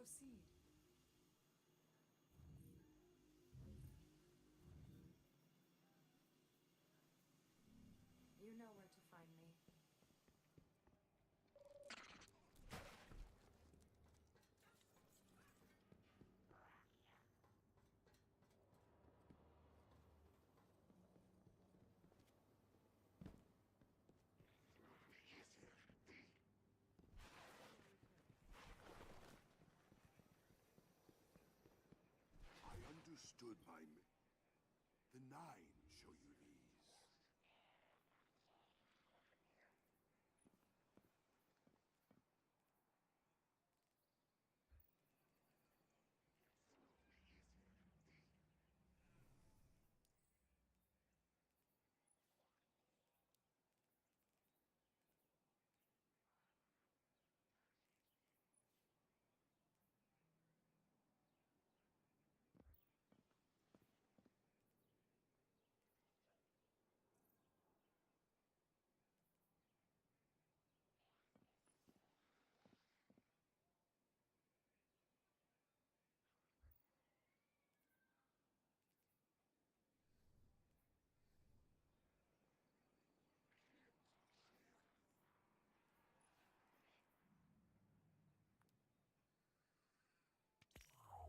Proceed. You know where to find me. I understood the Nine show you these.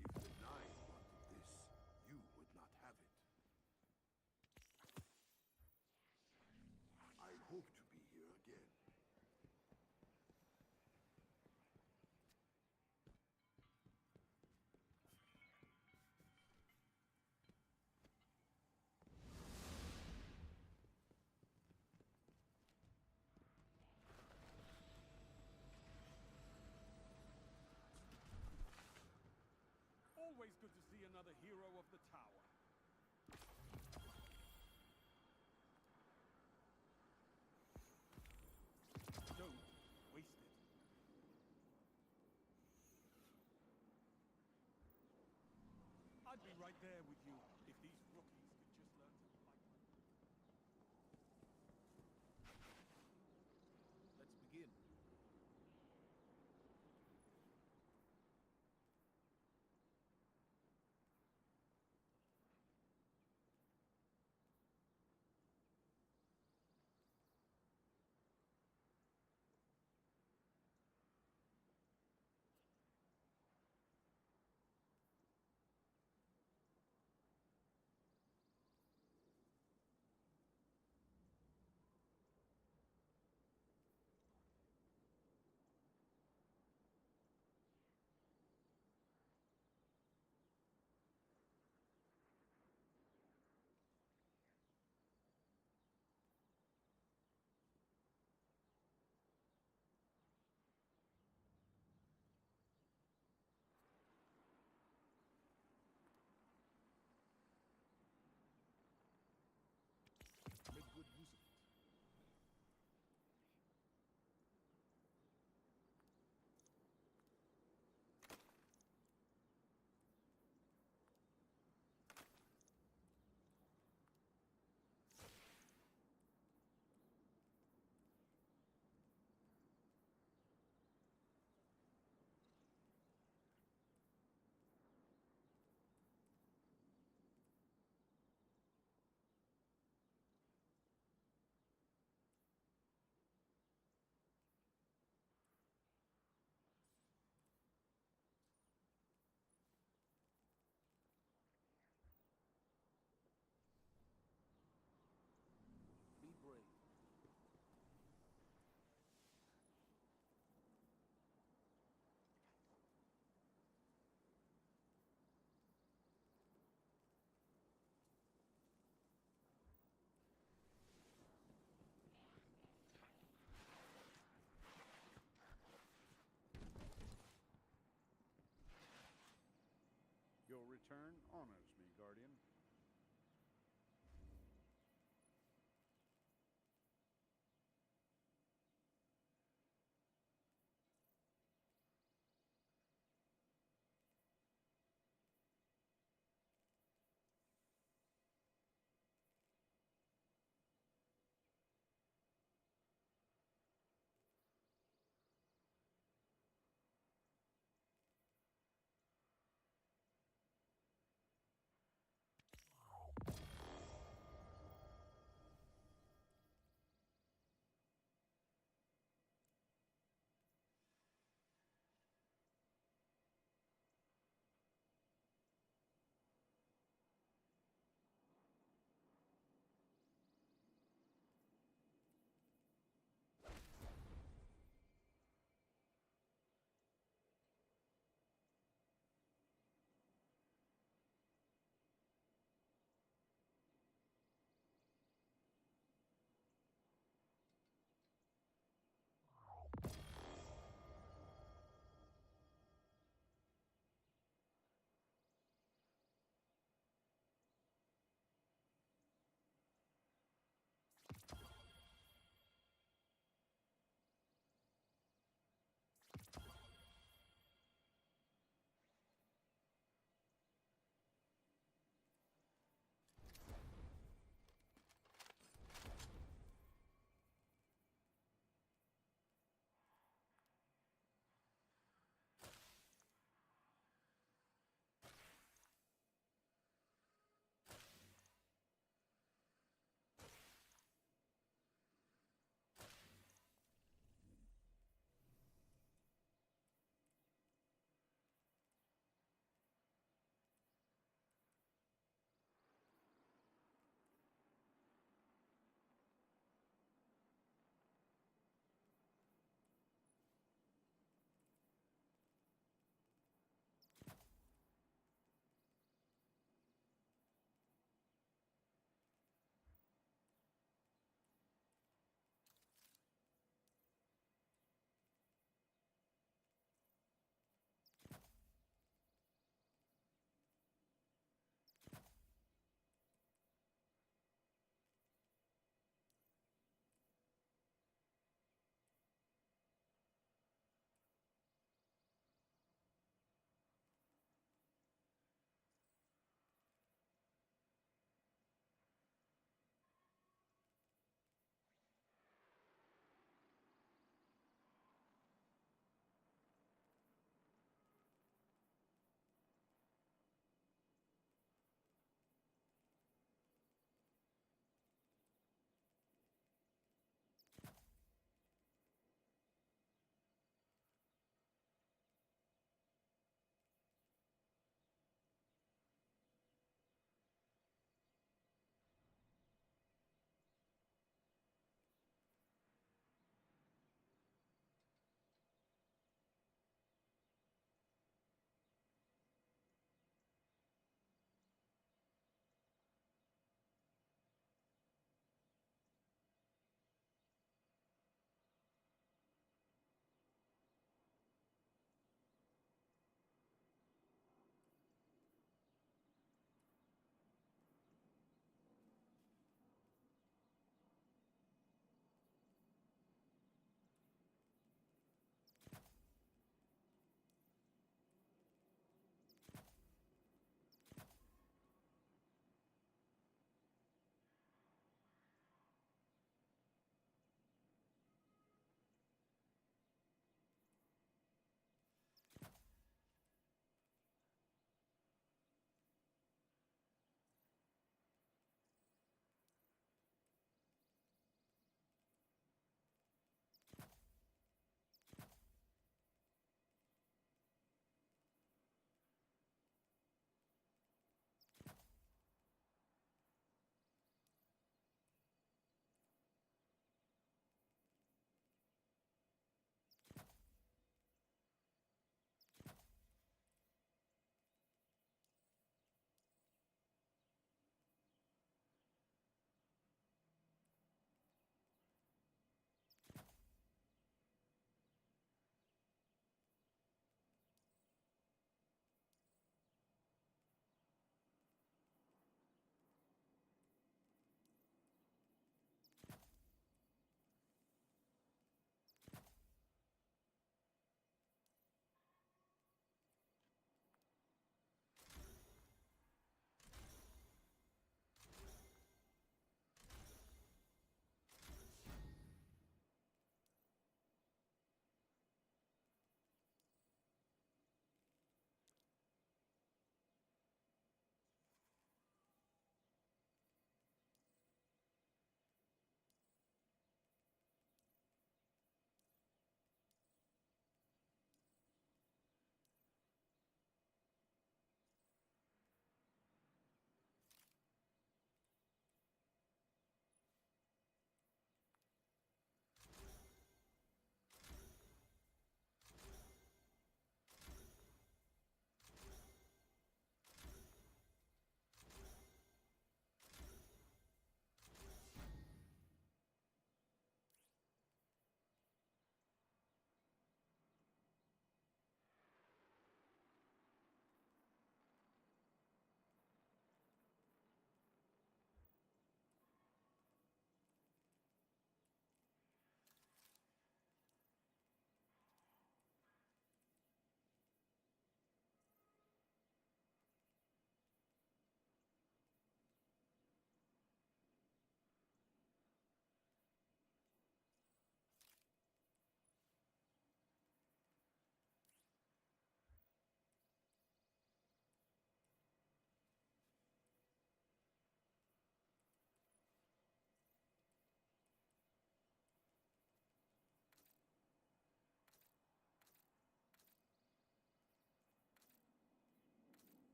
If the Nine wanted this, you would not have it. I hope to be here again. Always good to see another hero of the tower. Don't waste it. I'd be right there with you if these rookies could just learn to fight. Let's begin. Make good use of it. Be brave. Your return honors me, Guardian.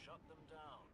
shut them down.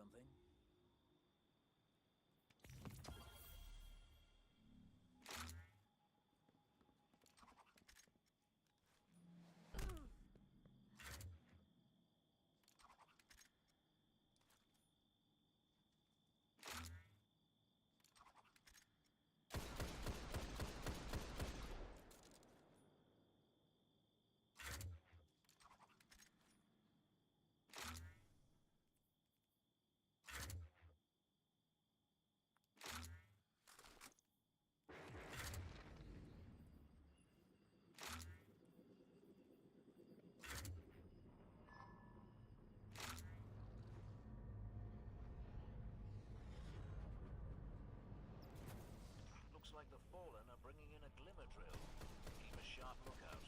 something? Looks like the Fallen are bringing in a glimmer drill. Keep a sharp lookout.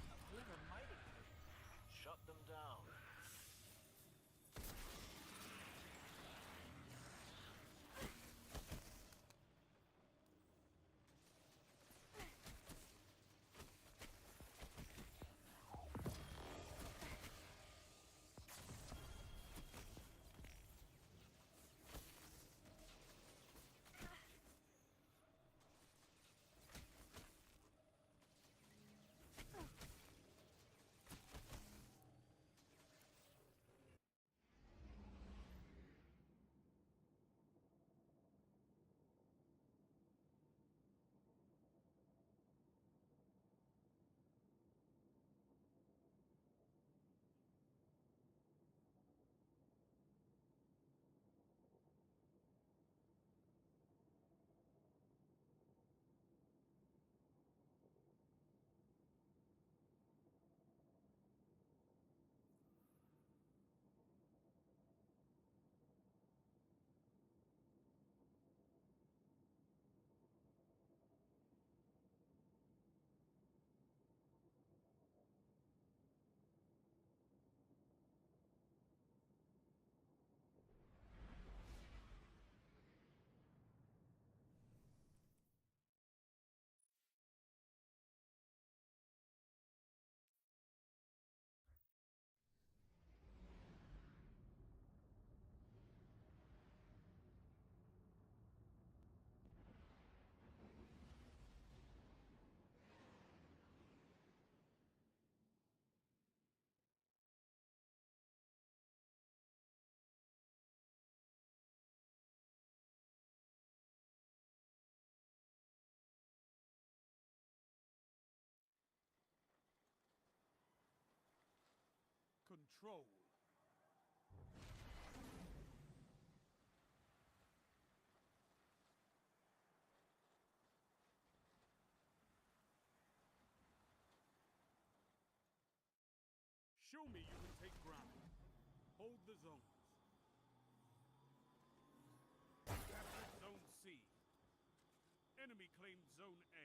A glimmer might have shut them down. Control. Show me you can take ground. Hold the zones. Capture Zone C. Enemy claimed Zone A.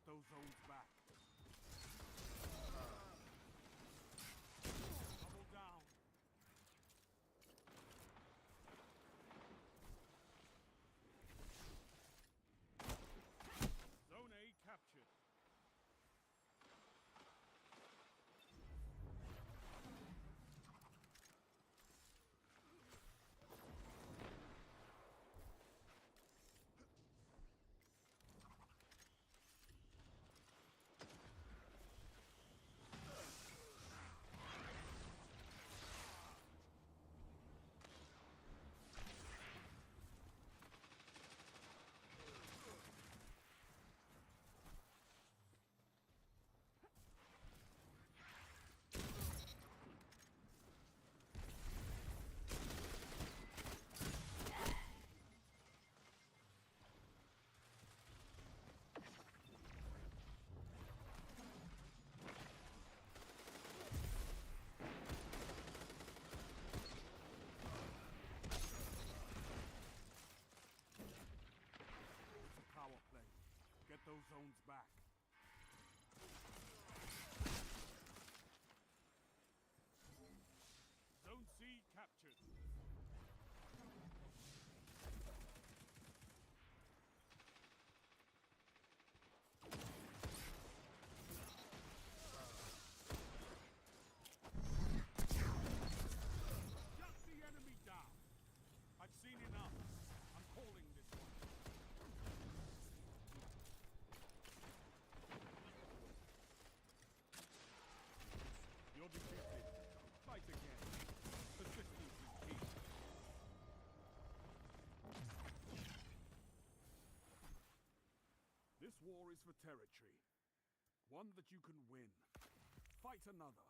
those zones back. Double down. Zone A captured. Power play. Get those zones back. Zone C captured. Shut the enemy down. I've seen enough. I'm calling this one. You're defeated. Fight again. Persistence is key. This war is for territory. One that you can win. Fight another.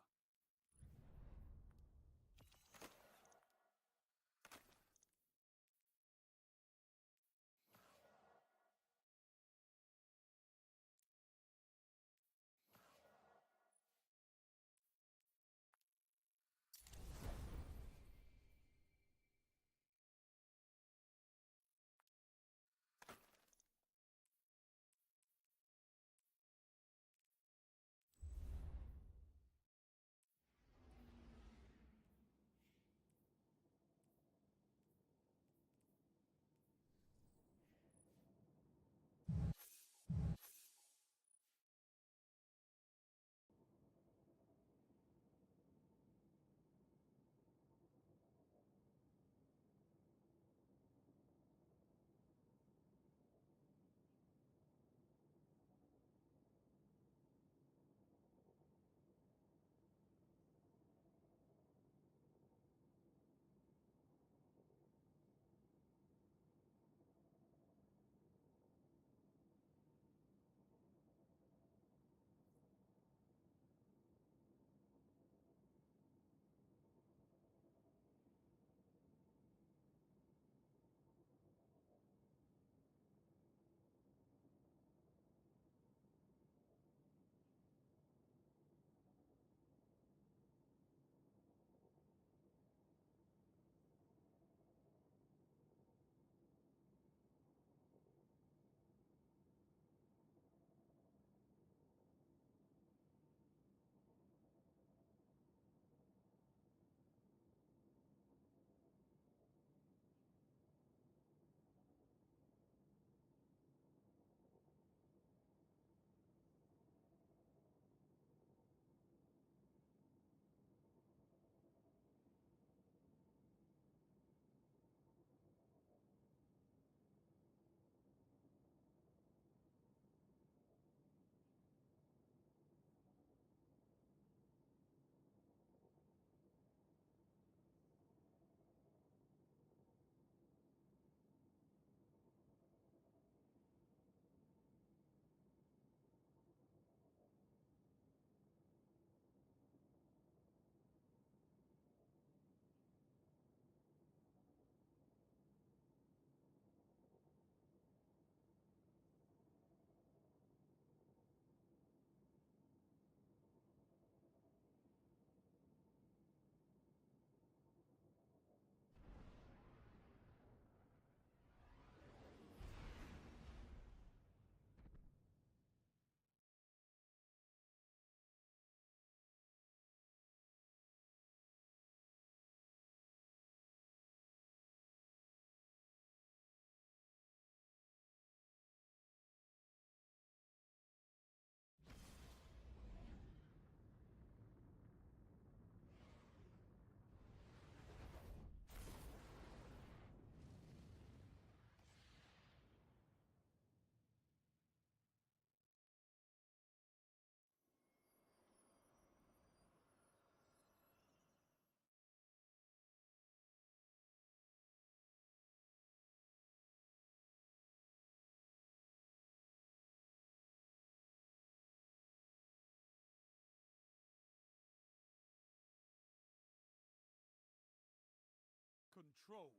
control.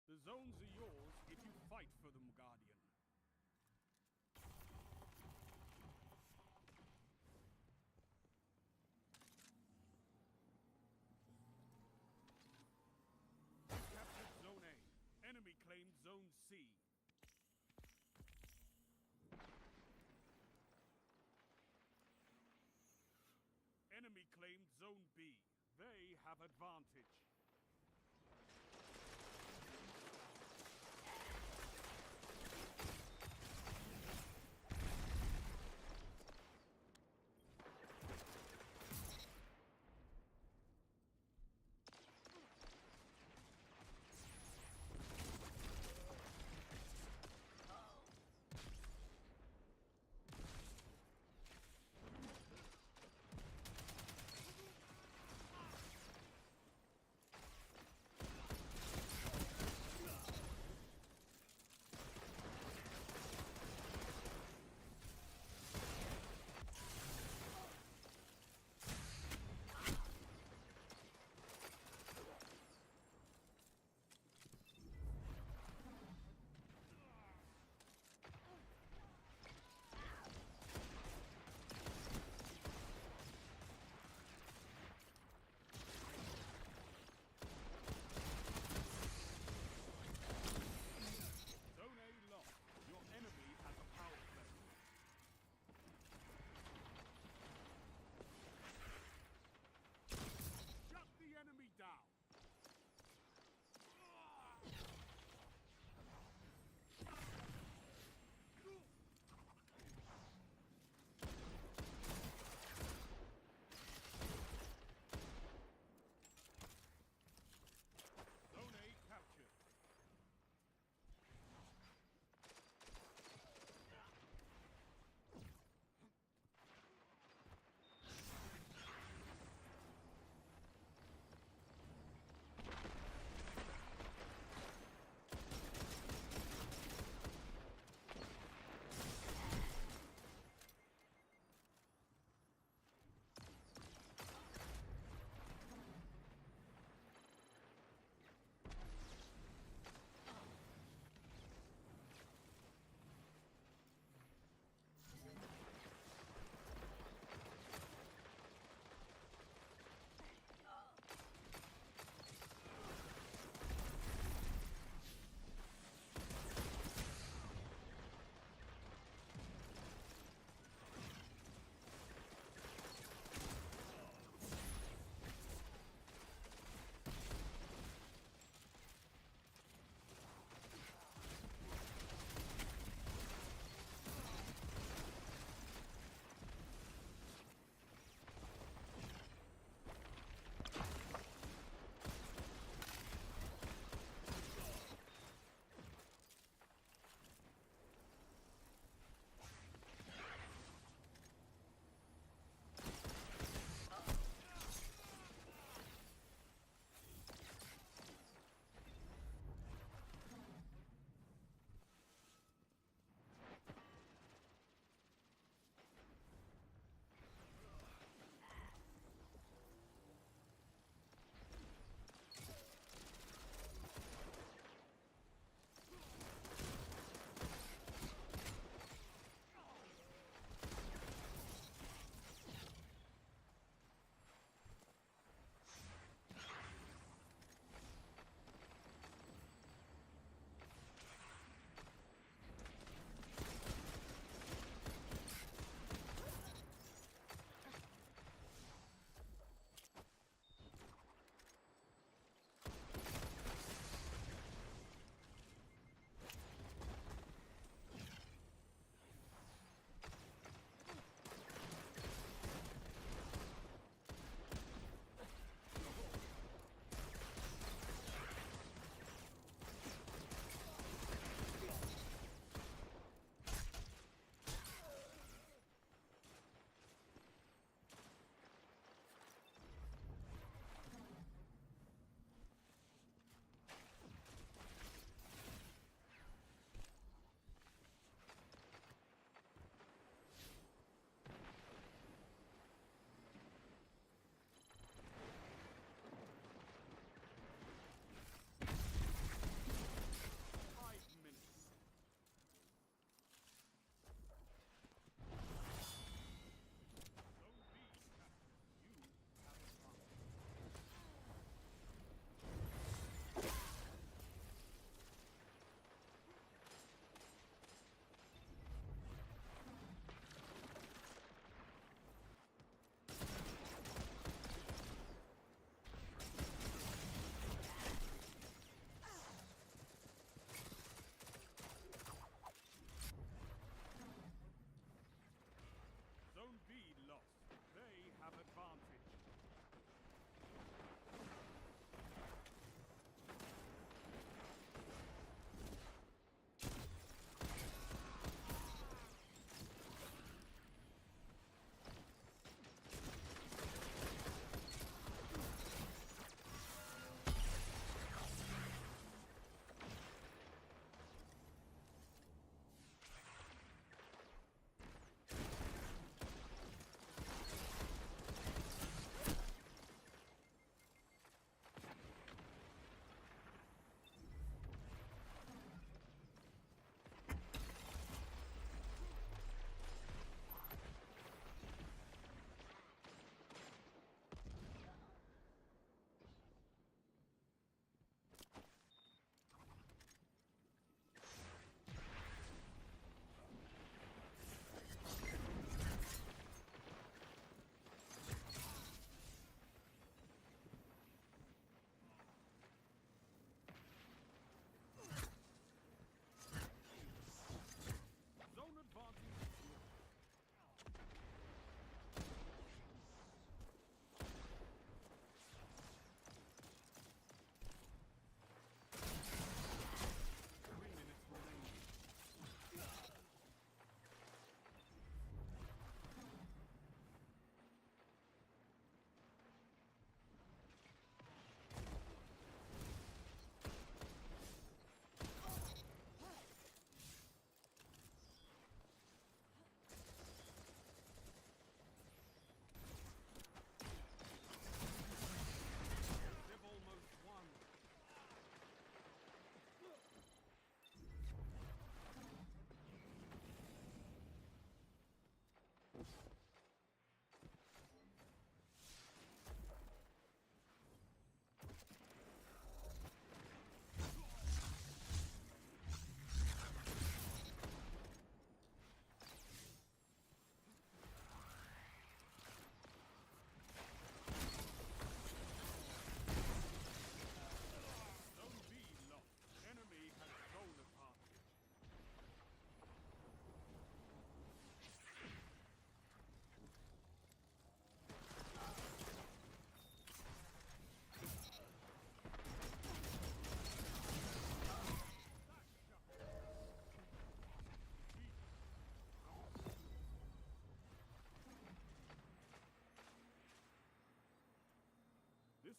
The zones are yours if you fight for them, Guardian. Captured Zone A. Enemy claimed Zone C. Enemy claimed Zone B. They have advantage.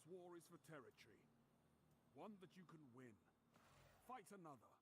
This war is for territory. One that you can win. Fight another.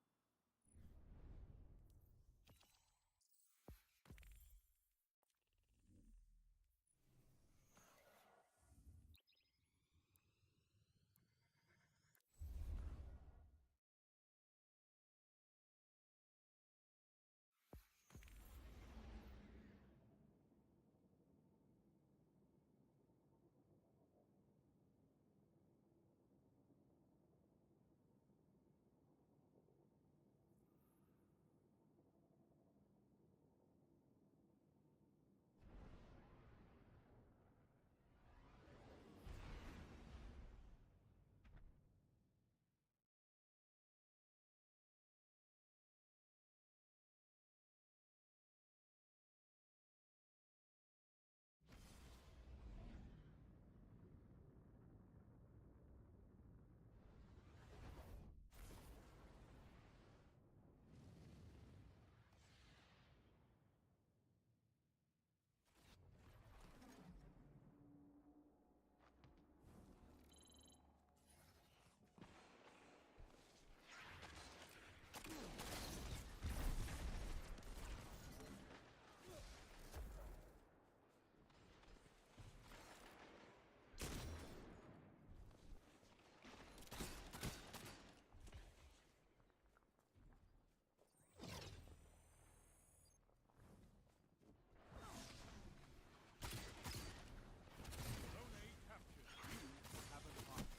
Zone A captured. You have advantage.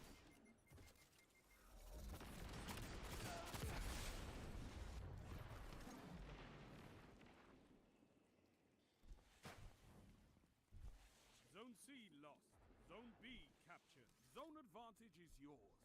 Zone C lost. Zone B captured. Zone advantage is yours.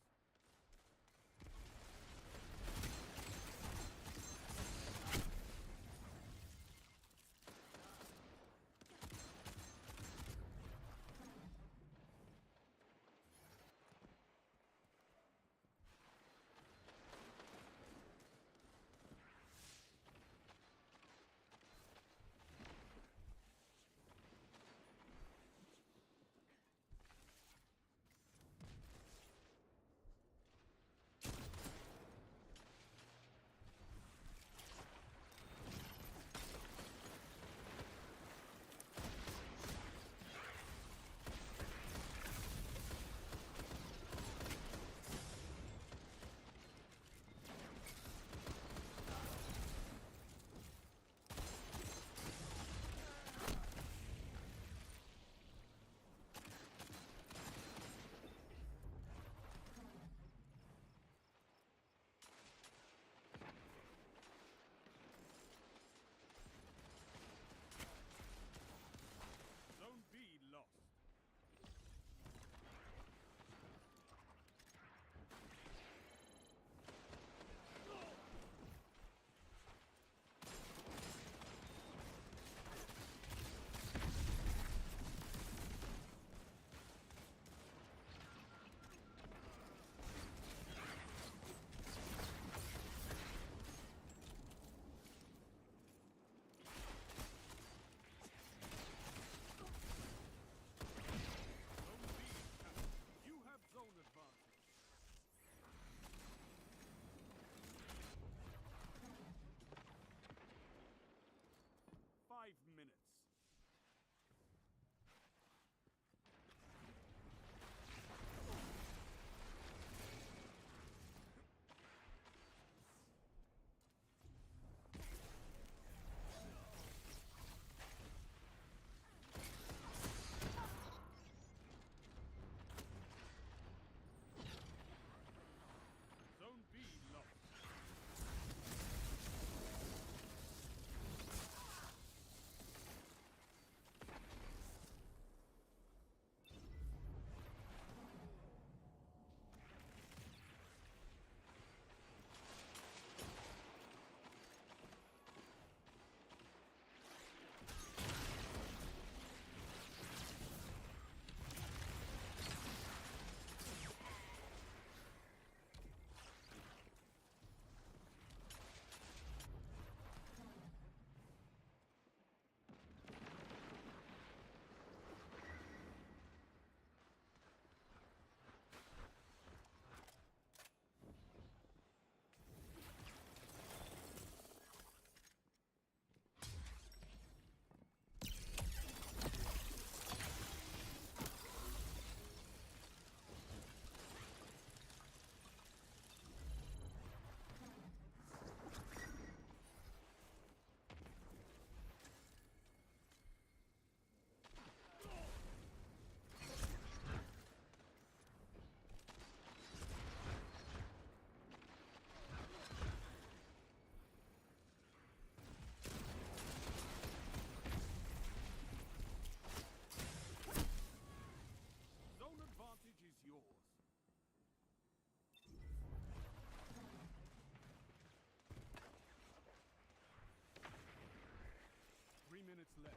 minutes left.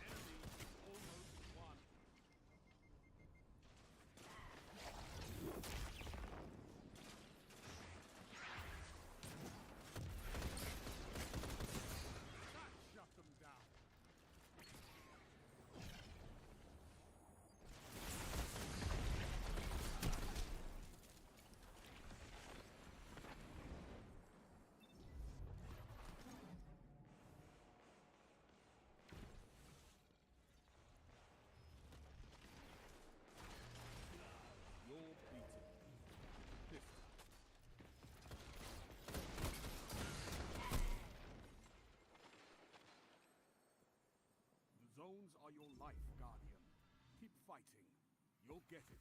Enemy almost won. That shut them down. You're beaten. This time. The zones are your life, Guardian. Keep fighting. You'll get it.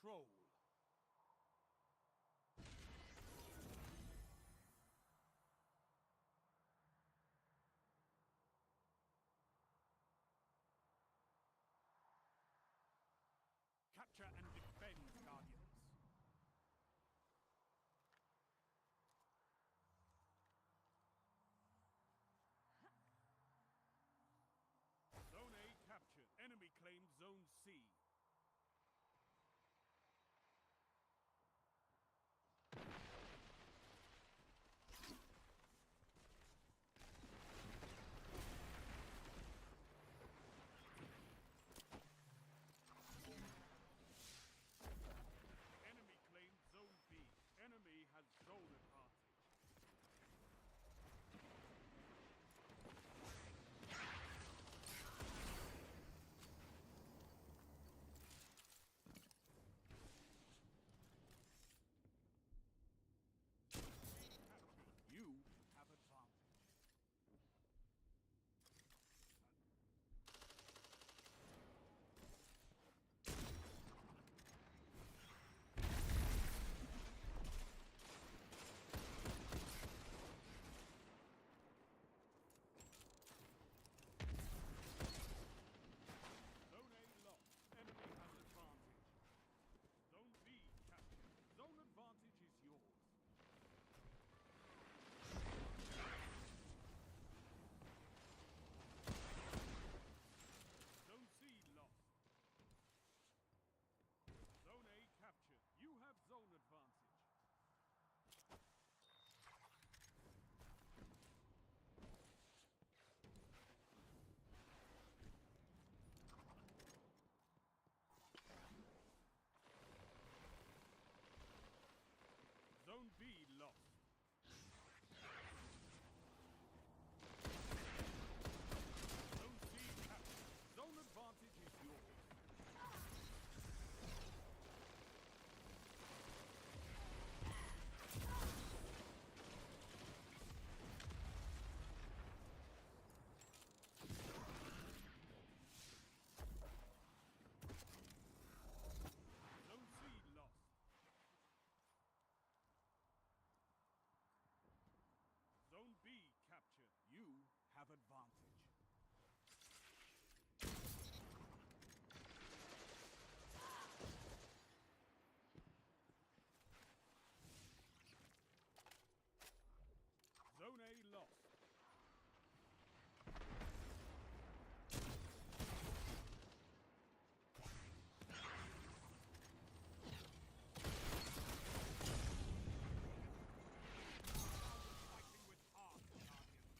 control. Capture and defend, Guardians. Zone A captured. Enemy claimed Zone C. Enemy claimed Zone B. Enemy has zone advantage. You have advantage. Zone A lost. Enemy has advantage. Zone B captured. Zone advantage is yours. Zone C lost. Zone A captured. You have zone advantage. Zone B lost. Zone C captured. Zone advantage is yours. Zone C lost. Zone B captured. You have advantage. Zone A lost. Fighting with heart, Guardians.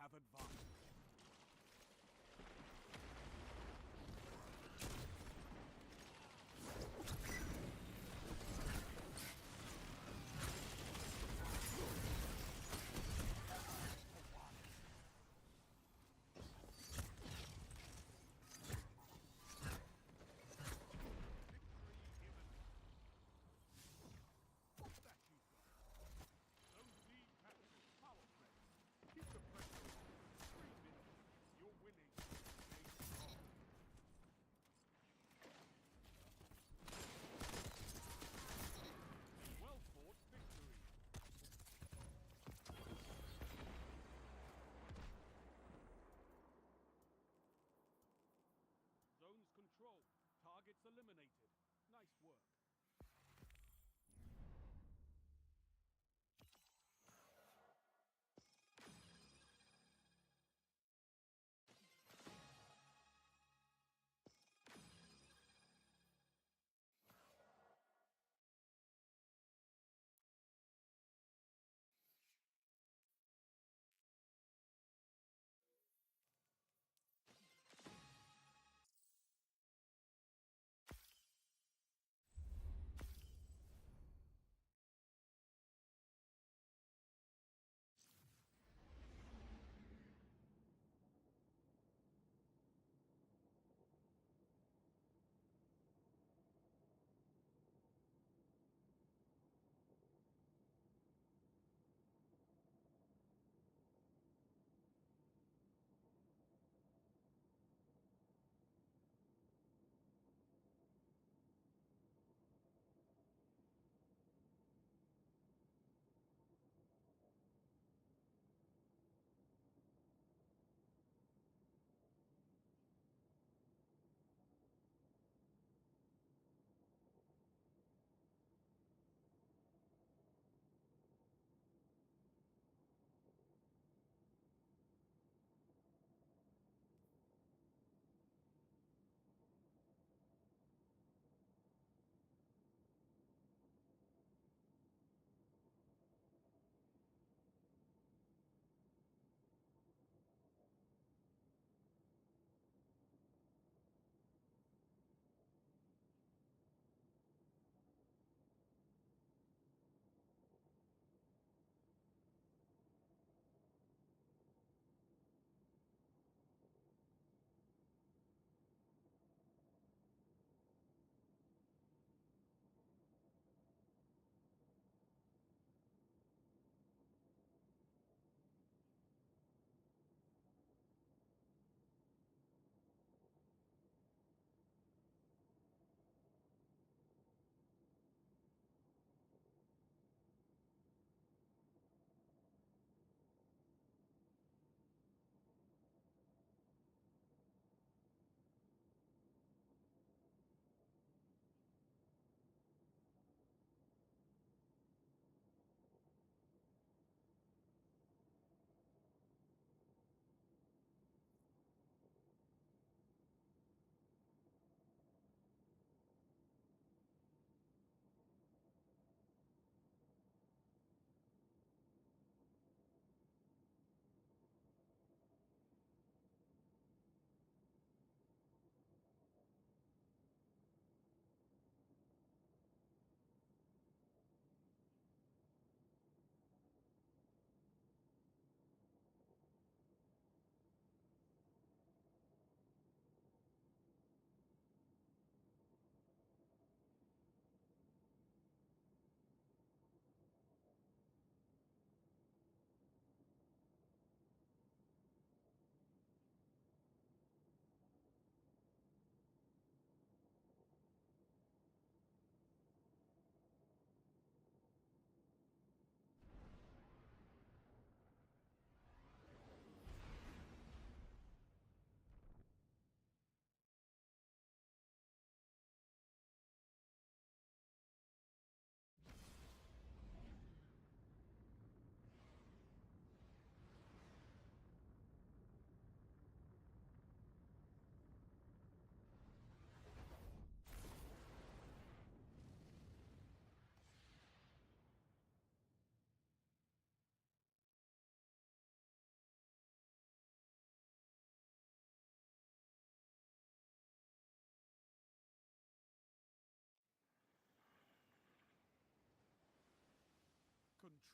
have advantage. Zones controlled. Targets eliminated. Nice work.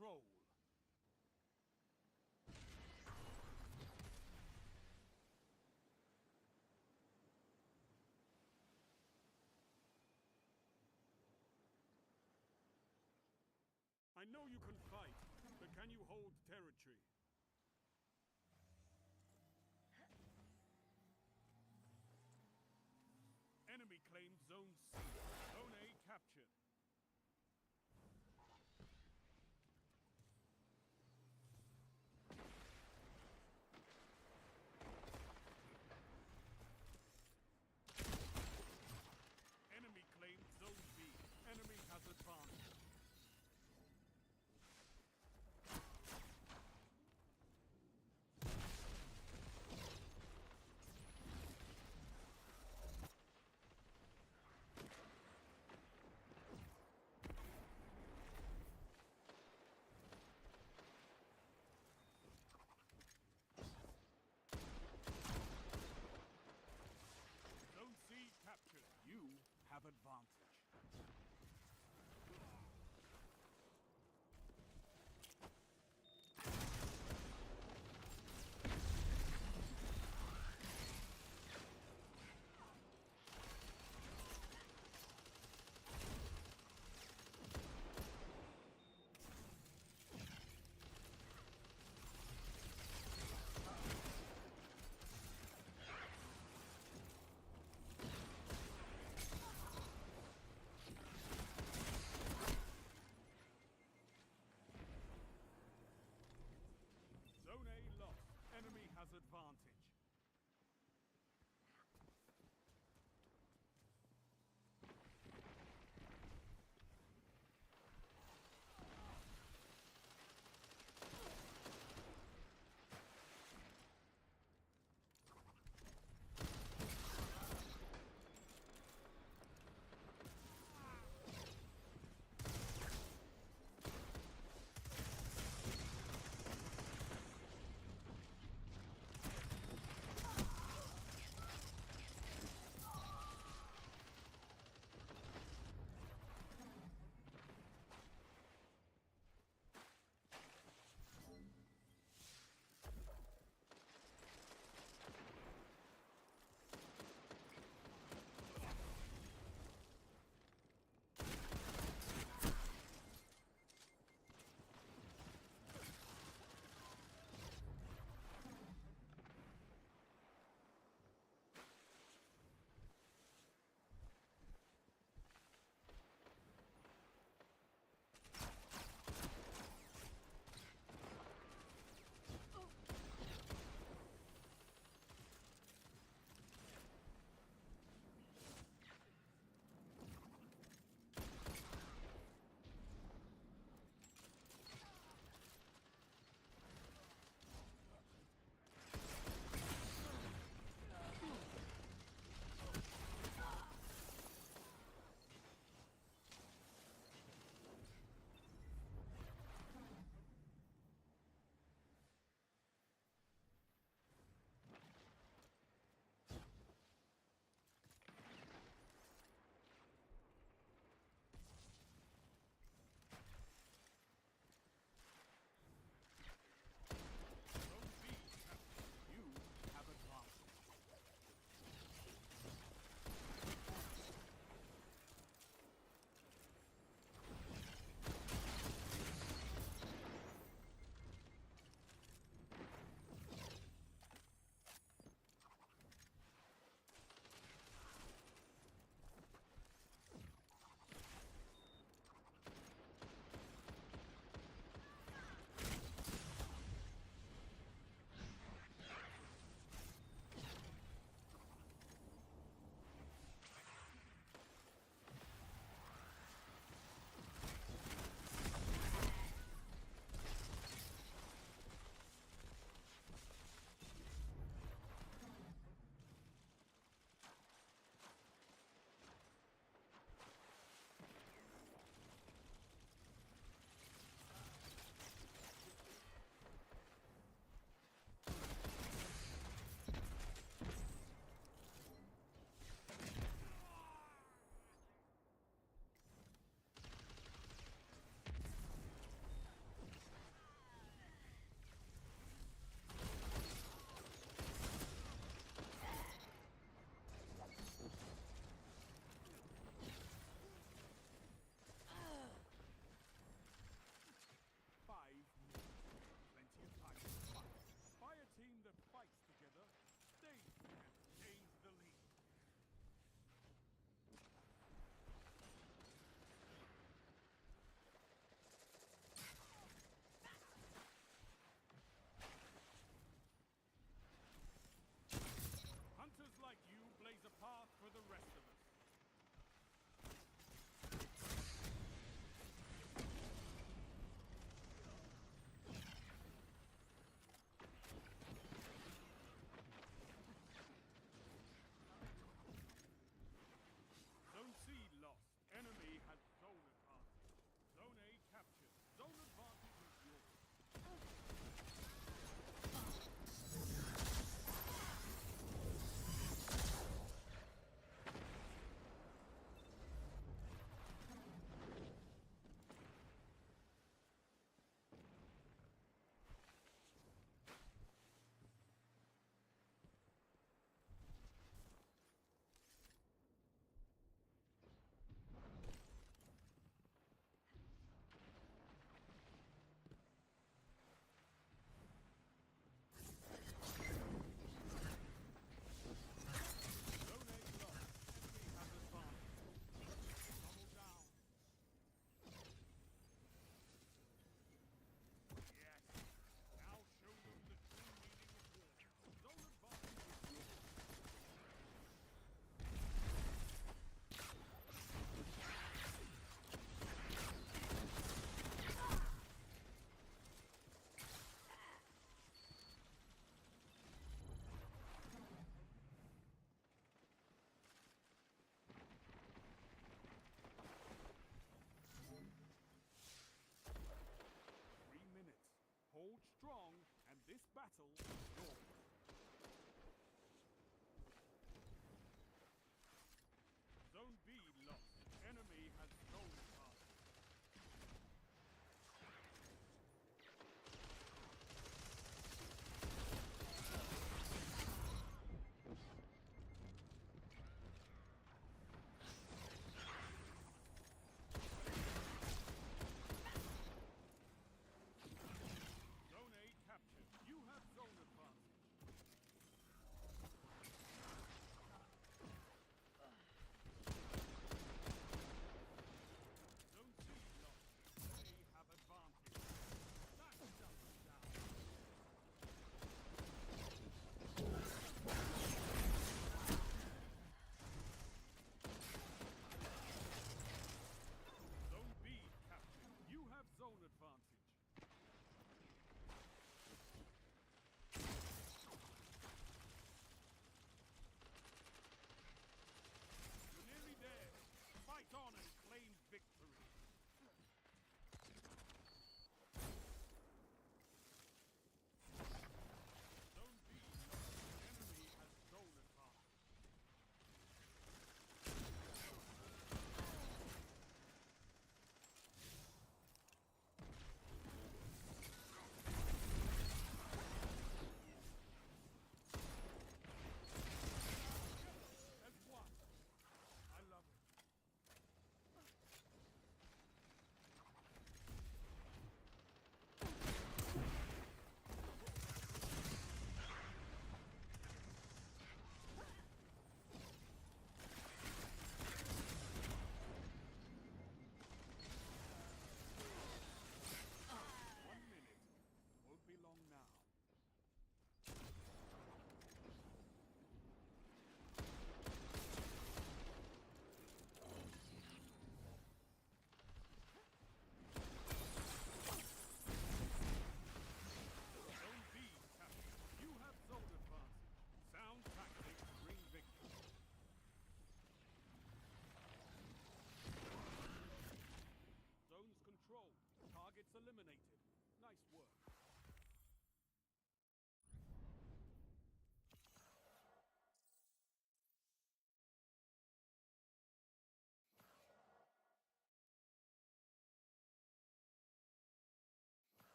control. I know you can fight, but can you hold territory? Enemy claimed Zone C. Zone A captured. Enemy claimed Zone B. Enemy has advanced. Zone C captured. You have advantage. Zone A lost. Enemy has advantage.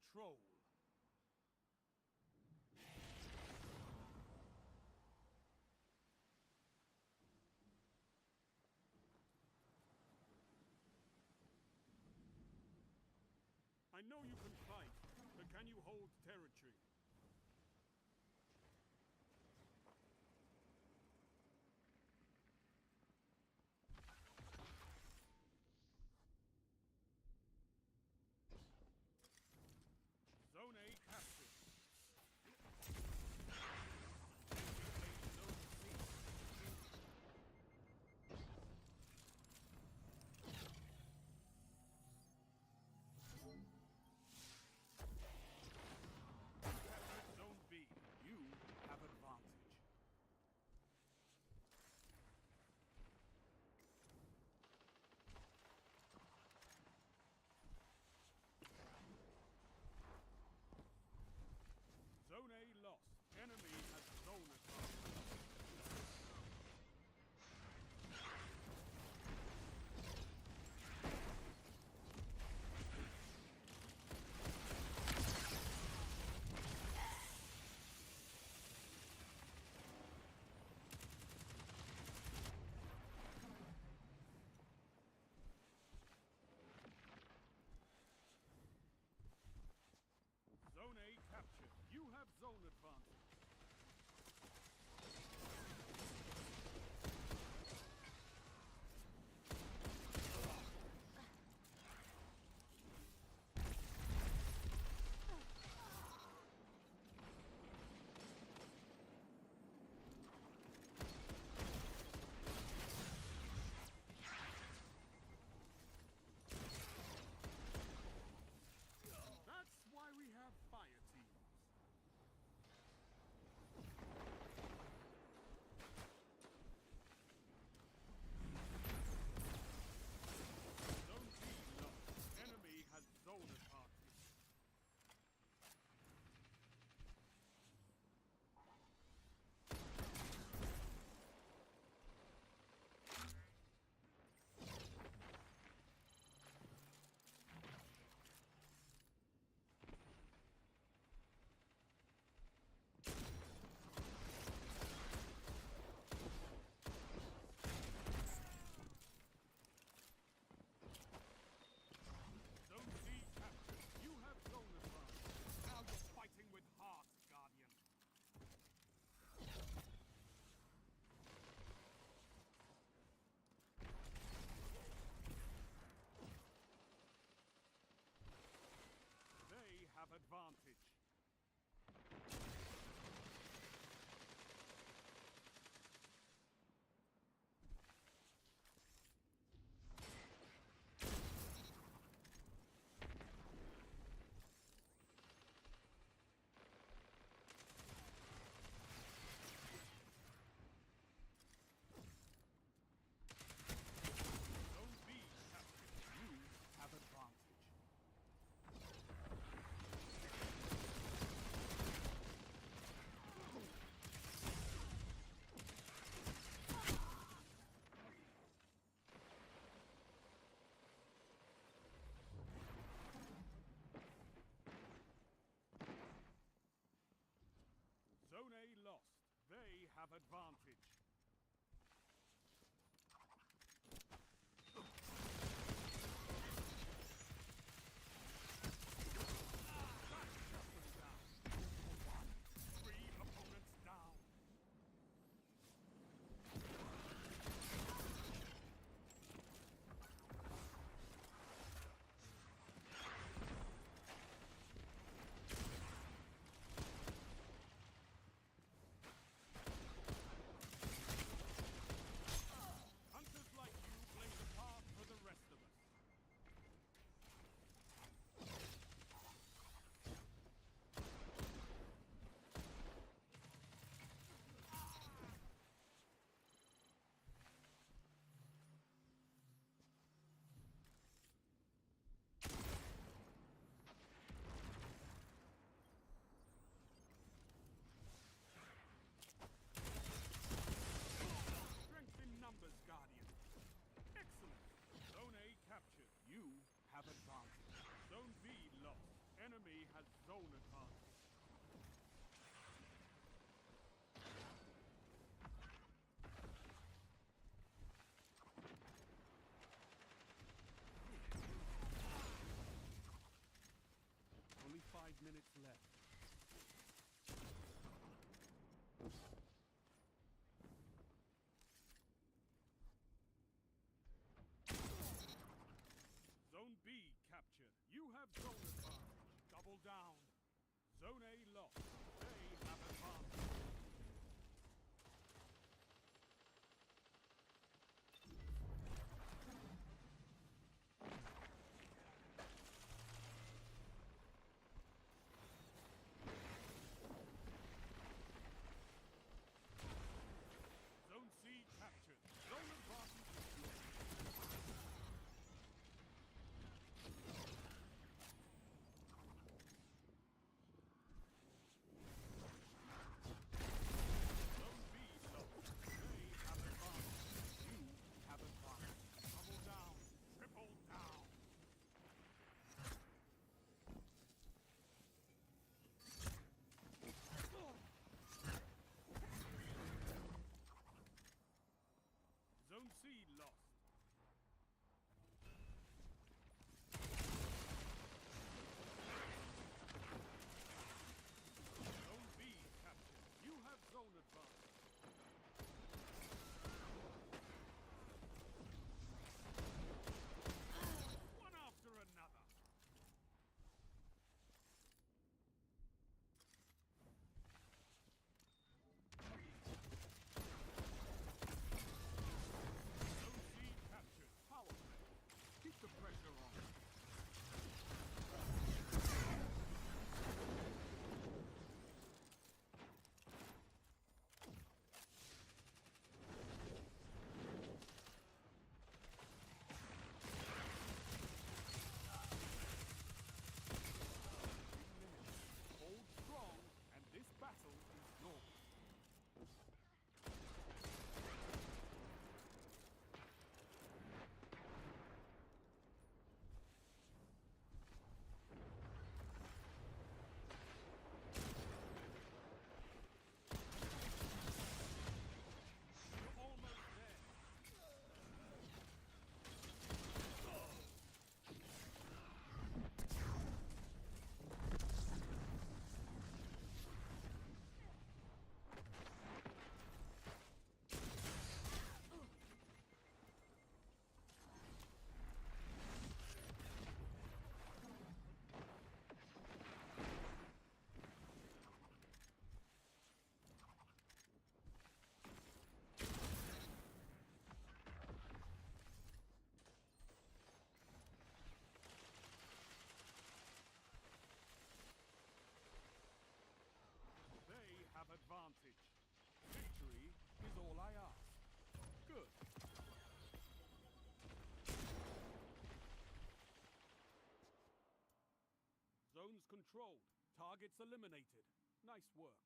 control. I know you can fight, but can you hold territory? Zone A captured. Zone C. Captured Zone B. You have advantage. Zone A lost. Enemy has zone advantage. Zone A captured. You have zone advantage. That's why we have fire teams. Zone B lost. Enemy has zone advantage. Zone C captured. You have zone advantage. Now you're fighting with heart, Guardian. They have advantage. Zone B captured. You have advantage. Zone A lost. They have advantage. That justice down. 3 opponents down. Hunters like you play the part for the rest of us. Strength in numbers, Guardian. Excellent. Zone A captured. You have advantage. Zone B lost. enemy has zone advantage. Only 5 minutes left. Zone B captured. You have zone advantage. Double down. Zone A lost. They have advantage. Zone C captured. Zone advantage is yours. Zone B lost. They have advantage. You have advantage. Double down. Triple down. Zone C lost. Zone B captured. You have zone advantage. One after another. Zone C captured. Power play. Keep the pressure on. Hold strong, and this battle is yours. You're almost there. They have advantage. Victory is all I ask. Good. Zones controlled. Targets eliminated. Nice work.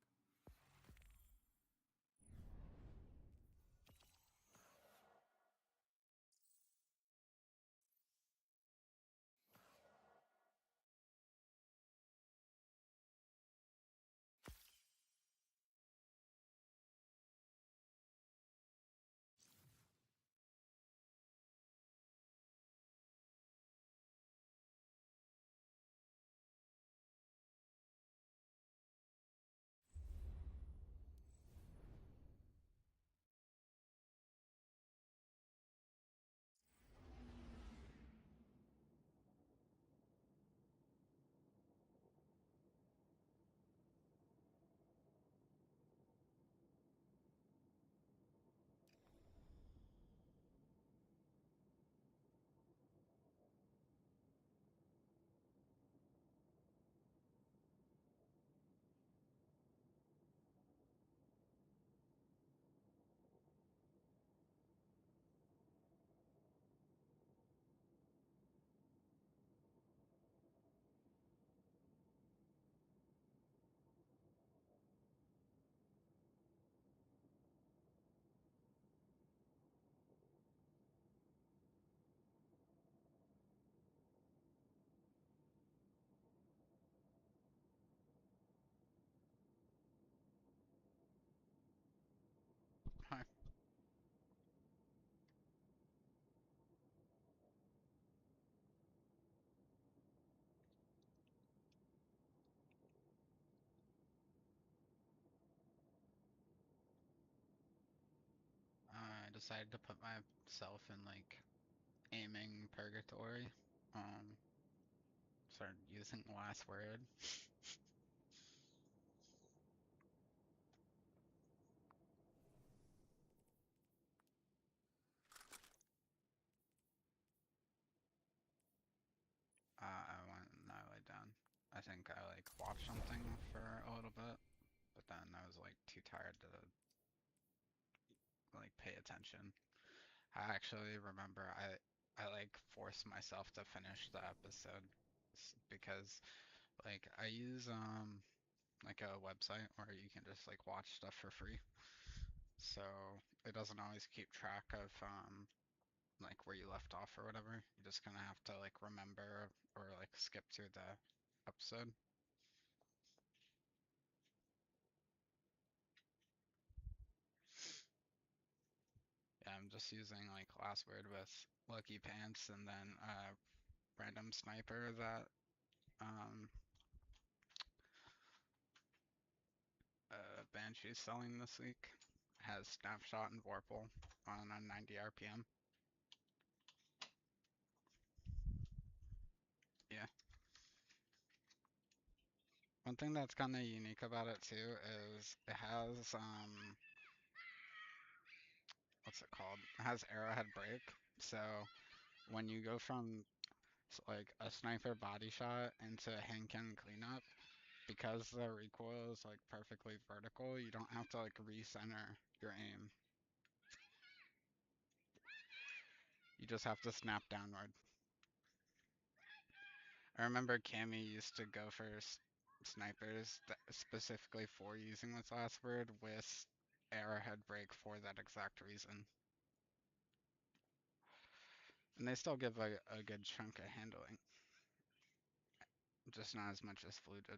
decided to put myself in like aiming purgatory. Um, Started using last word. I went and I laid down. I think I like watched something for a little bit, but then I was like too tired to like pay attention. I actually remember I like forced myself to finish the episode because like I use like a website where you can just like watch stuff for free. So it doesn't always keep track of like where you left off or whatever. You just kind of have to like remember or like skip through the episode. Yeah, I'm just using like last word with Lucky Pants and then random sniper that um Banshee's selling this week. Has snapshot and Vorpal on a 90 RPM. Yeah. One thing that's kind of unique about it too is it has what's it called? It has arrowhead break. So when you go from like a sniper body shot into hand cannon cleanup, because the recoil is like perfectly vertical, you don't have to like recenter your aim. You just have to snap downward. I remember Cammy used to go for snipers specifically for using this last word with arrowhead break for that exact reason. And they still give a good chunk of handling, just not as much as Flu did.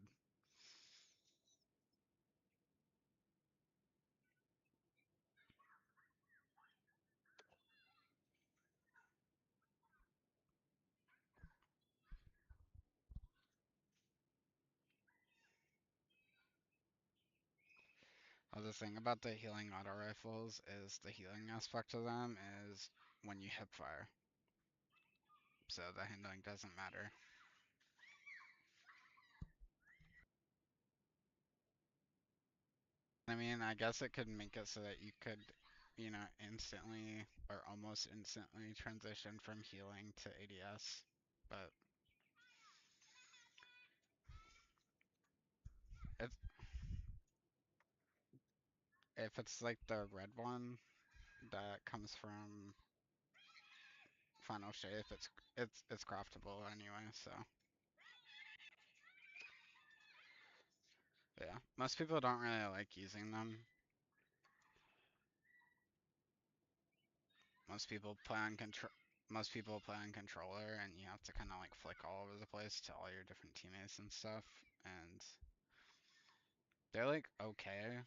The thing about the healing auto rifles is the healing aspect of them is when you hip fire. So the handling doesn't matter. I mean, I guess it could make it so that you could, you know, instantly or almost instantly transition from healing to ADS. But if if it's like the red one that comes from Final Shape, it's craftable anyway, so yeah. Most people don't really like using them. Most people play on controller and you have to kind of like flick all over the place to all your different teammates and stuff, and they're like okay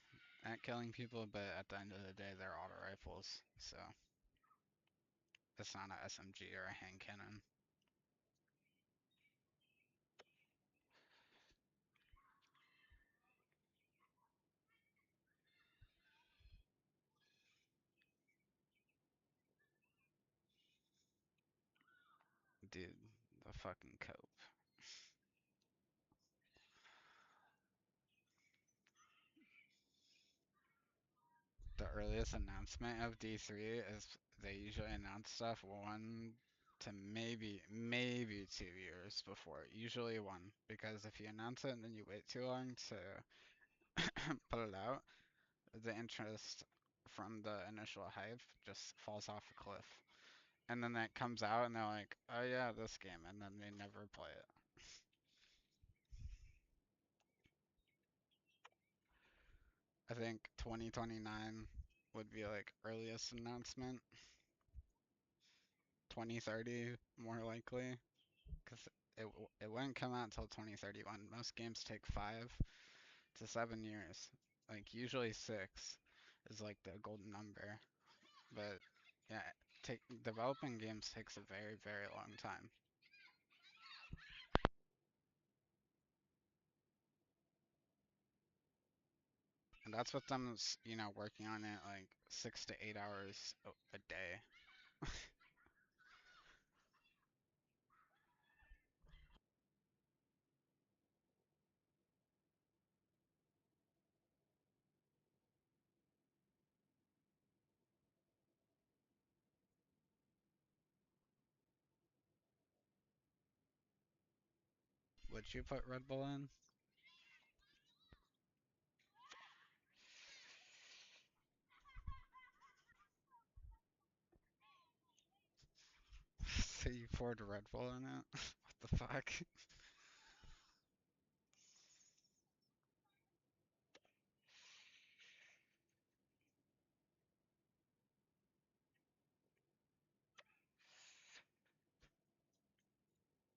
at killing people, but at the end of the day they're auto rifles, so it's not a SMG or a hand cannon. Dude, the fucking cope. The earliest announcement of D3 is they usually announce stuff 1 to maybe 2 years before. Usually 1, because if you announce it and then you wait too long to put it out, the interest from the initial hype just falls off a cliff. And then that comes out and they're like, oh yeah, this game, and then they never play it. I think 2029 would be like earliest announcement. 2030 more likely, because it wouldn't come out until 2031. Most games take 5 to 7 years. Like usually 6 is like the golden number. But yeah, developing games takes a very long time. And that's with them, you know, working on it like 6 to 8 hours a day. Would you put Red Bull in? So you poured Red Bull in it? What the fuck?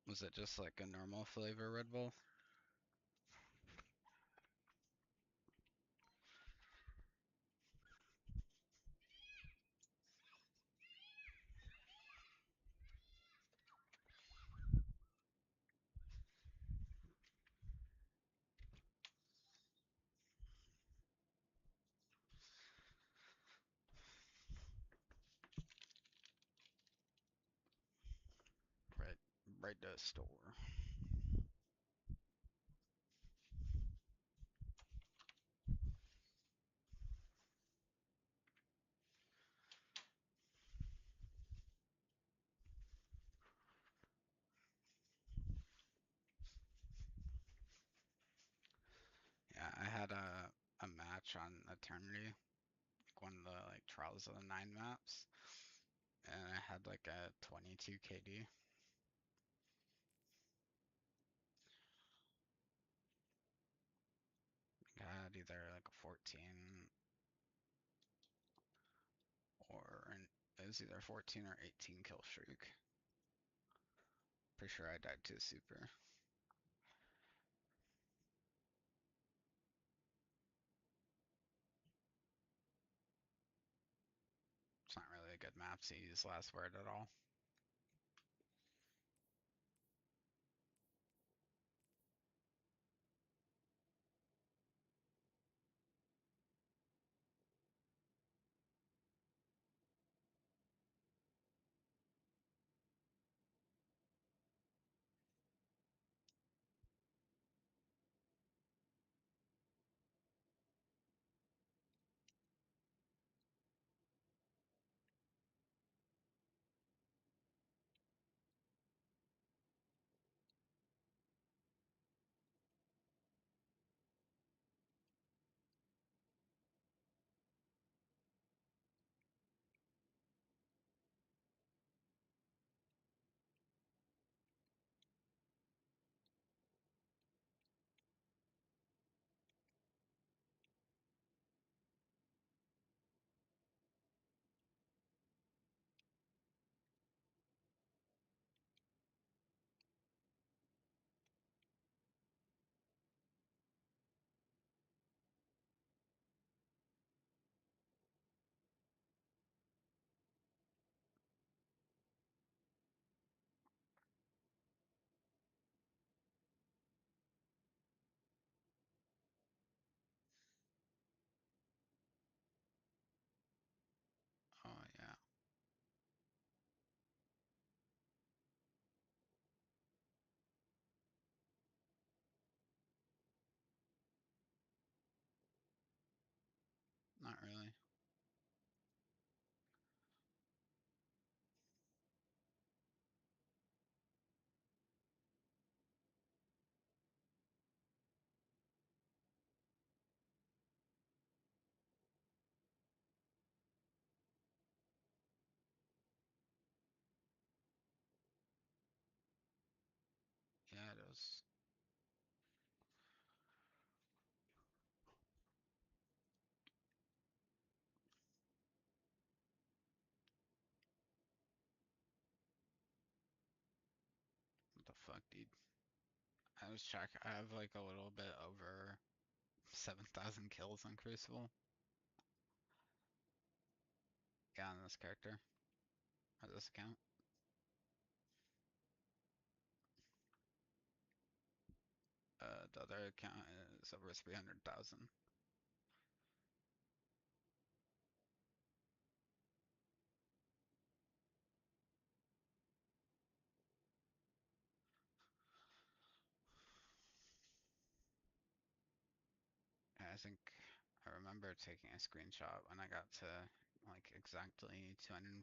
Was it just like a normal flavor Red Bull? Right, right to the store. Yeah, I had a match on Eternity, like one of the like Trials of the Nine maps, and I had like a 22 KD. I had either like a 14 or it was either 14 or 18 kill streak. Pretty sure I died to a super. It's not really a good map to use last word at all. Oh yeah, not really. Yeah, it was. What the fuck, dude? I was check. I have like a little bit over 7,000 kills on Crucible. Yeah, on this character. Or this account. The other account is over 300,000. think I remember taking a screenshot when I got to like exactly 250,000.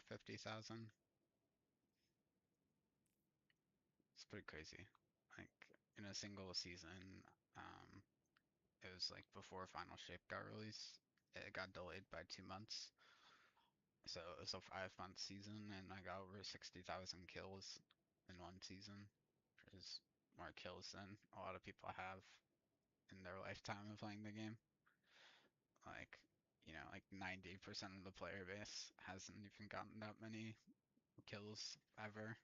It's pretty crazy. Like in a single season, it was like before Final Shape got released. It got delayed by 2 months. So it was a 5 month season, and I got over 60,000 kills in one season, which is more kills than a lot of people have in their lifetime of playing the game. Like, like 90% of the player base hasn't even gotten that many kills ever.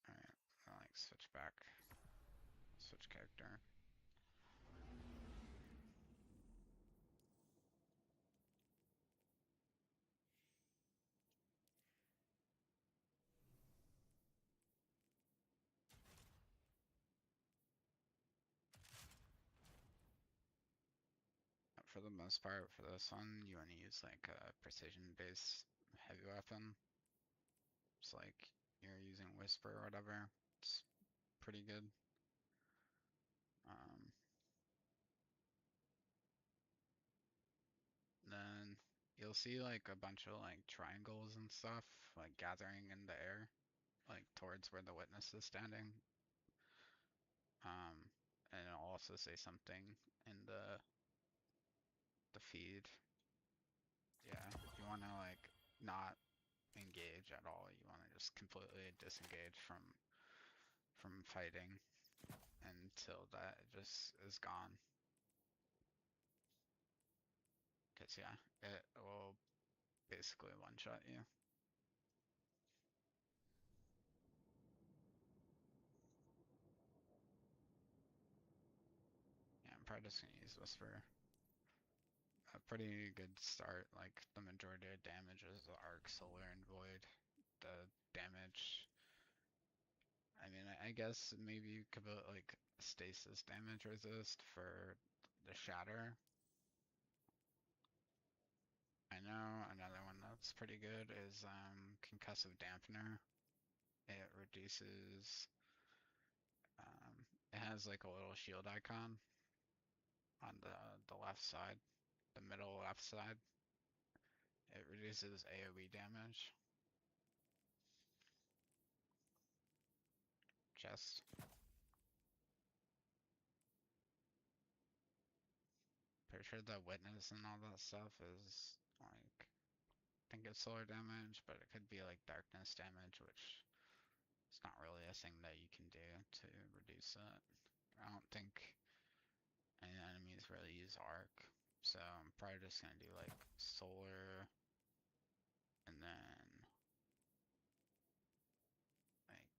Alright, I'll like switch back, switch character. For the most part, for this one, you want to use like a precision-based heavy weapon. It's like you're using Whisper or whatever. It's pretty good. Then you'll see like a bunch of like triangles and stuff like gathering in the air, like towards where the witness is standing. And it'll also say something in the feed. Yeah, you want to like not engage at all. You want to just completely disengage from fighting until that just is gone. Cause yeah, it will basically one-shot you. Yeah, I'm probably just gonna use Whisper. A pretty good start. Like the majority of damage is Arc, Solar, and Void. The damage, I mean, I guess maybe you could put like stasis damage resist for the Shatter. I know another one that's pretty good is Concussive Dampener. It reduces, it has like a little shield icon on the left side, the middle left side. It reduces AoE damage. Chest. Pretty sure the witness and all that stuff is like, I think it's solar damage, but it could be like darkness damage, which is not really a thing that you can do to reduce it. I don't think any enemies really use arc, so I'm probably just gonna do like solar and then like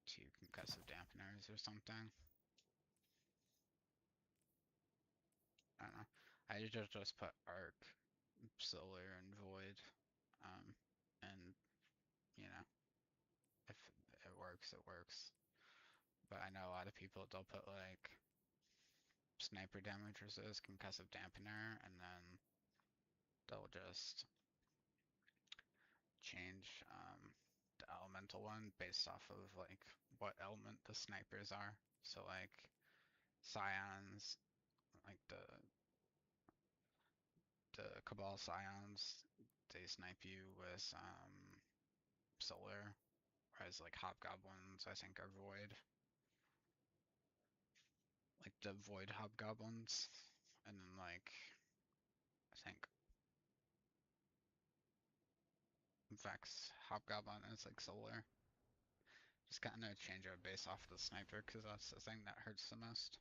2 concussive dampeners or something. I don't know. I just put arc, solar, and void, and if it works, it works. But I know a lot of people, they'll put like sniper damage resist, concussive dampener, and then they'll just change the elemental one based off of like what element the snipers are. So like Scions, like the Cabal Scions, they snipe you with solar, whereas like Hobgoblins I think are void. Like the void Hobgoblins, and then like I think Vex Hobgoblin is like solar. Just kind of change our base off the sniper because that's the thing that hurts the most.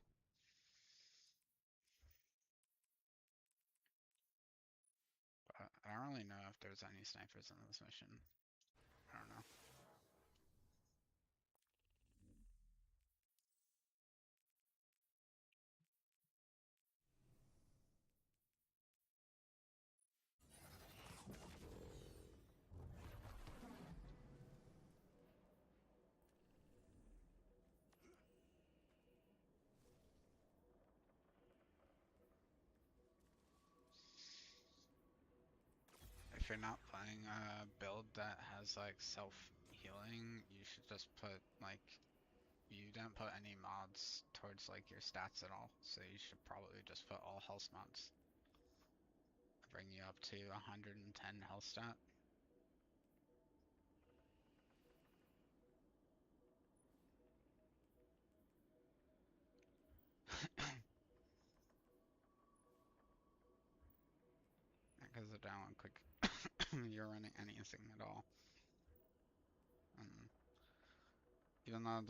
But I don't really know if there's any snipers in this mission. I don't know. I if you're not playing a build that has like self-healing, you should just put like, you didn't put any mods towards like your stats at all, so you should probably just put all health mods. Bring you up to 110 health stat. Because of down quick, you're running anything at all. And even though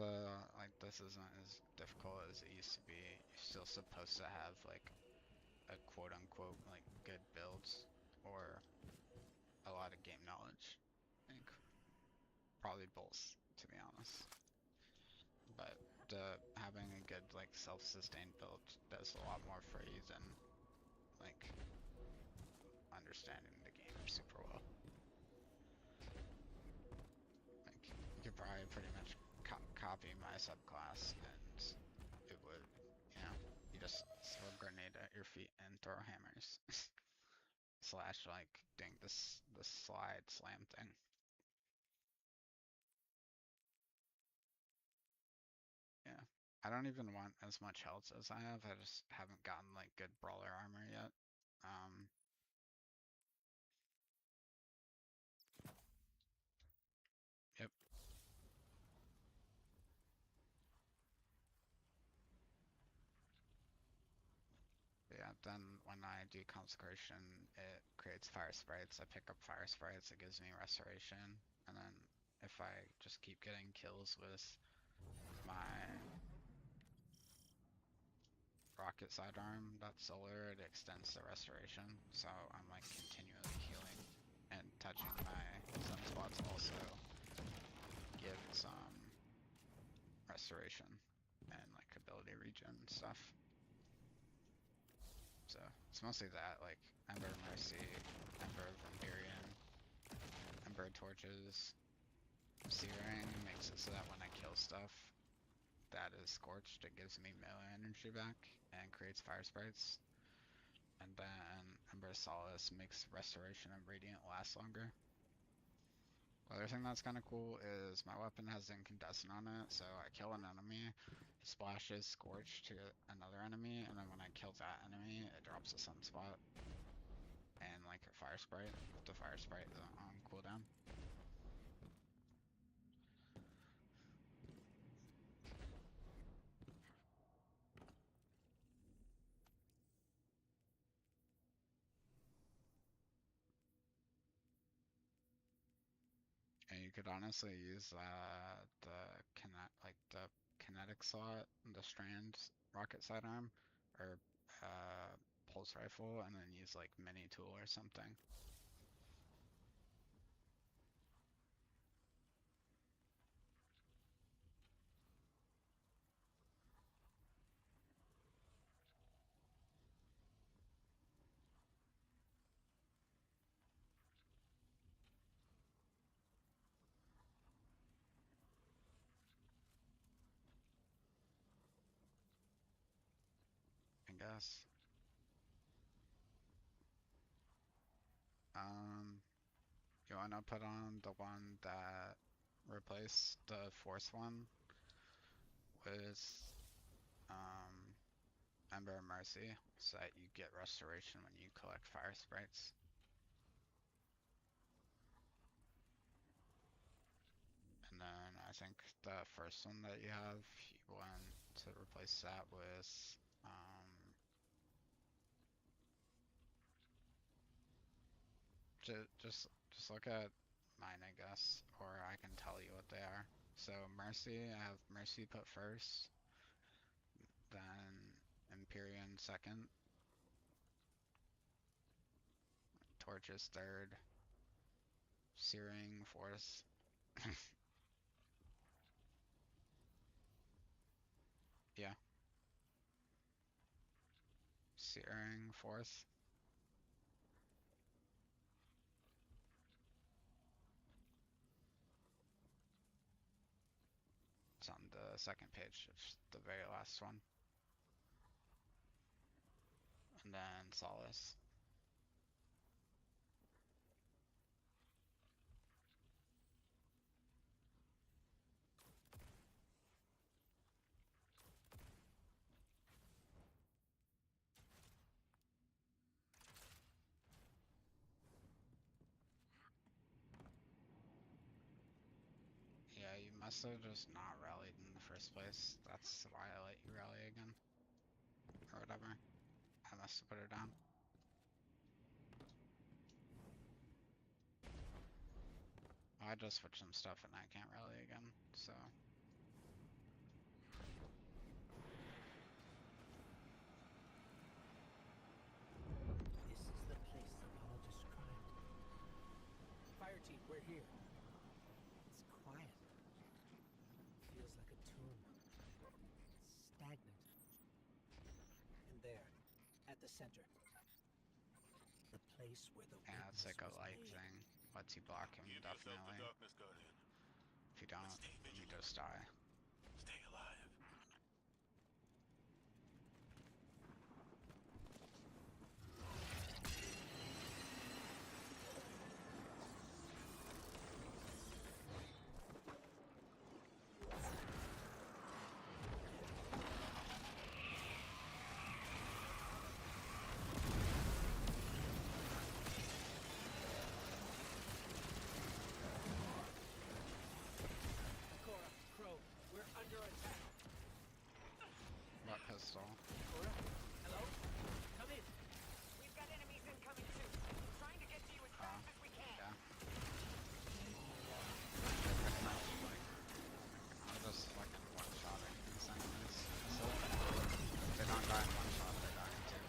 this isn't as difficult as it used to be, you're still supposed to have like a quote unquote like good builds or a lot of game knowledge. I think probably both, to be honest. But having a good like self-sustained build does a lot more for you than like understanding the game super well. Like you could probably pretty much copy my subclass and it would, you know, you just throw a grenade at your feet and throw hammers. Slash like doing this slide slam thing. Yeah. I don't even want as much health as I have. I just haven't gotten like good brawler armor yet. Yep. Yeah, then when I do consecration, it creates fire sprites. I pick up fire sprites, it gives me restoration, and then if I just keep getting kills with my rocket sidearm, that's solar, it extends the restoration, so I'm like continually healing, and touching my sunspots also give some restoration and like ability regen and stuff. So it's mostly that, like Ember of Mercy, Ember of Empyrean, Ember of Torches, Searing makes it so that when I kill stuff that is scorched, it gives me melee energy back and creates fire sprites. And then Ember of Solace makes restoration and radiant last longer. The other thing that's kind of cool is my weapon has incandescent on it, so I kill an enemy, it splashes Scorch to another enemy, and then when I kill that enemy, it drops a sunspot and like a fire sprite. The fire sprite is on cooldown. And you could honestly use the kinetic slot, the strand rocket sidearm, or pulse rifle, and then use like mini tool or something. I guess. You wanna put on the one that replaced the fourth one with Ember of Mercy, so that you get restoration when you collect fire sprites. And then I think the first one that you have, you want to replace that with just look at mine, I guess, or I can tell you what they are. So Mercy, I have Mercy put first, then Empyrean second, Torches third, Searing fourth. Yeah. Searing fourth. It's on the second page, it's the very last one. And then Solace. must have just not rallied in the first place. That's why I let you rally again. Or whatever. I must have put her down. I just switched some stuff and I can't rally again, so. This is the place that Paul described. Fire team, we're here. It's quiet. Feels like a tomb. Stagnant. And there, at the center. The place where the Yeah, it's like a witness was light made. thing. Lets you block him Give yourself the definitely. darkness, Guardian. If you don't, Stay you vigilant. just die. Stay alive. Cora, Crow, we're under attack. What pistol? Cora? Hello? Come in. We've got enemies incoming too. Trying to get to you as fast as we can. Yeah. They're pretty much like, I'm just fucking one-shotting these enemies. So, if they don't die in one shot, they die in two.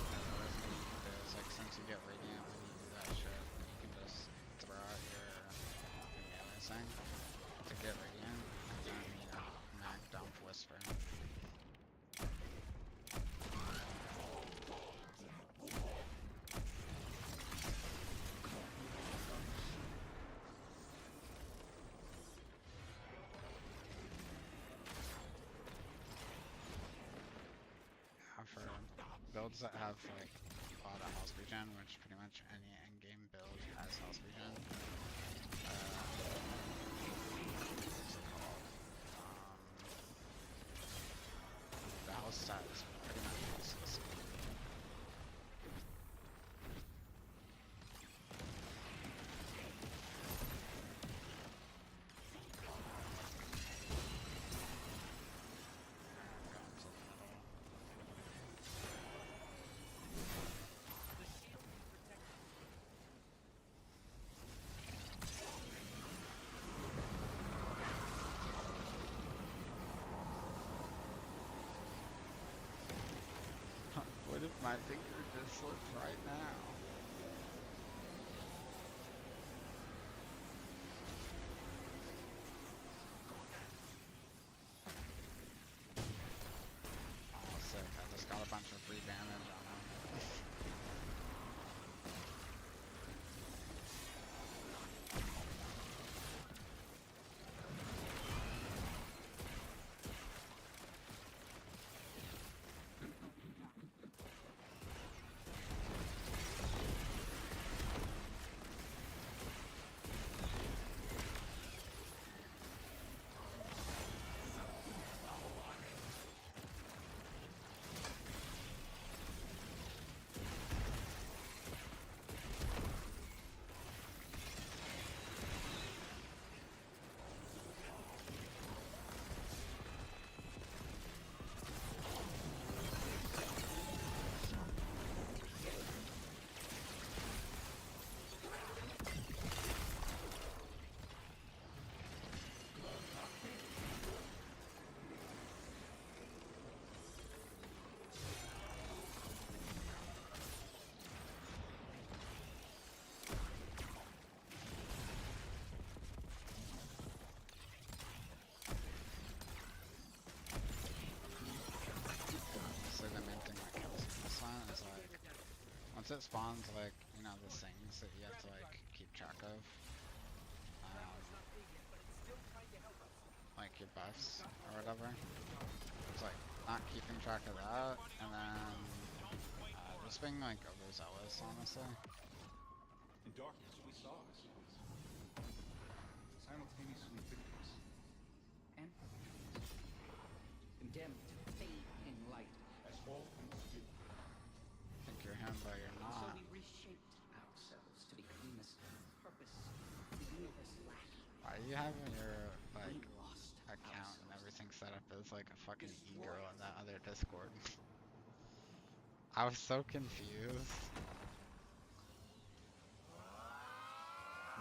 There's like, since you get radiant when you do that shit, you can just throw out your fucking melee thing to get radiant, and then, you know, mag dump whisper. For builds that have like a lot of health regen, which pretty much any in-game build has health regen. What's it called? The health stat is pretty much useless. What if my finger just slipped right now? Oh, sick. I just got a bunch of free damage on him. So the main thing that kills in this one is like, once it spawns like, you know, the things that you have to like keep track of, like your buffs or whatever, it's like not keeping track of that, and then just being like overzealous, honestly. In darkness we saw us. Simultaneously victors and victors. Condemned to fade in light as all things do. Why are you having your like We lost account and ourselves. everything set up as like a fucking e-girl in that other Discord? I was so confused.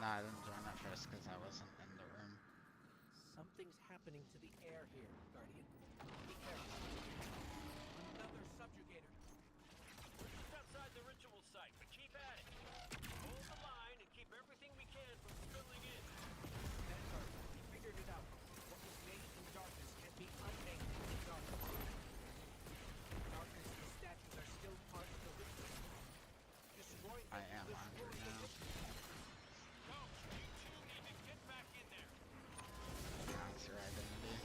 Nah, I didn't join at first because I wasn't in the room. Something's happening to the air here, Guardian. The air. Another subjugator. We're just outside the ritual site, but keep at it. Hold the line and keep everything we can from spilling in. Vanguard, we figured it out. What was made in darkness can be unmade in darkness. Darkness and statues are still part of the ritual. Destroy I am destroy hungry the now. ritual. Coach, you two need to get back in there. Announce your identity.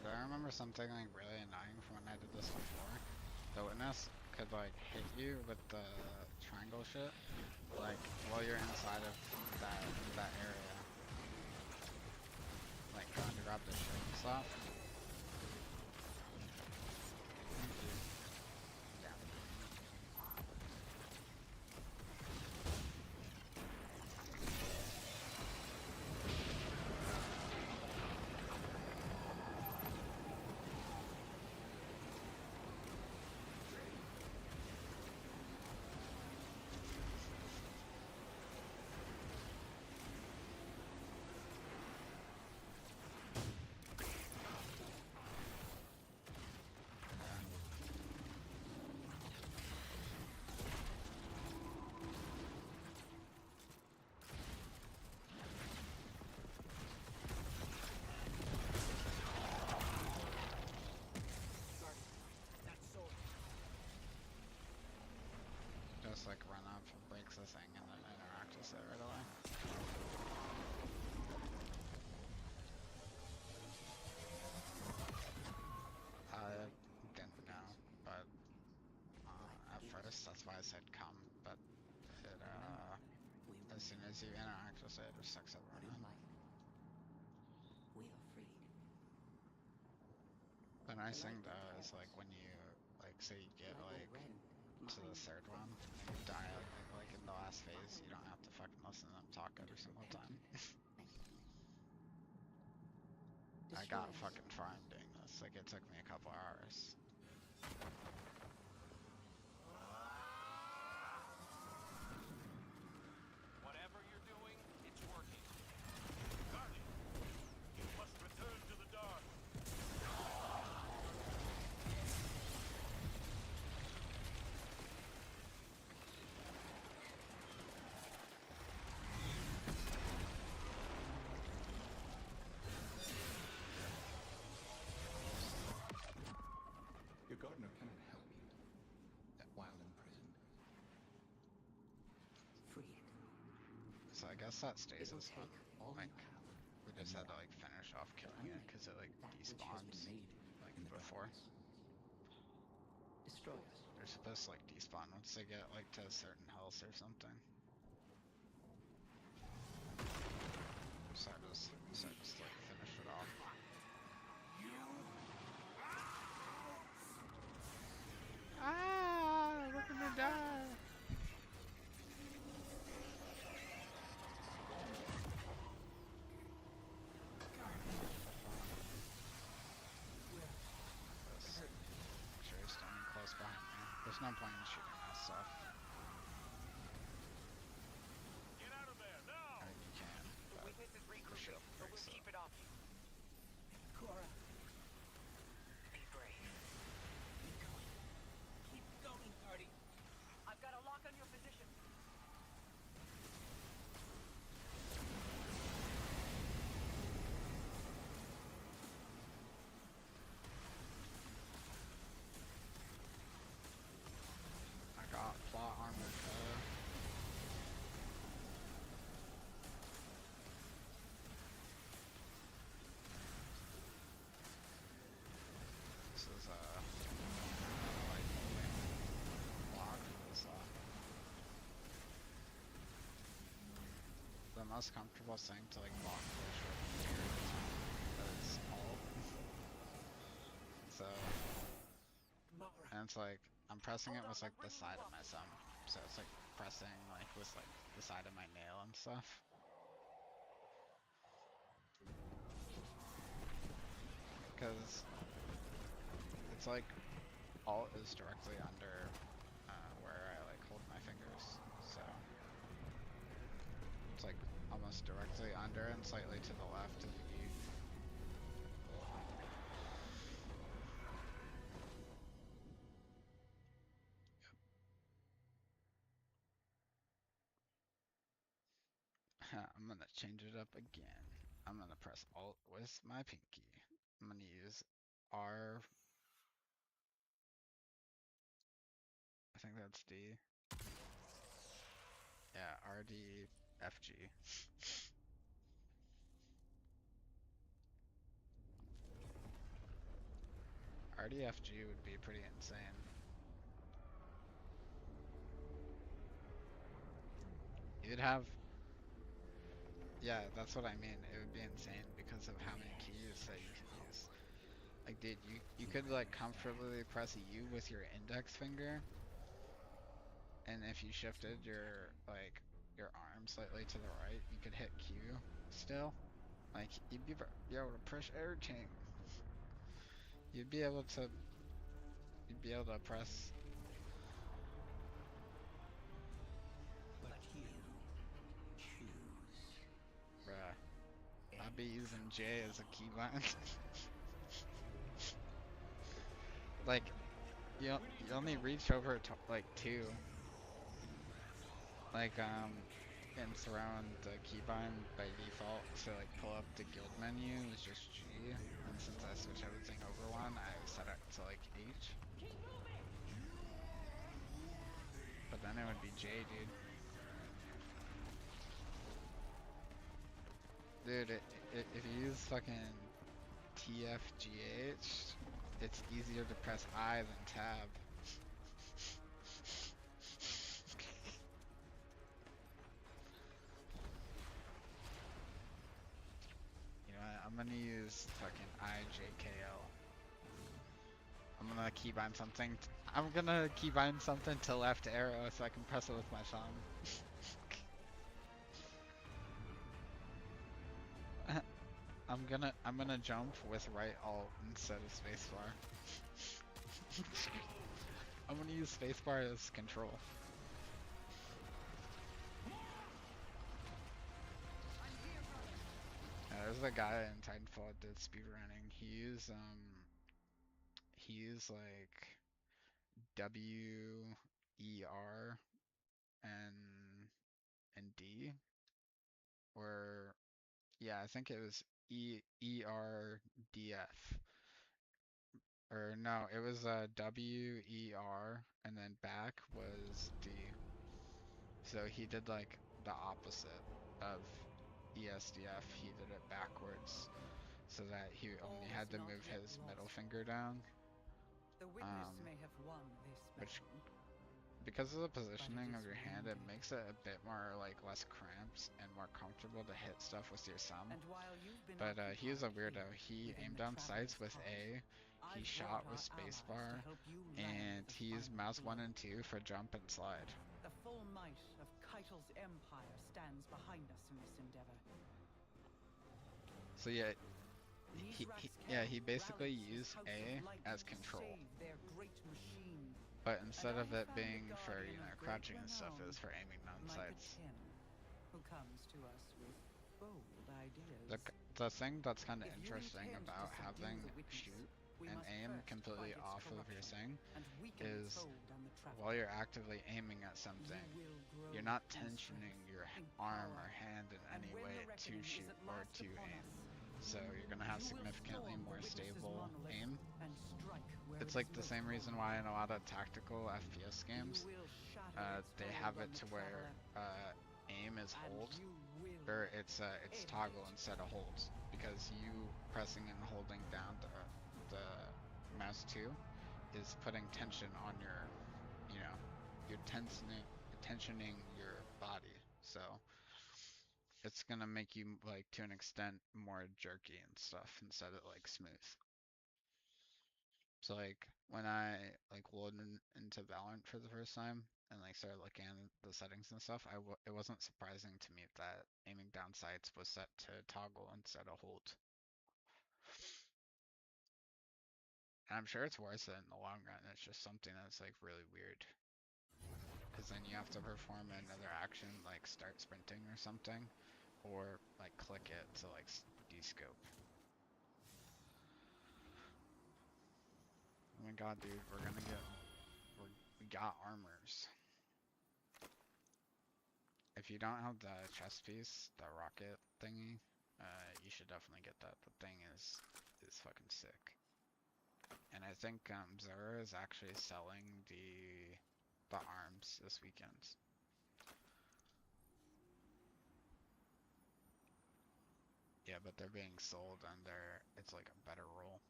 I remember something like really annoying from when I did this before. The witness could like hit you with the triangle shit, like while you're inside of that area, like trying to grab the shit and stuff. Thank you. Yeah. That sword. Just like run up, breaks the thing, and then interact with it right away. I didn't know, but at first that's why I said come, but it as soon as you interact with it, it just sucks everyone in. We are free. The nice thing though is like when you like say you get like to the third one and you die like in the last phase, you don't have to fucking listen to them talk every single time. I got fucking fine doing this. Like it took me a couple hours. Whatever you're doing, it's working. Guardian, you must return to the dark. Your gardener cannot help you while imprisoned. Free it. So I guess that stays It'll as fun. take all Like you have. we just had to like finish off killing it because it like That which has been despawns made like in the before. darkness. Destroy us. They're supposed to like despawn once they get like to a certain health or something. So I just like finish it off. Ah, we're gonna die. Just make sure he's standing close behind me. There's no point in shooting that stuff. Get out of there now! I mean, you can, The but weakness is the regrouping, shield but breaks we'll it. keep it off. Cora, Be brave. keep going. Keep going, Guardian. I've got a lock on your position. the most comfortable thing to like block push with is alt. So, and it's like I'm pressing it with like the side of my thumb, so it's like pressing like with like the side of my nail and stuff. Because it's like alt is directly under where I like hold my fingers, so it's like almost directly under and slightly to the left of E. I'm gonna change it up again. I'm gonna press alt with my pinky. I'm gonna use R. I think that's D. Yeah, RDFG. RDFG would be pretty insane. You'd have... Yeah, that's what I mean. It would be insane because of how many keys that you can use. Like, dude, you could like comfortably press U with your index finger, and if you shifted your like your arm slightly to the right, you could hit Q still. Like, you'd be able to push everything. You'd be able to press. But you choose. Bruh, I'd be using J as a keybind. Like, you only reach over to like 2. Like, in Throne, the keybind by default to like pull up the guild menu is just G, and since I switch everything over one, I set it to like H. But then it would be J, dude. Dude, if you use fucking TFGH, it's easier to press I than tab. You know what, I'm gonna use fucking IJKL. I'm gonna keybind something. I'm gonna keybind something to left arrow so I can press it with my thumb. I'm gonna jump with right alt instead of spacebar. I'm gonna use spacebar as control. There's a guy in Titanfall that did speedrunning. He used like WER and D, or yeah, I think it was ERDF. Or no, it was WER and then back was D. So he did like the opposite of ESDF. He did it backwards so that he only had to move his middle finger down. The witness may have won this Which, battle. because of the positioning of your hand, it makes it a bit more like less cramped and more comfortable to hit stuff with your thumb. And while you've been But he was a occupied weirdo. here He within aimed the down sights Traveler's with Cause, A, he I've shot brought with our allies spacebar, to help you land and the he used final mouse 1 blow. and 2 for jump and slide. The full might of Keitel's empire stands behind us in this endeavor. So yeah, Mithrax he Kell basically rallies his used House A of Light as to control. save their great machine. But instead And of I it found being a for, guardian of great crouching and stuff, it renown, was for aiming down Micah sights. 10, who comes to us with bold ideas. The thing that's kind of If you interesting intend to about subdue having the witness, shoot we and must aim first completely fight its off of your corruption thing and weaken its is hold on the while traveler. you're actively aiming at something, You will grow you're not in tensioning strength, your in arm power, or hand in and any when way the to reckoning is shoot at or last to upon aim. us, So you're gonna have you will significantly storm the more witness's stable monolith aim. and strike where It's it like is the most same reason vulnerable. why in a lot of tactical FPS games, You will shatter its they hold have on it the to where traveler, aim is and hold, you will or it's end toggle it. instead of hold, because you pressing and holding down the mouse 2 is putting tension on your, you're tensioning your body. So it's gonna make you like to an extent more jerky and stuff instead of like smooth. So like when I like loaded into Valorant for the first time and like started looking at the settings and stuff, it wasn't surprising to me that aiming down sights was set to toggle instead of hold. And I'm sure it's worth it in the long run. It's just something that's like really weird. Because then you have to perform another action like start sprinting or something, or like click it to like descope. Oh my god, dude, we got armors. If you don't have the chest piece, the rocket thingy, you should definitely get that. The thing is fucking sick. And I think Zora is actually selling the arms this weekend. Yeah, but they're being sold and it's like a better roll.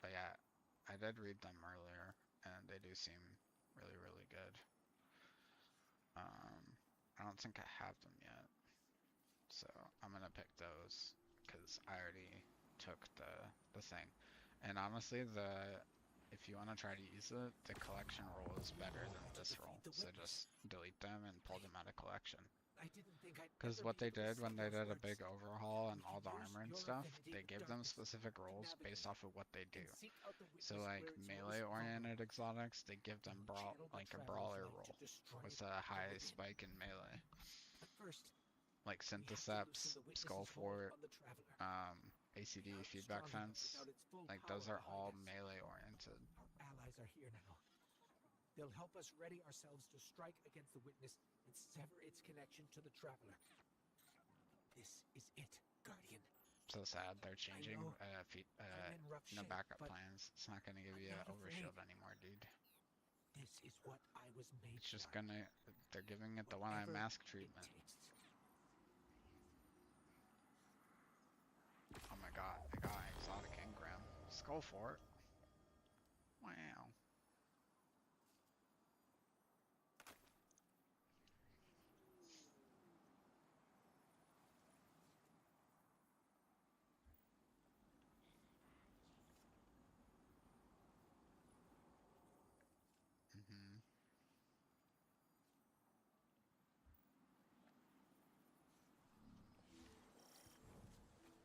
But yeah, I did read them earlier and they do seem really, really good. I don't think I have them yet. So I'm gonna pick those because I already took the thing. And honestly, if you want to try to use it, the collection roll is better than this roll. So just delete them and pull them out of collection. I didn't think I'd Because ever what be they able to did say when they those did a words. big overhaul and We all can the use armor and your stuff, affinity they with gave them darkness specific to rolls navigate based off of what they do. and seek out the So witness like where it's melee most oriented vulnerable. exotics, they give them Channel the like a Traveler's brawler light roll to destroy with it a from high within. spike in melee. But first, Like we have to loosen Syntheseps, the witness's Skull hold Fort, on the Traveler. ACD Not feedback strong enough fence, without its full like power those are behind all us. melee oriented. Our allies are here now. They'll help us ready ourselves to strike against the witness and sever its connection to the Traveler. This is it, Guardian. So sad they're changing I'm in rough shape, backup but plans. It's not gonna give I'm you not overshield afraid. anymore, dude. This is what I was made It's just for. they're giving it the one-eye Whatever mask it treatment. takes. Oh my god, they got exotic engram. Skull Fort. Wow.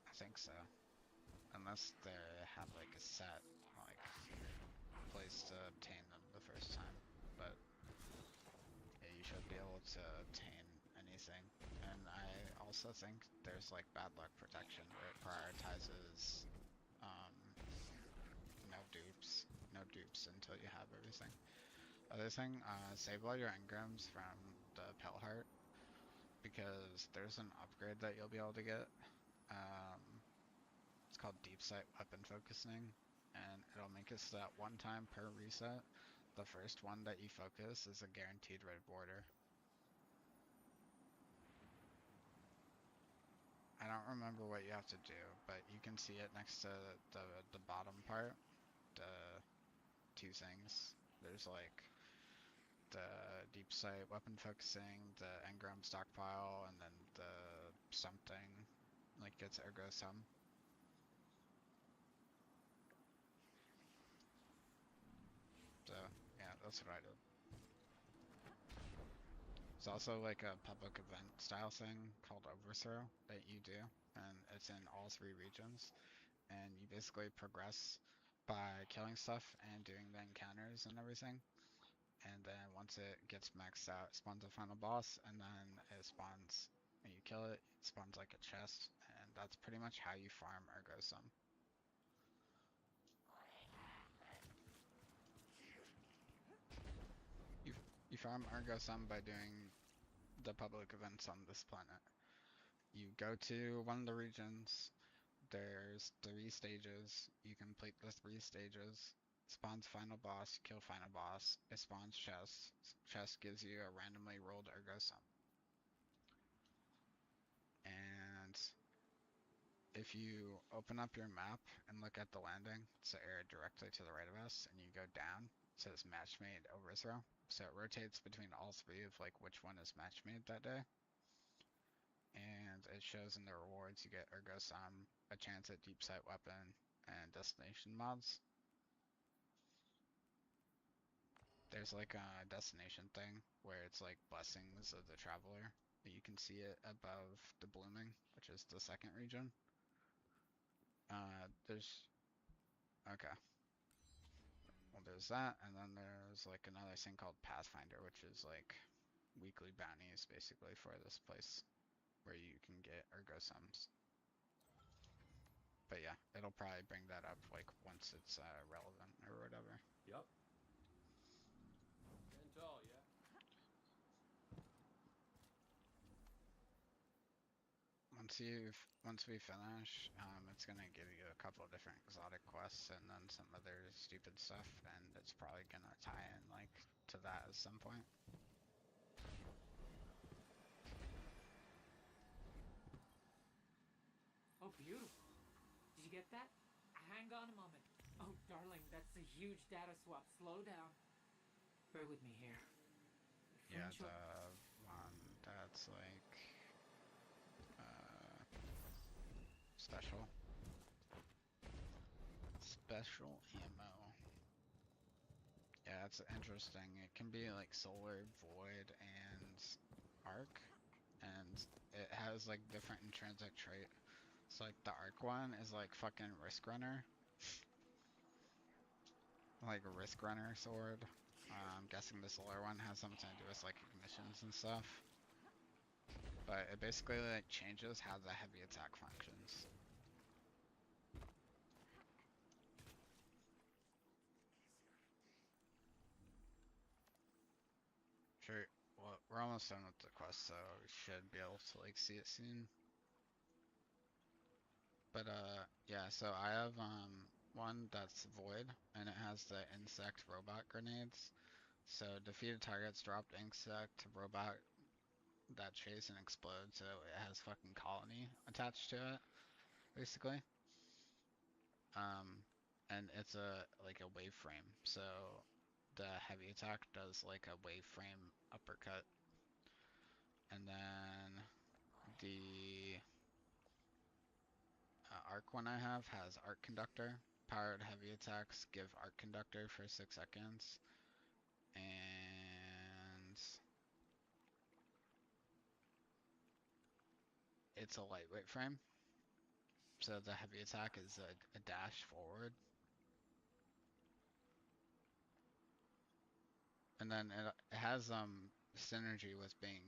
I think so. Unless they have like a set, like, place to obtain them the first time. But yeah, you should be able to obtain anything. And I also think there's like bad luck protection where it prioritizes no dupes until you have everything. Other thing, save all your engrams from the Pale Heart because there's an upgrade that you'll be able to get. It's called Deep Sight Weapon Focusing, and it'll make it so that one time per reset, the first one that you focus is a guaranteed red border. I don't remember what you have to do, but you can see it next to the bottom part, the two things. There's like the Deep Sight Weapon Focusing, the engram stockpile, and then the something, like it's ergo sum. So, yeah, that's what I did. It's also like a public event style thing called Overthrow that you do, and it's in all 3 regions. And you basically progress by killing stuff and doing the encounters and everything. And then once it gets maxed out, it spawns a final boss, and then it spawns, when you kill it, it spawns like a chest, and that's pretty much how you farm ergo sum. You farm ergo sum by doing the public events on this planet. You go to one of the regions, there's 3 stages, you complete the 3 stages, spawns final boss, kill final boss, it spawns chest, chest gives you a randomly rolled ergo sum. And if you open up your map and look at the landing, it's the area directly to the right of us, and you go down, says match made overthrow. So it rotates between all three of like which one is match made that day. And it shows in the rewards you get Ergo Sum, a chance at deep sight weapon, and destination mods. There's like a destination thing where it's like blessings of the traveler. You can see it above the blooming, which is the second region. There's okay. Well, there's that, and then there's like another thing called Pathfinder, which is like weekly bounties basically for this place, where you can get Ergo Sums. But yeah, it'll probably bring that up like once it's relevant or whatever. Yup. Stand tall, yeah? Once we finish, it's gonna give you a couple of different exotic quests and then some other stupid stuff, and it's probably gonna tie in like to that at some point. Oh, beautiful. Did you get that? Hang on a moment. Oh, darling, that's a huge data swap. Slow down. Bear with me here. Yeah, French the one that's like special ammo. Yeah, it's interesting. It can be like solar, void, and arc, and it has like different intrinsic trait. So like the arc one is like fucking risk runner, like a risk runner sword. I'm guessing the solar one has something to do with like ignitions and stuff. But it basically like changes how the heavy attack functions. Sure. Well, we're almost done with the quest, so we should be able to like see it soon. But yeah, so I have one that's void, and it has the insect robot grenades. So defeated targets dropped insect robot that chase and explode, so it has fucking colony attached to it, basically. And it's like a wave frame, so the heavy attack does like a wave frame uppercut, and then the arc one I have has arc conductor. Powered heavy attacks give arc conductor for 6 seconds, and it's a lightweight frame. So the heavy attack is a dash forward. And then it has synergy with being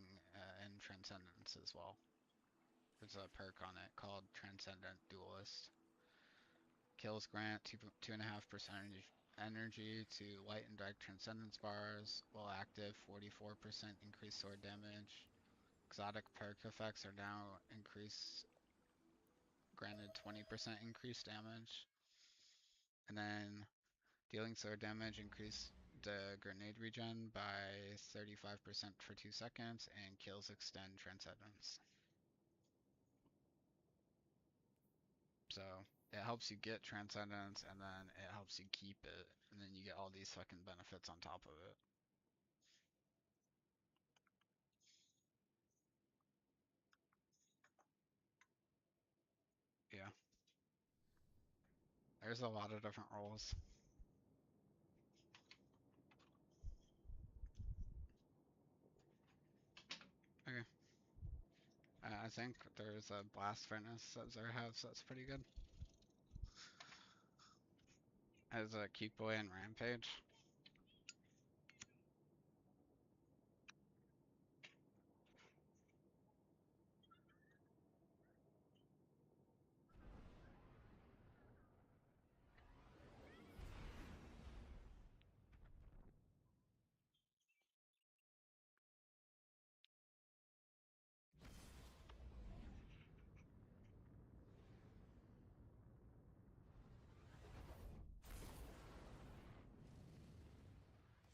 in Transcendence as well. There's a perk on it called Transcendent Duelist. Kills grant 2.5% energy to light and dark Transcendence bars. While active, 44% increased sword damage. Exotic perk effects are now granted 20% increased damage. And then dealing sword damage increased the grenade regen by 35% for 2 seconds, and kills extend Transcendence. So it helps you get Transcendence, and then it helps you keep it, and then you get all these fucking benefits on top of it. Yeah. There's a lot of different roles. Okay. I think there's a blast furnace that Zer has that's pretty good. As a Cute Boy and Rampage.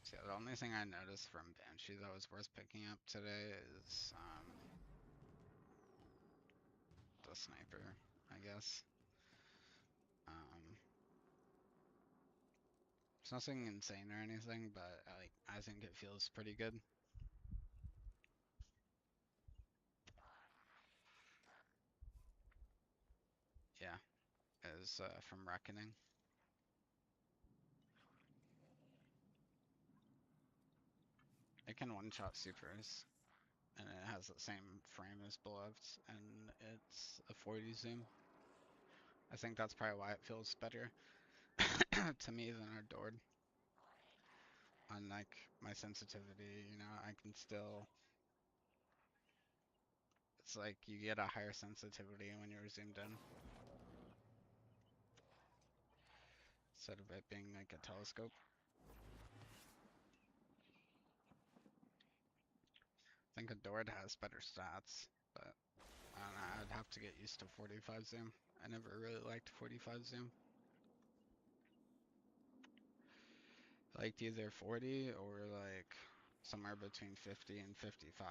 So the only thing I noticed from Banshee that was worth picking up today is the sniper, I guess. It's nothing insane or anything, but I think it feels pretty good. Yeah, is from Reckoning. It can one-shot supers, and it has the same frame as Beloved, and it's a 40 zoom. I think that's probably why it feels better to me than Adored. Unlike my sensitivity, you know, I can still. It's like you get a higher sensitivity when you're zoomed in. Instead of it being like a telescope. I think Adored has better stats, but I don't know, I'd have to get used to 45 zoom. I never really liked 45 zoom. I liked either 40 or like somewhere between 50 and 55.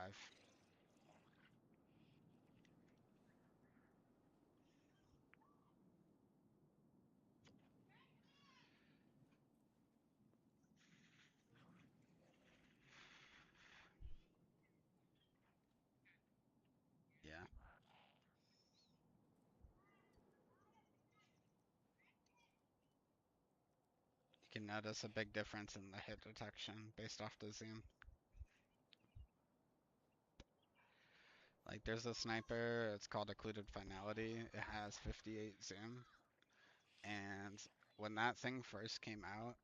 Yeah. You can notice a big difference in the hit detection based off the zoom. Like there's a sniper, it's called Occluded Finality. It has 58 zoom. And when that thing first came out,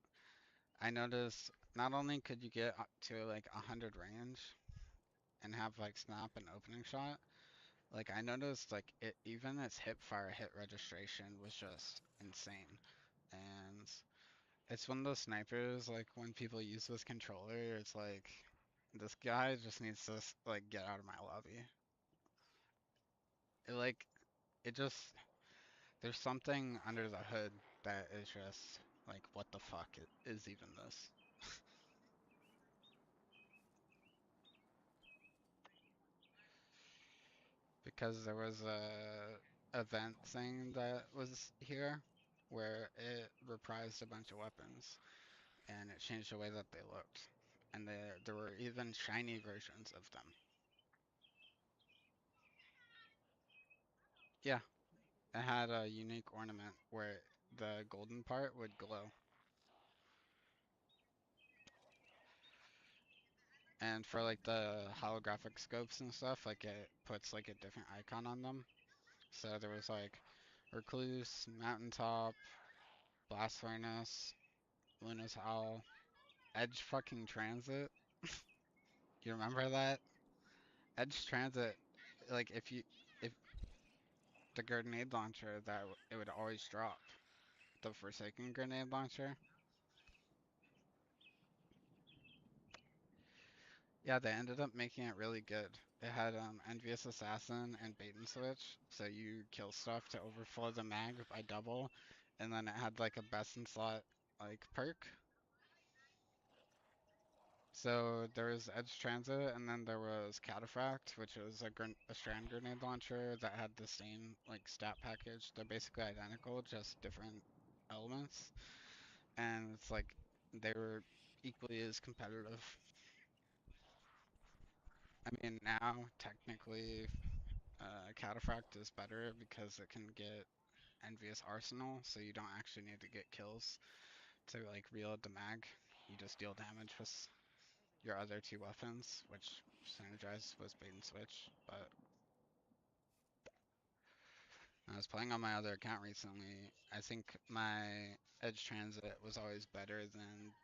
I noticed not only could you get to like 100 range and have like snap and opening shot, like I noticed like it even its hip fire hit registration was just insane. And it's one of those snipers like when people use this controller, it's like this guy just needs to like get out of my lobby. It like it just there's something under the hood that is just like what the fuck is even this? Because there was a event thing that was here where it reprised a bunch of weapons and it changed the way that they looked. And there were even shiny versions of them. Yeah, it had a unique ornament where the golden part would glow. And for like the holographic scopes and stuff, like it puts like a different icon on them. So there was like Recluse, Mountaintop, Blast Furnace, Luna's Howl, Edge fucking Transit. You remember that? Edge Transit, like if the grenade launcher that it would always drop, the Forsaken grenade launcher. Yeah, they ended up making it really good. It had Envious Assassin and Bait and Switch, so you kill stuff to overflow the mag by double, and then it had like a best in slot like perk. So there was Edge Transit, and then there was Cataphract, which was a strand grenade launcher that had the same like stat package. They're basically identical, just different elements, and it's like they were equally as competitive. I mean, now technically, Cataphract is better because it can get Envious Arsenal, so you don't actually need to get kills to like reload the mag. You just deal damage with your other two weapons, which synergize with Bait and Switch. But I was playing on my other account recently. I think my Edge Transit was always better than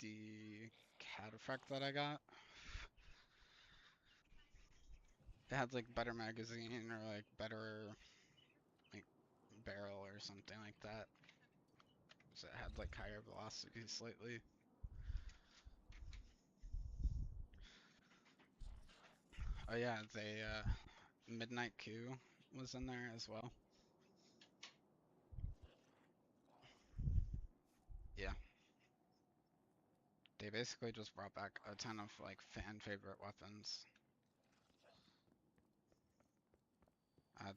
the Cataphract that I got. It had like better magazine or like better like barrel or something like that. So it had like higher velocity slightly. Oh yeah, they Midnight Coup was in there as well. Yeah. They basically just brought back a ton of like fan favorite weapons.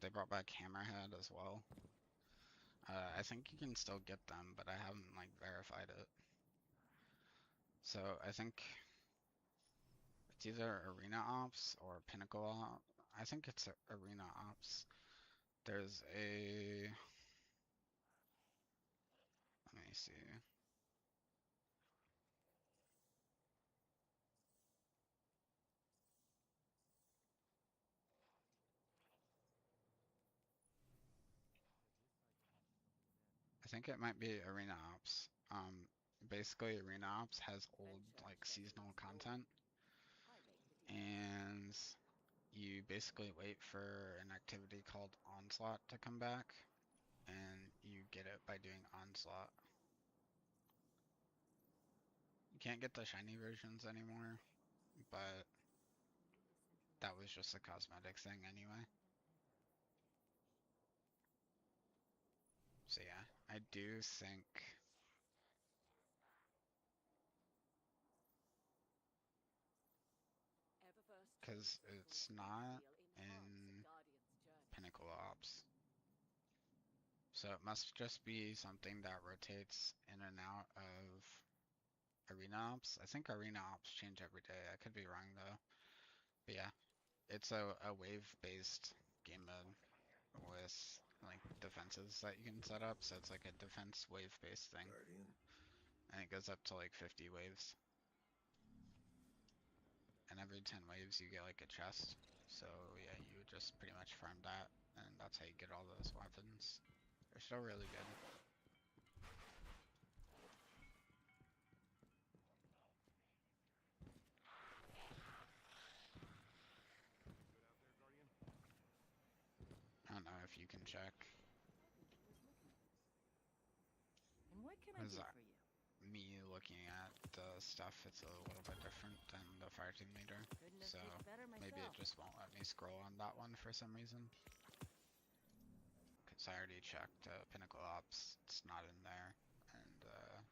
They brought back Hammerhead as well. I think you can still get them, but I haven't like verified it. So I think it's either Arena Ops or Pinnacle Ops. I think it's Arena Ops. There's a, let me see. I think it might be Arena Ops. Basically Arena Ops has old like seasonal content, and you basically wait for an activity called Onslaught to come back, and you get it by doing Onslaught. You can't get the shiny versions anymore, but that was just a cosmetic thing anyway. So yeah, I do think because it's not in Pinnacle Ops. So it must just be something that rotates in and out of Arena Ops. I think Arena Ops change every day. I could be wrong though. But yeah, it's a wave-based game mode with like defenses that you can set up. So it's like a defense wave-based thing. Guardian. And it goes up to like 50 waves. And every 10 waves you get like a chest. So yeah, you would just pretty much farm that, and that's how you get all those weapons. They're still really good. I don't know if you can check. And what can I Is do that for you? me looking at the stuff? It's a little bit different than the fireteam leader. Couldn't have So picked better maybe it myself. just won't let me scroll on that one for some reason. Because I already checked Pinnacle Ops. It's not in there. And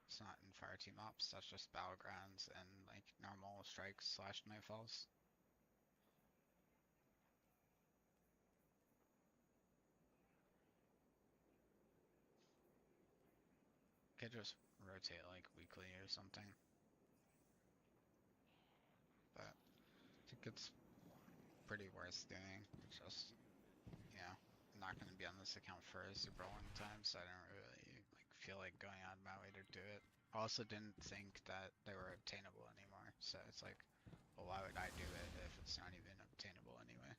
it's not in Fireteam Ops. That's just Battlegrounds and like normal strikes / nightfalls. Could just rotate like weekly or something. But I think it's pretty worth doing. It's just, you know, I'm not going to be on this account for a super long time, so I don't really like feel like going out of my way to do it. I also didn't think that they were obtainable anymore, so it's like, well, why would I do it if it's not even obtainable anyway?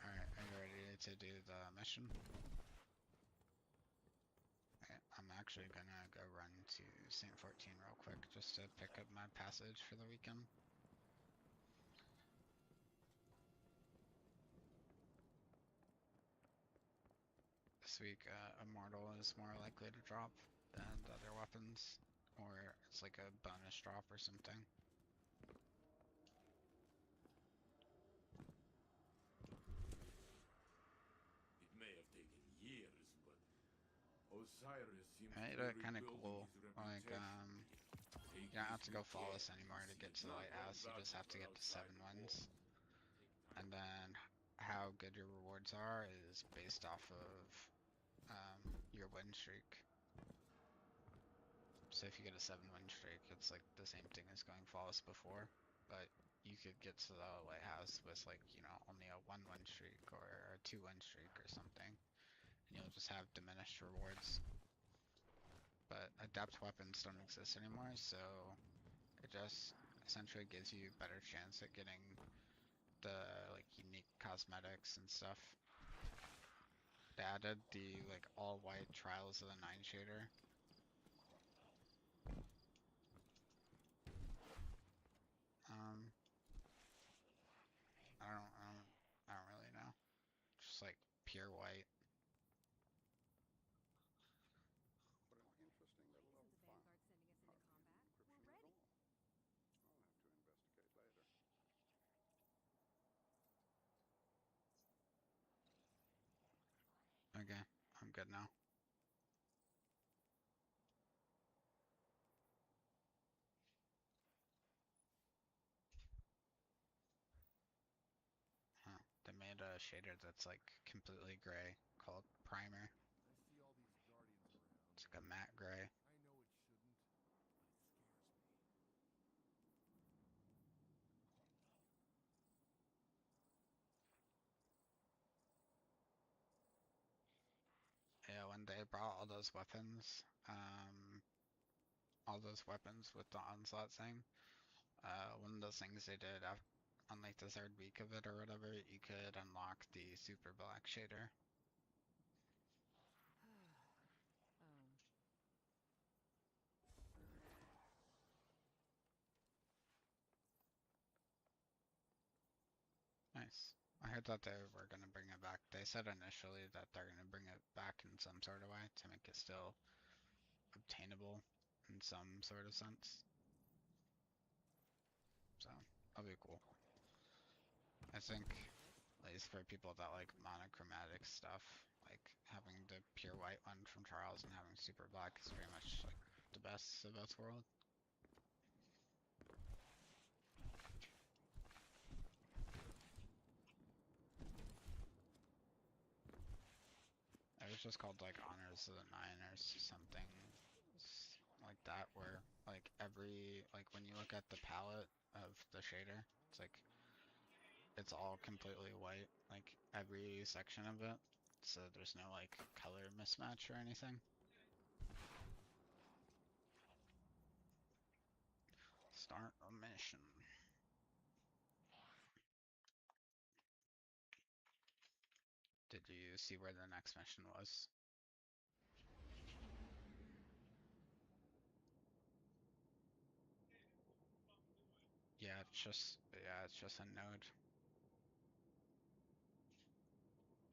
Alright, are you ready to do the mission? Okay, I'm actually gonna go run to St. 14 real quick just to pick up my passage for the weekend. This week, Immortal is more likely to drop than the other weapons, or it's like a bonus drop or something. It may have taken years, but Osiris seems I made to it be kind of rebuilding cool. his Like, reputation. Take you don't have this to go with flawless care. anymore to See, get it's to the not all lighthouse. You bad just have to for get to outside 7 the wins. walls. And then how good your rewards are is based off of your win streak. So if you get a 7 win streak, it's like the same thing as going flawless before, but you could get to the lighthouse with like, you know, only a 1 win streak or a 2 win streak or something, and you'll just have diminished rewards. But adept weapons don't exist anymore, so it just essentially gives you a better chance at getting the like unique cosmetics and stuff. They added the like all white Trials of the Nine shader. I don't really know. Just like pure white. What an interesting little farm. Hardly any encryption at all. I'll have to investigate later. Okay, I'm good now. Huh. They made a shader that's like completely gray called Primer. like a matte gray. I know it shouldn't, but it scares me. Yeah, when they brought all those weapons with the onslaught thing, one of those things they did on like the third week of it or whatever, you could unlock the super black shader. Nice. I heard that they were gonna bring it back. They said initially that they're gonna bring it back in some sort of way to make it still obtainable in some sort of sense. So, that'll be cool. I think, at least for people that like monochromatic stuff, like having the pure white one from Charles and having super black is pretty much like the best of both worlds. It was just called like Honors of the Nine or something like that, where like when you look at the palette of the shader, it's like it's all completely white, like every section of it, so there's no like color mismatch or anything. Start a mission. Did you see where the next mission was? Yeah, it's just a node.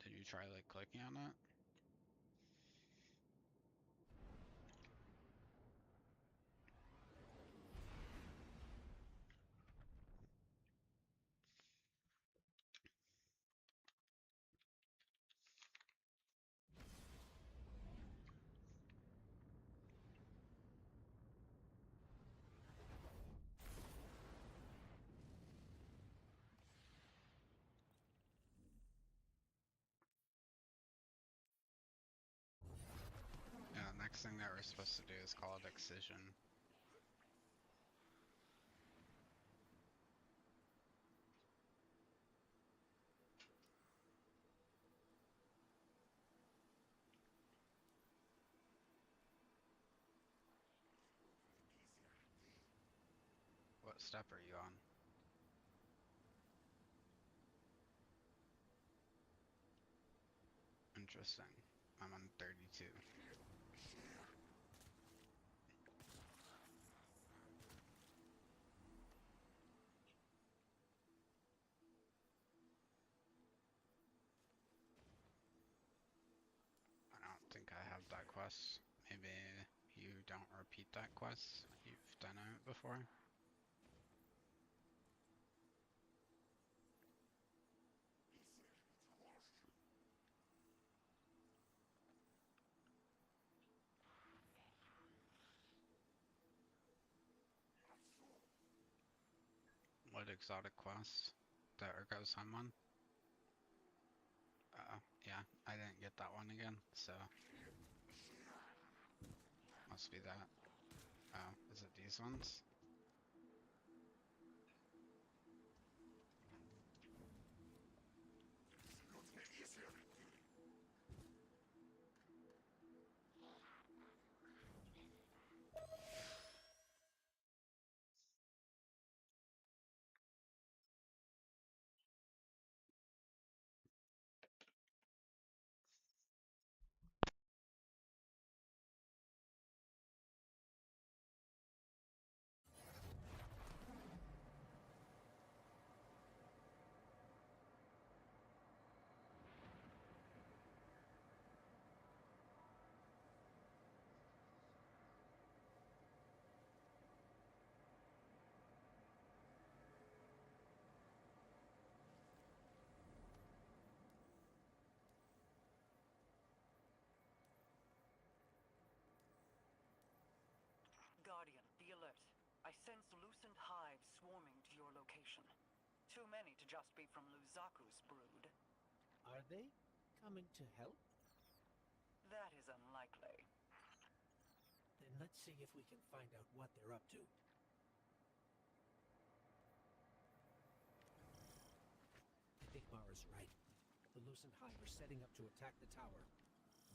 Did you try like clicking on it? Yeah, the next thing that we're supposed to do is called Excision. What step are you on? Interesting. I'm on 32. I don't think I have that quest. Maybe you don't repeat that quest. You've done it before. What exotic quest? The Urgo's Sun one? Yeah, I didn't get that one again, so must be that. Oh, is it these ones? Guardian, be alert. I sense loosened hives swarming to your location. Too many to just be from Luzaku's brood. Are they coming to help? That is unlikely. Let's see if we can find out what they're up to. I think Mara's right. The Lucent Hive are setting up to attack the tower.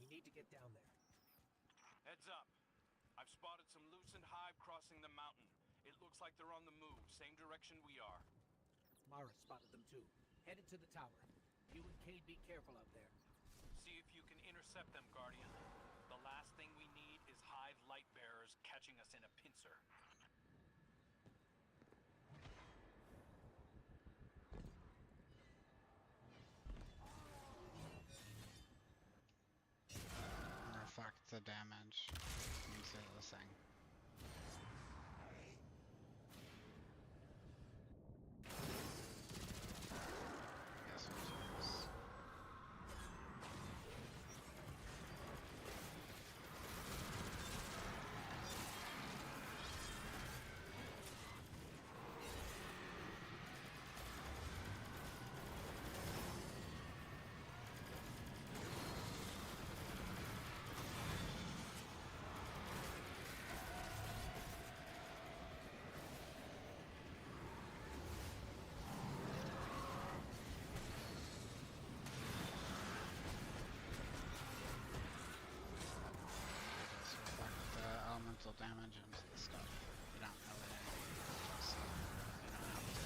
We need to get down there. Heads up. I've spotted some Lucent Hive crossing the mountain. It looks like they're on the move, same direction we are. Mara spotted them too. Headed to the tower. You and Cade be careful out there. See if you can intercept them, Guardian. The last thing we need is Hive light bearers catching us in a pincer. Reflect the damage into this thing. Yes, which is. Just reflect the elemental damage into the stuff. You don't really just you don't have to anyway.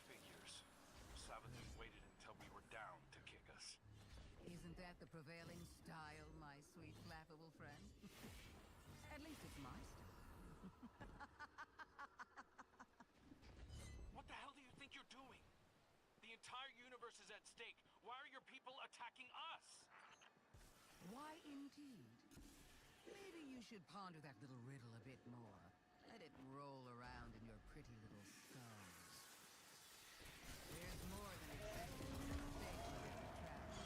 Figures. Savathun waited until we were down to kick us. Isn't that the prevailing style, my sweet laughable friend? At least it's my style. What the hell do you think you're doing? The entire universe is at stake. Why are your people attacking us? Why indeed? Maybe you should ponder that little riddle a bit more. Let it roll around in your pretty little skulls. There's more than exactly what's at stake when you're trapped.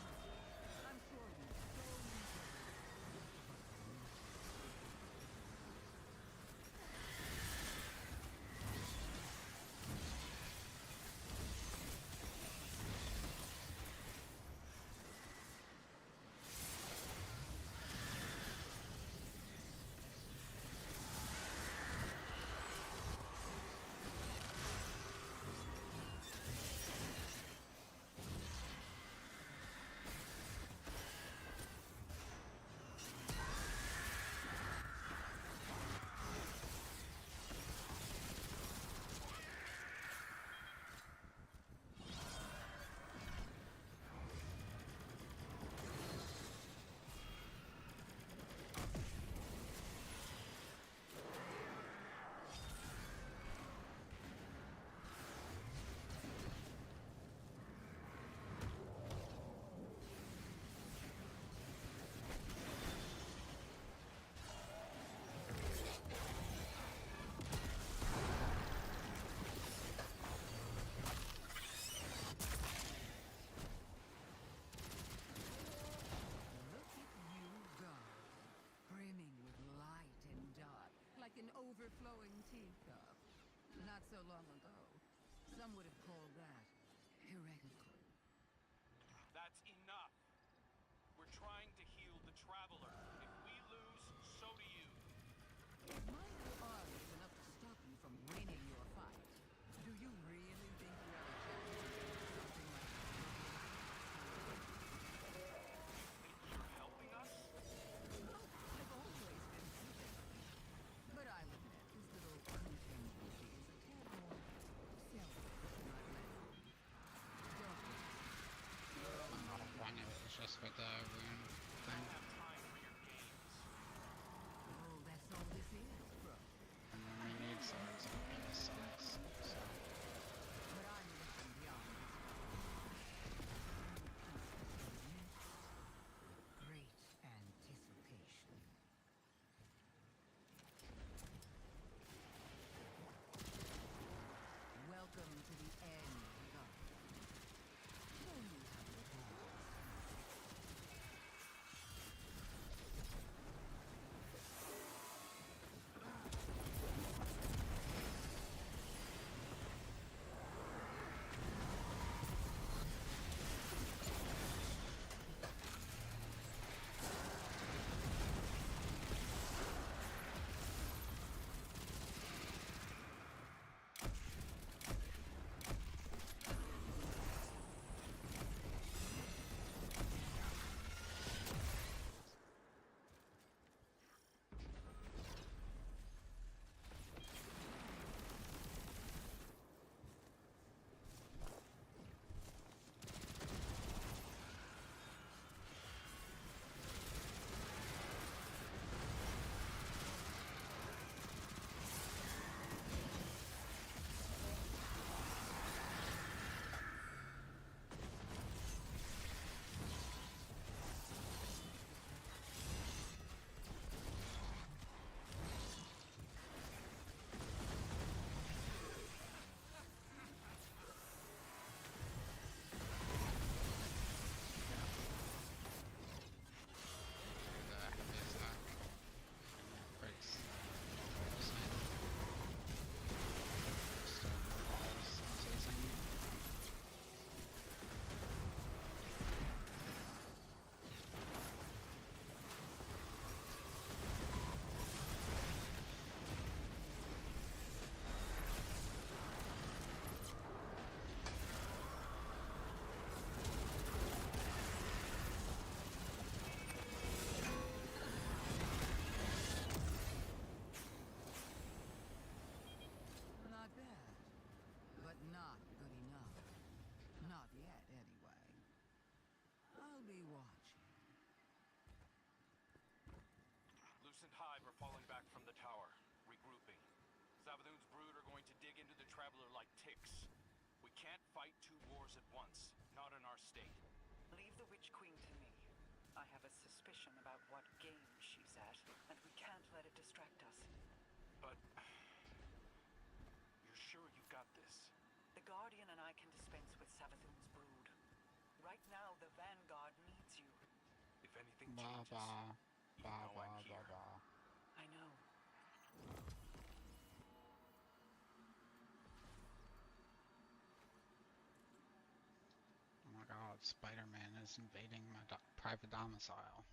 I'm sure you so overflowing teacup. Not so long ago, some would have called that heretical. That's enough. We're trying to heal the Traveler. If we lose, so do you. If my little army is enough to stop you from winning your fight, do you really think you have a chance against something like that? You're helping us? Oh, I've always been helping. But I'll admit, this little contingency is a tad more selfish than I'd let on. Don't worry. Not a point, it was just for the rune I thing. don't have time for your games. Oh, that's all this is, bro. you watching? Lucent Hive are falling back from the tower, regrouping. Savathun's brood are going to dig into the Traveler like ticks. We can't fight two wars at once, not in our state. Leave the Witch Queen to me. I have a suspicion about what game she's at, and we can't let it distract us. But you're sure you've got this? The Guardian and I can dispense with Savathun's brood. Right now, the Vanguard needs you. If anything Ba changes, ba you ba know ba I'm ba here. ba. I know. Oh my god, Spider-Man is invading my private domicile.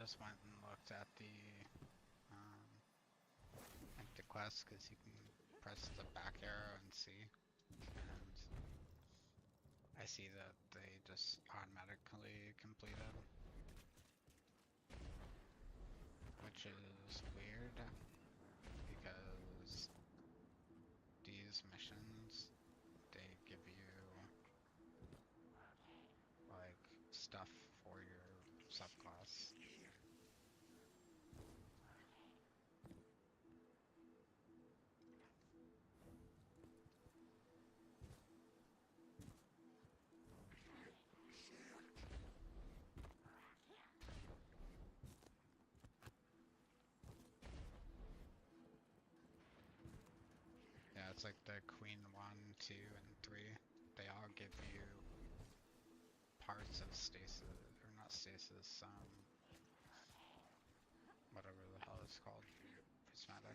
just went and looked at the like the quest because you can press the back arrow and see, and I see that they just automatically completed, which is weird because these missions, they give you like stuff for your subclass. Yeah, it's like the Queen 1, 2, and 3. They all give you parts of stasis, or not stasis, whatever the hell it's called, prismatic.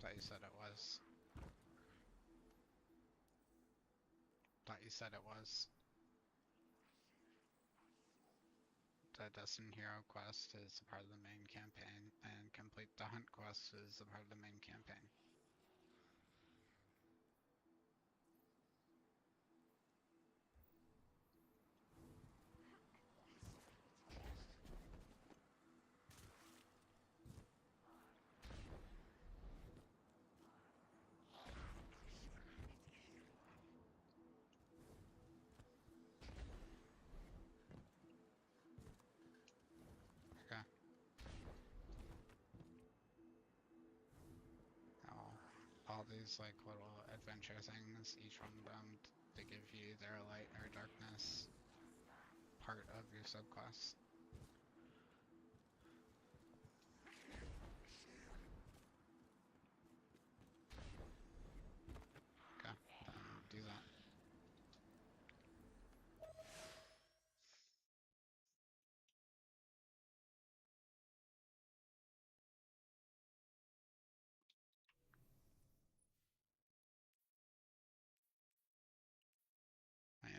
Thought you said it was. Thought you said it was. The Destin Hero quest is a part of the main campaign, and complete the hunt quest is a part of the main campaign. Okay. All these like little adventure things, each one of them, they give you their light or darkness part of your subclass. Okay, then do that.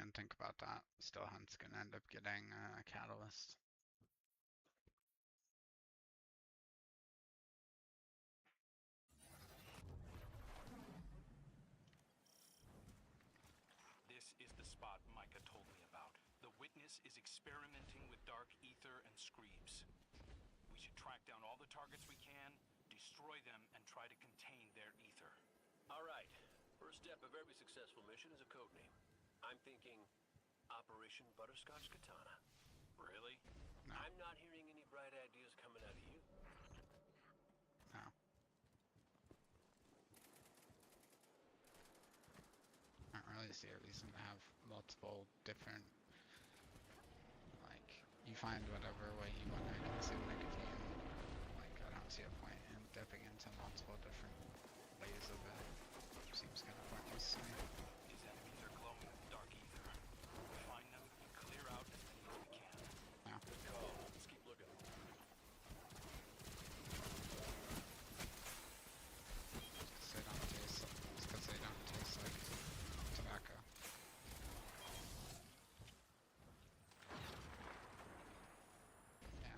And think about that. Still, Hunt's gonna end up getting a catalyst. This is the spot Micah told me about. The Witness is experimenting with dark ether and screams. We should track down all the targets we can, destroy them, and try to contain their ether. All right. First step of every successful mission is a code name. I'm thinking Operation Butterscotch Katana. Really? No. I'm not hearing any bright ideas coming out of you. No. I don't really see a reason to have multiple different, like, you find whatever way you want to consume nicotine. Like, I don't see a point in dipping into multiple different ways of it. Seems kind of pointless to me. These enemies are glowing with dark ether. Find them and clear out as many as we can. Yeah. Good call. Let's keep looking. It's 'cause they don't taste like tobacco. Yeah.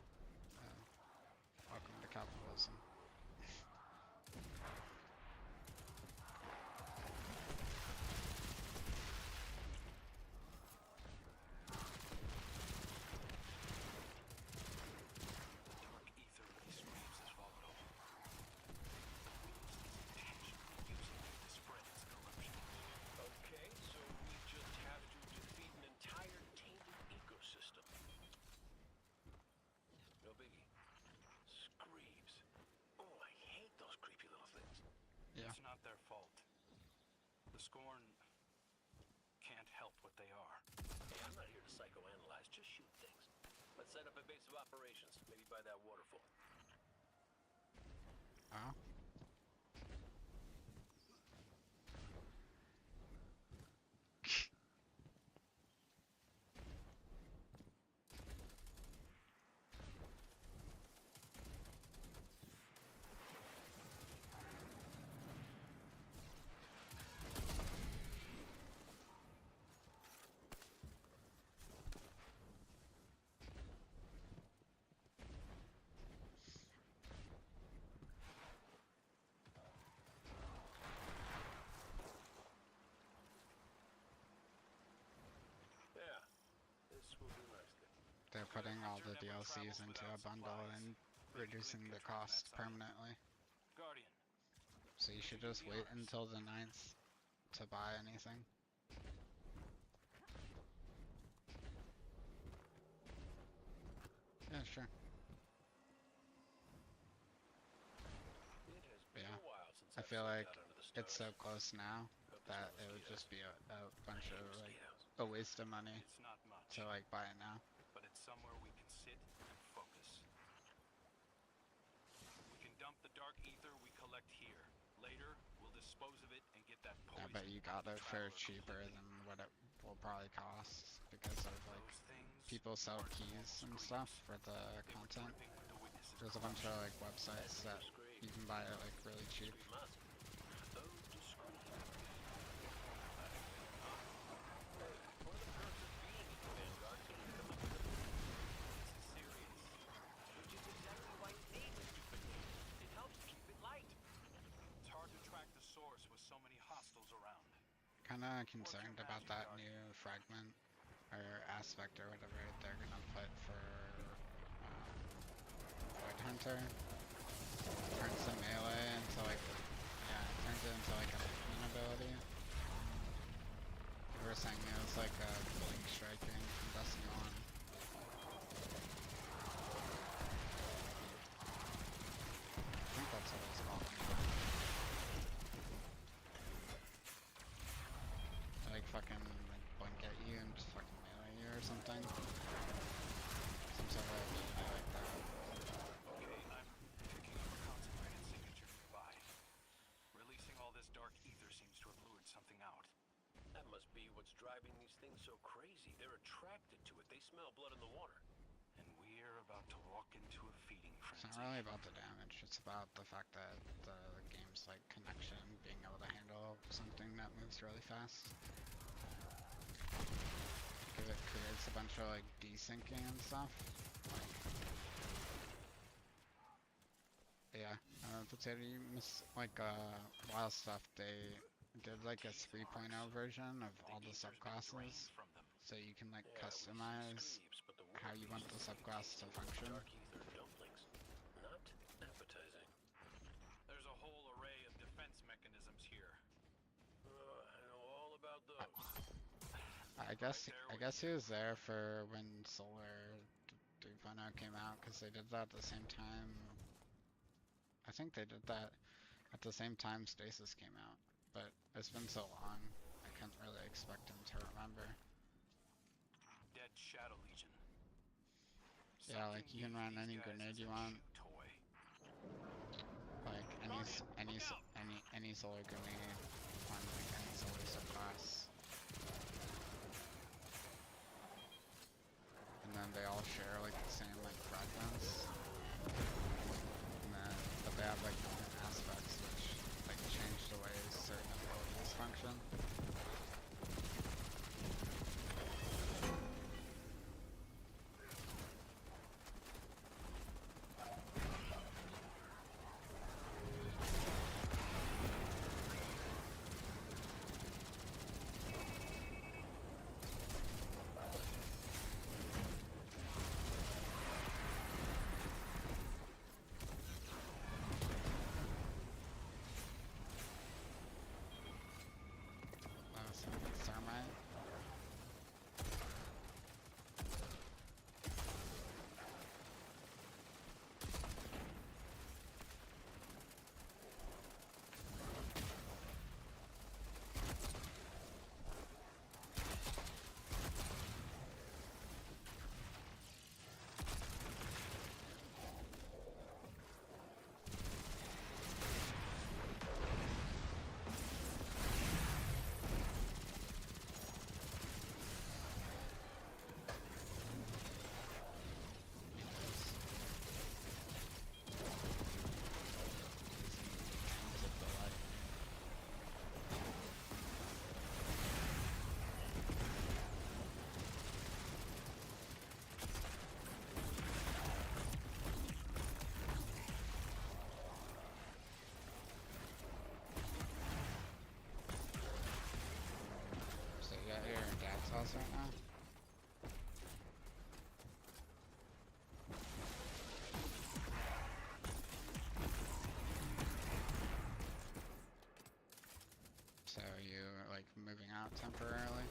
Welcome to capitalism. Dark ether with these screams is volatile. The Witness is intentionally using it to spread its corruption. Okay, so we just have to defeat an entire tainted ecosystem. No biggie. Screeves. Oh, I hate those creepy little things. Yeah. It's not their fault. The Scorn can't help what they are. Hey, I'm not here to psychoanalyze, just shoot things. Let's set up a base of operations, maybe by that waterfall. Oh. Yeah, this will do nicely. They're putting all the DLCs into a bundle and reducing the cost permanently. Guardian, So you should just wait until the 9th to buy anything. Yeah, sure. It has been Yeah. a while since I I've feel slept like out under the it's so stars. close now Hope there's that no it would mosquitoes. just be a bunch I hate of like mosquitoes. a waste of money it's not much, to like buy it now. but it's somewhere we can sit and focus. We can dump the dark ether we collect here. Later, we'll dispose of it and get that I poison. bet you out got of it the for Traveler cheaper completely. than what it will probably cost because of like Those things people sell aren't keys normal and stuff screams. for the They were content. dripping with the Witness's There's a bunch of like websites that Scream. you can buy it like really cheap. Scream us. Oh, to scream. One of the perks of being in the Vanguard is to come up with a This is serious. which is exactly why you need the stupid name. It helps keep it light. It's hard to track the source with so many hostiles around. Kinda concerned about that new fragment or aspect or whatever they're gonna put for Void Hunter. Turns the melee into like, yeah, it turns it into like a movement ability. You were saying it was like a blink striking from Destiny 1. I think that's what it's called. They, like fucking like blink at you and just fucking melee you or something. Some sort of ability like that. Okay, I'm picking up a concentrated signature nearby. Releasing all this dark ether seems to have lured something out. That must be what's driving these things so crazy. They're attracted to it. They smell blood in the water. And we're about to walk into a feeding It's frenzy. not really about the damage, it's about the fact that the game's like connection, being able to handle something that moves really fast. Because it creates a bunch of like desyncing and stuff. Like, yeah, Potato, you miss like wild stuff. did like a Teeth 3.0 marks. version of The all the ether's been drained subclasses, from them. so you can like Yeah, we see customize screeps, but the how you want the wildebeest subclass to encased in function. dark ether dumplings. Not appetizing. There's a whole array of defense mechanisms here. I know all about those. I guess he was there for when Solar 3.0 came out, because they did that at the same time. I think they did that at the same time Stasis came out, but it's been so long, I couldn't really expect him to remember. Dead Shadow Legion. Yeah, like you can Something run used any these guys grenade as you a want, chew toy. like any solar grenade on like any solar subclass. And then they all share like the same like fragments. And then, but they have like different aspects which like change the way certain abilities function. Thermite. So you got here in Dad's house right now? So you like moving out temporarily?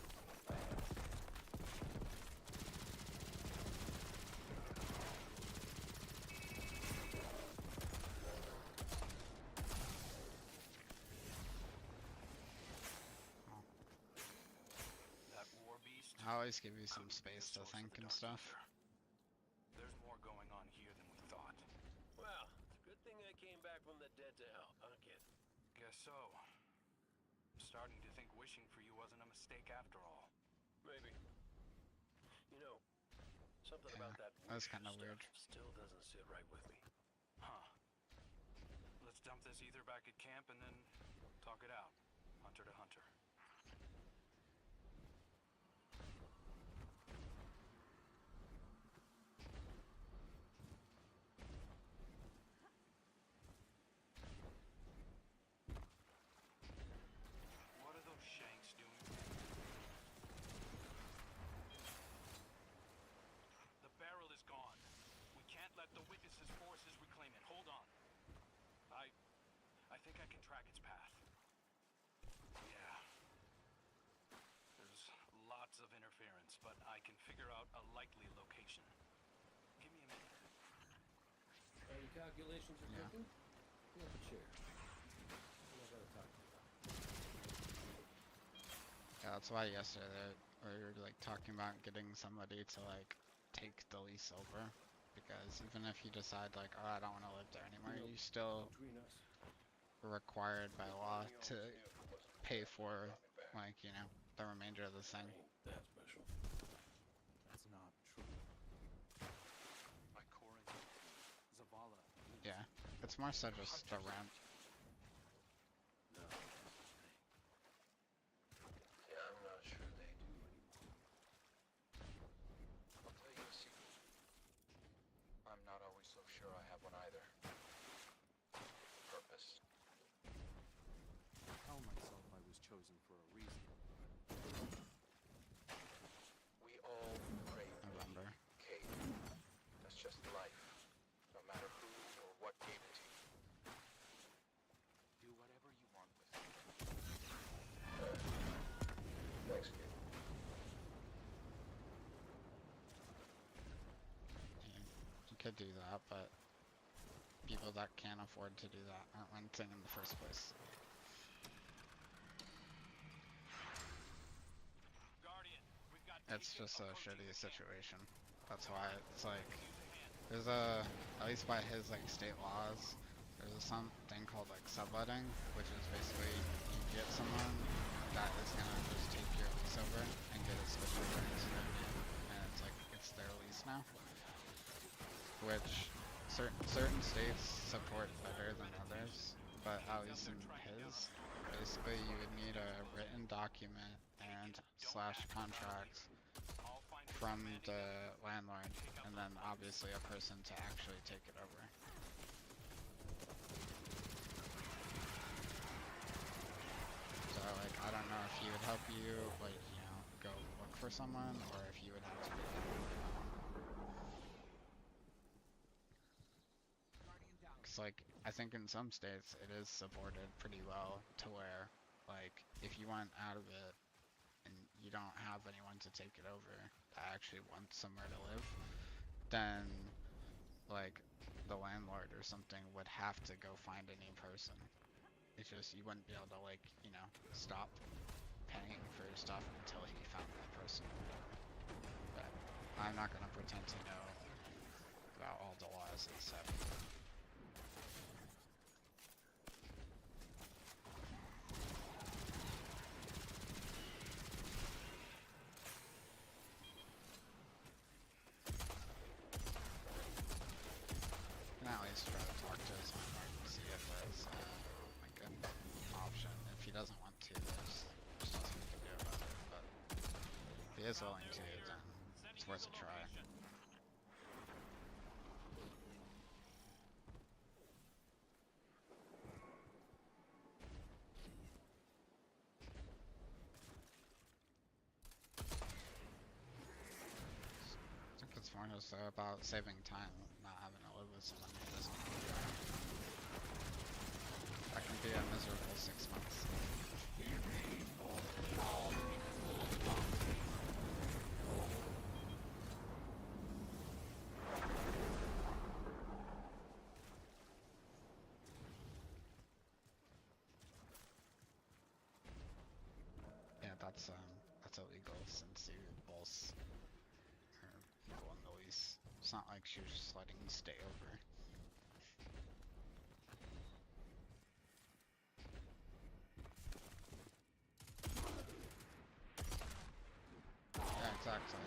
That war beast. I always give you some couldn't be a space to source of think the and dark stuff. ether. There's more going on here than we thought. Well, it's a good thing I came back from the dead to help, huh, kid? Guess so. I'm starting to think wishing for you wasn't a mistake after all. Maybe. You know, something Yeah, about that that's wish kinda stuff weird. still doesn't sit right with me. Huh. Let's dump this ether back at camp and then talk it out. Hunter to hunter. What are those shanks doing? The barrel is gone. We can't let the witness's forces reclaim it. Hold on. I think I can track its path. Yeah. There's lots of interference, but I can figure out a likely location. Give me a minute. Any calculations are Yeah. cooking? Pull up a chair. What I gotta talk to you about? Yeah, that's why yesterday we were like talking about getting somebody to like take the lease over, because even if you decide like, oh, I don't want to live there anymore, you still Between us. required by law to pay for like, you know, the remainder of the thing. That special. That's not true. My core Zavala. Yeah, it's more so just the rent. No. Yeah, I'm not sure they do anymore. I'll tell you a secret. I'm not always so sure I have one either. Purpose. I tell myself I was do that, but people that can't afford to do that aren't renting in the first place. Guardian, we've got It's Deacon just a approaching shitty the camp. situation. That's why it's like, Use a hand. there's at least by his like state laws, there's something called like subletting, which is basically you get someone that is gonna just take your lease over and get it switched over into their name, and it's like, it's their lease now. Which certain states support better than others, but at least in his, basically you would need a written document and / contract I'll find from the landlord, and then obviously a person to actually take it over. So like, I don't know if he would help you, like, you know, go look for someone, or if you would have to do that. Guardian down. Cause like, I think in some states it is supported pretty well to where, like, if you want out of it and you don't have anyone to take it over that actually wants somewhere to live, then like the landlord or something would have to go find a new person. It's just you wouldn't be able to, like, you know, stop paying for your stuff until he found that person. But I'm not gonna pretend to know about all the laws and stuff. Can at least try to talk to his landlord and see if there's like an option. If he doesn't want to, there's nothing we can do about it. But if he is willing to, then it's worth a try. I think it's more just about saving time, not having to live with someone who doesn't want to try. That can be a miserable 6 months. Yeah, that's illegal since you both are people in the lease. It's not like she was just letting you stay over. Yeah, exactly.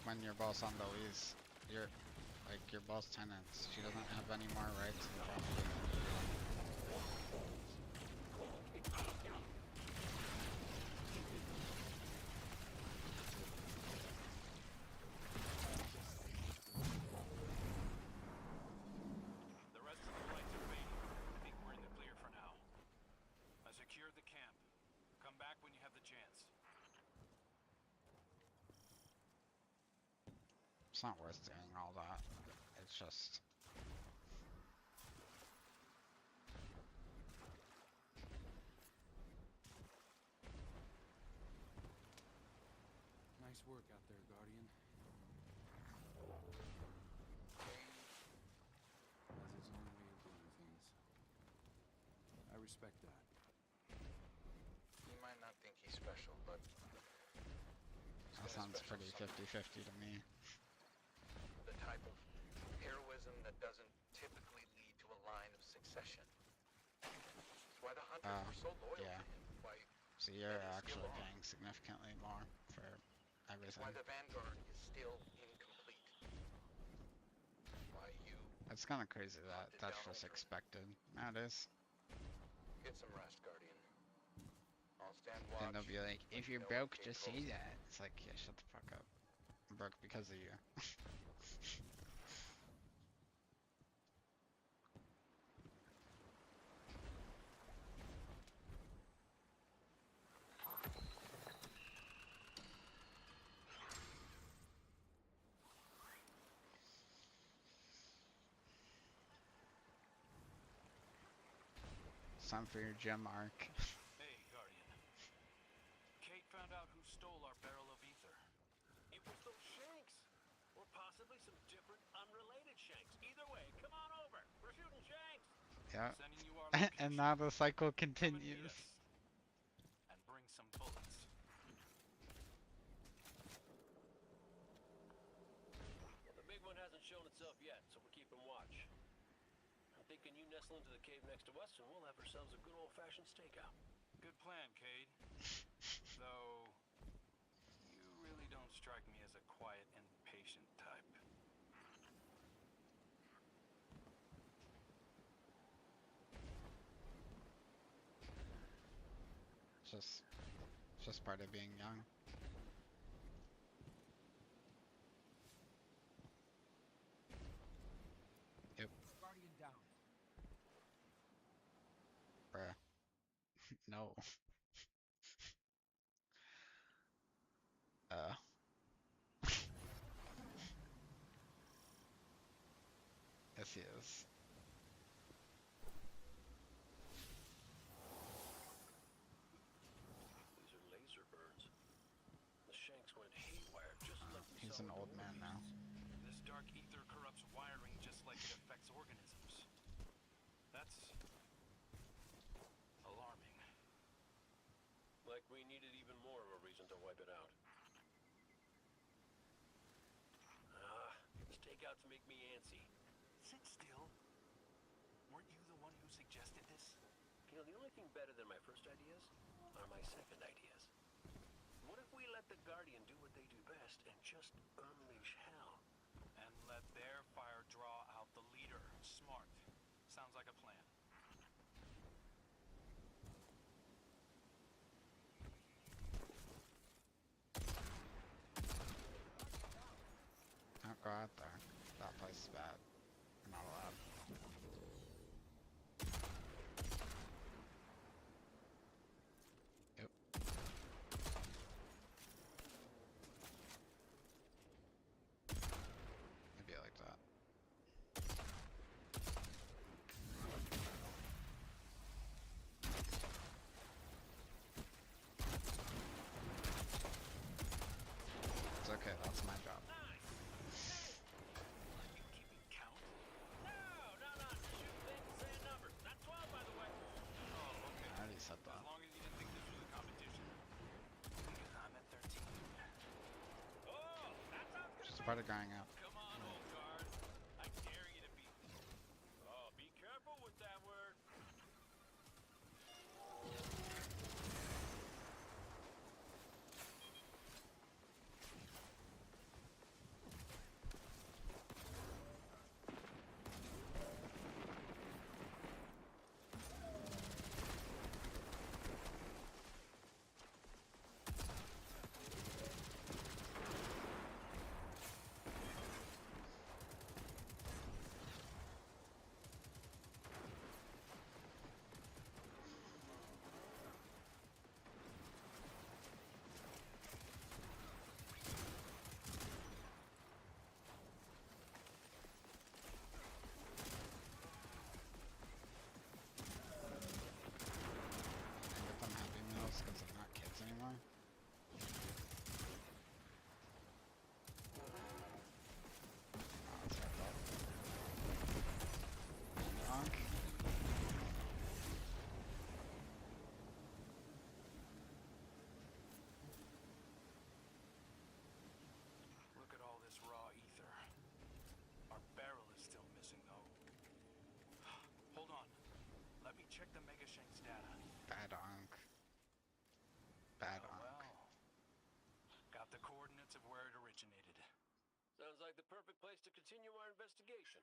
When you're both on the lease, you're like, you're both tenants. She doesn't have any more rights to the property than you do. The rest of the lights are fading. I think we're in the clear for now. I secured the camp. Come back when you have the chance. It's not worth doing all that. It's just... Nice work out there, Guardian. Has its own way of doing things. I respect that. He might not think he's special, but That sounds pretty 50-50 to me. the type of heroism that doesn't typically lead to a line of succession. That's why the hunters were so loyal yeah. to him. Why, So you're That is actually still on. paying significantly more for that's everything. why the Vanguard is still incomplete. Why you It's kind of crazy that hunted that's down just Ultron. expected nowadays. Get some rest, Guardian. I'll stand watch. Then they'll be like, let if you you're know when broke, Kate just say calls. that. It's like, yeah, shut the fuck up. I'm broke because of you. It's time for your gem arc. Hey, Guardian. Kate found out who stole our Shanks. Either way, come on over. We're shooting Shanks. Yeah. Sending you our And location. now the cycle Come and meet continues. us. And bring some bullets. Well, the big one hasn't shown itself yet, so we're keeping watch. I'm thinking you nestle into the cave next to us, and we'll have ourselves a good old-fashioned stakeout. Good plan, Cade. Though, you really don't strike me as a quiet and patient type. It's just part of being young. Yep. Guardian down. Bruh. No. Yes, he is. These are laser burns. The Shanks went haywire, just like we He's saw an in the old man now. movies. This dark ether corrupts wiring just like it affects organisms. That's alarming. Like we needed even more of a reason to wipe it out. Stakeouts make me antsy. Sit still. Weren't you the one who suggested this? You know, the only thing better than my first ideas are my second ideas. What if we let the Guardian do what they do best and just unleash hell? And let their fire draw out the leader. Smart. Sounds like a plan. Don't go out there. That place is bad. You're not allowed. Yep. Maybe like that. It's okay, that's my job. Are you keeping count? No, shoot things and say a number. Not 12, by the way. Oh, okay. I already said As that. long as you didn't think this was a competition. Because I'm at 13. Oh, that sounds good. Just a part of growing up. Come on, old guard. I dare you to beat me. Oh, be careful with that word. And get them Happy Meals because they're not kids anymore. Oh, that's our fault. Donk. Look at all this raw ether. Our barrel is still missing, though. Hold on. Let me check the Mega Shank's data. Bad onk. Bad onk. Well, got the coordinates of where it originated. Sounds like the perfect place to continue our investigation.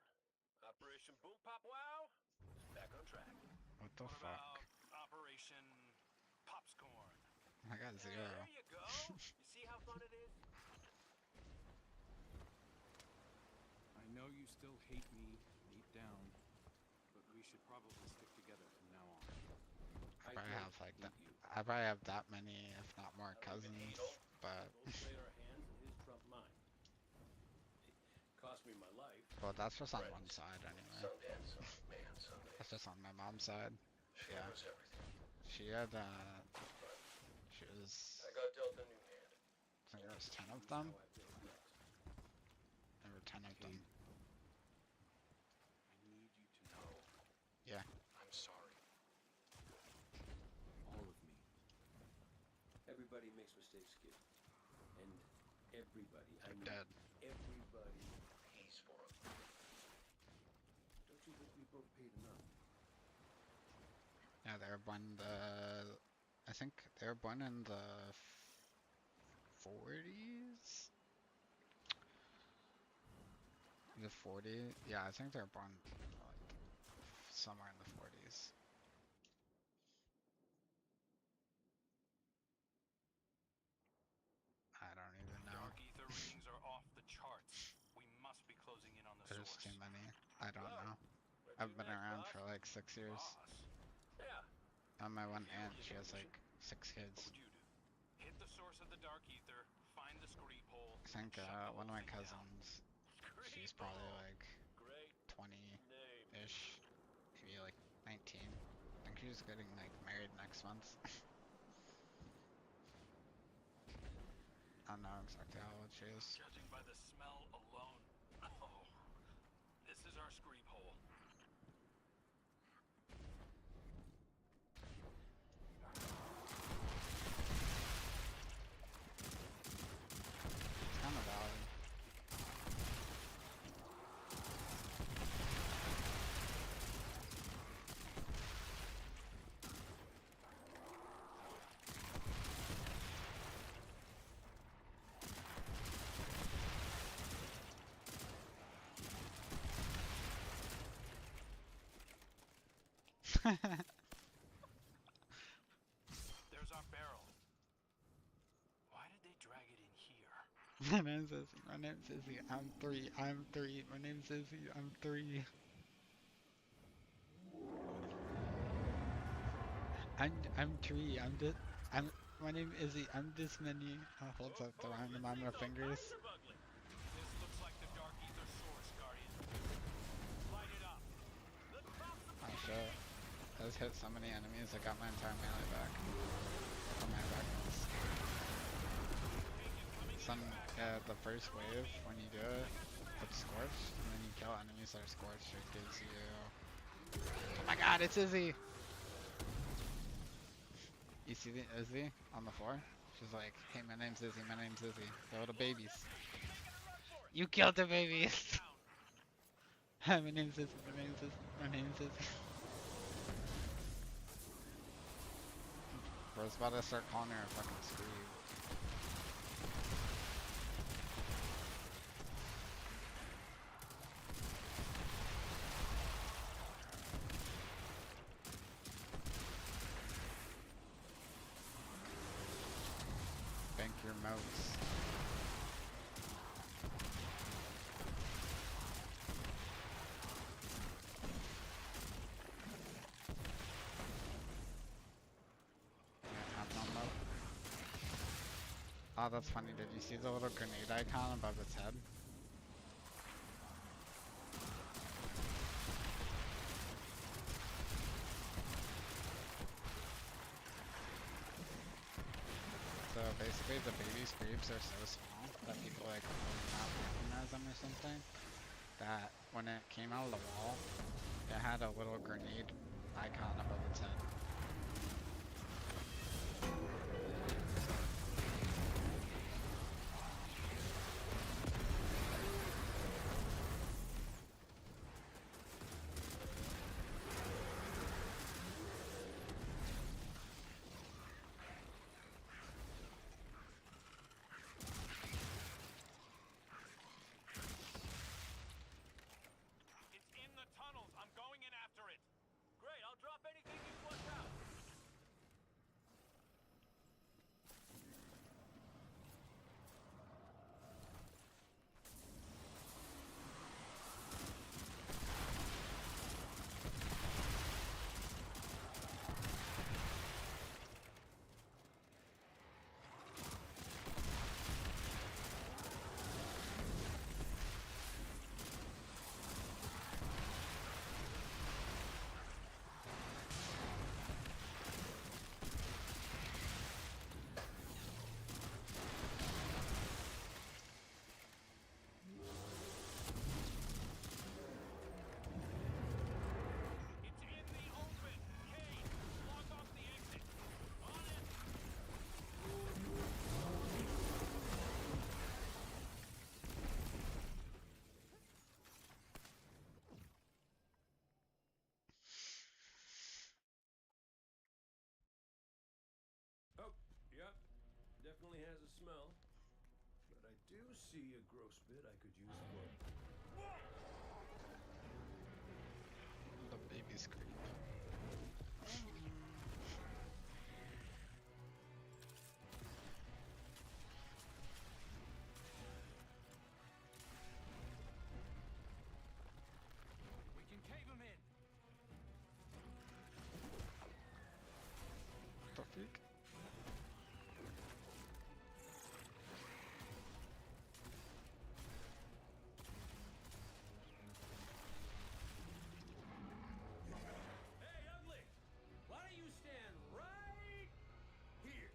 Operation Boom Pop Wow is back on track. What the What fuck? about Operation Popscorn? I got Hey, 0. there you go. You see how fun it is? I know you still hate me deep down, but we should probably stick together from now on. I probably have like that. I probably have that many, if not more, cousins. But Both play our hands and his trump mine. It cost me my life. well, that's just on one side anyway. Sundance, man, Sunday. That's just on my mom's side. She Yeah. knows everything. She had she was. I got dealt a new hand. I think there was 10 of them. How I feel next. There were 10 of them. Everybody makes mistakes, kid. And everybody, I mean Dead. everybody, Pays for them. don't you think we both paid enough? Yeah, they were born I think they were born in the 40s? The 40s? Yeah, I think they were born like somewhere in the 40s. I don't even know. Dark ether readings are off the charts. We must be closing in on the There's source. too many. I don't Well, know. where I've to been next, around boss? for like 6 years. Boss, Yeah. And my one If you were aunt, she given has a like 6 what kids. would you do? Hit the source of the dark ether, find the screep hole, I think and shut the one of whole my thing down. cousins, she's Great probably ball. like Great name. 20-ish, maybe like 19. I think she's getting like married next month. I don't know exactly how old she is. Judging by the smell alone, oh, this is our screep hole. It's kind of valid. There's our barrel. Why did they drag it in here? My name's Izzy. My name's Izzy. I'm 3. I'm 3. My name's Izzy. I'm 3. I'm 3. My name is Izzy. I'm this many. Holds up the random amount of fingers. This looks like the dark ether source, Guardian. Light it up. Oh shit. I just hit so many enemies, I got my entire melee back. Oh, my back is. The first wave, when you do it, it's scorched, and then you kill enemies that are scorched, it gives you... Oh my god, it's Izzy! You see the Izzy on the floor? She's like, hey, my name's Izzy, my name's Izzy. The little babies. You killed the babies! Hi, my name's Izzy, my name's Izzy, my name's Izzy. Bro's about to start calling her a fucking screw. Bank your mouse. Oh, that's funny. Did you see the little grenade icon above its head? So basically the baby screeps are so small that people like will not recognize them or something. That when it came out of the wall, it had a little grenade icon above its head. It's in the tunnels. I'm going in after it. Great, I'll drop anything you want to smell, but I do see a gross bit I could use for. The baby scream. We can cave him in. What the freak? Hey, ugly! Why don't you stand right here?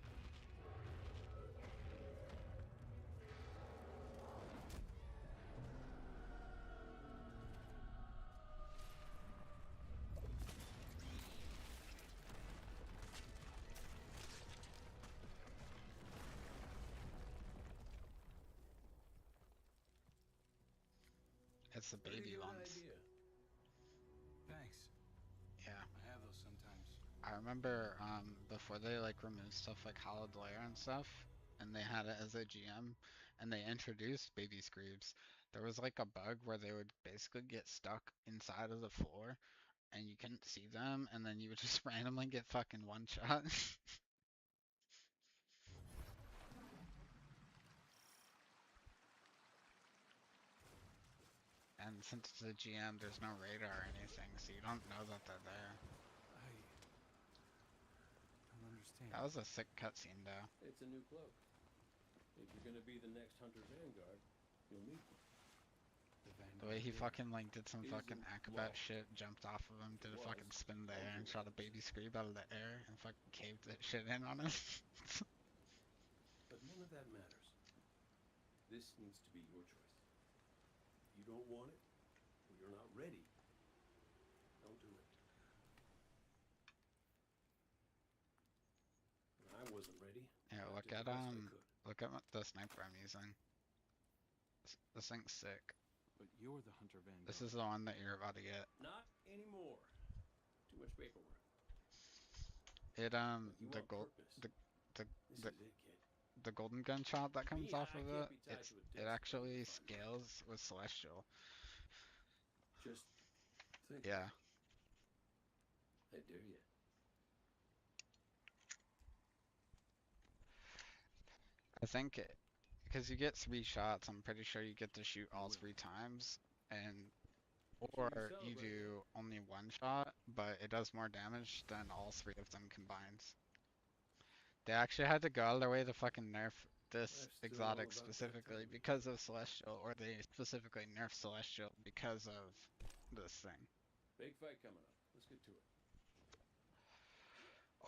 It's the Pretty baby good ones. idea. Thanks. Yeah. I have those sometimes. I remember before they like removed stuff like Hallowed Lair and stuff, and they had it as a GM, and they introduced baby screeps. There was like a bug where they would basically get stuck inside of the floor, and you couldn't see them, and then you would just randomly get fucking one shot. And since it's a GM, there's no radar or anything, so you don't know that they're there. I don't understand. That was a sick cutscene, though. It's a new cloak. If you're gonna be the next Hunter Vanguard, you'll need one. The way he fucking like did some Isn't fucking acrobat low. shit, jumped off of him, did a Was. fucking spin in the air, and Ultimate shot a baby scream out of the air, and fucking caved that shit in on him. But none of that matters. This needs to be your choice. If you don't want it, or you're not ready, don't do it. When I wasn't ready, Yeah, I look did at the best I could. the sniper I'm using. This thing's sick. But you're the Hunter Vanguard. This is the one that you're about to get. Not anymore. Too much paperwork. It But you the want gold purpose. the This is it, kid. the golden gunshot that comes Me, off I of can't it, be tied to a it desk actually to find scales with Celestial. Just think. Yeah. I dare you. I think because you get 3 shots, I'm pretty sure you get to shoot all 3 times, and or you do only 1 shot, but it does more damage than all 3 of them combined. They actually had to go out of their way to fucking nerf this Life's still all exotic about that specifically time. because of Celestial, or they specifically nerfed Celestial because of this thing. Big fight coming up. Let's get to it.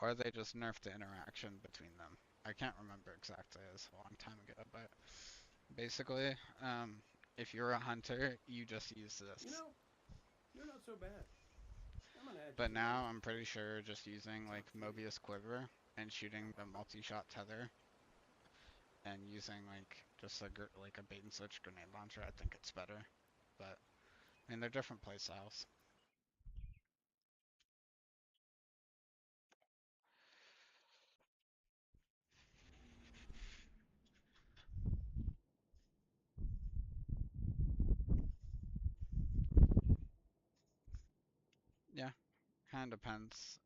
Or they just nerfed the interaction between them. I can't remember exactly, it was a long time ago, but basically, if you're a hunter, you just use this. You know, you're not so bad. I'm gonna add you But to now my I'm pretty sure just using like Mobius Quiver and shooting the multi-shot tether and using like just like a bait and switch grenade launcher, I think it's better. But I mean, they're different playstyles. Yeah, kind of depends.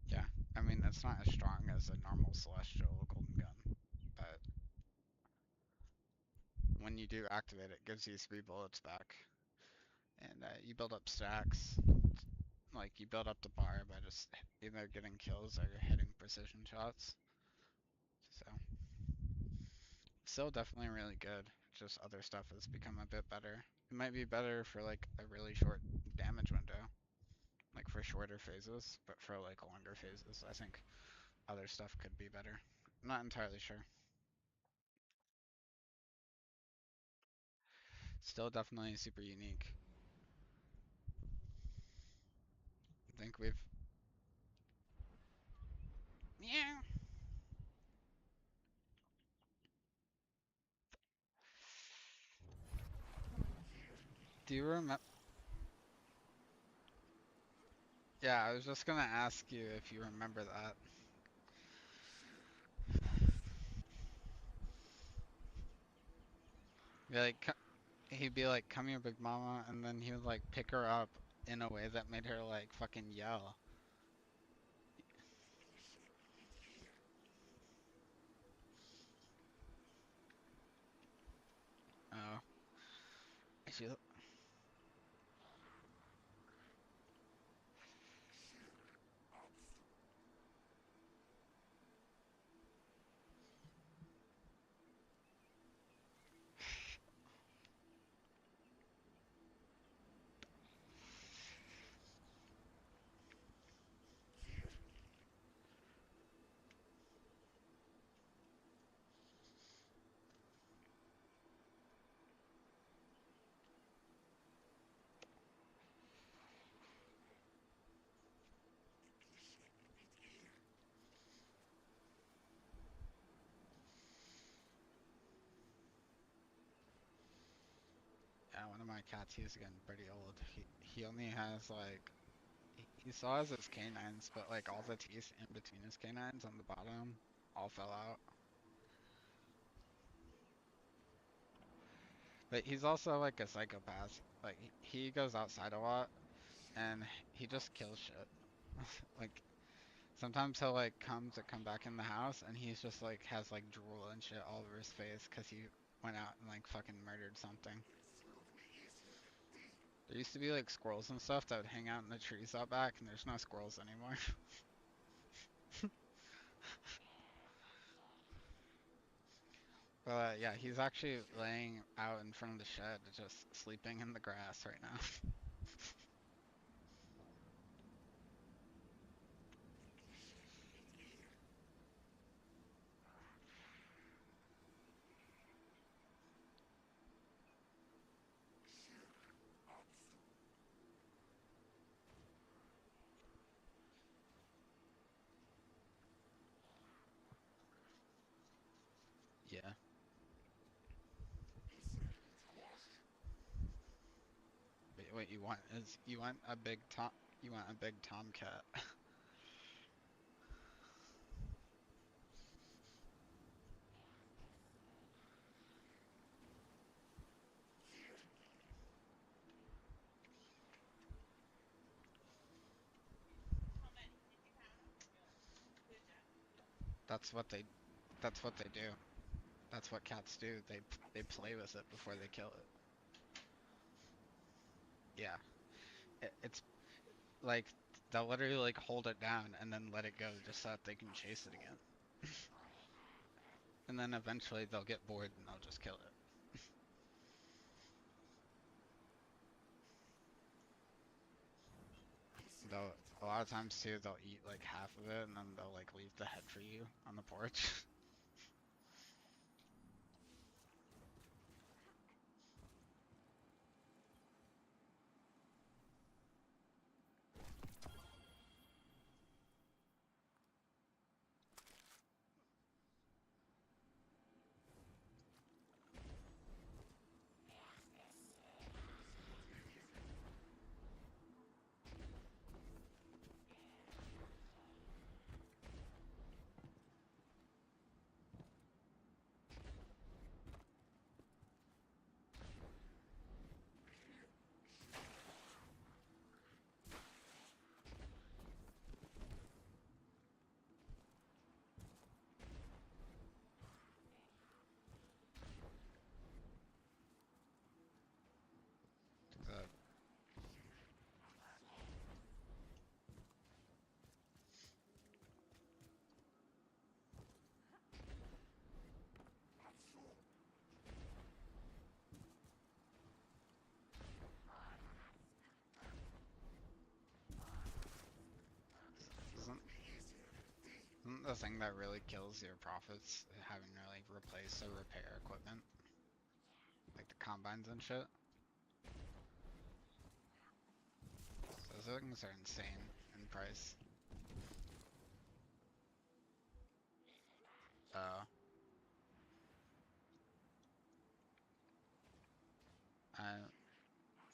Yeah, I mean, it's not as strong as a normal Celestial Golden Gun, but when you do activate it, it gives you 3 bullets back. And you build up stacks. Like, you build up the bar by just either getting kills or hitting precision shots. So, still definitely really good. Just other stuff has become a bit better. It might be better for like a really short damage window, like for shorter phases, but for like longer phases, I think other stuff could be better. I'm not entirely sure. Still definitely super unique. I think we've... Yeah. Do you remember... Yeah, I was just gonna ask you if you remember that. Be like, he'd be like, "Come here, big mama," and then he would like pick her up in a way that made her like fucking yell. Oh, she. Yeah, one of my cats, he's getting pretty old. He only has like he still has his canines, but like all the teeth in between his canines on the bottom all fell out. But he's also like a psychopath. Like he goes outside a lot and he just kills shit. Like sometimes he'll like come back in the house and he's just like has like drool and shit all over his face because he went out and like fucking murdered something. There used to be like squirrels and stuff that would hang out in the trees out back, and there's no squirrels anymore. But yeah, he's actually laying out in front of the shed, just sleeping in the grass right now. Yeah. Wait, what you want a big tomcat. That's what they that's what they do. That's what cats do. They play with it before they kill it. Yeah. It's like they'll literally like hold it down and then let it go just so that they can chase it again. And then eventually they'll get bored and they'll just kill it. They'll a lot of times too they'll eat like half of it and then they'll like leave the head for you on the porch. Uh, isn't, isn't the thing that really kills your profits having to like replace or repair equipment? Like the combines and shit? Those things are insane in price. Uh, I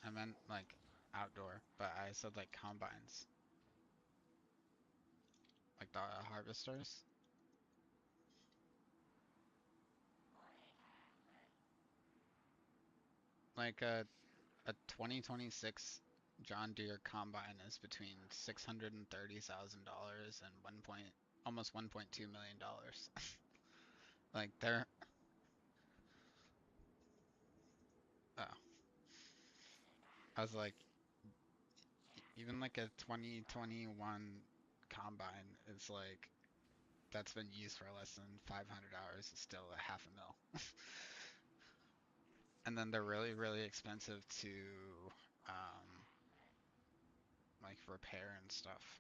I meant like outdoor, but I said like combines, like the harvesters. Like a 2026 John Deere combine is between $630,000 and almost $1.2 million. Like they're oh, I was like even like a 2021 combine is like that's been used for less than 500 hours is still a half a mil. And then they're really, really expensive to like repair and stuff.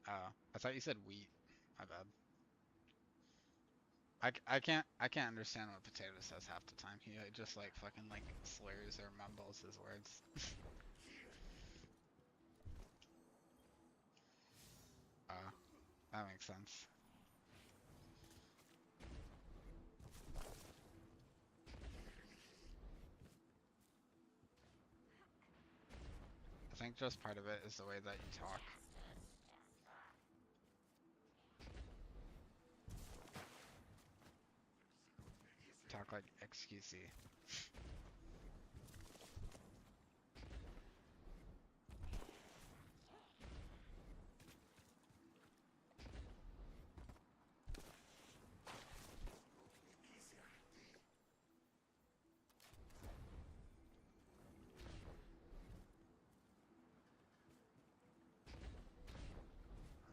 I thought you said wheat. My bad. I can't understand what Potato says half the time. He just like fucking like slurs or mumbles his words. That makes sense. I think just part of it is the way that you talk. Talk like XQC.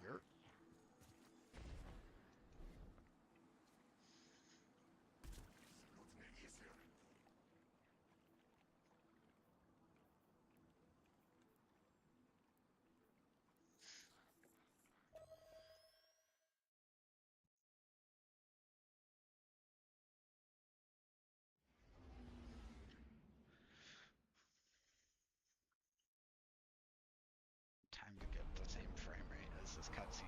Yerp. Time to get the same frame rate as this cutscene.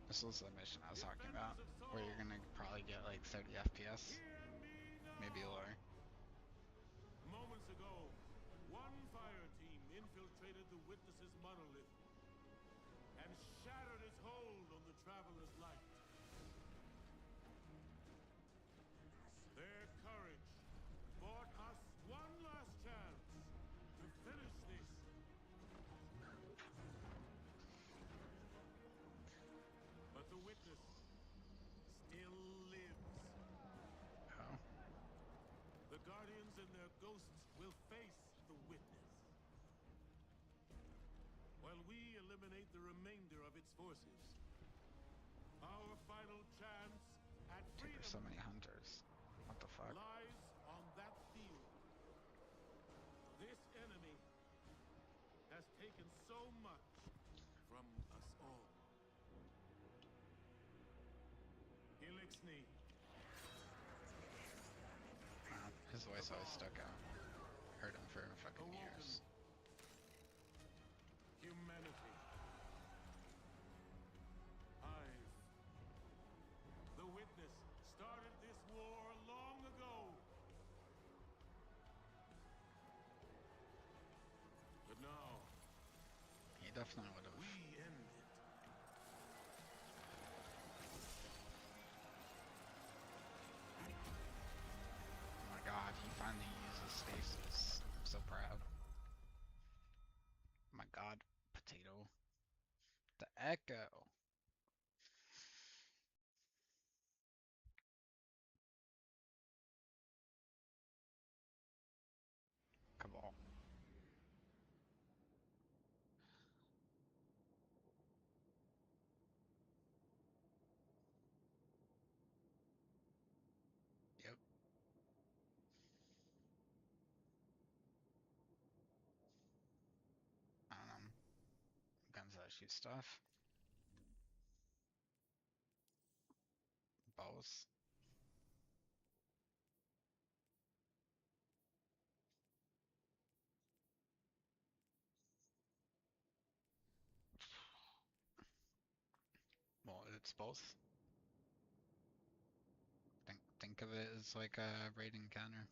This was the mission I was talking about, where you're gonna probably get like 30 FPS, maybe lower. Moments ago, one fire team infiltrated the Witness's monolith and shattered its hold on the Traveler's light. Their courage bought us one last chance to finish this. But the Witness still lives. Oh. The Guardians and their ghosts will face the Witness, while we eliminate the remainder of its forces. Our final chance at Dude, freedom there's so many hunters. What the fuck? lies on that field. This enemy has taken so much from us all. Elixni, His voice always stuck out. Heard him for fucking awoken. years. Humanity. Hive. The Witness started this war long ago. But now, He definitely would have. we end it. Oh my god, he finally uses stasis. I'm so proud. Oh my god, Potato. The Echo. Cabal. Yep. I don't know. Guns that shoot stuff. Bows. Well, it's both. Think of it as like a raid encounter.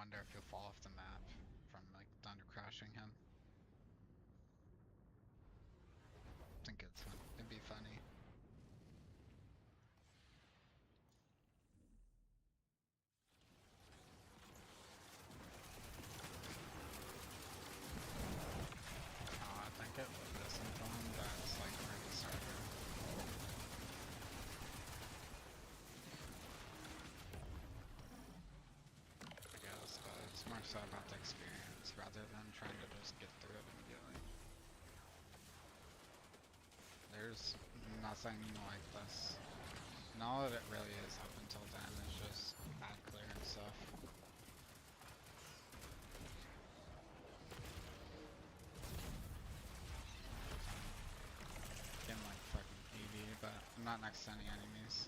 wonder if he'll fall off the map from like thunder crashing him. I think it'd be funny. Oh, I think it would listen to him, but it's like already started. I guess, but it's more so about the experience rather than trying to just get through it immediately. There's nothing like this. And all that it really is up until then is just bad clearance stuff. Getting like fucking EV, but I'm not next to any enemies.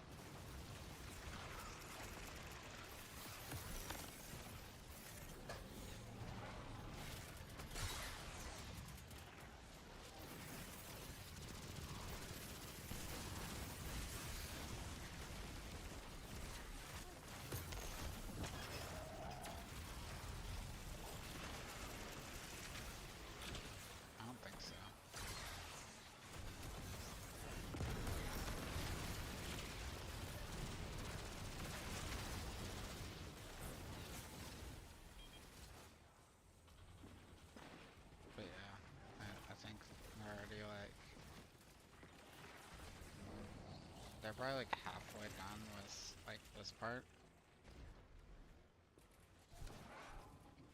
I don't think so. But yeah, I think they're already like, they're probably like halfway done with like this part.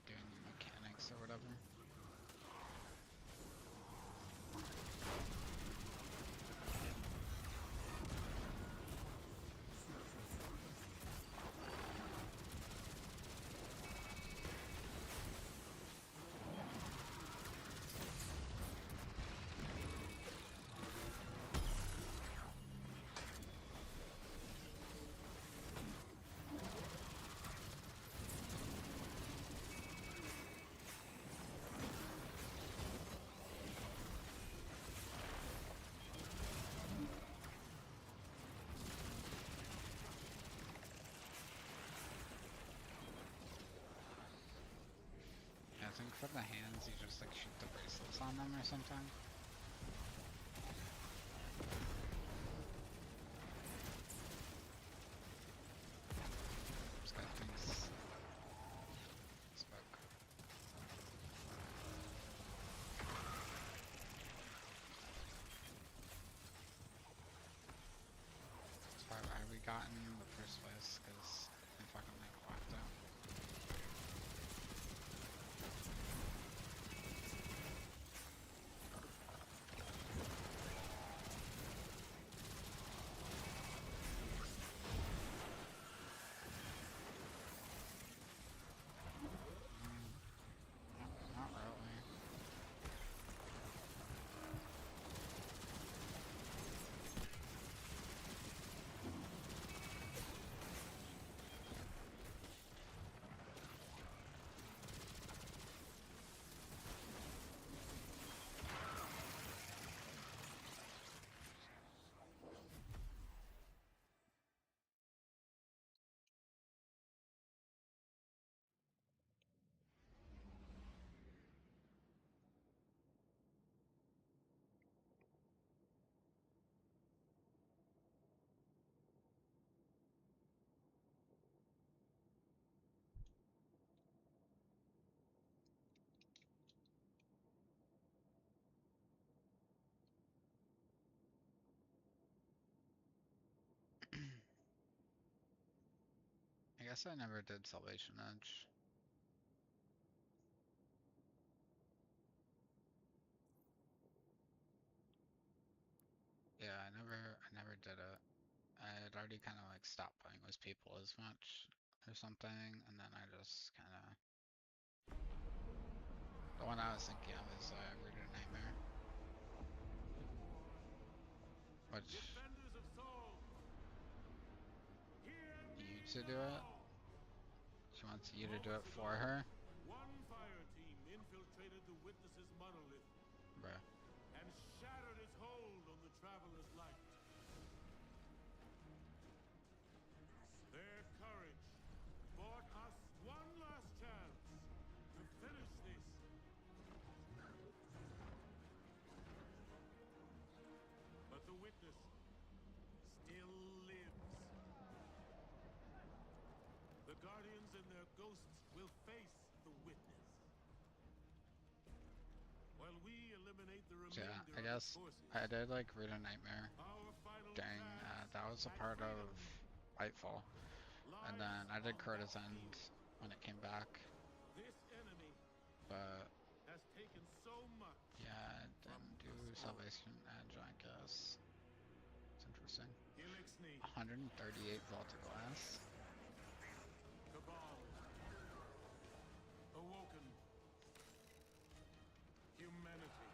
Doing the mechanics or whatever. Yeah, I think for the hands you just like shoot the bracelets on them or something. This guy thinks spoke. That's probably why we got in the first place, because they fucking like whacked out. Not really. I guess I never did Salvation Edge. Yeah, I never did it. I had already kind of like stopped playing with people as much or something, and then I just kind of. The one I was thinking of is Rooted Nightmare. Which. Defenders of Saul, hear me You to do it? now. She wants you to do it for her? One fire team infiltrated the Witness's monolith Bruh. and shattered its hold on the Traveler's light. Their courage bought us one last chance Witness still lives. The Guardians and their ghosts will face the Witness. While we eliminate the So remainder yeah, I of guess its forces, I did like Root of Nightmare our final during task that was a at part of freedom Lightfall, and lies then I did on Crota's that End field. when it came back, This enemy but has taken so much yeah, I from didn't do us all. Salvation Edge, I guess. It's interesting. Elixni, 138 Vault Glass. Cabal, Awoken, Humanity,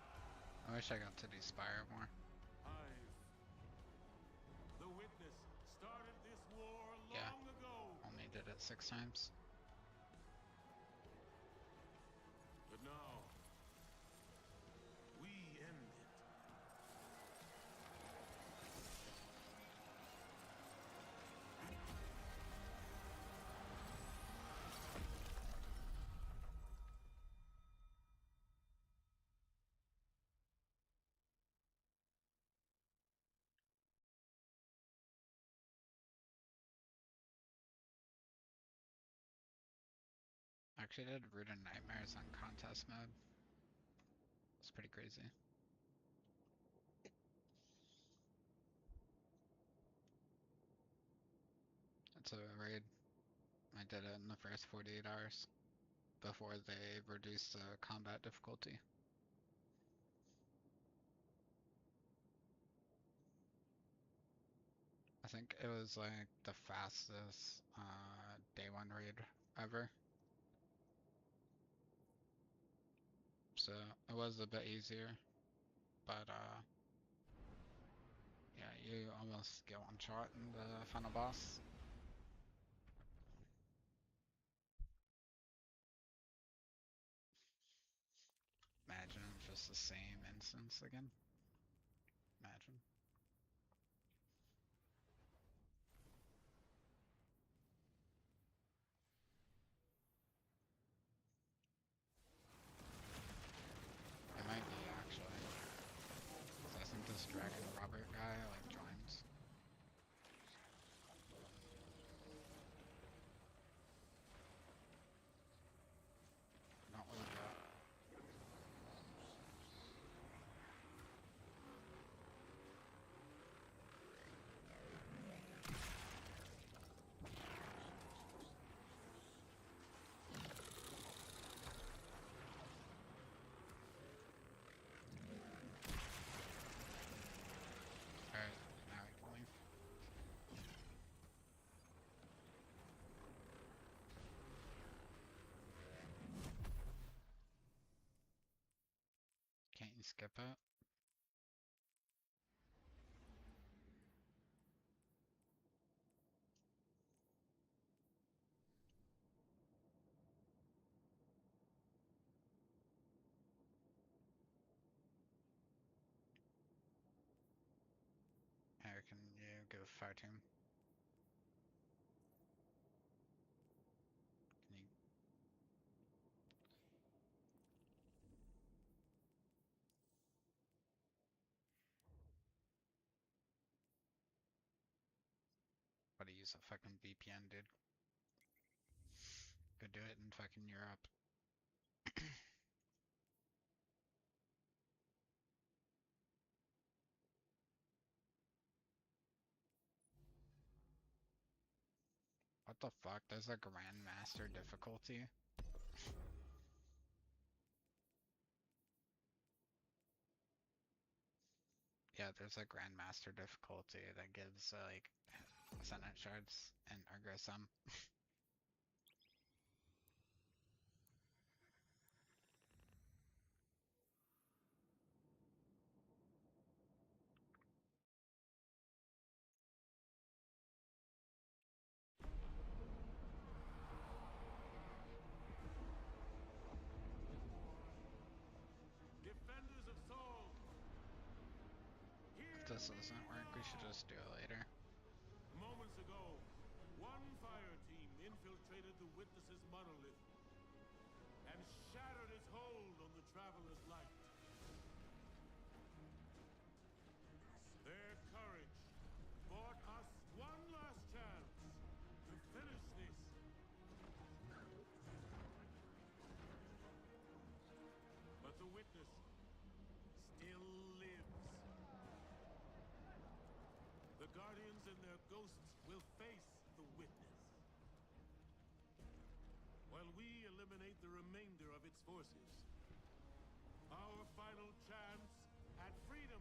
I wish I got to do Spire more. Hive. The Witness started this war Yeah. long ago, Only did it 6 times. but now we end it. Actually did Root of Nightmares on contest mode. It's pretty crazy. It's a raid. I did it in the first 48 hours before they reduced the combat difficulty. I think it was like the fastest day 1 raid ever. So it was a bit easier, but yeah, you almost get one shot in the final boss. Imagine just the same instance again. Imagine. It might be actually. 'Cause I think this Dragon Robert guy like joins. Not really good. Alright, now we can leave. Can't you skip it? Here, can you give fire team? Can you? Gotta use a fucking VPN, dude. Go do it in fucking Europe. What the fuck? There's a Grandmaster difficulty? Yeah, there's a Grandmaster difficulty that gives like Senate shards and Urgrasum. Defenders of Saul, If this doesn't work, we should just do it later. moments ago, one fire team infiltrated the Witness's monolith and shattered its hold on the Traveler's light. Their while we eliminate the remainder of its forces. Our final chance at freedom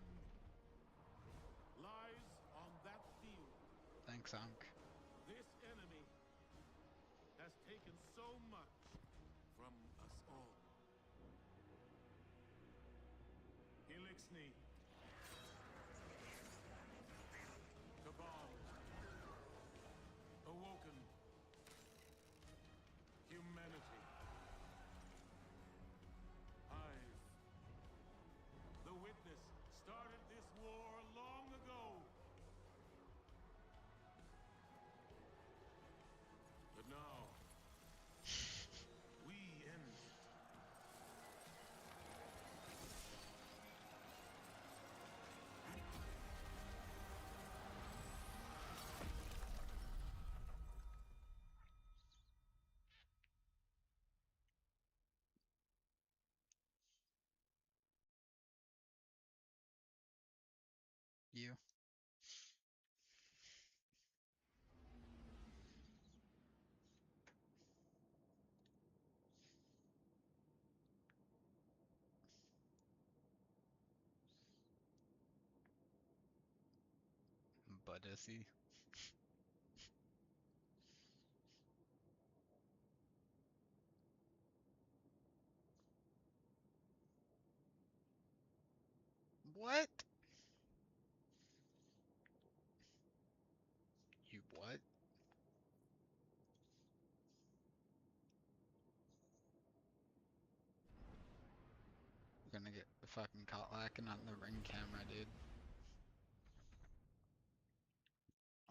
lies on that field. Thanks, Unc. This enemy has taken so much from us all. Elixni. Cabal. Awoken. Humanity. Hive. The Witness started this war long ago. But now, we end it. You. Buddhisy. What? You what? We're gonna get fucking caught lacking on the ring camera, dude.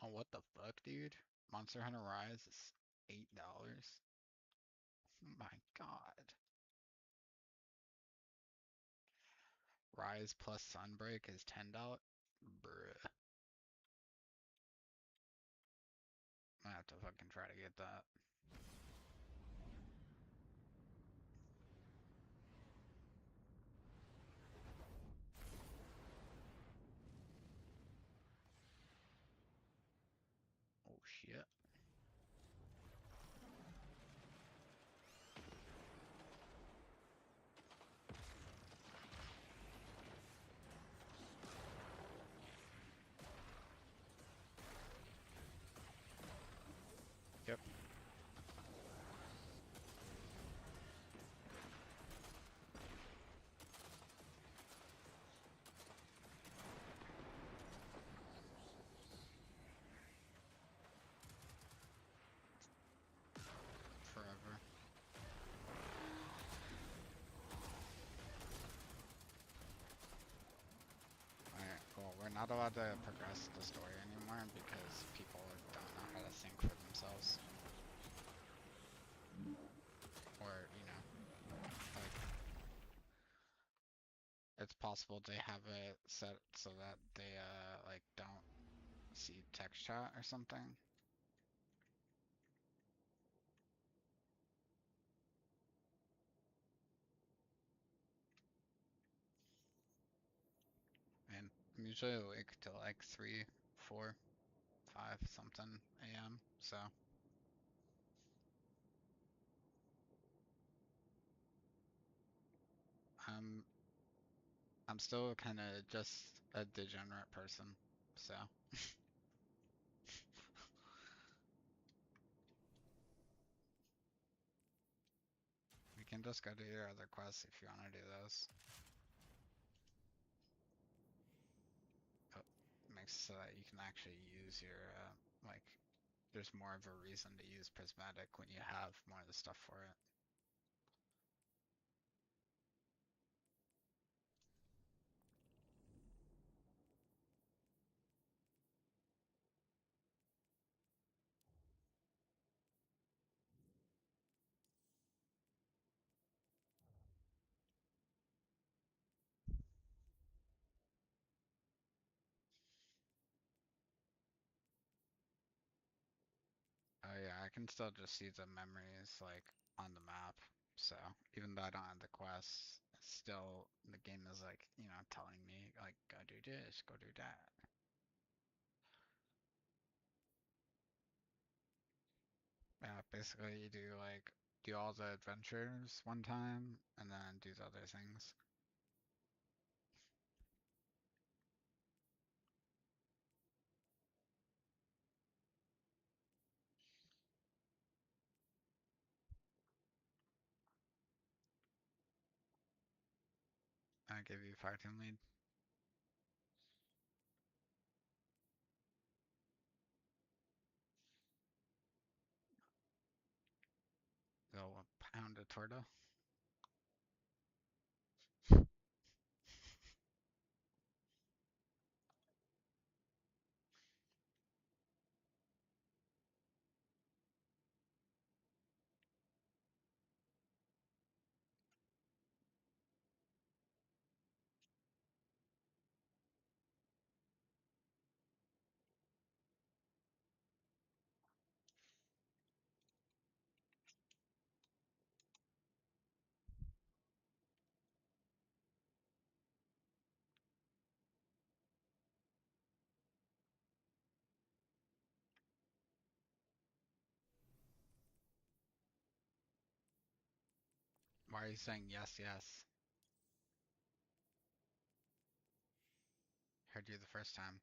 Oh, what the fuck, dude? Monster Hunter Rise is $8. Oh my god. Rise plus Sunbreak is $10. Bruh. I have to fucking try to get that. Oh shit. Yep. Forever. Alright, cool. We're not allowed to progress the story anymore because people don't know how to think for themselves. Or, you know, like, it's possible they have it set so that they, like, don't see text chat or something. And I'm usually awake till like 3, 4, 5 something a.m. So I'm still kind of just a degenerate person. So we can just go to your other quests if you want to do those. Oh, makes so that you can actually use your like. There's more of a reason to use Prismatic when you have more of the stuff for it. Oh yeah, I can still just see the memories like on the map. So even though I don't have the quests, it's still the game is like, you know, telling me like go do this, go do that. Yeah, basically you do like do all the adventures one time, and then do the other things. I give you fire team lead. Go pound a torta. Why are you saying yes, yes? Heard you the first time.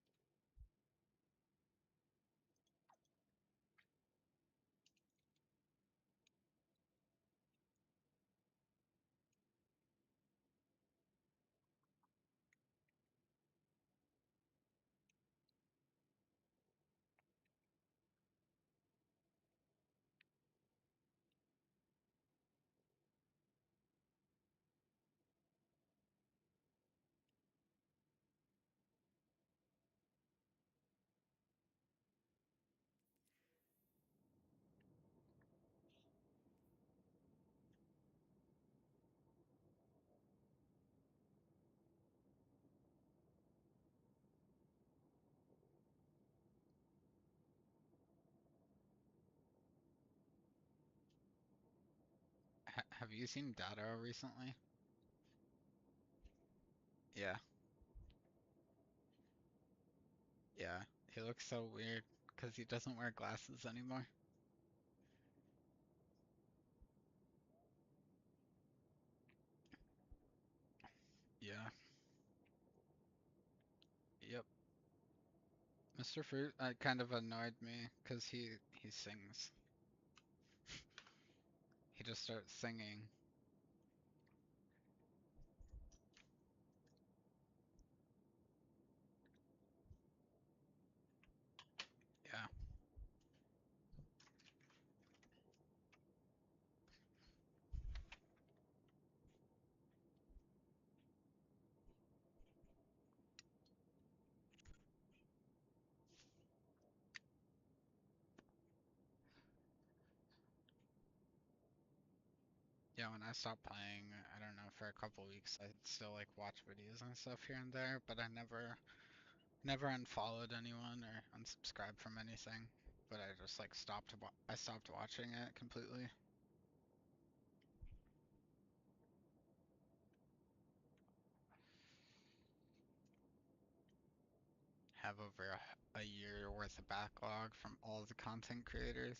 Have you seen Dado recently? Yeah. Yeah. He looks so weird because he doesn't wear glasses anymore. Yeah. Yep. Mr. Fruit kind of annoyed me because he sings. He just starts singing. Yeah. Yeah, when I stopped playing, I don't know, for a couple weeks, I'd still like watch videos and stuff here and there, but I never unfollowed anyone or unsubscribed from anything. But I just like I stopped watching it completely. Have over a year worth of backlog from all the content creators.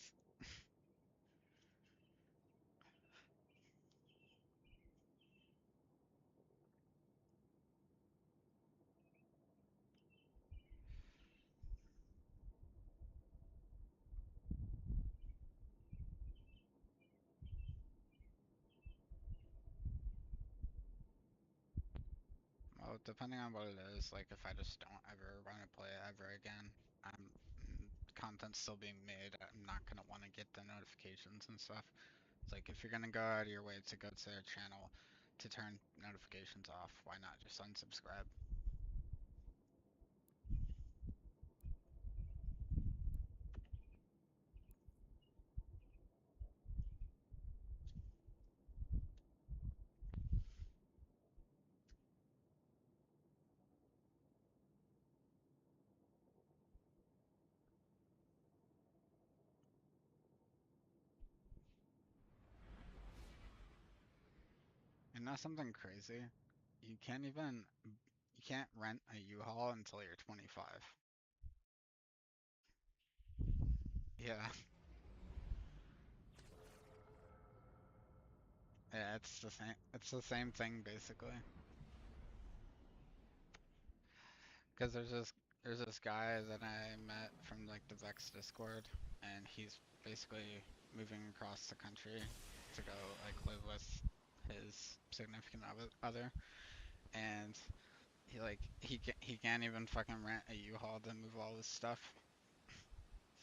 Well, depending on what it is, like if I just don't ever want to play it ever again, content's still being made, I'm not gonna want to get the notifications and stuff. It's like if you're gonna go out of your way to go to their channel to turn notifications off, why not just unsubscribe? And that's something crazy. You can't even you can't rent a U-Haul until you're 25. Yeah. Yeah, it's the same. It's the same thing basically. Because there's this guy that I met from like the Vex Discord, and he's basically moving across the country to go like live with his significant other, and he can't even fucking rent a U-Haul to move all his stuff,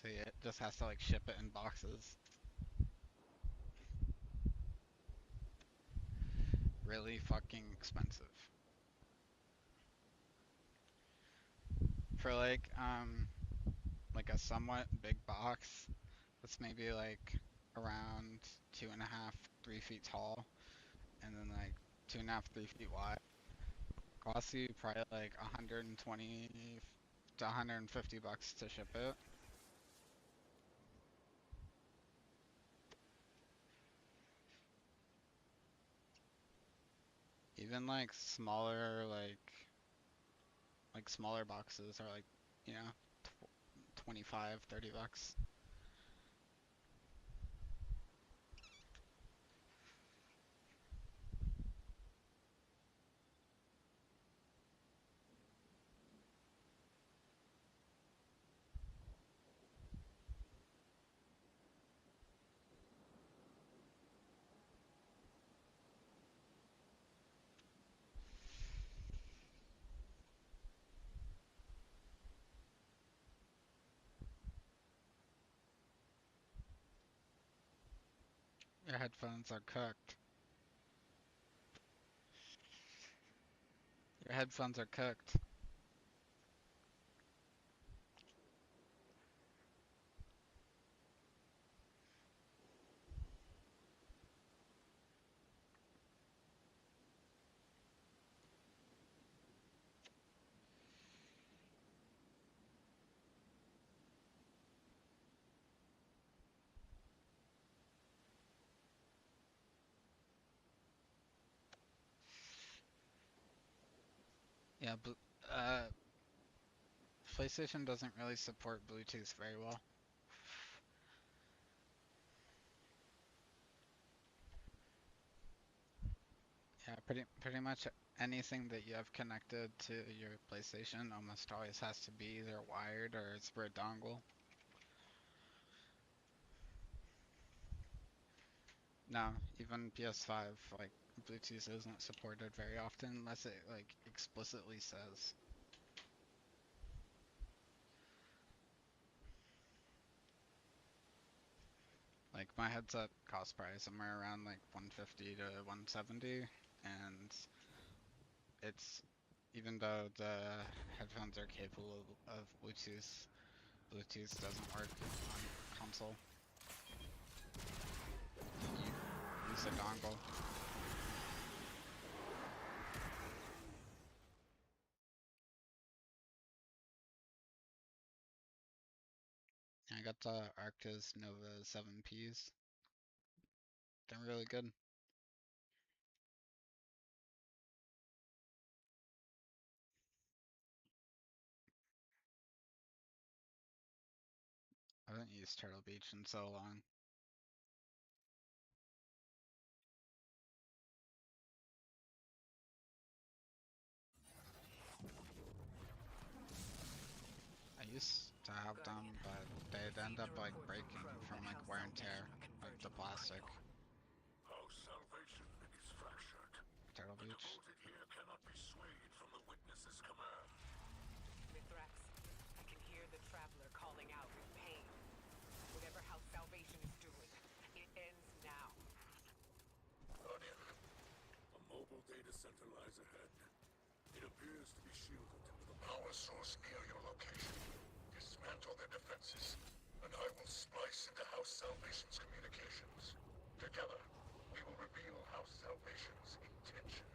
so he just has to like ship it in boxes. Really fucking expensive. For like a somewhat big box that's maybe like around 2.5, 3 feet tall, and then like 2.5, 3 feet wide. Costs you probably like 120 to 150 bucks to ship it. Even like smaller smaller boxes are like, you know, 25, 30 bucks. Your headphones are cooked. Your headphones are cooked. Yeah, PlayStation doesn't really support Bluetooth very well. Yeah, pretty much anything that you have connected to your PlayStation almost always has to be either wired or it's for a dongle. No, even PS5, like, Bluetooth isn't supported very often unless it, like, explicitly says. Like, my headset costs probably somewhere around, like, 150 to 170, and it's, even though the headphones are capable of Bluetooth, Bluetooth doesn't work on console. You use a dongle. I got the Arctis Nova 7Ps. They're really good. I haven't used Turtle Beach in so long. I used to have them, but they'd end up like breaking from like wear and tear, like the plastic. House salvation is fractured. Turtle The Beach. devoted here cannot be swayed from the witness's command. Mithrax, I can hear the Traveler calling out in pain. Whatever House Salvation is doing, it ends now. Guardian, a mobile data center lies ahead. It appears to be shielded with a power source near your location. Dismantle their defenses, and I will splice into House Salvation's communications. Together, we will reveal House Salvation's intentions.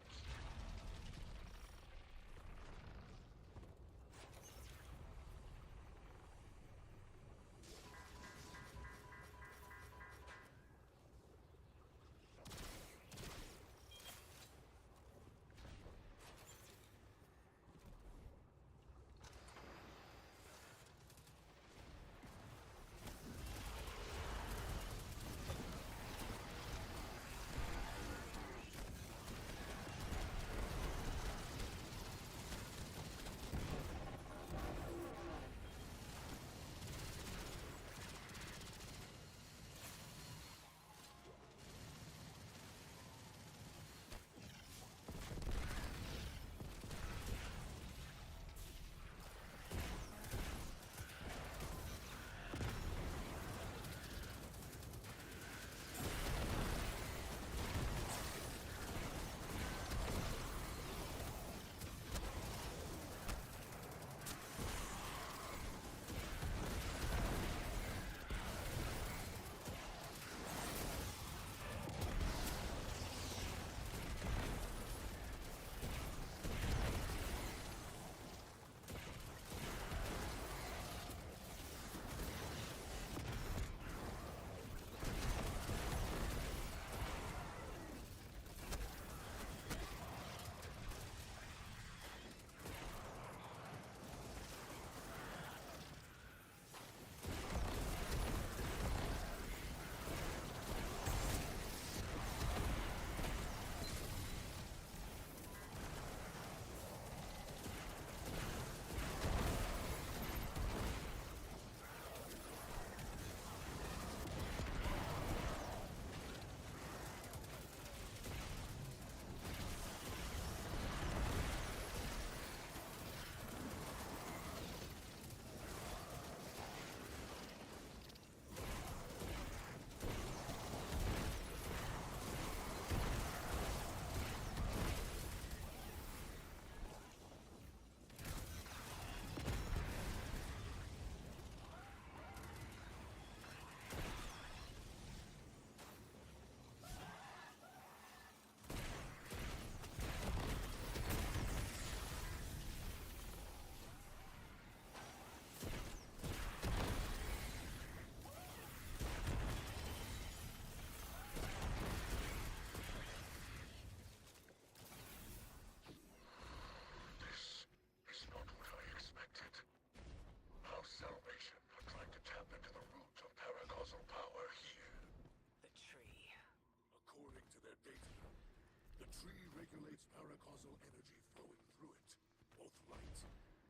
tree regulates paracausal energy flowing through it, both light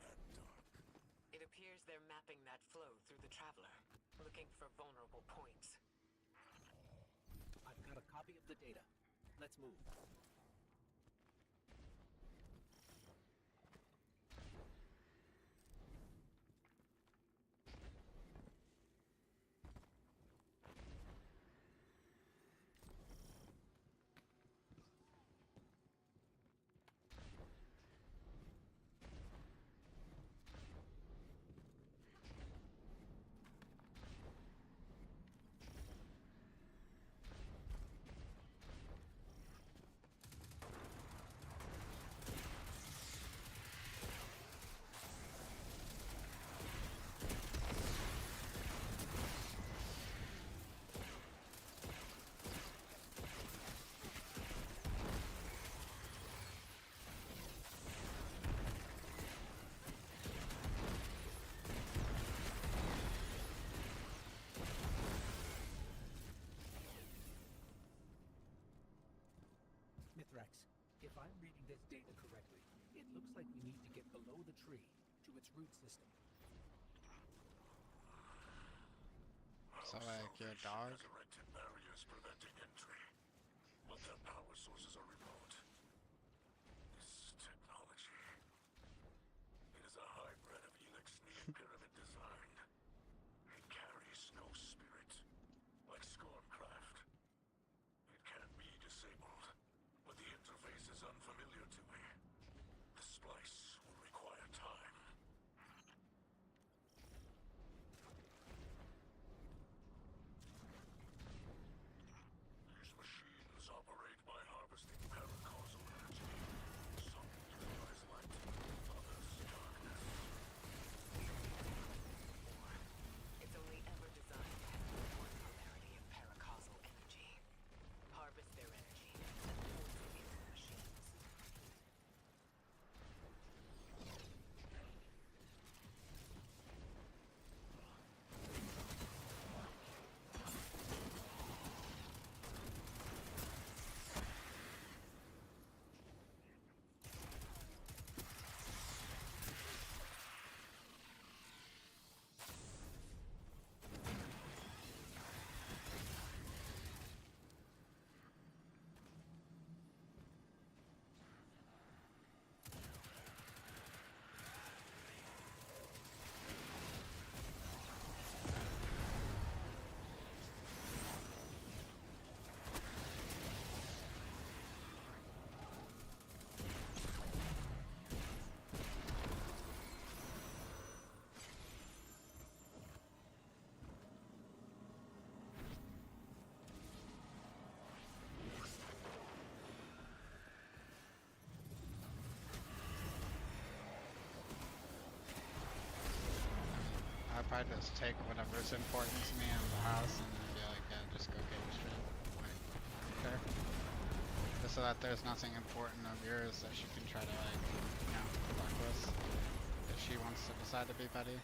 and dark. It appears they're mapping that flow through the Traveler, looking for vulnerable points. I've got a copy of the data. Let's move. Mithrax, if I'm reading this data correctly, it looks like we need to get below the tree, to its root system. So like your dog? Has erected barriers preventing entry, but their power sources are remote. This technology, it is a hybrid of Helix Neon Pyramid design. It carries no spirit, like Stormcraft. It can be disabled, but the interface is unfamiliar to me. The splice will require time. These machines operate by harvesting paracausal energy. Some utilize light, others darkness. It's only ever designed to have one polarity of paracausal energy. Harvest their energy and force it into the machines. I'd probably just take whatever's important to me in the house and then be like, yeah, just go get your shit. Like, okay. Just so that there's nothing important of yours that she can try to like, you know, fuck with. If she wants to decide to be petty.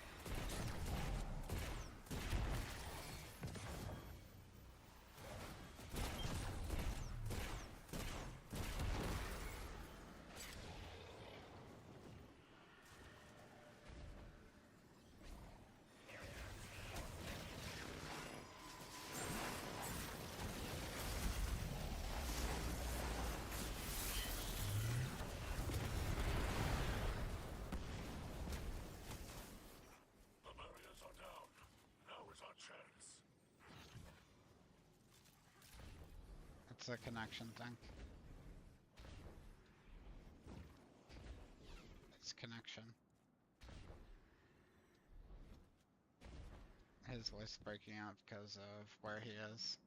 The barriers are down. Now is our chance. It's a connection thing. It's connection. His voice breaking up because of where he is.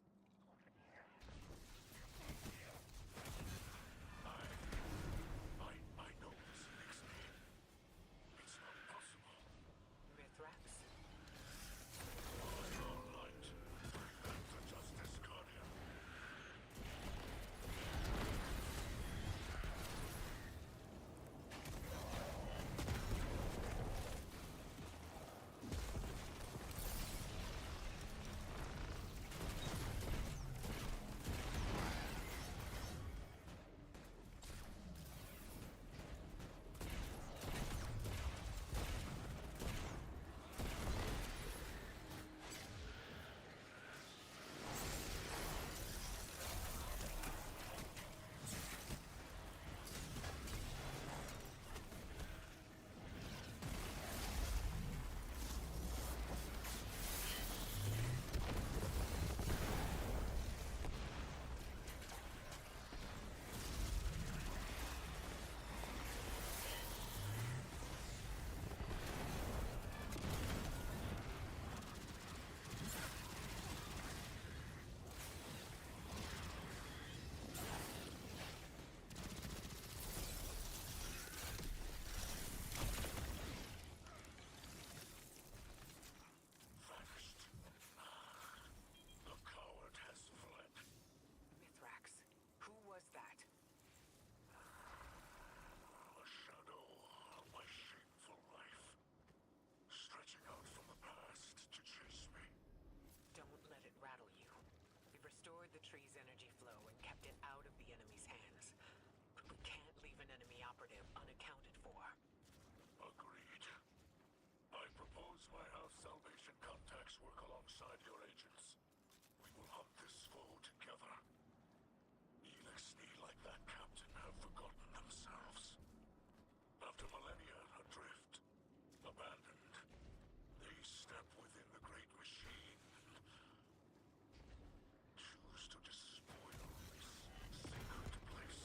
I know this makes me. It's not possible. Mithrax? Our light. Bring back to Justice, Guardian. tree's energy flow and kept it out of the enemy's hands. But we can't leave an enemy operative unaccounted for. Agreed. I propose my House Salvation contacts work alongside your agents. We will hunt this foe together. Elixni, like that captain, have forgotten themselves. After millennia adrift, abandoned, they step within the great machine and choose to despoil this sacred place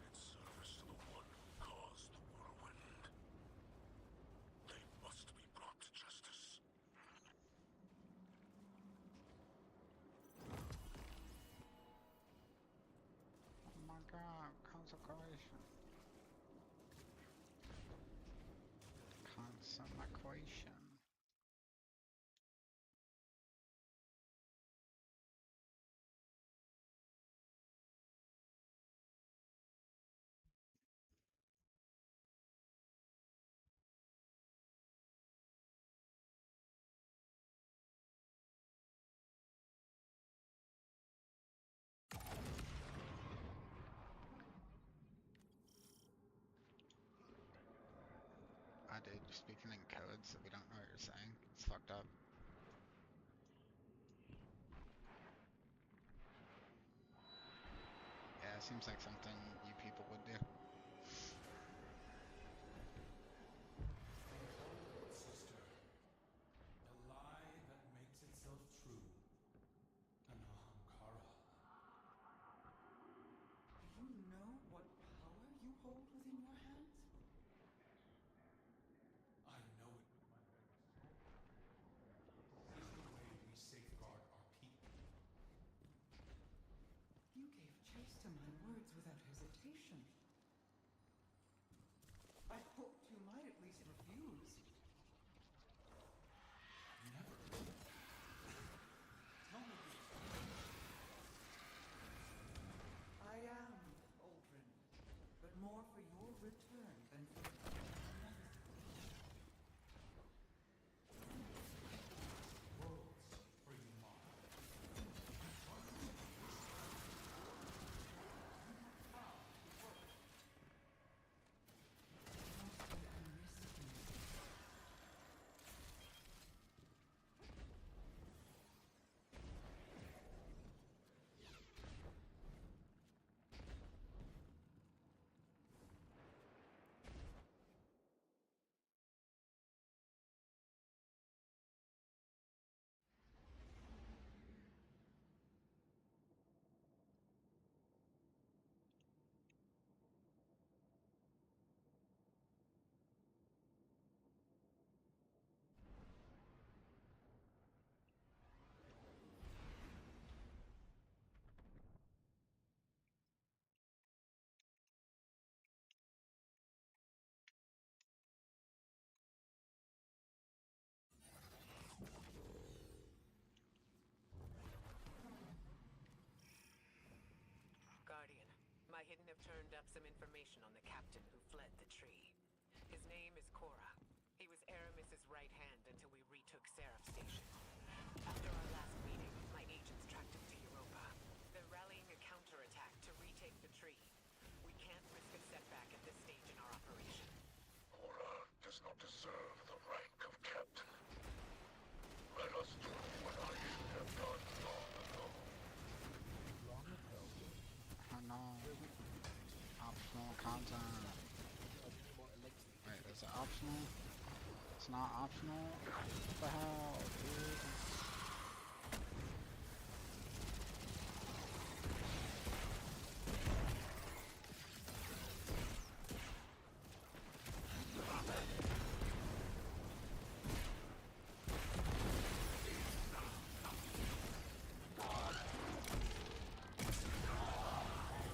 in service to the one who caused the whirlwind. They must be brought to justice. Oh my god, consecration. Consecration. Ah, dude, you're speaking in code, so we don't know what you're saying. It's fucked up. Yeah, it seems like something you people would do. Sister, the lie that makes itself true. An Ahamkara. Do you know what power you hold within your hands? I know it with my very soul. It is the way we safeguard our people. You gave chase to my words without hesitation. I hoped you might at least refuse. Never. Tell me the truth. I am, Aldrin, but more for your return than for another. Worlds for you, Mom. Mostly unrisking. Guardian, my hidden have turned up some information on the captain who fled the tree. His name is Cora. He was Aramis's right hand until we retook Seraph Station. After our last meeting, my agents tracked him to Europa. They're rallying a counterattack to retake the tree. We can't risk a setback at this stage in our operation. Cora does not deserve the rank of captain. Let us do what I should have done long ago. Long ago, Oh no. where we Optional content. more elixir. Wait, is it optional? It's not optional? What the hell, dude?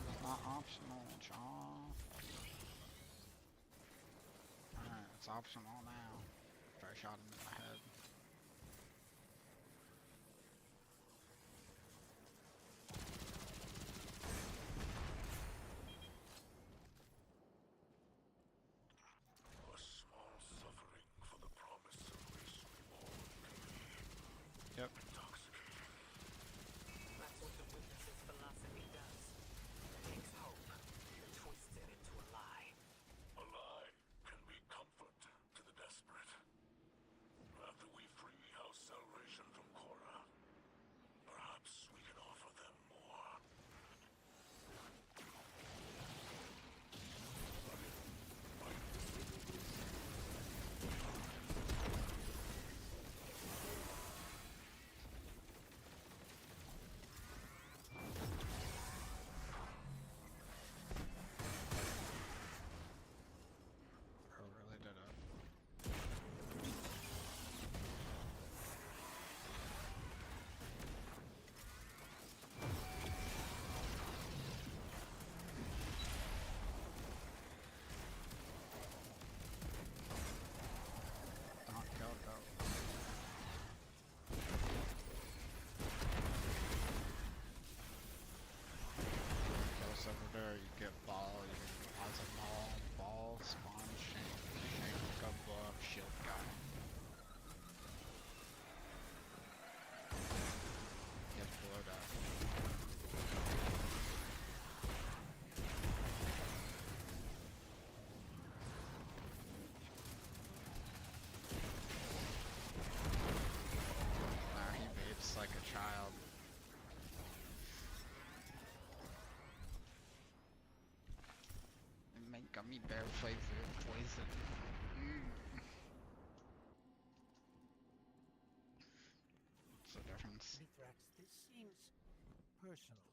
It's not optional, John. Alright, it's optional now. After I shot him in the head. A small suffering for the promise of race reborn can be Yep. intoxicating. That's what the Gummy bear flavored poison. What's the difference? Mithrax, this seems personal.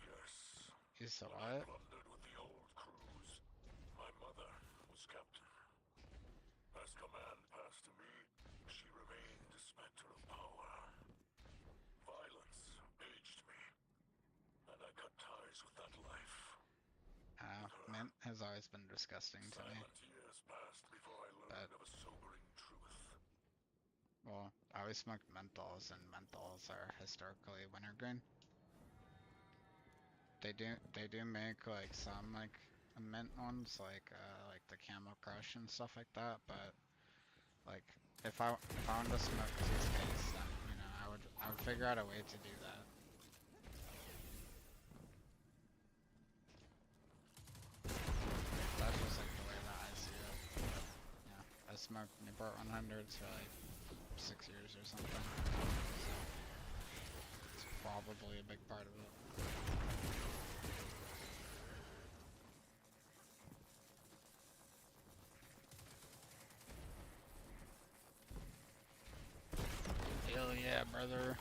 Yes. You saw When I it? plundered with the old crews, my mother was captain. As command passed to me, she remained a specter of power. Violence aged me, and I cut ties with that life. Mint has always been disgusting to me. Silent years passed before I learned of a sobering truth. Well, I always smoked menthols, and menthols are historically wintergreen. They do make like some like mint ones, like the Camel Crush and stuff like that. But like if I wanted to smoke toothpaste, then you know I would figure out a way to do that. That's just like the way that I see it. Yeah, I smoked Newport 100s for like 6 years or something. So it's probably a big part of it. Hell yeah, brother.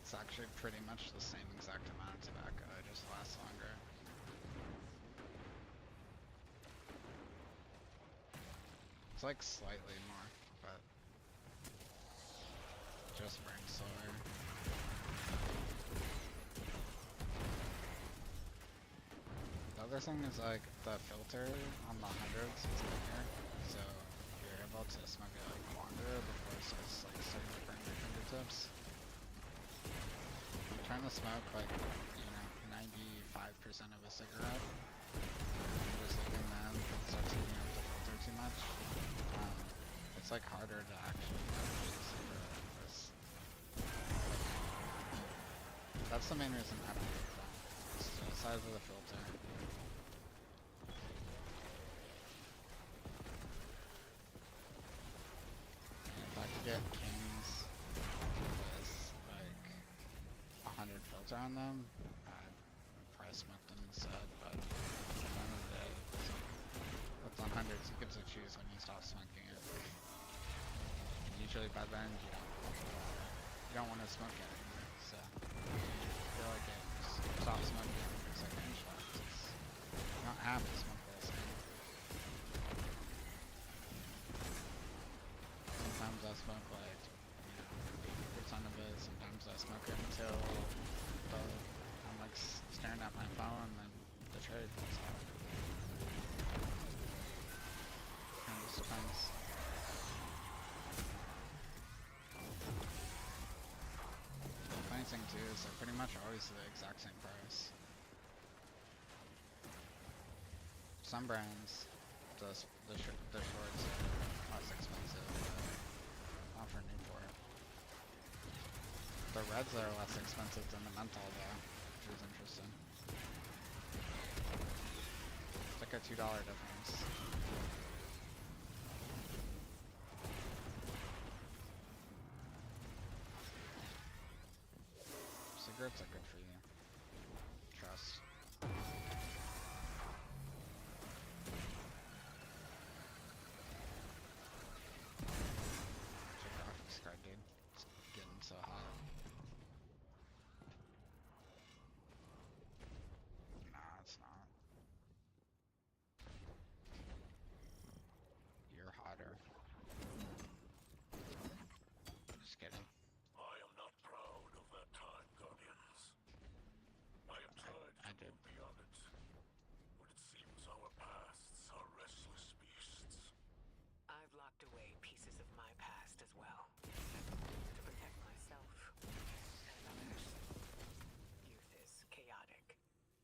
It's actually pretty much the same exact amount of tobacco, it just lasts longer. It's like slightly more, but just burns slower. The other thing is like the filter on the 100s is bigger, so you're able to smoke it like longer before it starts like starting to burn your fingertips. I'm trying to smoke like, you know, 95% of a cigarette. I'm just leaving them and start taking up the filter too much. It's like harder to actually finish the cigarette like this. That's the main reason I don't do that. It's the size of the filter. And if I could get Kings with like 100 filter on them, I'd probably smoke them instead, but at the end of the day, with the 100s you get to choose when you stop smoking it. And usually by then you don't want to smoke it anymore, so I feel like it stop smoking it's like range left. You don't have to smoke the whole thing. Sometimes I smoke like, you know, 80% of it, sometimes I smoke it until I'm like staring at my phone and the cherry falls out. Kind of just depends. The funny thing too is they're pretty much always the exact same price. Some brands, the shorts are less expensive, but not for Newport. The reds are less expensive than the menthol though, which is interesting. It's like a $2 difference. Cigarettes are good for you. Trust. What's your graphics card, dude? It's getting so hot. Nah, it's not. You're hotter. Just kidding. I am not proud of that time, Guardians. I am tired I to did. move beyond it, but it seems our pasts are restless beasts. I've locked away pieces of my past as well, to protect myself and others. Youth is chaotic,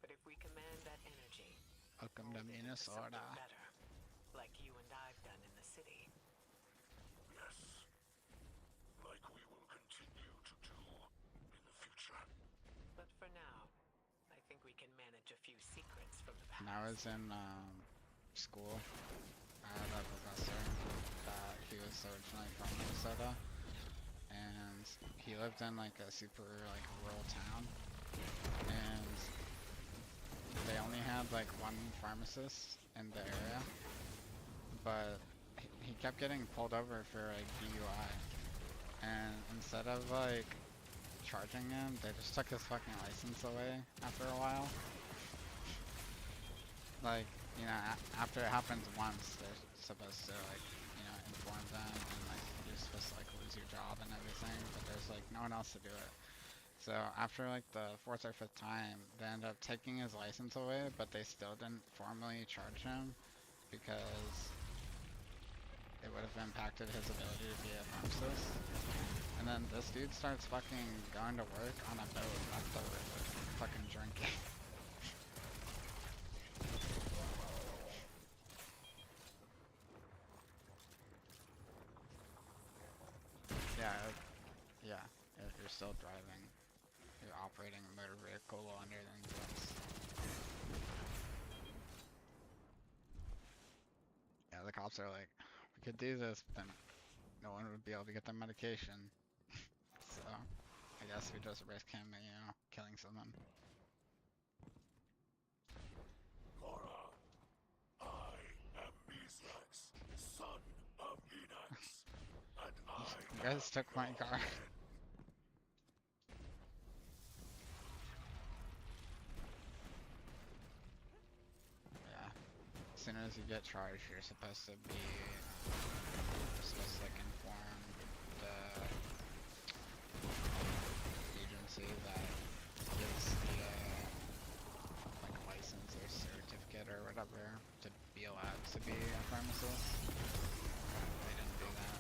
but if we command that energy, Welcome to mold it into something Minnesota. better, like you and I've done in the city. Yes, when I was in school, I had a professor that he was originally from Minnesota, and he lived in like a super like rural town, and they only had like one pharmacist in the area, but he kept getting pulled over for like DUI, and instead of like charging him, they just took his fucking license away after a while. Like, you know, after it happens once, they're supposed to like, you know, inform them, and like you're supposed to like lose your job and everything, but there's like no one else to do it. So after like the 4th or 5th time, they ended up taking his license away, but they still didn't formally charge him because it would have impacted his ability to be a pharmacist. And then this dude starts fucking going to work on a boat afterward, fucking drinking. Yeah, you're still driving. You're operating a motor vehicle while under the influence. Yeah, the cops are like, we could do this, but then no one would be able to get their medication. So, I guess we just risk him, you know, killing someone. Cora, I am Mithrax, son of Enax, and You guys took my car. Yeah. As soon as you get charged, you're supposed to be, like inform the agency that gives the, like license or certificate or whatever to be allowed to be a pharmacist. They didn't do that.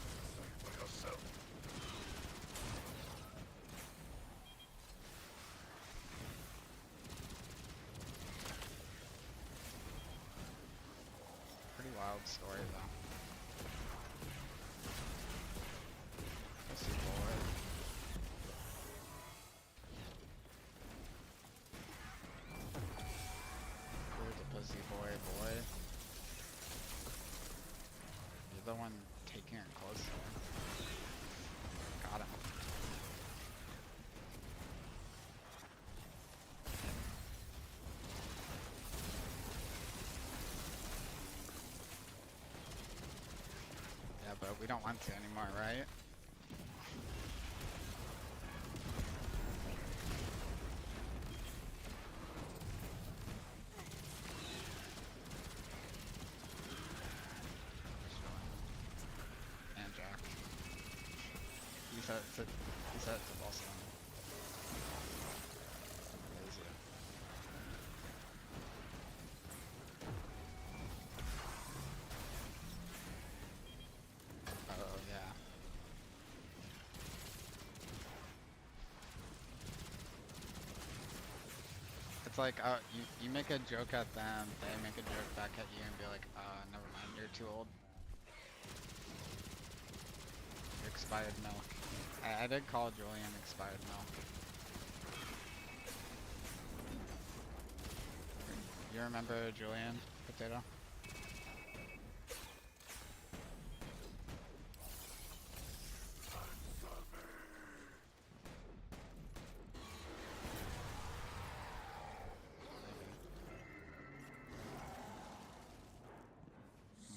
for yourself. Pretty wild story though. Pussy boy. You're the pussy boy. You're the one taking her closer. Got him. Yeah, but we don't want to anymore, right? And Jack. He said it's a boss one. Lazy. Oh yeah. It's like, you make a joke at them, they make a joke back at you and be like, never mind, you're too old. You're expired milk. I did call Julian expired milk. You remember Julian, Potato?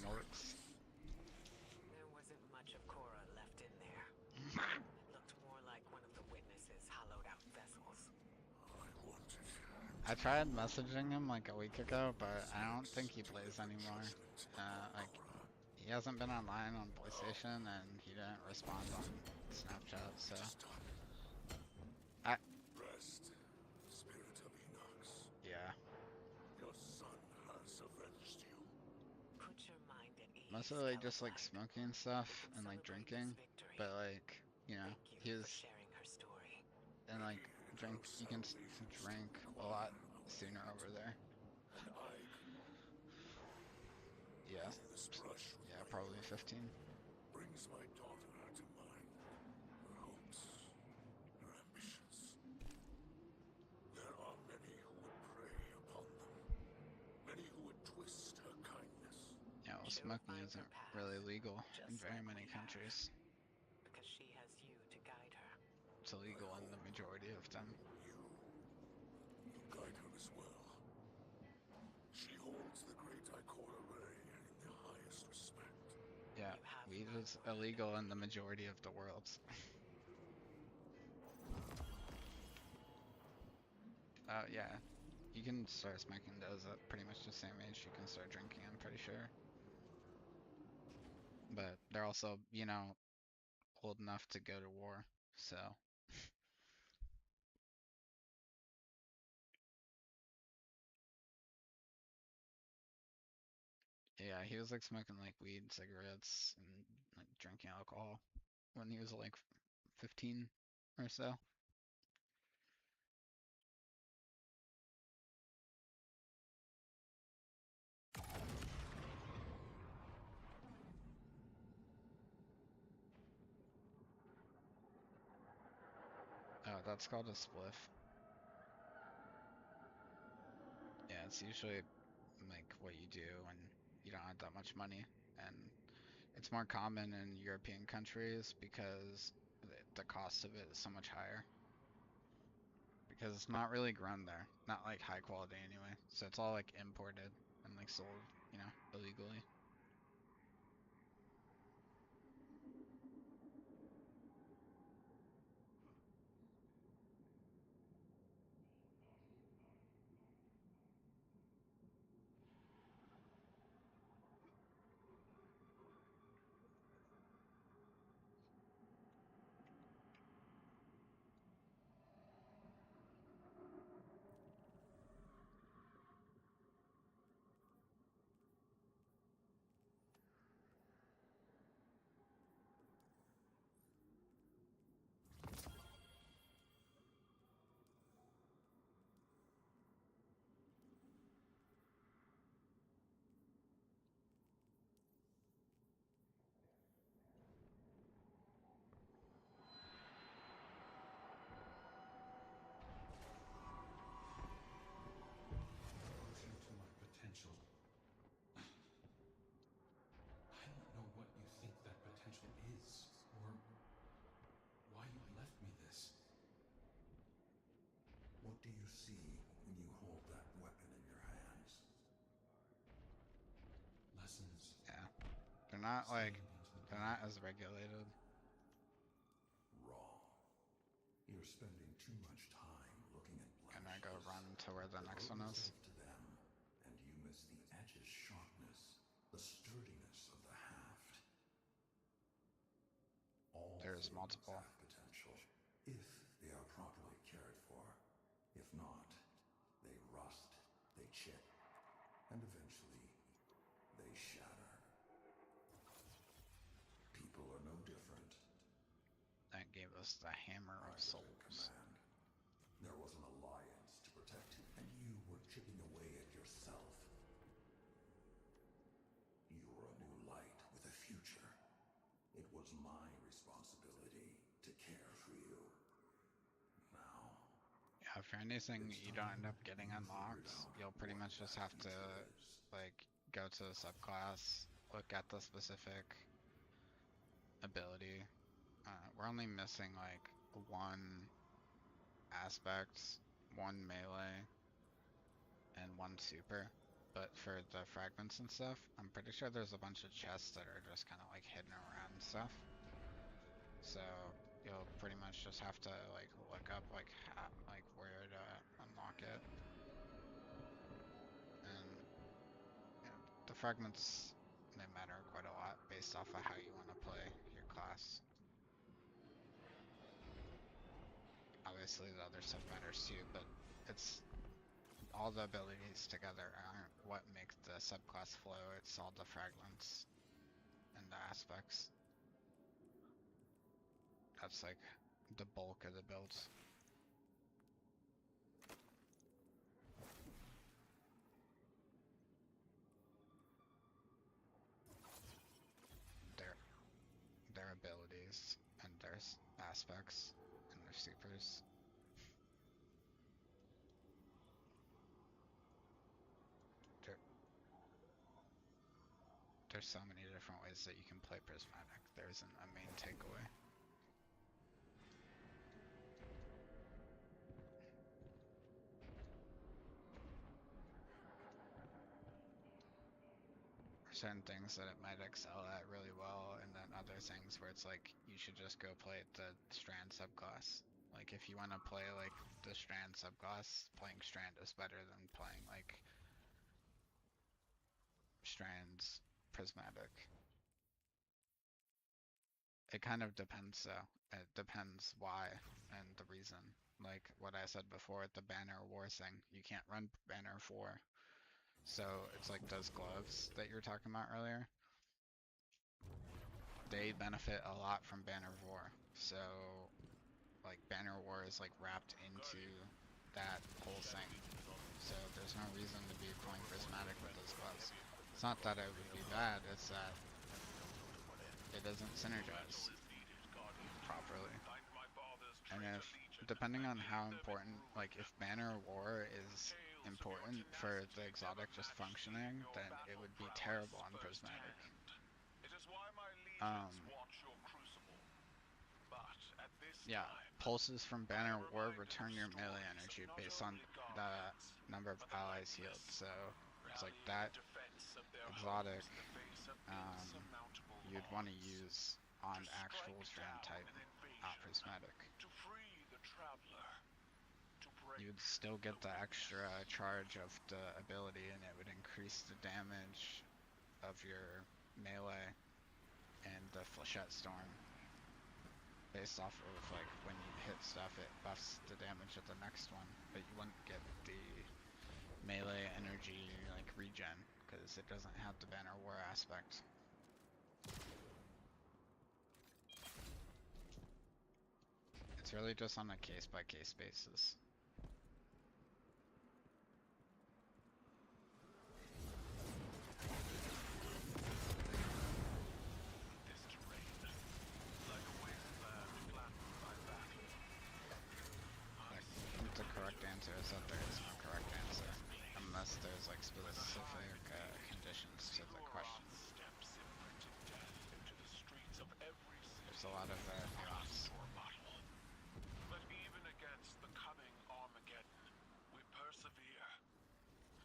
Morks. There wasn't much of Cora left in there. It looked more like one of the witnesses' hollowed out vessels. I tried messaging him like a week ago, but I don't think he plays anymore. Like, he hasn't been online on PlayStation, and he didn't respond on Snapchat, so... Rest, spirit of Enox. Yeah. Your son has avenged you. Put your mind at ease. Mostly just like Caliban. smoking and stuff and like Celebrate drinking, this victory. but like, you know, Thank he you was, for sharing her story. and like, you can drink a lot sooner over there. And I Yeah. this brush with Yeah, my probably youth 15. brings my daughter to mind. Her hopes, her ambitions. There are many who would prey upon them. She'll smoking find isn't her path, really legal in just very like many we have. countries. Because she has you to guide her. It's illegal in the majority of them. You guide her as well. She holds the great Ikora Ray in the highest respect. Yeah, You have weed my is word. illegal in the majority of the world. Yeah. You can start smoking those at pretty much the same age you can start drinking, I'm pretty sure. But they're also, you know, old enough to go to war, so. Yeah, he was like smoking like weed, cigarettes, and like drinking alcohol when he was like 15 or so. Oh, that's called a spliff. Yeah, it's usually like what you do when you don't have that much money, and it's more common in European countries because the cost of it is so much higher. Because it's not really grown there, not like high quality anyway. So it's all like imported and like sold, you know, illegally. Devotion to my potential. I don't know what you think that potential is, or why you left me this. What do you see when you hold that weapon in your hands? Lessons. Yeah, they're not like, Stained into the they're not as regulated. Wrong. You're spending too much time looking at And I go blemishes. run to where the next one Devote is. yourself to them, and you miss the edge's sharpness, the sturdiness of the haft. All There's things multiple. have potential, if they are properly cared for. If not, they rust, they chip, and eventually, they shatter. People are no different. That gave us the Hammer I of was in Souls. command. There was an alliance to protect, and you were chipping away at yourself. You were a new light with a future. It was my responsibility to care for you. Now, Yeah, for anything it's you don't time end up getting you unlocked, figured out you'll pretty what much just that have to future is. like go to the subclass, look at the specific ability. We're only missing like one aspect, one melee, and one super. But for the fragments and stuff, I'm pretty sure there's a bunch of chests that are just kind of like hidden around and stuff. So you'll pretty much just have to like look up like where to unlock it. And you know, the fragments, they matter quite a lot based off of how you want to play your class. Obviously the other stuff matters too, but it's all the abilities together aren't what make the subclass flow, it's all the fragments and the aspects. That's like the bulk of the builds. Their abilities and their aspects and their supers. there's so many different ways that you can play Prismatic. There isn't a main takeaway. Certain things that it might excel at really well, and then other things where it's like you should just go play the Strand subclass. Like if you want to play like the Strand subclass, playing Strand is better than playing like Strand's Prismatic. It kind of depends though. It depends why and the reason. Like what I said before at the Banner War thing, you can't run Banner 4. So it's like those gloves that you were talking about earlier. They benefit a lot from Banner War. So like Banner War is like wrapped into that whole thing. So there's no reason to be playing Prismatic with those gloves. It's not that it would be bad, it's that it doesn't synergize properly. And if, depending on how important, like if Banner War is important for the exotic just functioning, then it would be terrible on Prismatic. Yeah, pulses from Banner War return your melee energy based on the number of allies healed, so it's like that exotic you'd want to use on actual Strand type, not Prismatic. You'd still get the extra charge of the ability, and it would increase the damage of your melee and the Flechette Storm. Based off of like when you hit stuff, it buffs the damage of the next one, but you wouldn't get the melee energy like regen because it doesn't have the Banner War aspect. It's really just on a case by case basis. The correct answer is that there is no correct answer, unless there's like specific conditions to the question. There's a lot of nuance. But even against the coming Armageddon, we persevere.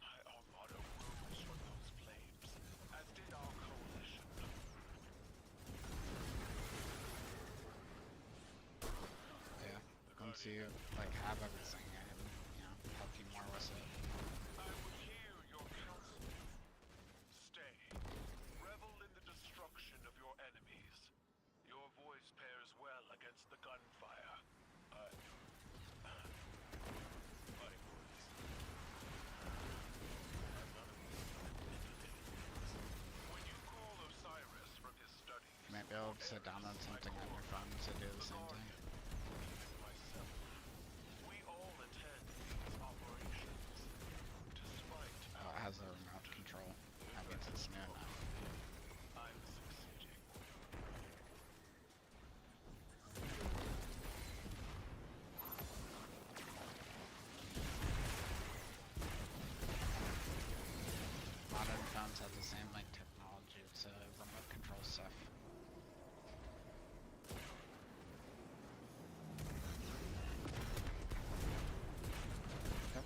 Our motto rose from those flames, as did our coalition. Yeah, once you like have everything, and you know, help you more with it. I would hear your counsel. Stay. Revel in the destruction of your enemies. Your voice pairs well against the gunfire. When you call Osiris from his studies, You might be able to download something on your phone to do the same thing. myself, we all attend these operations. Despite Oh, it has a remote control. That means it's new enough. I'm succeeding. Modern phones have the same like technology to remote control stuff. Yep.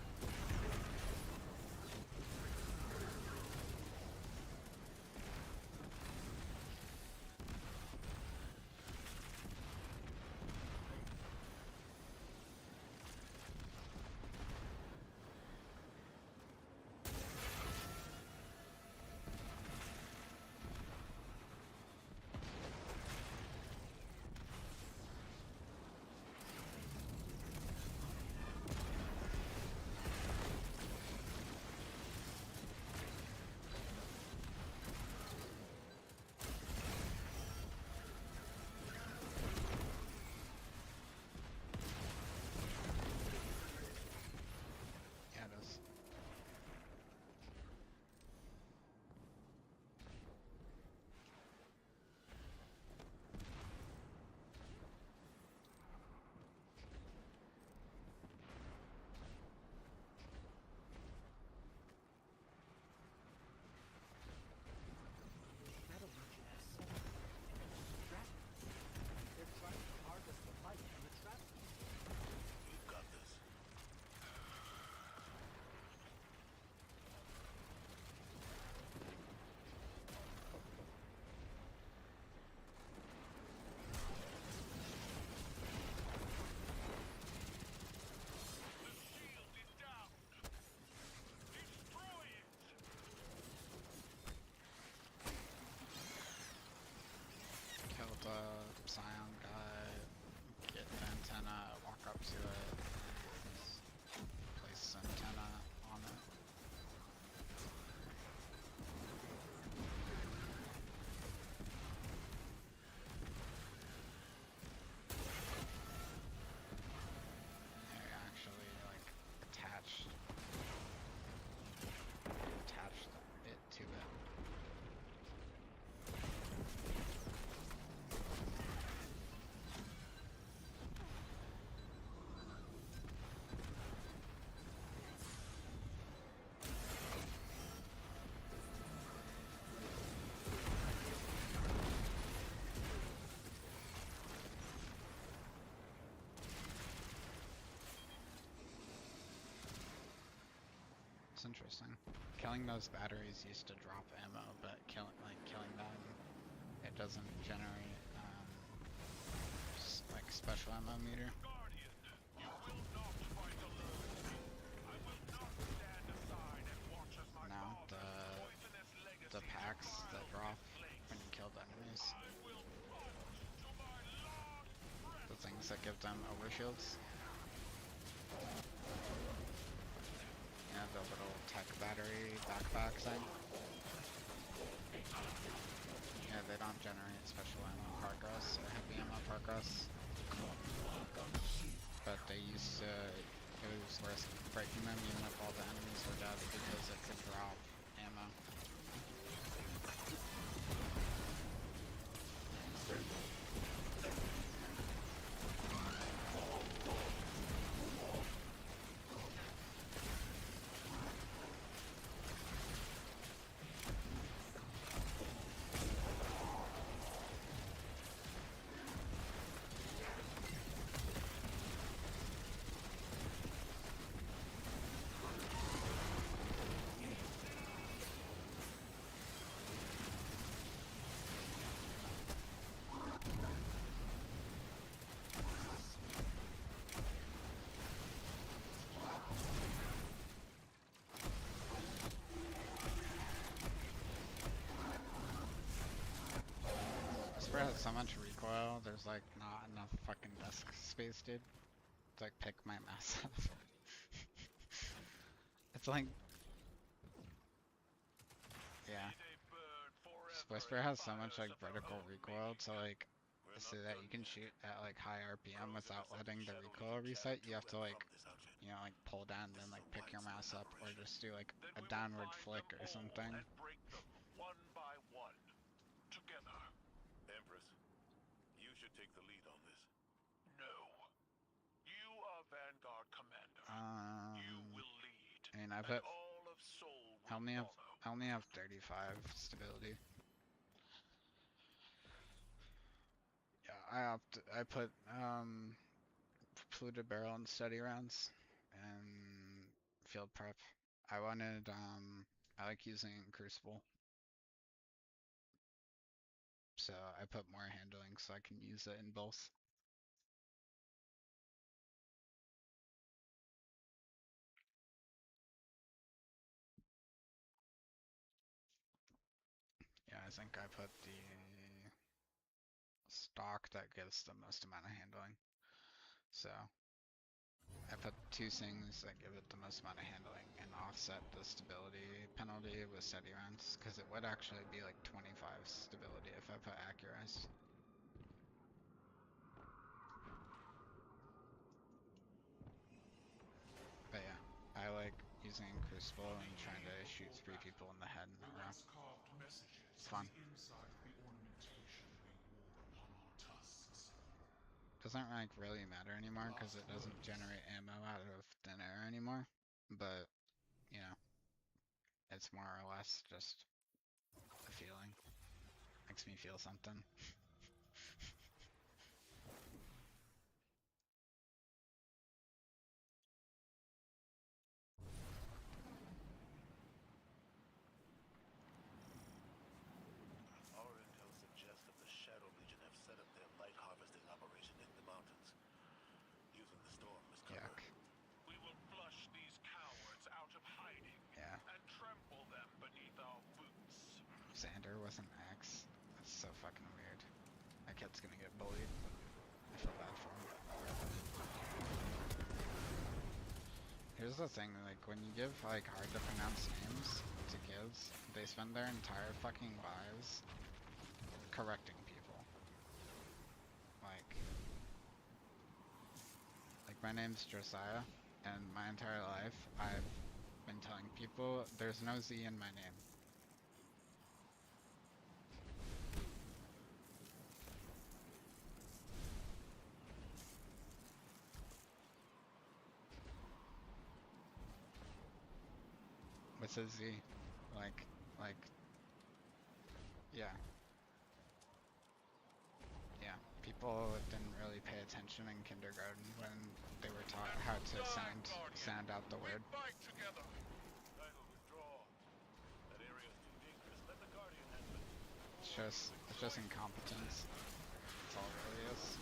It's interesting. Killing those batteries used to drop ammo, but killing them, it doesn't generate like special ammo meter. Guardian, you will not fight alone. I will not stand aside and watch as my No, father's poisonous legacy the packs that defiled drop his place. when you kill the enemies. I will fight to my last breath. The things that give them overshields. Yeah, the little tech battery backpack thing. Yeah, they don't generate special ammo progress or heavy ammo progress. But they used to, it was worth breaking them even if all the enemies were dead because it could drop ammo. Whisper has so much recoil, there's like not enough fucking desk space, dude. To like pick my mouse up. It's like, yeah. Whisper has so much like vertical recoil to like, so that you can shoot at like high RPM without letting the recoil reset. You have to like, you know, like pull down and then like pick your mouse up, or just do like a downward flick or something. Break them one by one. Together. Empress, you should take the lead on this. No. You are Vanguard Commander. You will lead. I mean, I put, all of Seoul I will only have 35 stability. Yeah, I put fluted barrel and steady rounds and field prep. I wanted I like using Crucible. So I put more handling so I can use it in both. Yeah, I think I put the stock that gives the most amount of handling. So I put two things that give it the most amount of handling and offset the stability penalty with steady rounds, because it would actually be like 25 stability if I put Accurize. But yeah, I like using Crucible and trying to shoot 3 people in the head in a row. It's fun. Doesn't like really matter anymore because it doesn't generate ammo out of thin air anymore. But, you know, it's more or less just a feeling. Makes me feel something. Our intel suggests that the Shadow Legion have set up their light harvesting operation in the mountains, using the storm as cover. Yuck. We will flush these cowards out of hiding and trample them beneath our boots. Xander with an axe. That's so fucking weird. That kid's gonna get bullied. I feel bad for him. Here's the thing, like when you give like hard to pronounce names to kids, they spend their entire fucking lives correcting people. Like my name's Josiah, and my entire life I've been telling people there's no Z in my name. With a Z, like, yeah. Yeah, people didn't really pay attention in kindergarten when they were taught how to sound out the word. Fight together. I It's just incompetence. That's all it really is.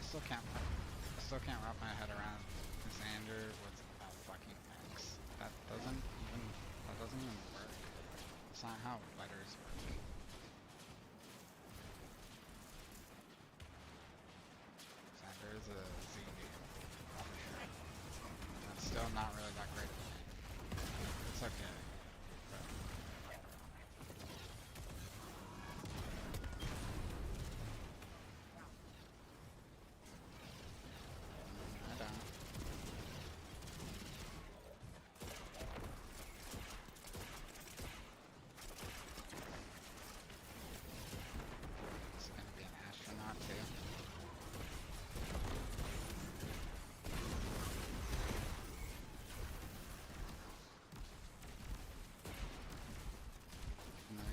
I still can't wrap my head around Xander with a fucking X. That doesn't even work. That's not how letters work. Xander is a Z name, for sure. That's still not really that great of a name. It's okay.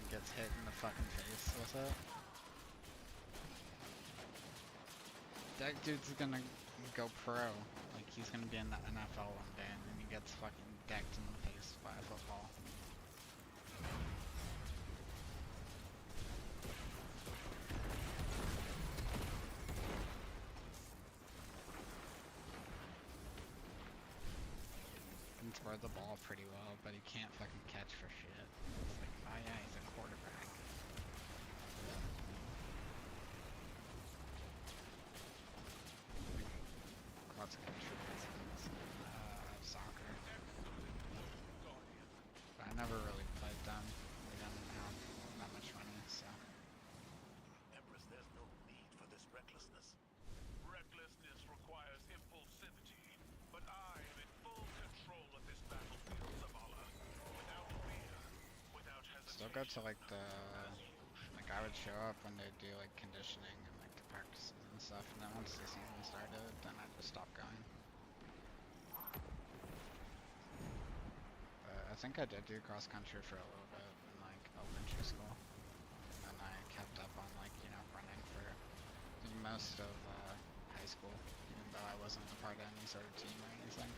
Gets hit in the fucking face with it. That dude's gonna go pro. Like, he's gonna be in the NFL one day, and then he gets fucking decked in the face by a football. He can throw the ball pretty well, but he can't fucking catch for shit. It's like, oh yeah, he's a quarterback. Lots of countries soccer. But I never really played them. We didn't have that much money, so. Empress, there's no need for this recklessness. Recklessness requires impulsivity, but I am in full control of this battlefield, Zavala. Without fear, without hesitation. Still go to like the, like I would show up when they do like conditioning and like the practices and stuff, and then once the season started, then I just stopped going. I think I did do cross country for a little bit in like elementary school, and I kept up on like, you know, running for most of high school, even though I wasn't a part of any sort of team or anything.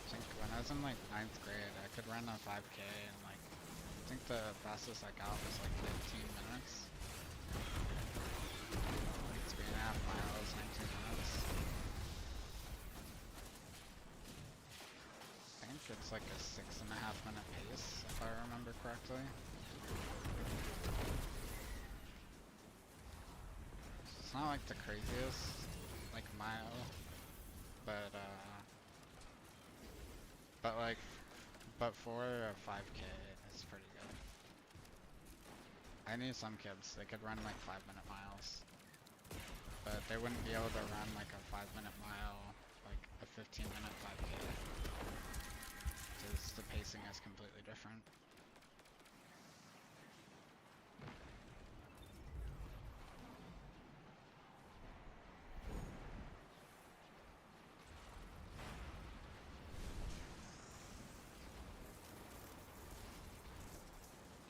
I think when I was in like 9th grade, I could run a 5K, and like I think the fastest I got was like 15 minutes. Like 3.5 miles, 19 minutes. I think it's like a 6.5 minute pace, if I remember correctly. It's not like the craziest, like mile, but for a 5K, it's pretty good. I knew some kids, they could run like 5-minute miles, but they wouldn't be able to run like a 5-minute mile, like a 15-minute 5K. Because the pacing is completely different.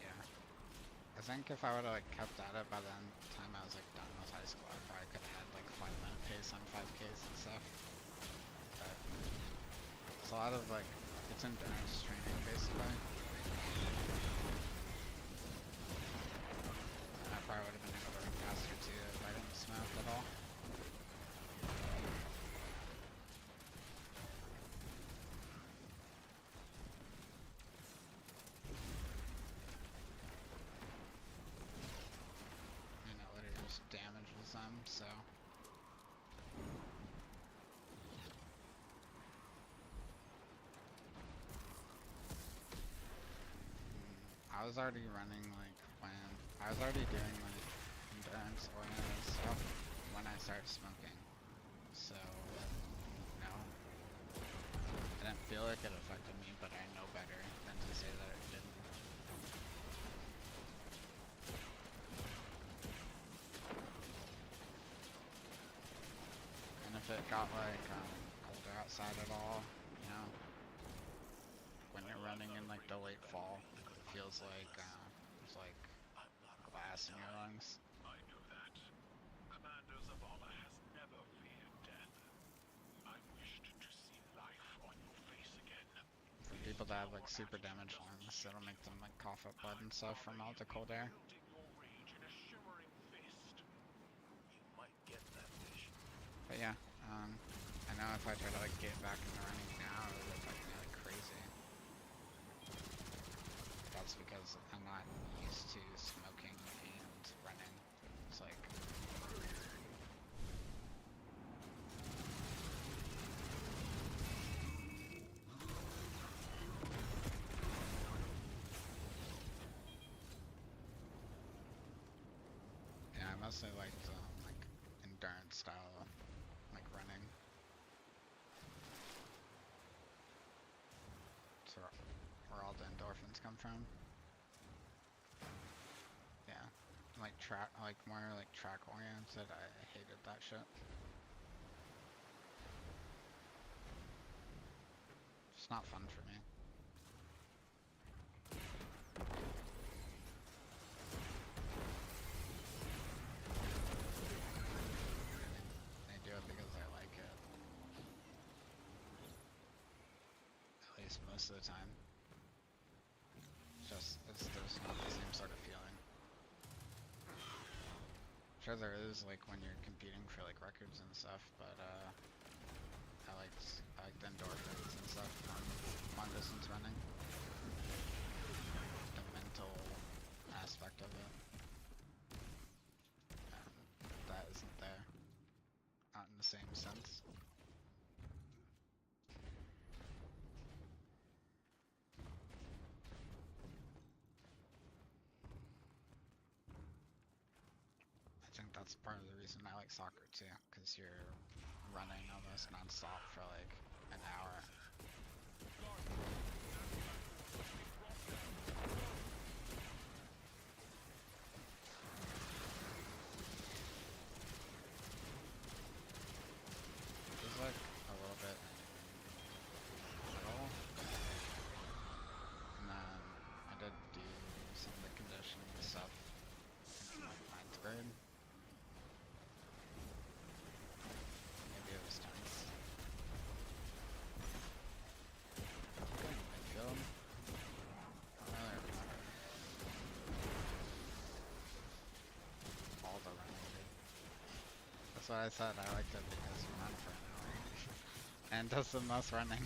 Yeah. I think if I would have like kept at it by the time I was like done with high school, I probably could have had like 5-minute pace on 5Ks and stuff. But it's a lot of like, it's endurance training basically. I probably would have been able to run faster too if I didn't smoke at all. You know, literally just damages them, so. I I was already running like when I was already doing like endurance oriented stuff when I started smoking. So no. I didn't feel like it affected me, but I know better than to say that it didn't. And if it got like colder outside at all, you know, when you're running in like the late fall, it feels like it's like glass in your lungs. I knew that. Commander Zavala has never feared death. I wished to see life on your face again. For people that have like super damaged lungs, it'll make them like cough up blood and stuff from all the cold air. Wielding your rage in a shimmering fist. You might get that vision. But yeah, I know if I try to like get back into running now, it would affect me like crazy. That's because I'm not used to smoking and running. It's like yeah, I mostly liked like endurance style, like running. So where all the endorphins come from. Yeah, like more like track oriented. I hated that shit. It's not fun for me. I do it because I like it. At least most of the time. There's not the same sort of feeling. Sure there is like when you're competing for like records and stuff, but I liked the endorphins and stuff from long distance running. The mental aspect of it. That isn't there. Not in the same sense. I think that's part of the reason I like soccer too, because you're running almost non-stop for like an hour. It's like a little bit little. And then I did do some of the conditioning stuff in like 9th grade. Maybe it was 10th. Good midfield. I don't really remember. All the running, dude. That's what I said, I liked it because you run for an hour. And does the most running.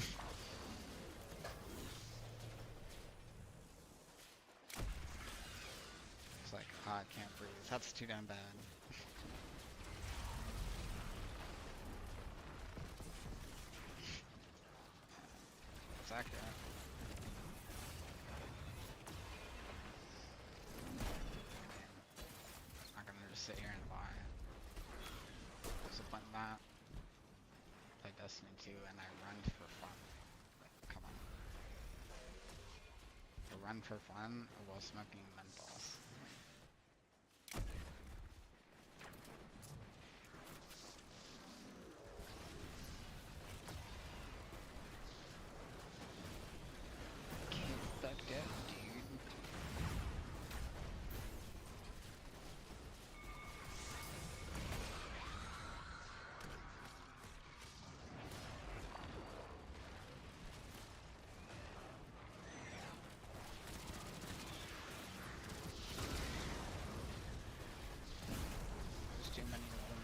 It's like, I can't breathe. That's too damn bad. It's accurate. I'm not gonna just sit here and lie. What's the point in that? Play Destiny 2 and I run for fun. Like, come on. To run for fun while smoking menthols. Get fucked up, dude. There's too many of them.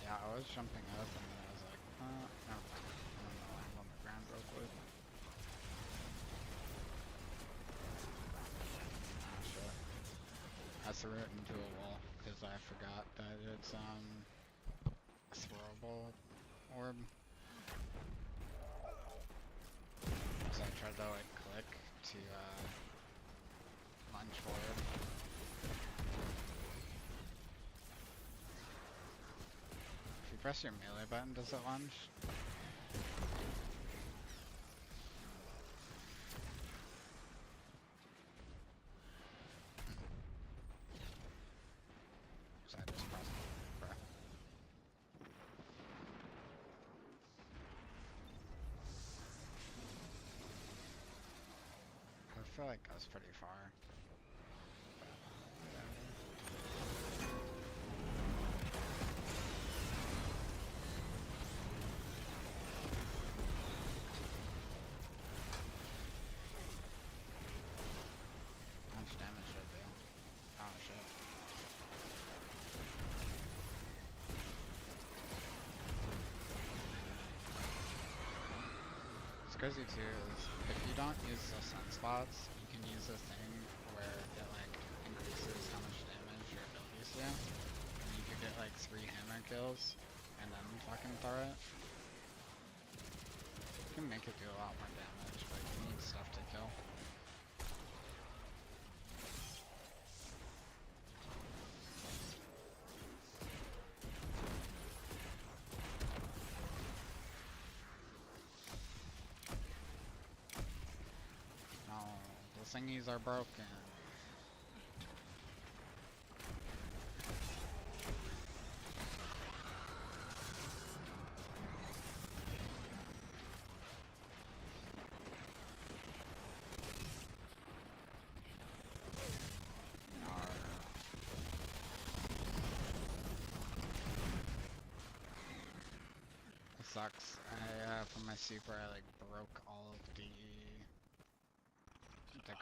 Yeah, I was jumping up and then I was like, no, I'm gonna land on the ground real quick. Ah, shit. I threw it into a wall because I forgot that it's, a throwable orb. So I tried to like click to lunge forward. If you press your melee button, does it lunge? So I just pressed bruh. I feel like I was pretty far. How much damage did I do? Oh shit. What's crazy too is if you don't use the sunspots, you can use a thing where it like increases how much damage your abilities do. And you could get like 3 hammer kills and then fucking throw it. You can make it do a lot more damage, but you need stuff to kill. No, the thingies are broken. It sucks. For my super, I like broke all of the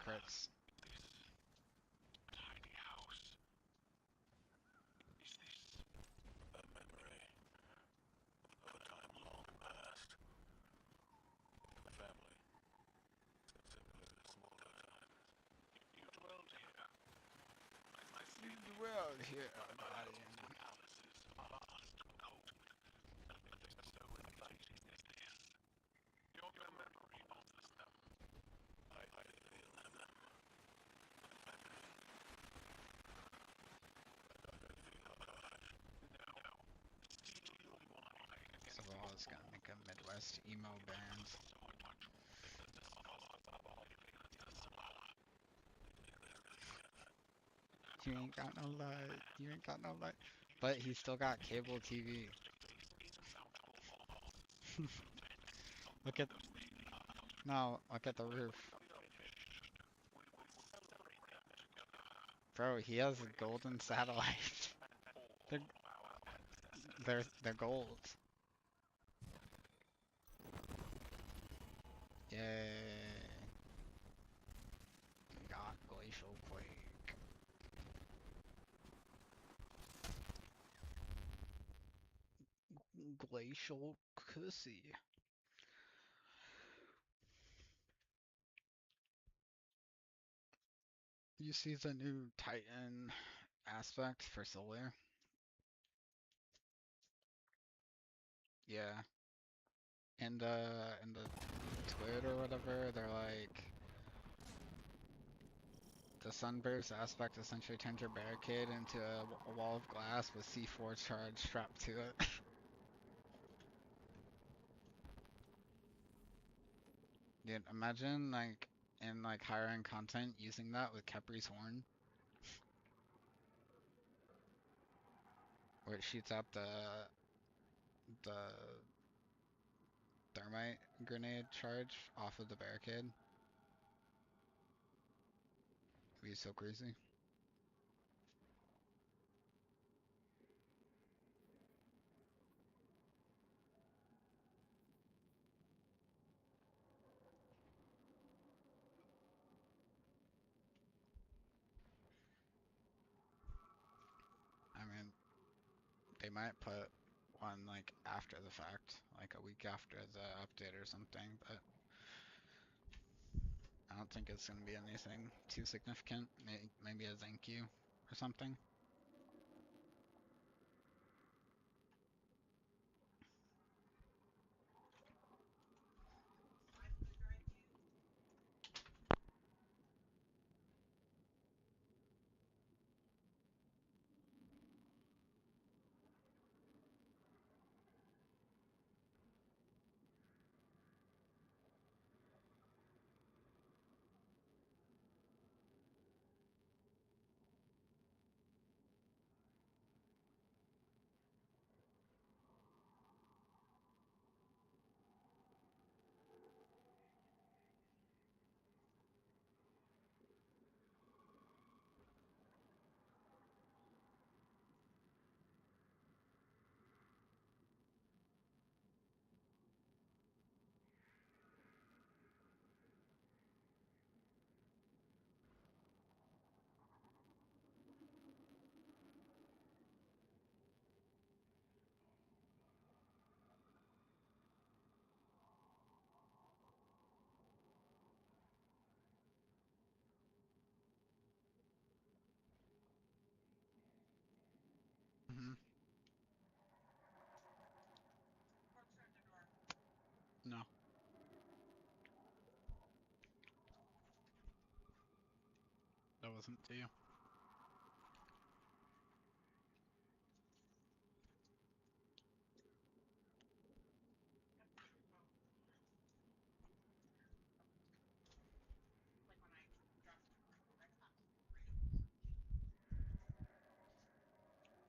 crits. Tiny house. Is this a memory of a time long past? A family. Simply a smaller time. You dwelled here. I see You dwelled here, palaces are vast and cold. Nothing so inviting as this. Your memory offers them. I feel them. So we're all just gonna make a Midwest emo band. You ain't got no light. You ain't got no light. But he still got cable TV. Look at... No, look at the roof. Bro, he has a golden satellite. they're gold. Yay. Got Glacial Quake. Glacial Cussy. You see the new Titan aspect for Solar? Yeah. In the Twit or whatever, they're like the Sunburst aspect essentially turns your barricade into a wall of glass with C4 charge strapped to it. Dude, imagine like in like higher end content using that with Kepri's horn. Where it shoots out the thermite grenade charge off of the barricade. It'd be so crazy. I mean, they might put one like after the fact, like a week after the update or something, but I don't think it's gonna be anything too significant. Maybe a thank you or something. wasn't to you.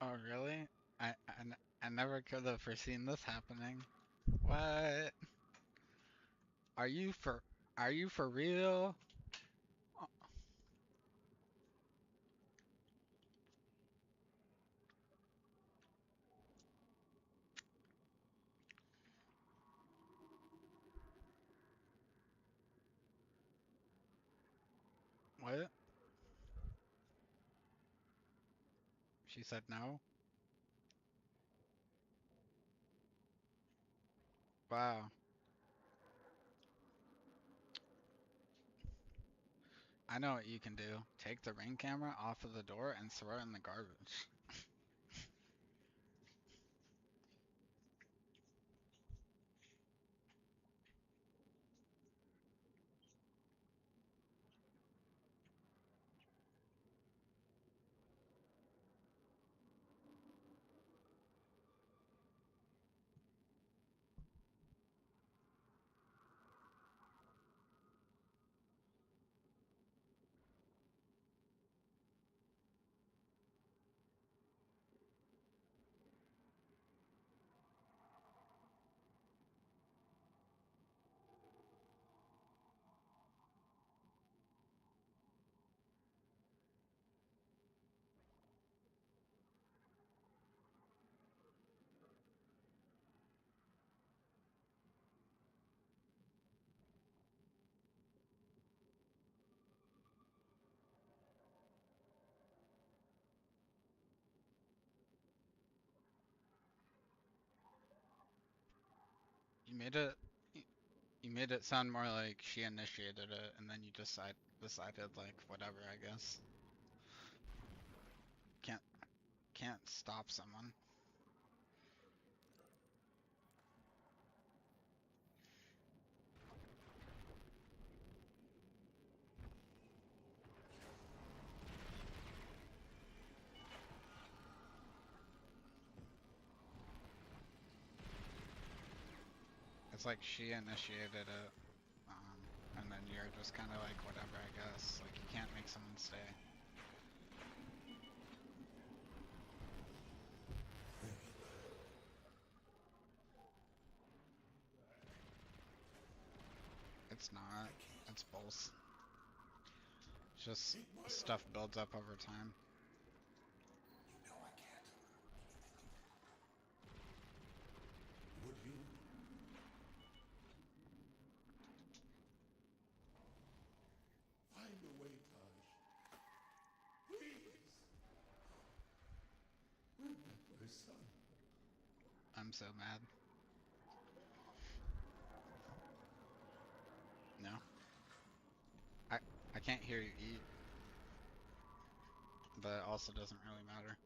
Oh, really? I never could have foreseen this happening. What? Are you for are you for real? Oh, what? She said no? Wow. I know what you can do. Take the ring camera off of the door and throw it in the garbage. You made it you made it sound more like she initiated it and then you decided like whatever, I guess. Can't can't stop someone. It's like she initiated it, and then you're just kind of like whatever, I guess. Like you can't make someone stay. It's not. It's both. Just stuff builds up over time. You know I can't. Would you? Find a way, Taj. Please. Remember his son. I'm so mad. No. I can't hear you eat. But it also doesn't really matter.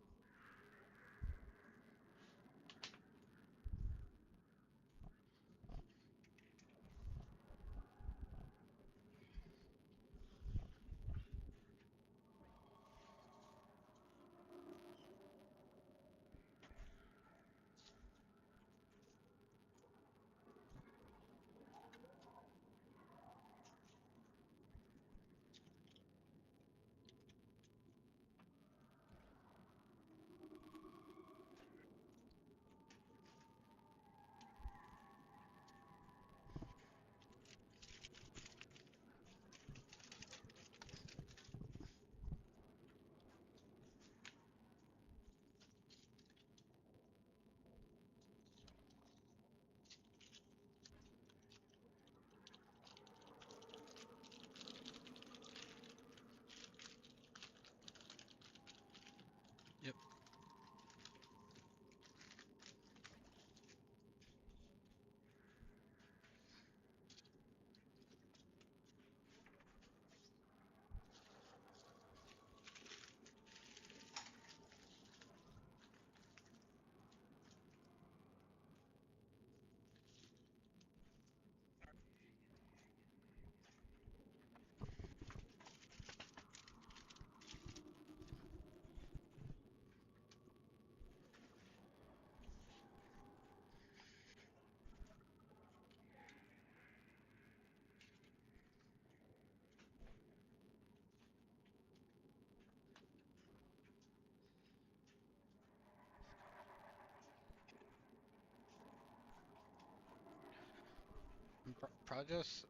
probably just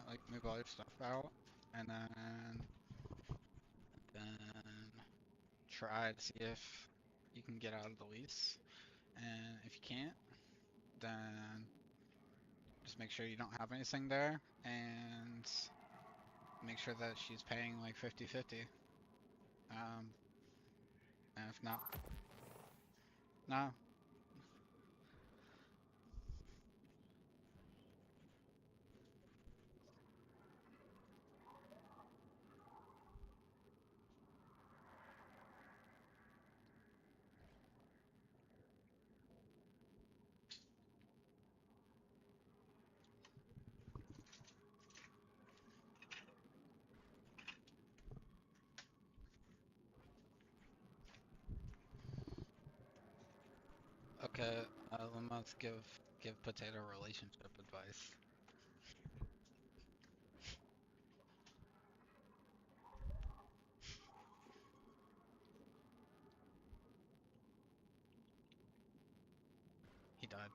like move all your stuff out, and then try to see if you can get out of the lease. And if you can't, then just make sure you don't have anything there, and make sure that she's paying like 50/50. And if not, no. Okay, let's give Potato relationship advice. He died.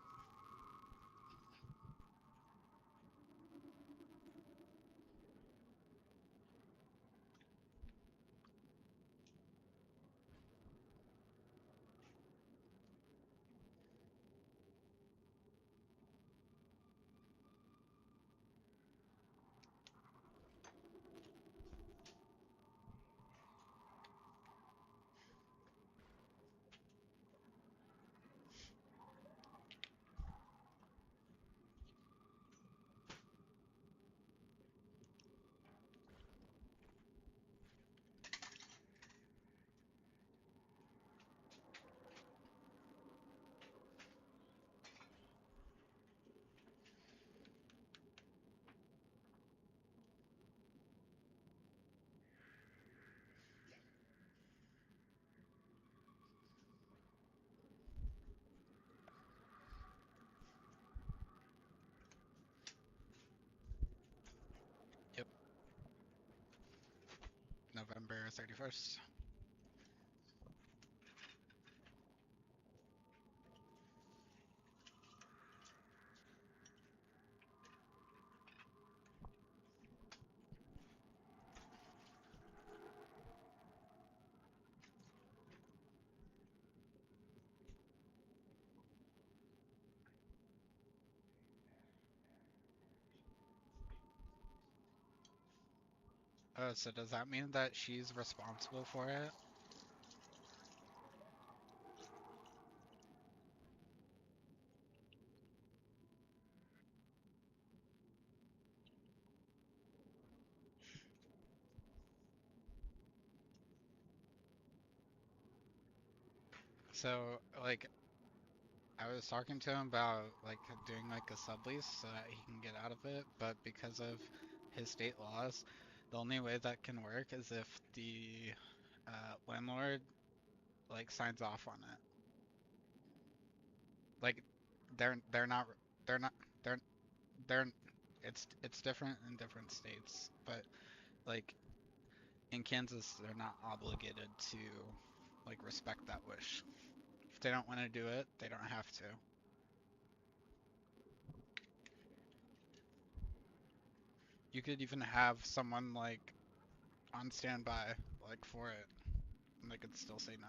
Yep. November 31st. Oh, so does that mean that she's responsible for it? So, like, I was talking to him about, like, doing, like, a sublease so that he can get out of it, but because of his state laws, the only way that can work is if the landlord, like, signs off on it. Like, they're not, they're not, they're, they're, it's different in different states, but, like, in Kansas, they're not obligated to, like, respect that wish. If they don't want to do it, they don't have to. You could even have someone, like, on standby, like, for it, and they could still say no.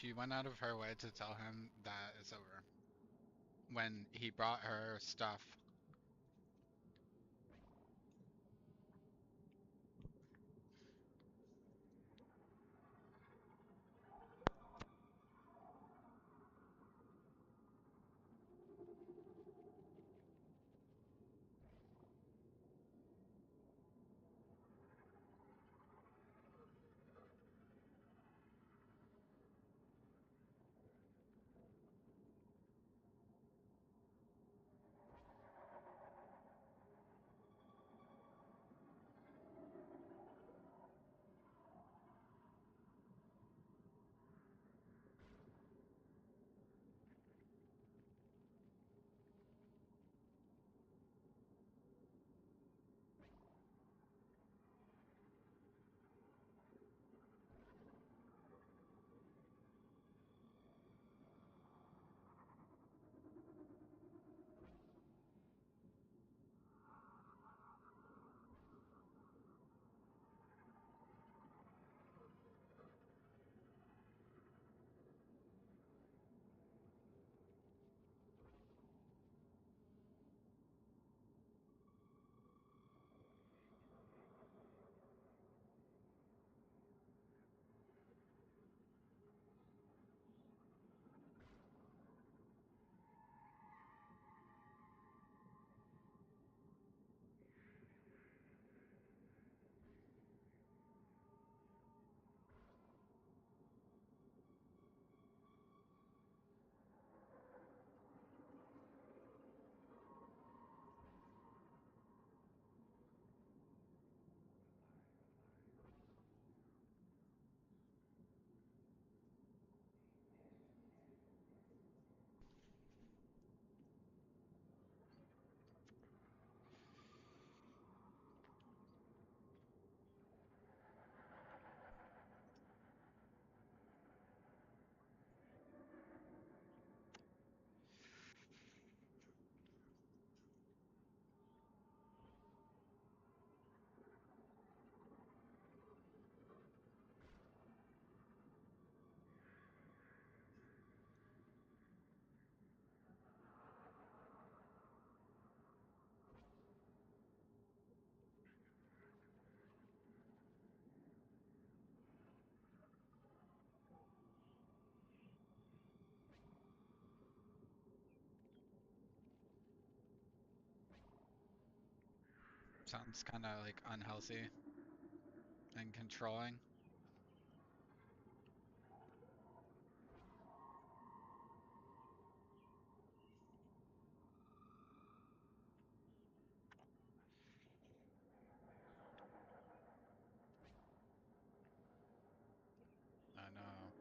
she went out of her way to tell him that it's over. When he brought her stuff. Sounds kind of like unhealthy and controlling. I know.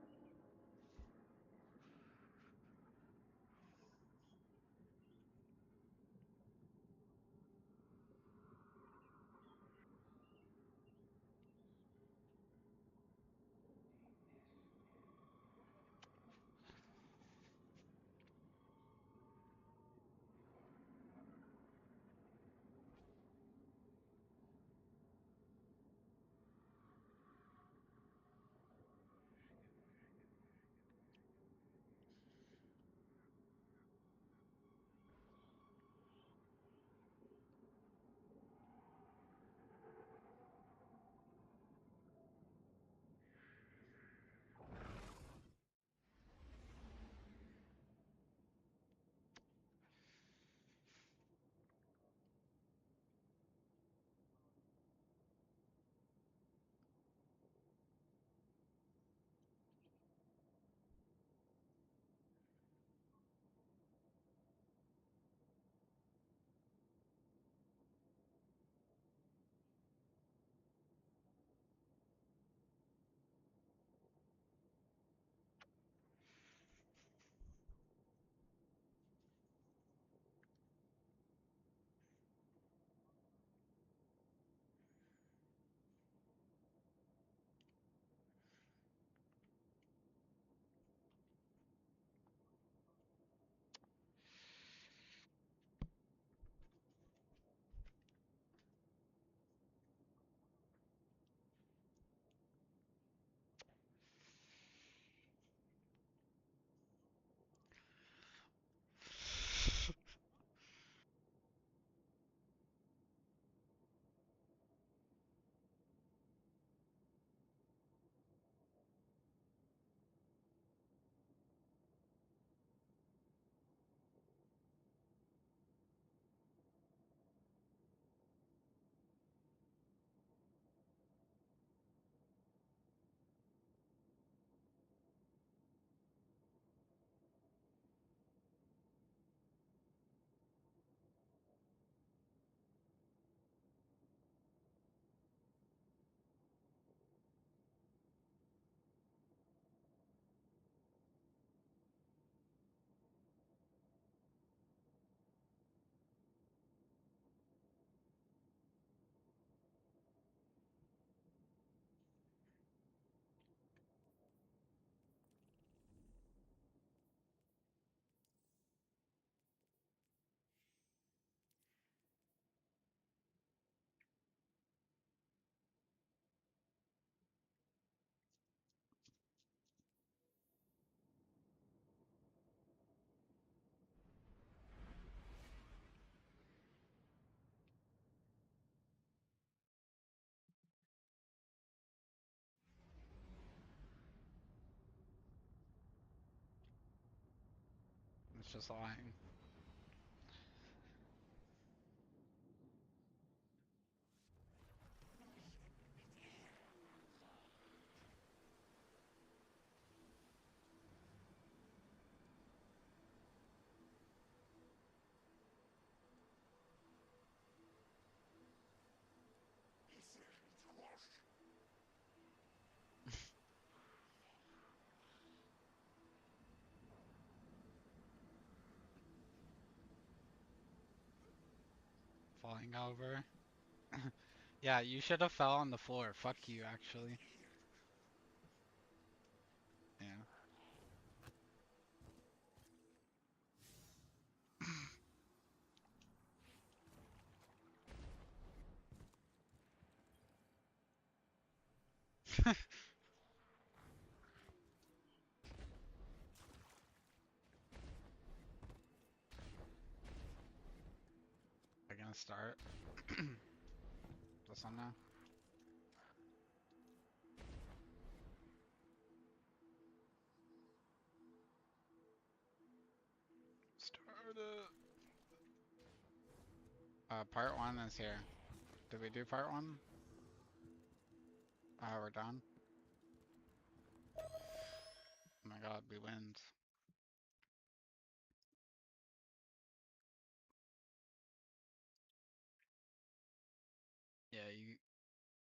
just lying. Falling over. Yeah, you should have fell on the floor. Fuck you, actually. Yeah. We're gonna start. This one now. Start it. Part 1 is here. Did we do part 1? We're done. Oh my god, we win. Yeah,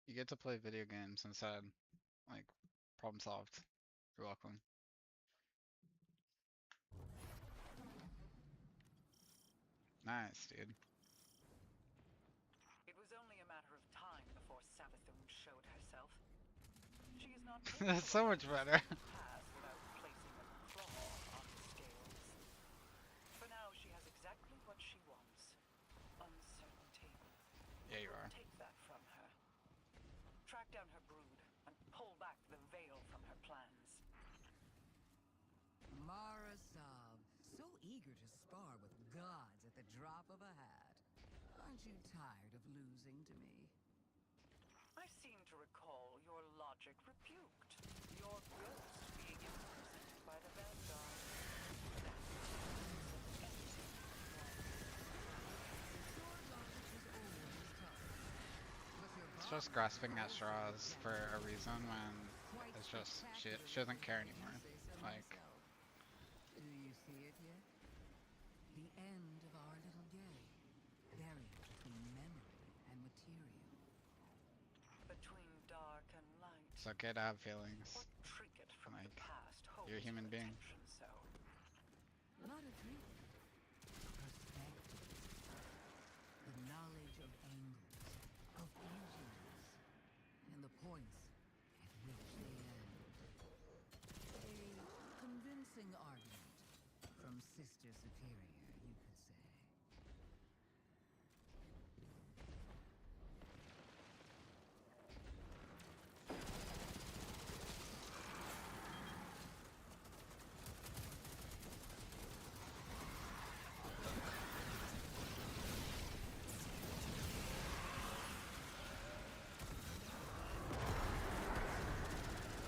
you get to play video games instead. Like, problem solved. You're welcome. Nice, dude. It was only a matter of time before Savathun showed herself. She is not That's so much better. pass without placing a claw on the scales. For now, she has exactly what she wants. Uncertainty. Yeah, you are. Take that from her. Track down her brood and pull back the veil from her plans. Mara Sov, so eager to spar with gods at the drop of a hat. Aren't you tired of losing to me? I seem to recall your logic rebuked. Your ghost being imprisoned by the Vanguard. It's just grasping at straws for a reason when it's just she doesn't care anymore. Like, do you see it yet? The end of our little game. Buried between memory and material. Between dark and light. it's okay to have feelings. What trinket from Like, the past holds you're a human your being. attention so? Not a dream. Perspective. The knowledge of angles, of edges, and the points at which they end. A convincing argument from Sister Superior, you could say.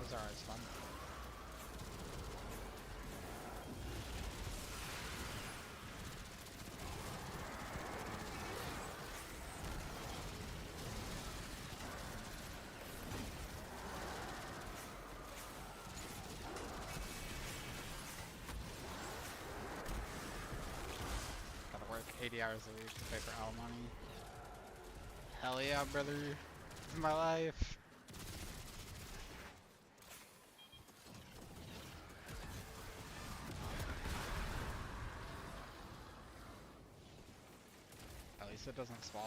Those are always fun. Gotta work 80 hours a week to pay for alimony. Hell yeah, brother. This is my life. At least it doesn't swallow.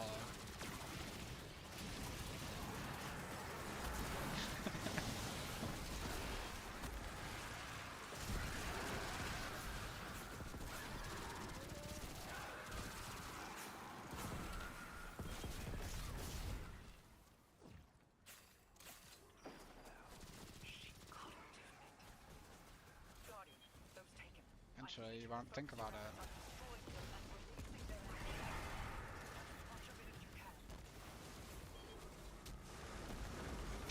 Guardian, those taken. Eventually, you won't think about it.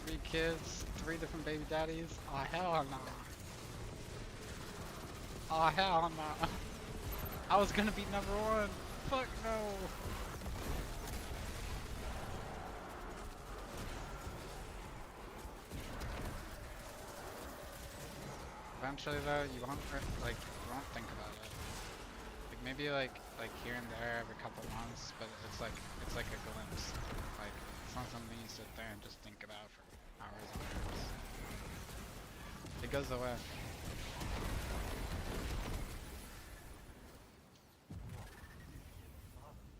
Three kids, 3 different baby daddies. Oh hell no. Oh hell no. I was gonna be number 1. Fuck no. Eventually though, you won't you won't think about it. Like maybe like here and there every couple months, but it's like a glimpse. Like it's not something you sit there and just think about for hours and hours. It goes away.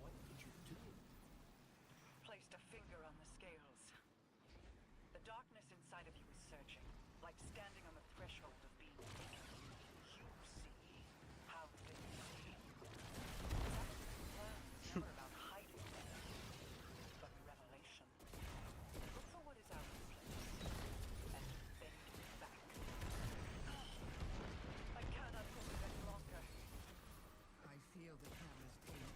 What did you do? Placed a finger on the scales. The darkness inside of you is searching, like standing on the threshold of being taken. You see how they see. Savag's plan is never about hiding, but revelation. Look for what is out of place, and bend it back. I cannot hold it any longer. I feel the camera's pain.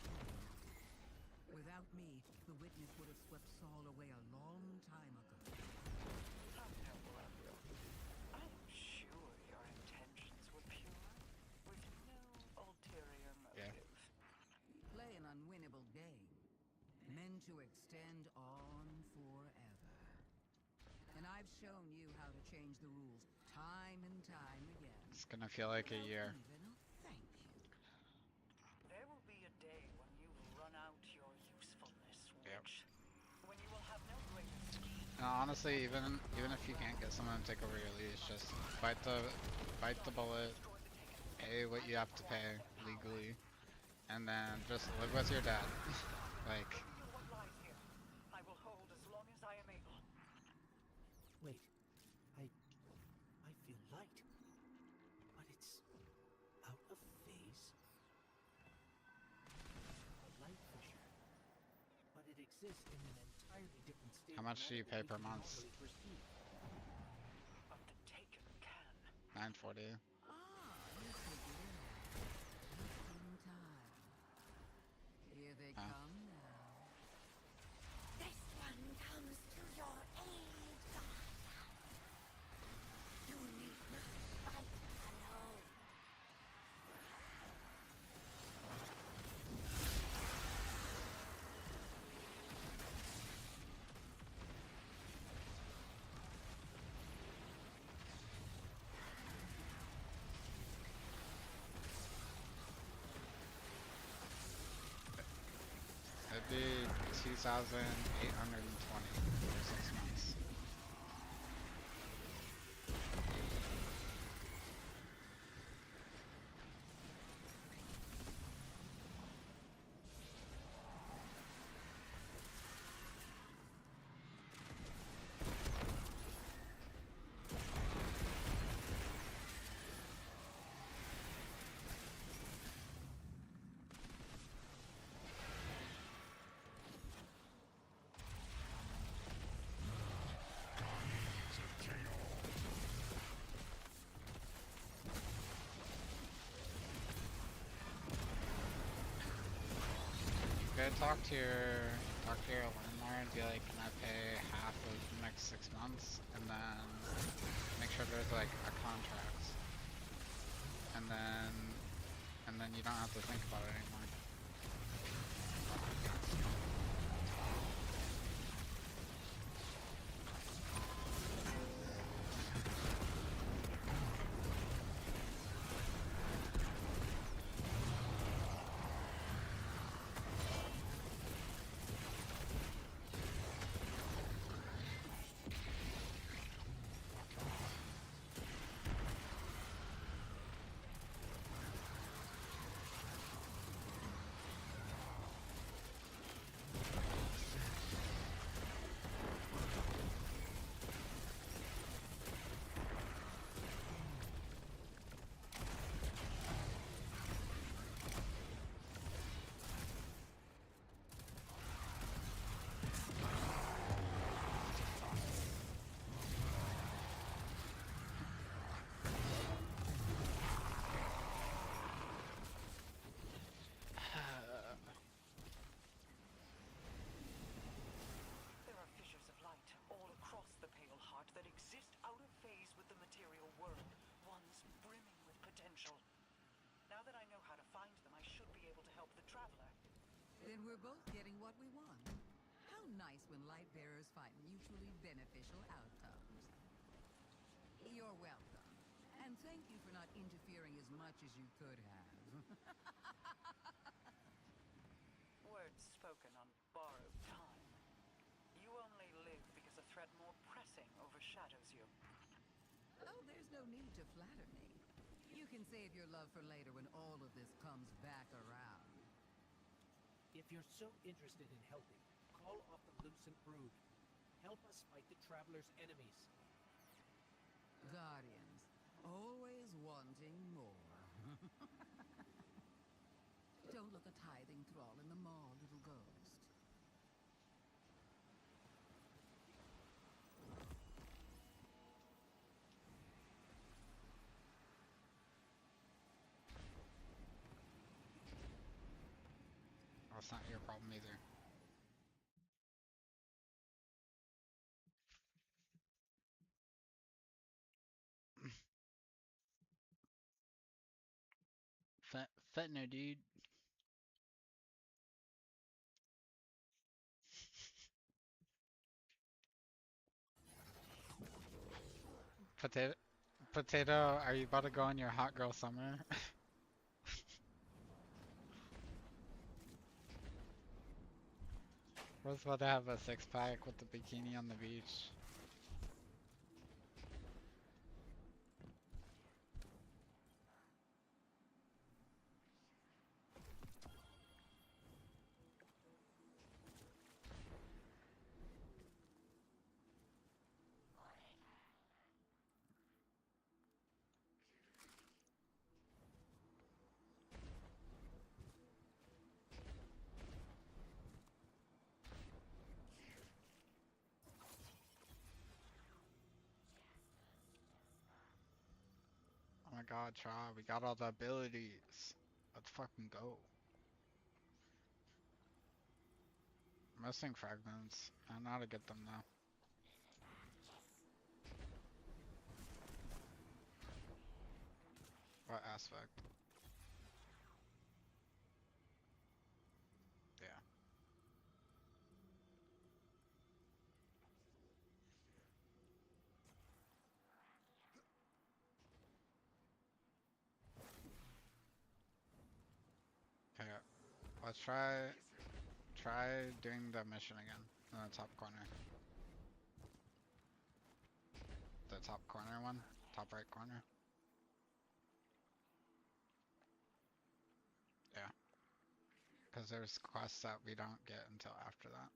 Without me, the witness would have swept Saul away a long time ago. I am sure your intentions were pure, with no ulterior motive. We play an unwinnable game, meant to extend on forever. And I've shown you how to change the rules time and time again. It's gonna feel like a year. Even a thank you. There will be a day when you've run out your usefulness, Yep. Witch. When you will have no greater scheme. No, honestly, even if you can't get someone to take over your leash, just bite the bullet, pay what you have to pay legally, and then just live with your dad. Like, Reveal what lies here. I will hold as long as I am able. Wait, I feel light, but it's out of phase. A light fissure, but it exists in an entirely different state. how much do you pay per month? But the taken can. 940. Ah, you figured it out. Just in time. Here they come now. This one comes to your aid, Gaia. You need not fight alone. It'd be 2,820 for 6 months. Go talk to your landlord and be like, can I pay half of the next 6 months, and then make sure there's like a contract, and then you don't have to think about it anymore. Then we're both getting what we want. How nice when light bearers find mutually beneficial outcomes. You're welcome. And thank you for not interfering as much as you could have. Words spoken on borrowed time. You only live because a threat more pressing overshadows you. Oh, there's no need to flatter me. You can save your love for later when all of this comes back around. If you're so interested in helping, call off the Lucent Brood. Help us fight the Traveler's enemies. Guardians, always wanting more. Don't look a tithing thrall in the maw, little ghost. That's not your problem either. Fetner, dude. Potato, are you about to go on your hot girl summer? Bro's about to have a six-pack with the bikini on the beach. Oh my god, Cha, we got all the abilities. Let's fucking go. Missing fragments. I know how to get them now. What aspect? Yeah. Okay, let's try doing the mission again in the top corner. The top corner one? Top right corner? Yeah. Because there's quests that we don't get until after that.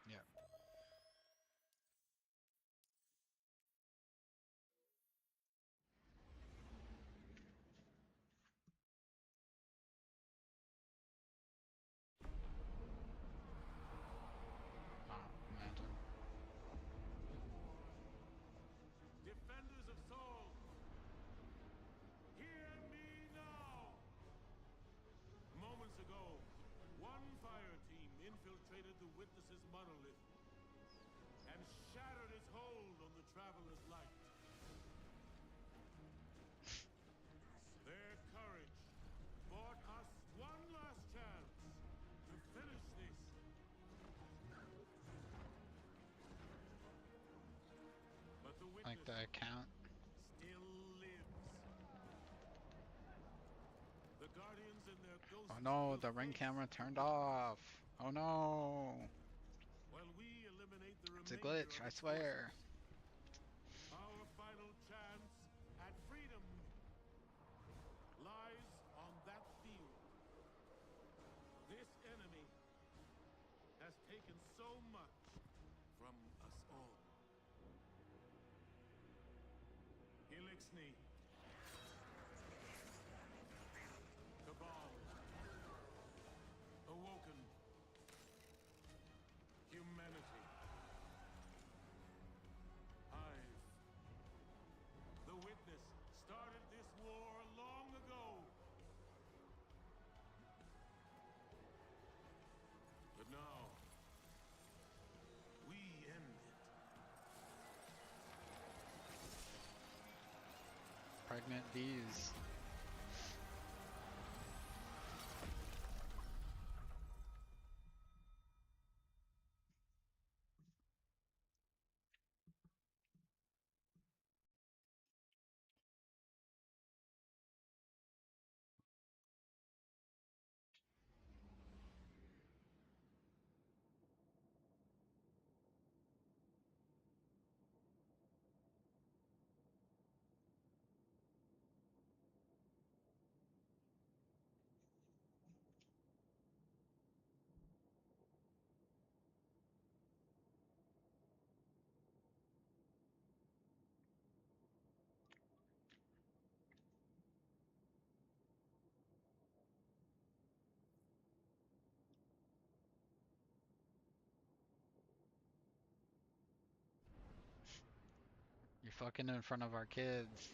Yep. Imagine. Defenders of Saul, hear me now! Moments ago, one fire team infiltrated the Witness's monolith and shattered its hold on the Traveler's light. Their courage bought us one last chance to finish this. But the Witness Like the account. still lives. The Guardians and their ghosts Oh no, will the ring face camera turned off. Oh no. while we eliminate the It's a remainder glitch, of I its swear. forces. Our final chance at freedom lies on that field. This enemy has taken so much from us all. Elixni, Cabal, Awoken, humanity, Hive. The Witness started this war long ago. But now, we end it. Pregnant bees. You're fucking in front of our kids.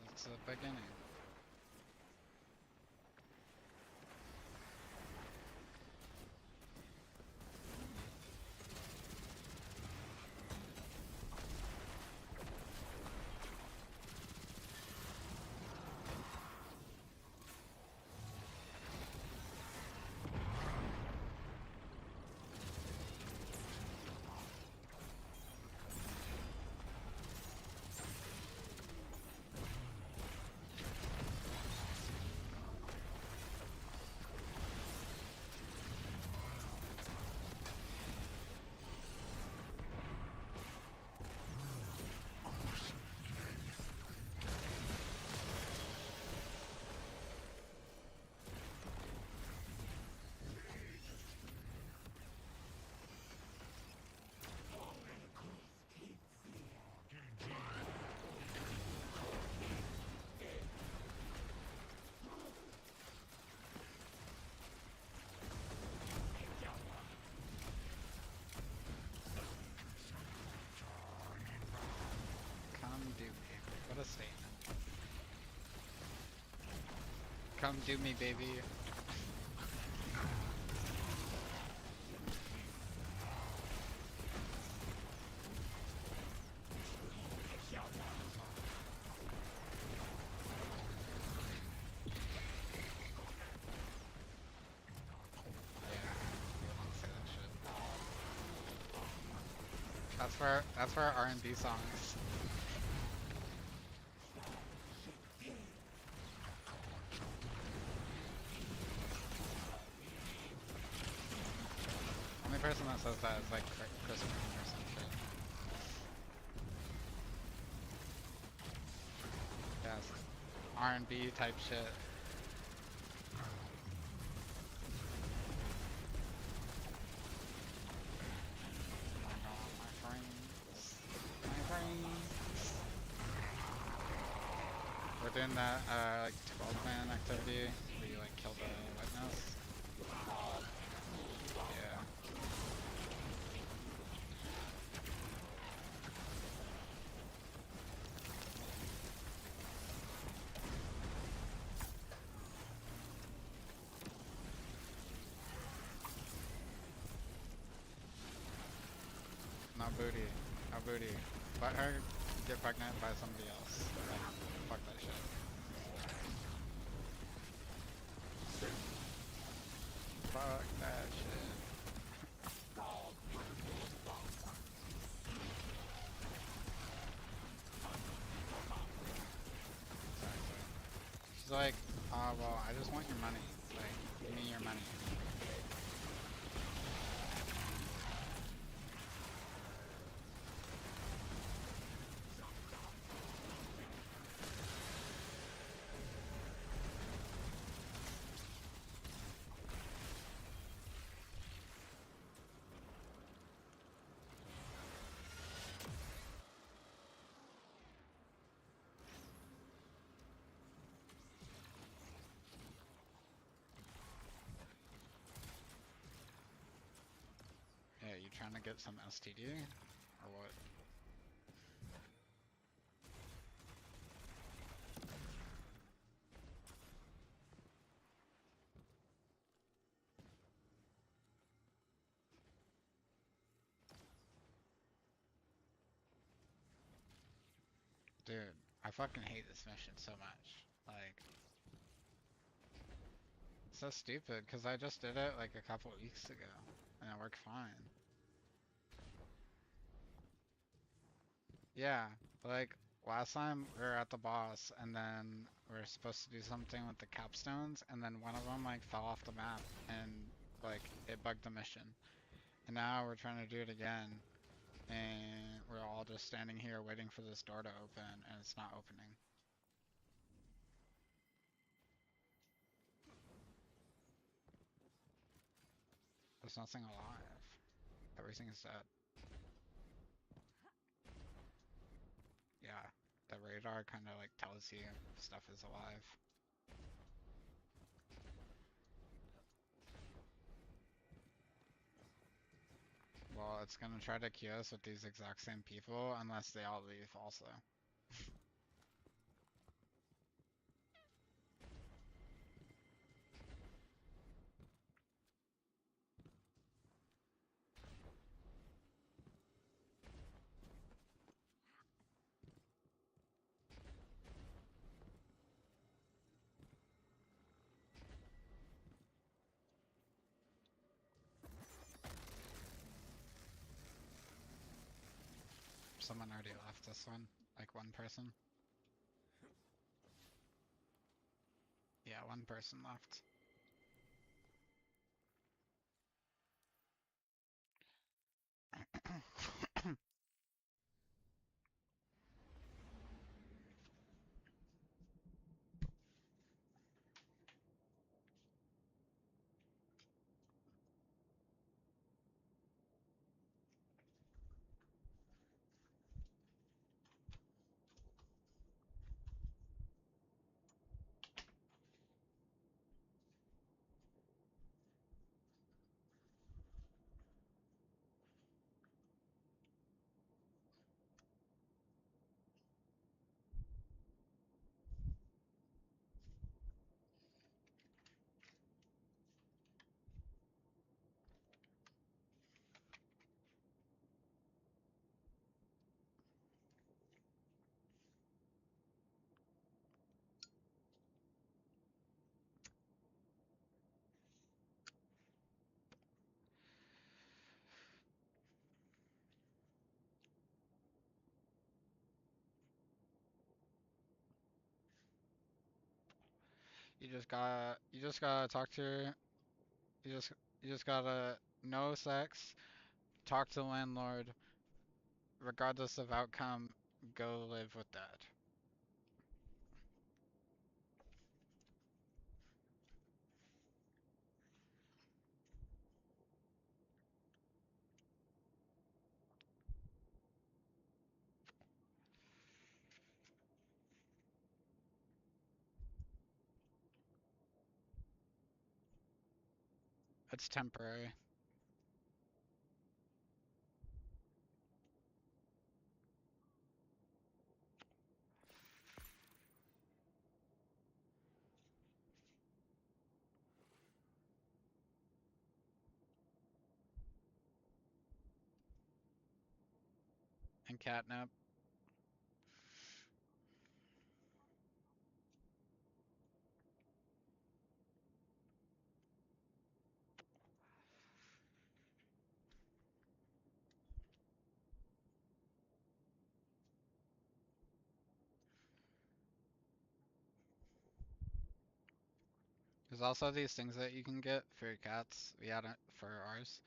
That's the beginning. Come do me. What a statement. Come do me, baby. That's for our R&B songs. Only person that says that is like Chris Brown or some shit. Yes, R&B type shit. We're doing that like 12-man activity where you like kill the witness. Yeah. No booty. No booty. Let her get pregnant by somebody else. Like, fuck that shit. Fuck that shit. She's like, well, I just want your money. Like, give me your money. you trying to get some STD? Or what? Dude, I fucking hate this mission so much. Like, it's so stupid, because I just did it like a couple weeks ago, and it worked fine. Yeah, like, last time we were at the boss, and then we were supposed to do something with the capstones, and then one of them, like, fell off the map, and, like, it bugged the mission. And now we're trying to do it again, and we're all just standing here waiting for this door to open, and it's not opening. There's nothing alive. Everything's dead. Yeah, the radar kind of like tells you if stuff is alive. Well, it's gonna try to queue us with these exact same people unless they all leave also. Someone already left this one, like one person. Yeah, one person left. You just gotta talk to her. You just gotta no sex, talk to the landlord, regardless of outcome, go live with that. It's temporary. And catnip. There's also these things that you can get for your cats. We had it for ours,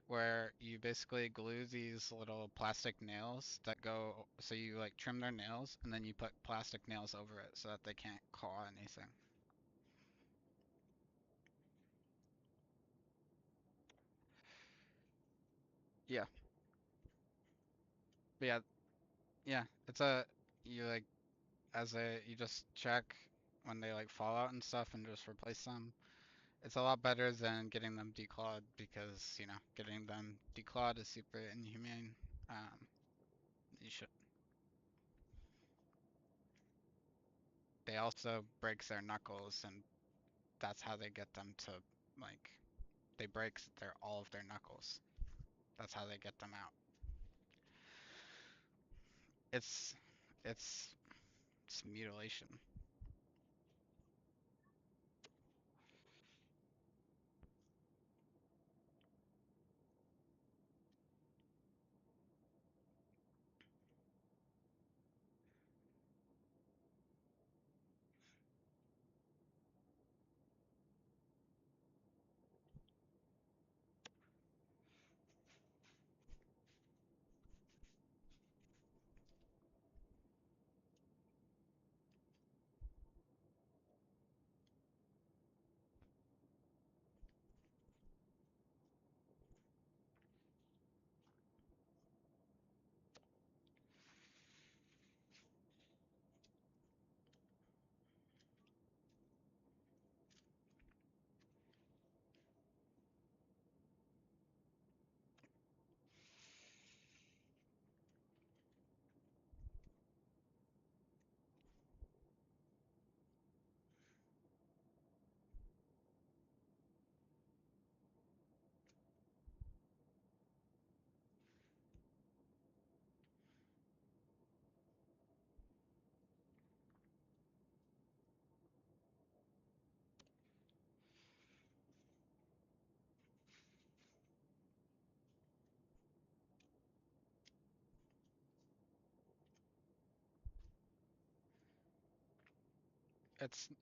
where you basically glue these little plastic nails that go, so you like trim their nails and then you put plastic nails over it so that they can't claw anything. Yeah. But yeah, it's you like, you just check when they like fall out and stuff and just replace them. It's a lot better than getting them declawed because, you know, getting them declawed is super inhumane. You should. They also breaks their knuckles, and that's how they get them to, like, they break all of their knuckles. That's how they get them out. It's it's mutilation.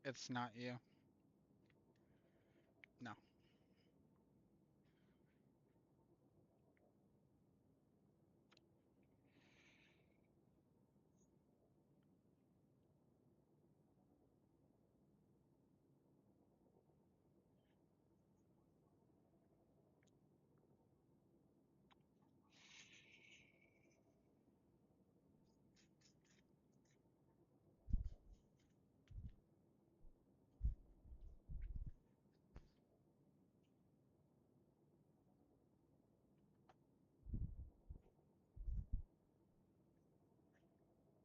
It's not you. No.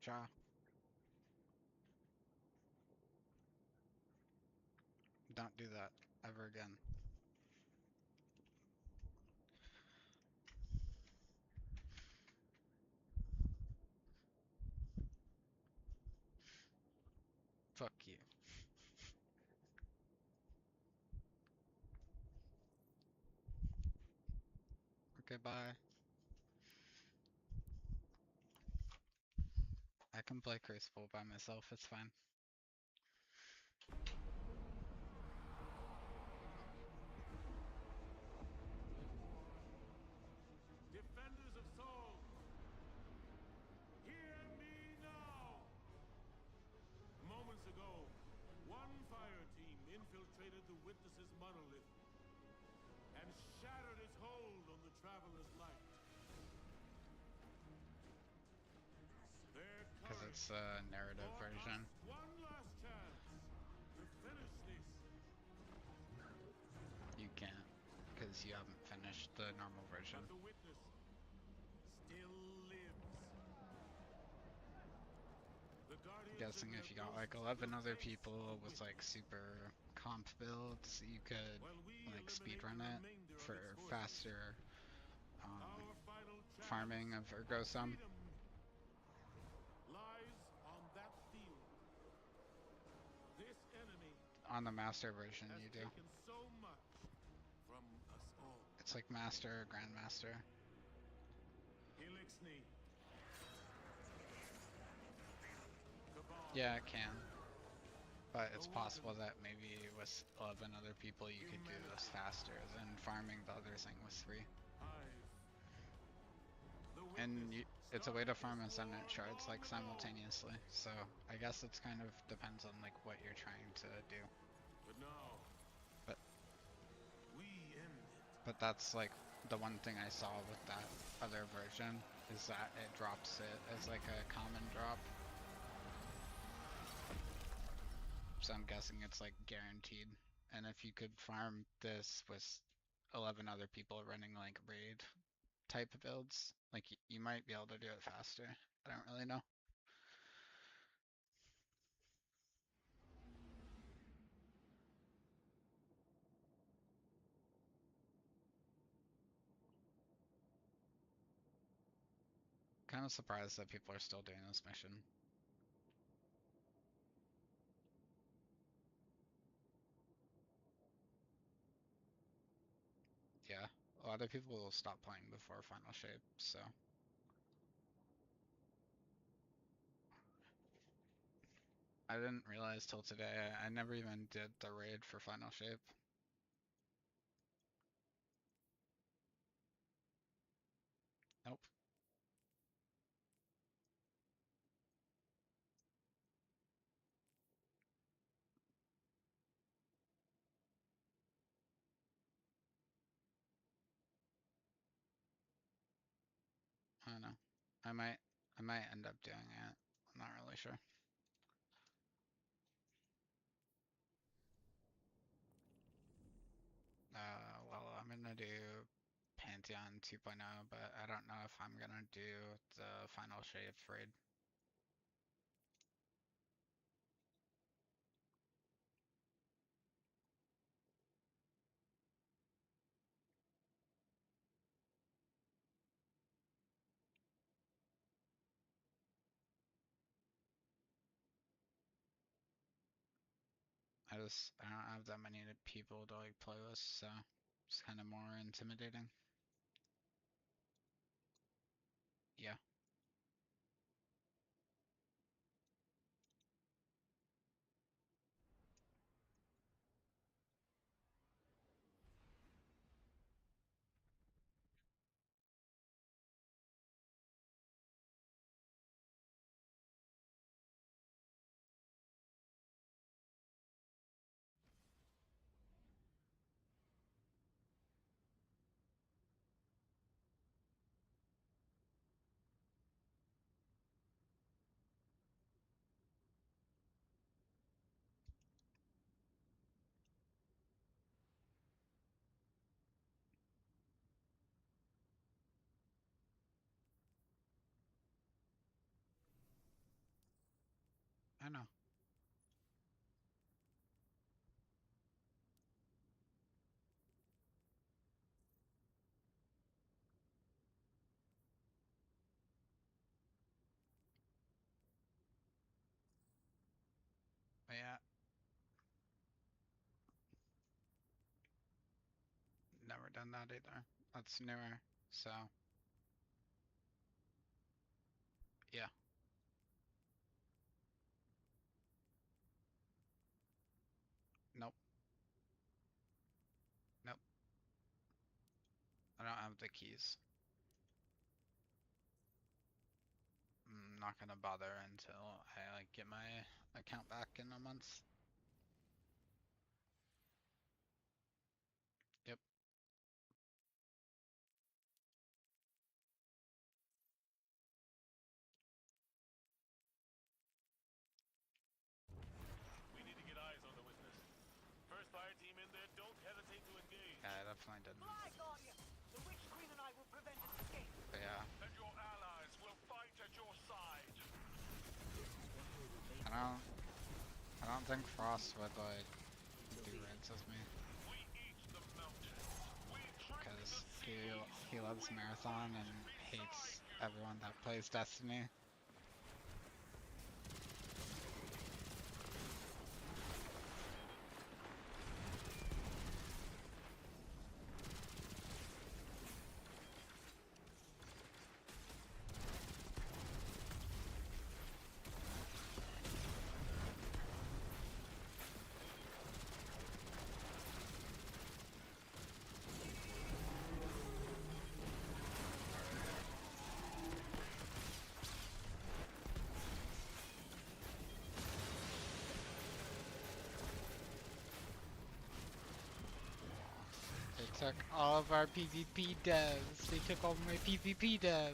Ja. Don't do that ever again. Fuck you. Okay, bye. I can play Crucible by myself, it's fine. Defenders of Saul, hear me now! Moments ago, one fire team infiltrated the Witness's monolith and shattered its hold on the Traveler's light. Their Because courage it's a narrative bought version. us one last chance to finish this. You can't, because you haven't finished the normal version. But the Witness still lives. The I'm Guardians guessing and if their you got like ghosts 11 will other face people the with like Witness. super comp builds, you could While we like eliminate speedrun the it remainder of for its forces, faster our final farming chance of at Ergosum. freedom lies on that field. This enemy On the master version has you do. taken so much from us all. It's like master or grandmaster. Helixni. Cabal. Yeah, it can. But it's possible that maybe with 11 other people you could do this faster than farming the other thing with 3. And it's a way to farm Ascendant shards like simultaneously, so I guess it's kind of depends on like what you're trying to do. But now, we end it. But that's like the one thing I saw with that other version is that it drops it as like a common drop. So I'm guessing it's like guaranteed and if you could farm this with 11 other people running like raid type of builds, like you might be able to do it faster. I don't really know. Kind of surprised that people are still doing this mission. Yeah, a lot of people will stop playing before Final Shape, so. I didn't realize till today, I never even did the raid for Final Shape. Nope. I don't know. I might end up doing it. I'm not really sure. Well, I'm gonna do Pantheon 2.0, but I don't know if I'm gonna do the Final Shape raid. I don't have that many people to like play with, so it's kind of more intimidating. Yeah. I know. But yeah. Never done that either. That's newer, so. Yeah. Nope. Nope. I don't have the keys. I'm not gonna bother until I like get my account back in a month. Yep. We need to get eyes on the witness. First fire team in there, don't hesitate to engage. Yeah, I definitely didn't. Fly, Guardian! The Witch Queen and I will prevent its escape. But yeah. And your allies will fight at your side. I don't think Frost would like do raids with me. Because he loves Marathon and hates everyone that plays Destiny. They took all of our PvP devs. They took all my PvP devs.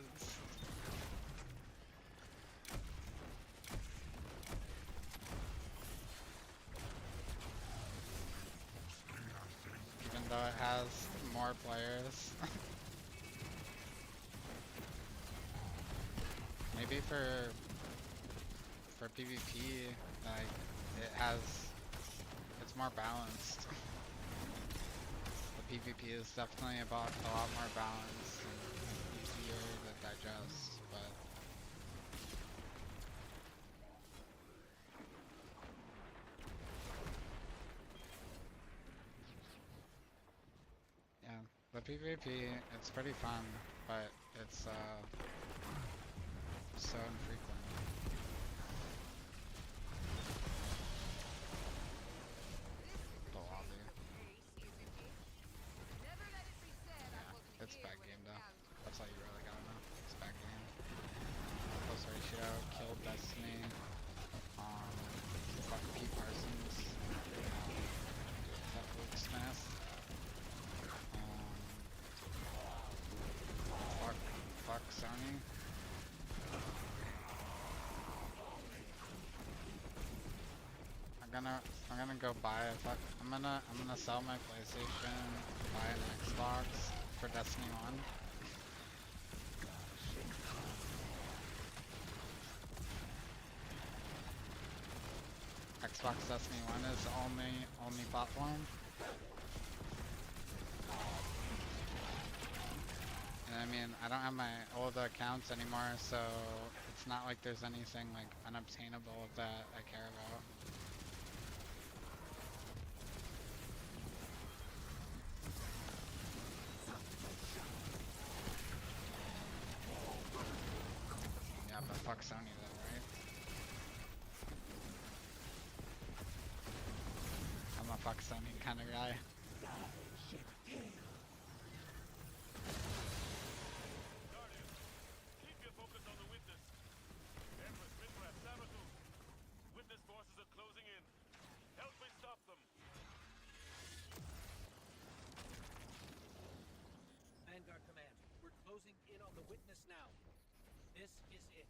it has more players. Maybe for PvP, like it's more balanced. The PvP is definitely about a lot more balanced and easier to digest, but yeah, the PvP, it's pretty fun, but it's so infrequent. The lobby. Yeah, it's bad game though. That's all you really gotta know. It's bad game. Close ratio, kill Destiny. Fuck Pete Parsons. Fuck Luke Smith. Fuck Sony. I'm gonna go buy I'm gonna sell my PlayStation, buy an Xbox for Destiny 1. Xbox Destiny 1 is the only platform. And I mean, I don't have my old accounts anymore, so it's not like there's anything like unobtainable that I care about. Yeah, but fuck Sony though, right? I'm a fuck Sony kind of guy. Keep your focus on the witness. Empress, Mithras, Sabathun. Witness forces are closing in. Help me stop them. Vanguard Command, we're closing in on the witness now. This is it.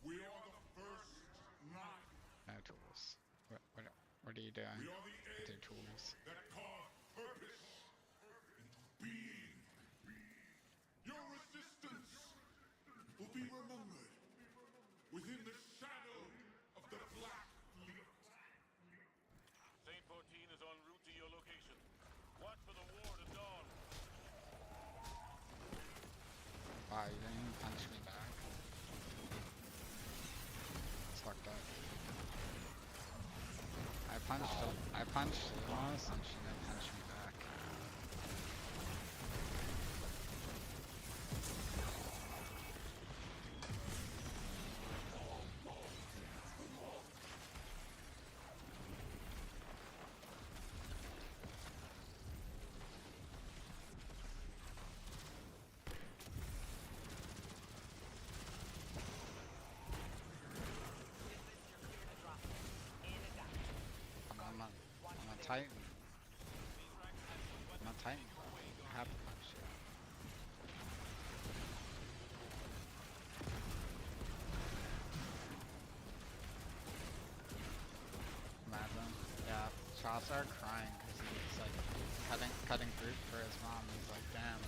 We are the first nine. No tools. What are you doing We are the with your eggs tools? that carve purpose into being. Your resistance will be remembered within the shadow of the Black Fleet. Saint 14 is en route to your location. Watch for the war to dawn. Wow, you didn't even punch me back. It's fucked up. I punched Lumos and she didn't punch me back. I'm a Titan. I'm a Titan. I have to punch you. Imagine. Yeah, Chaucer crying because he's like cutting fruit for his mom. He's like, damn,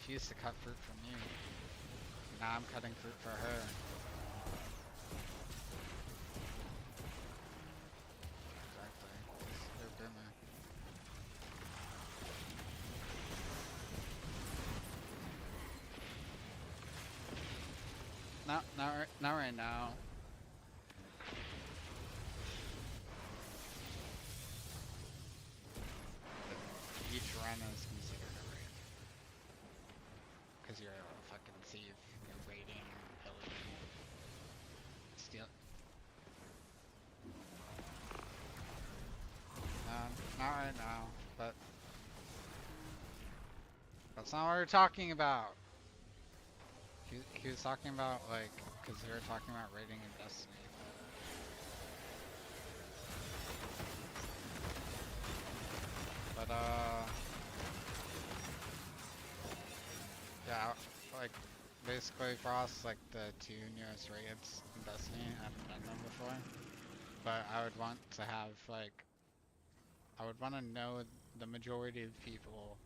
she used to cut fruit for me. Now I'm cutting fruit for her. Exactly. They're boomer. Not right now. Each run is considered a raid. Because you're a fucking thief. You're raiding, pillaging, steal. Not right now, but that's not what we're talking about. He was talking about, like, because we were talking about raiding in Destiny. But, yeah, like, basically for us, like, the two newest raids in Destiny, I haven't done them before. But I would want to have, like, I would want to know the majority of people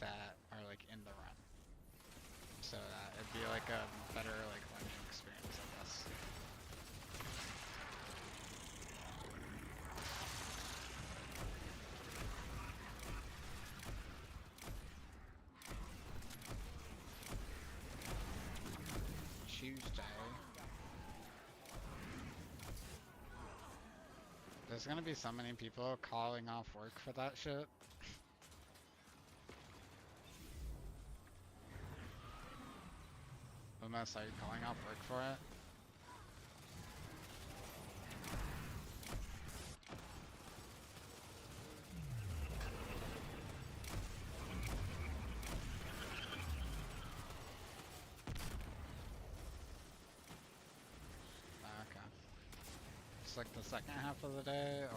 that are like in the run, so that it'd be like a better like learning experience, I guess. Tuesday. There's gonna be so many people calling off work for that shit. Unless are you calling off work for it? Okay. It's like the second half of the day, or?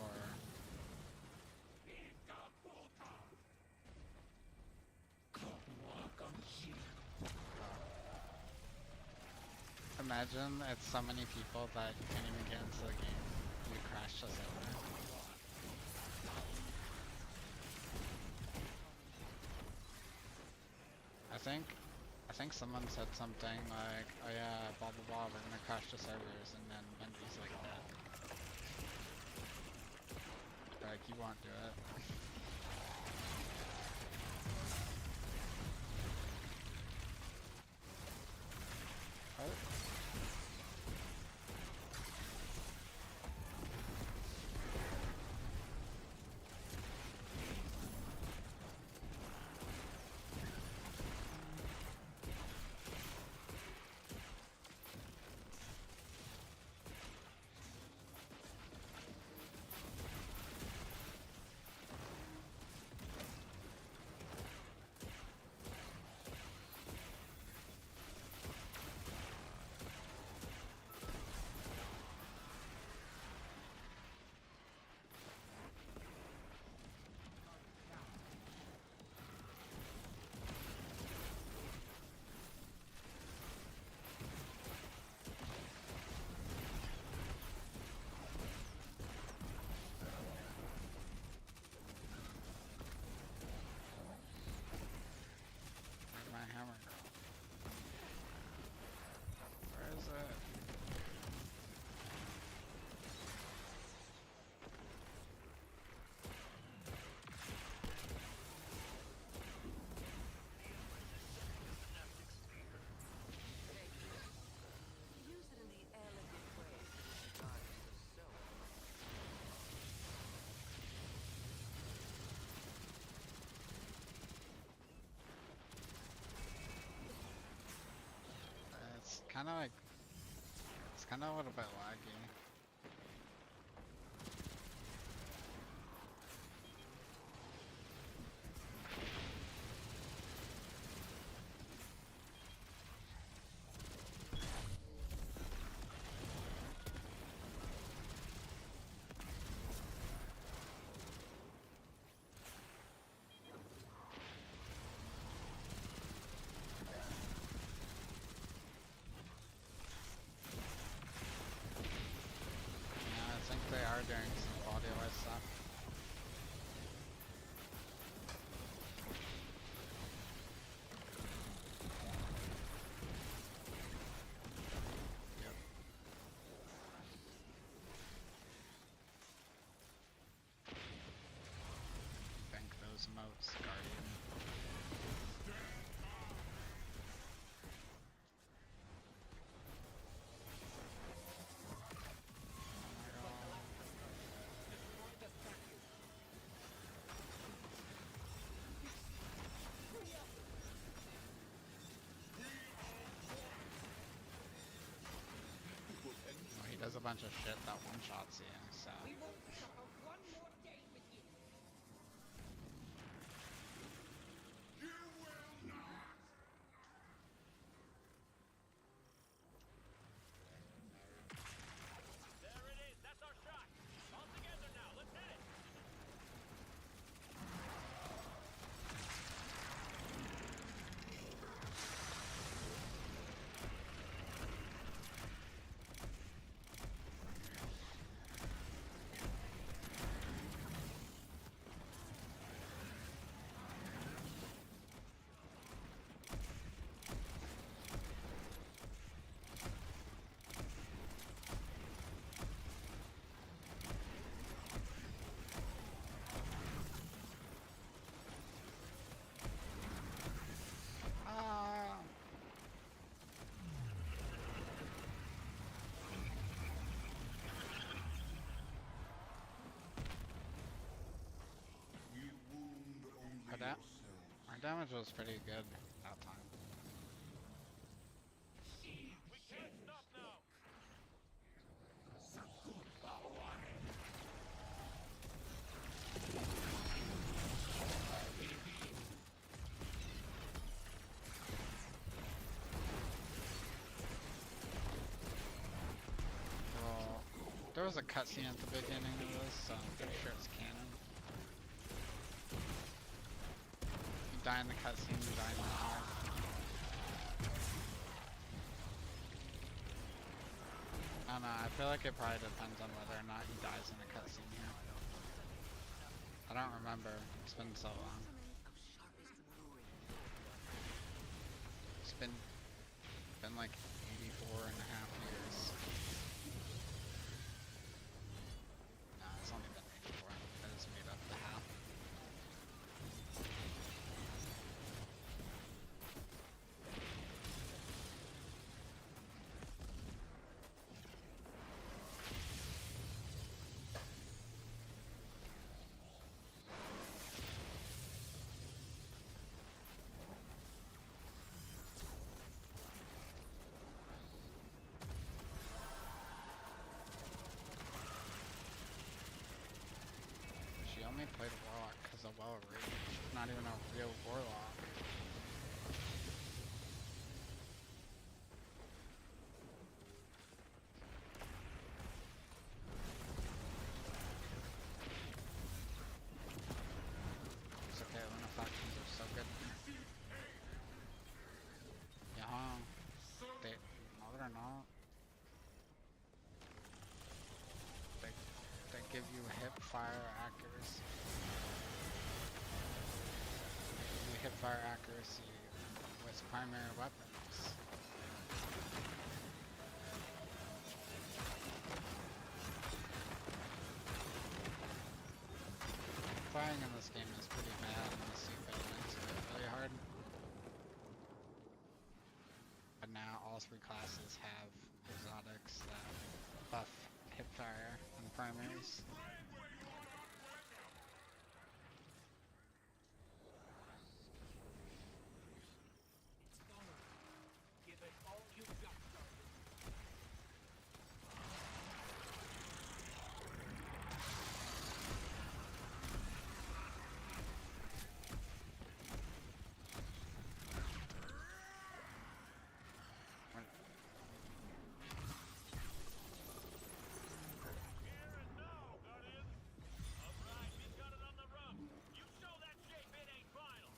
Imagine it's so many people that you can't even get into the game. You crash the server. I think someone said something like, oh yeah, blah blah blah, we're gonna crash the servers, and then Bungie's like that. Like, you won't do it. Oh. Where's my hammer go? Where is it? Use it in the elegant way God is so. It's kind of like, it's kind of a little bit laggy. Yeah, I think they are doing some quality of life stuff. Yep. Bank those moats, Guardian. Well, he does a bunch of shit that one-shots you, so... There it is. That's our shot. All together now. Let's hit it. Our damage was pretty good that time. We can't stop now. Well, there was a cutscene at the beginning of this, so I'm pretty sure it's canon. You die in the cutscene, you die in the arc. I don't know, I feel like it probably depends on whether or not he dies in a cutscene here. I don't remember, it's been so long. It's been like 84 and a half years. No, it's only been 84. I just made up the half. She only played Warlock because of Well Reach. She's not even a real Warlock. It's okay, Lunafactions are so good. Yeah, no they're not. They give you hip fire accuracy. They give you hip fire accuracy with primary weapons. Firing in this game is pretty bad unless you build into it really hard. But now all three classes have exotics that buff hipfire and primaries. Give it all you've got, Darkness. Here and now, Guardian. All right, we've got it on the rough. You show that shape it ain't final.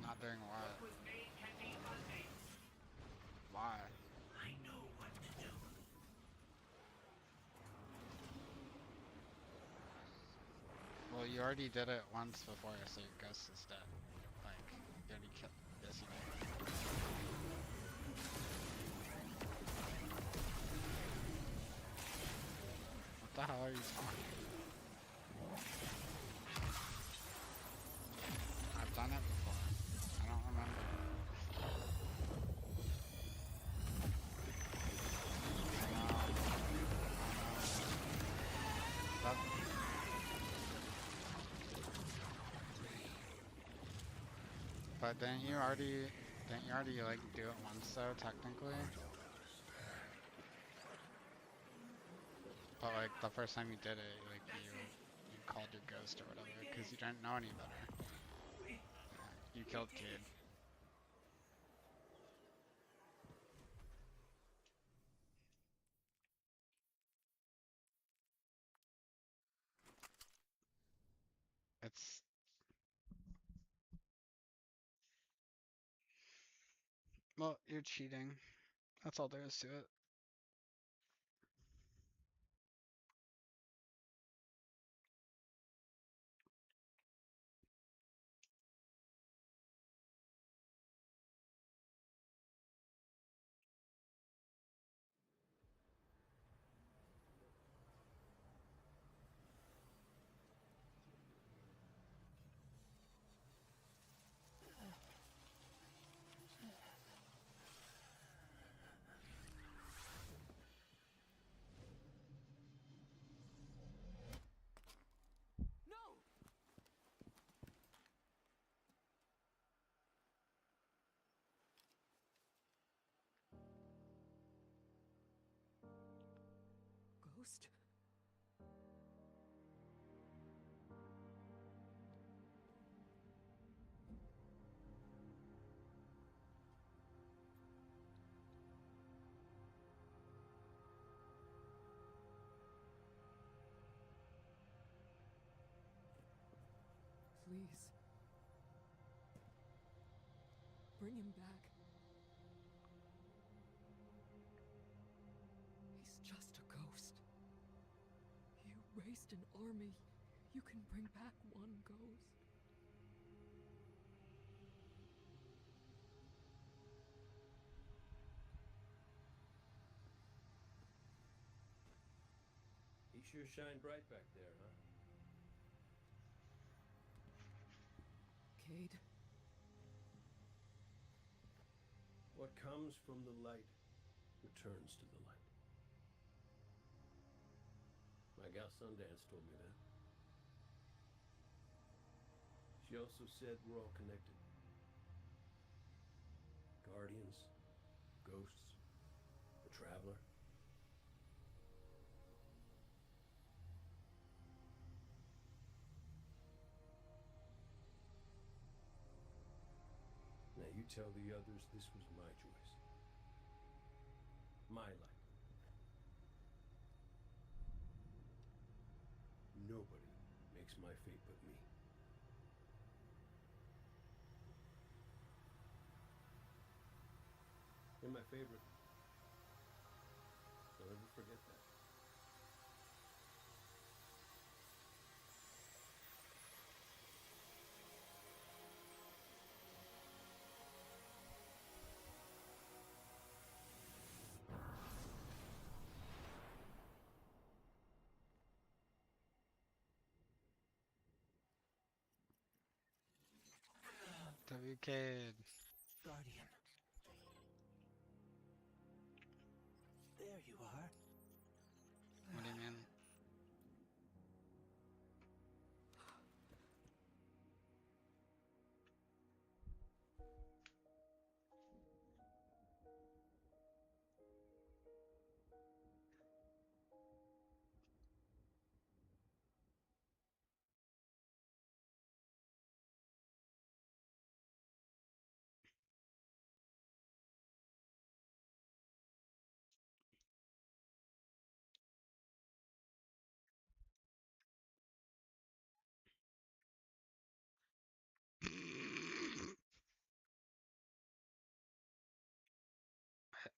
Not doing what? What was made can be unmade. Why? I know what to do. Well, you already did it once before, so your ghost is dead. Like, you already killed. Yes, you did. What the hell are you talking? I've done it before. I don't remember. That, but didn't you already like do it once though, technically? But like the first time you did it, like you called your ghost or whatever because you didn't know any better. Yeah, you killed Cade. It's well, you're cheating. That's all there is to it. ghost? Please. Bring him back. He's just a ghost. You raised an army. You can bring back one ghost. He sure shined bright back there, huh? Cade. What comes from the light returns to the light. My gal Sundance told me that. She also said we're all connected. Guardians, ghosts, the Traveler. Now you tell the others this was my choice. My life. Nobody makes my fate but me. You're my favorite. Don't ever forget that. WK. Guardian. There you are. What do you mean?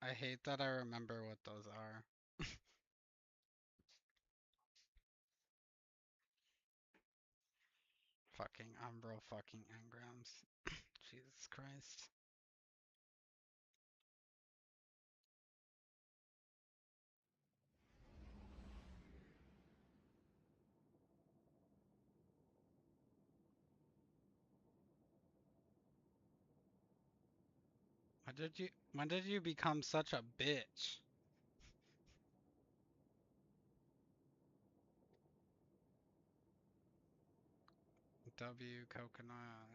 I hate that I remember what those are. Fucking Umbral fucking engrams. Jesus Christ. When did you become such a bitch? W coconut.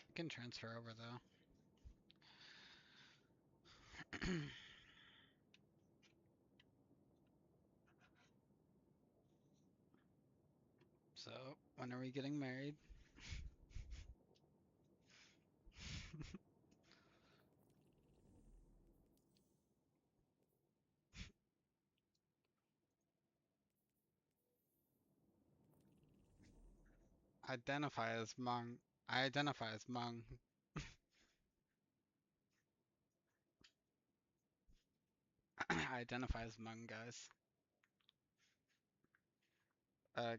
You can transfer over though. So, when are we getting married? identify as Hmong. I identify as Hmong. I identify as Hmong, guys.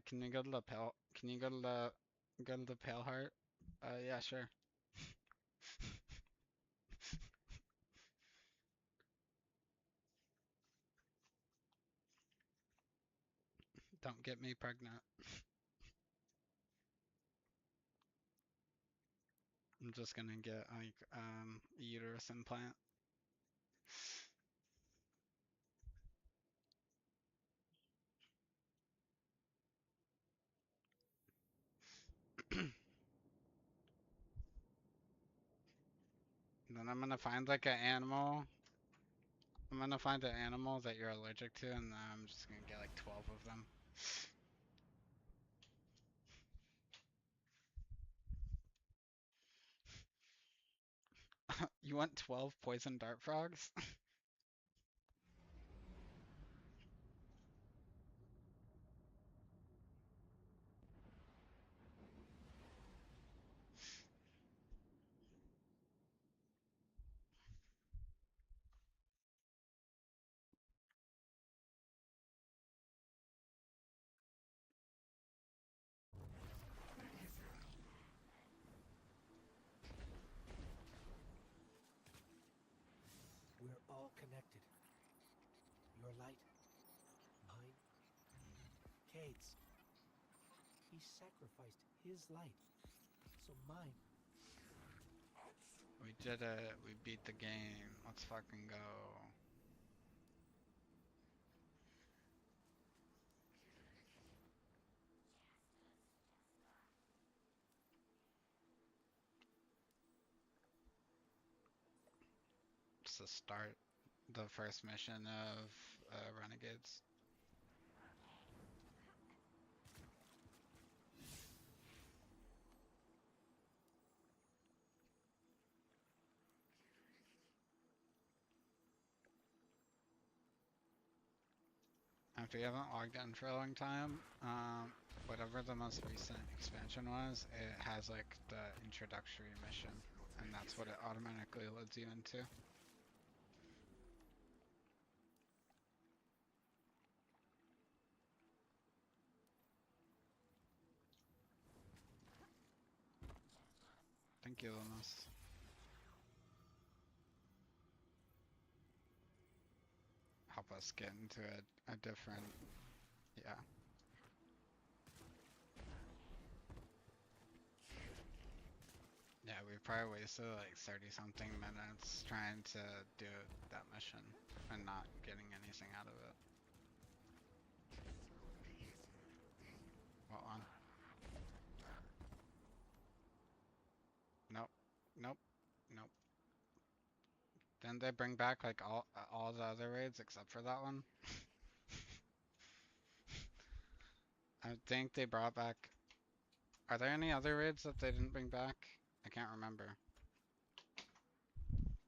Can you go to the pale? Can you go to the Pale Heart? Yeah, sure. Don't get me pregnant. I'm just gonna get like a uterus implant. Then I'm gonna find like an animal. I'm gonna find an animal that you're allergic to, and then I'm just gonna get like 12 of them. You want 12 poison dart frogs? We're all connected. Your light, mine, Cade's. He sacrificed his light, so mine. We did it. We beat the game. Let's fucking go. It's the start. The first mission of Renegades. If you haven't logged in for a long time, whatever the most recent expansion was, it has like the introductory mission, and that's what it automatically loads you into. Thank you, Lumos. Help us get into a different, yeah. Yeah, we probably wasted like 30 something minutes trying to do that mission and not getting anything out of it. What one? Nope, nope, nope. Didn't they bring back like all the other raids except for that one? I think they brought back. Are there any other raids that they didn't bring back? I can't remember.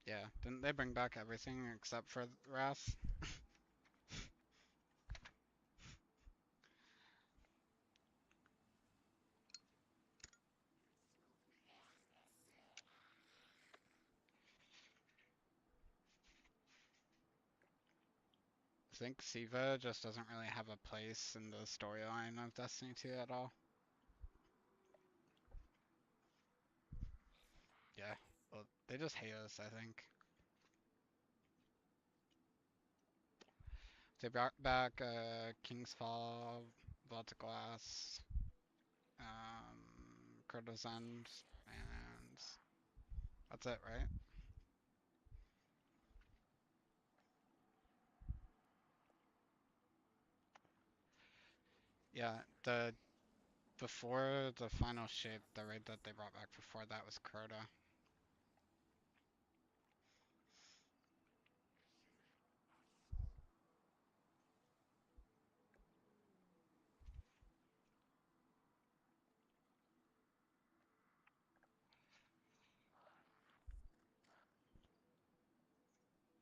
Yeah, didn't they bring back everything except for Wrath? I think Siva just doesn't really have a place in the storyline of Destiny 2 at all. Yeah, well, they just hate us, I think. They brought back King's Fall, Vault of Glass, Crota's End, and that's it, right? Yeah, before the final shape, the raid that they brought back before that was Crota.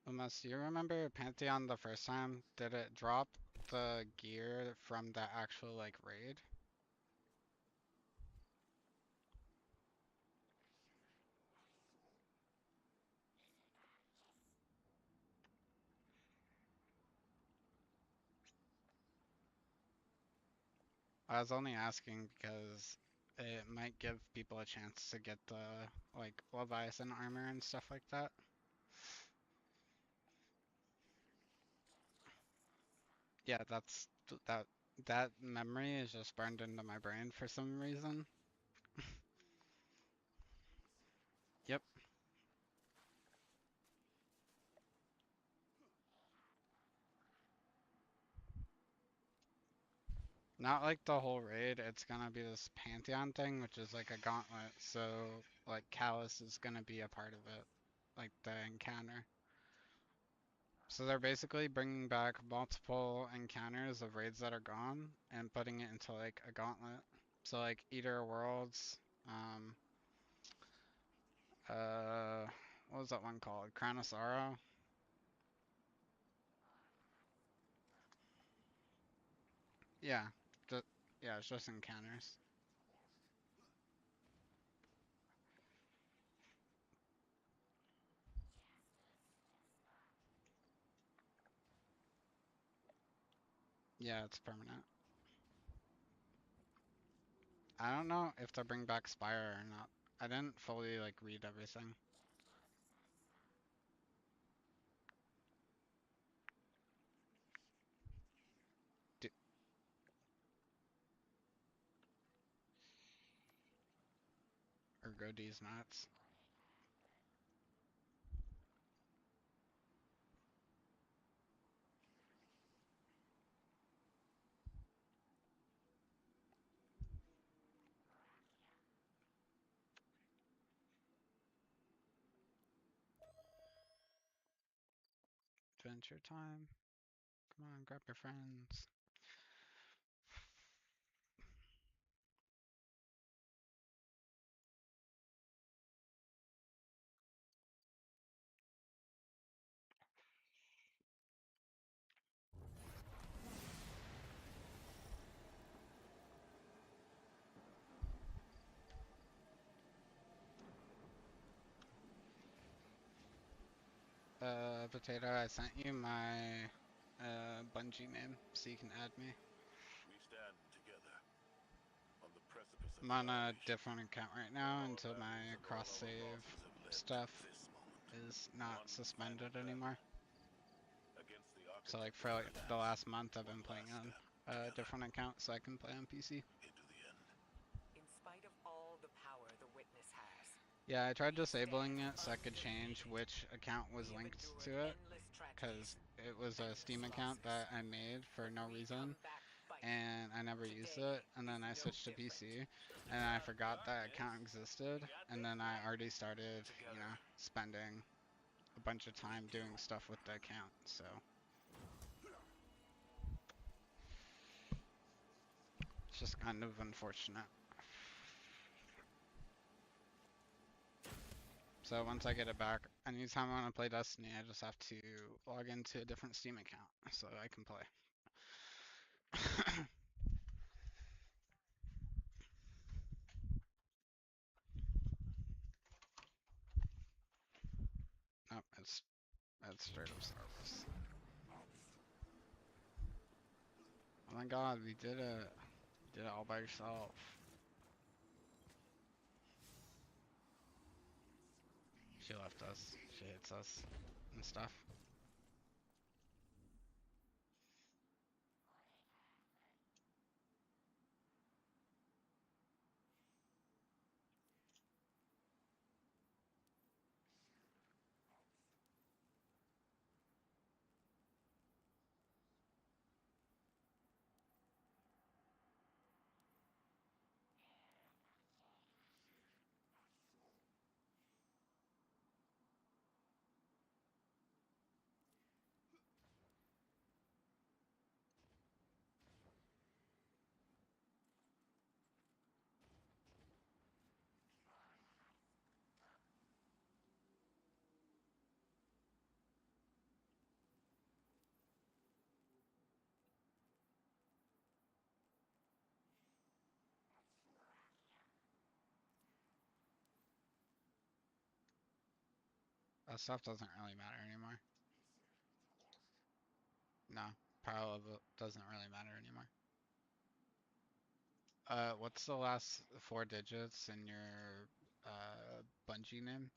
Unless you remember Pantheon the first time, did it drop the gear from the actual like raid? I was only asking because it might give people a chance to get the like Leviathan armor and stuff like that. Yeah, that memory is just burned into my brain for some reason. Yep. Not like the whole raid, it's gonna be this Pantheon thing, which is like a gauntlet, so like Callus is gonna be a part of it, like the encounter. So they're basically bringing back multiple encounters of raids that are gone and putting it into like a gauntlet. So like Eater Worlds, what was that one called? Kranosaro? Yeah, just, yeah, it's just encounters. Yeah, it's permanent. I don't know if they'll bring back Spire or not. I didn't fully like read everything. D Ergodi's nuts. Adventure time. Come on, grab your friends. Potato, I sent you my Bungie name so you can add me. We stand together on the precipice of I'm on a different account right now until my cross save stuff is not suspended anymore. So like for like the last month I've been playing on a different account so I can play on PC. In spite of all the power the Witness has, Yeah, I tried disabling it so I could change which account was linked to it, because it was a Steam account that I made for no reason, and I never used it, and then I switched to PC, and I forgot that account existed, and then I already started, you know, spending a bunch of time doing stuff with the account, so. It's just kind of unfortunate. So once I get it back, anytime I want to play Destiny, I just have to log into a different Steam account so I can play. Nope, it's straight up Star Wars. Oh my god, we did it. You did it all by yourself. She left us. She hates us and stuff. That stuff doesn't really matter anymore. No, power level doesn't really matter anymore. What's the last 4 digits in your Bungie name?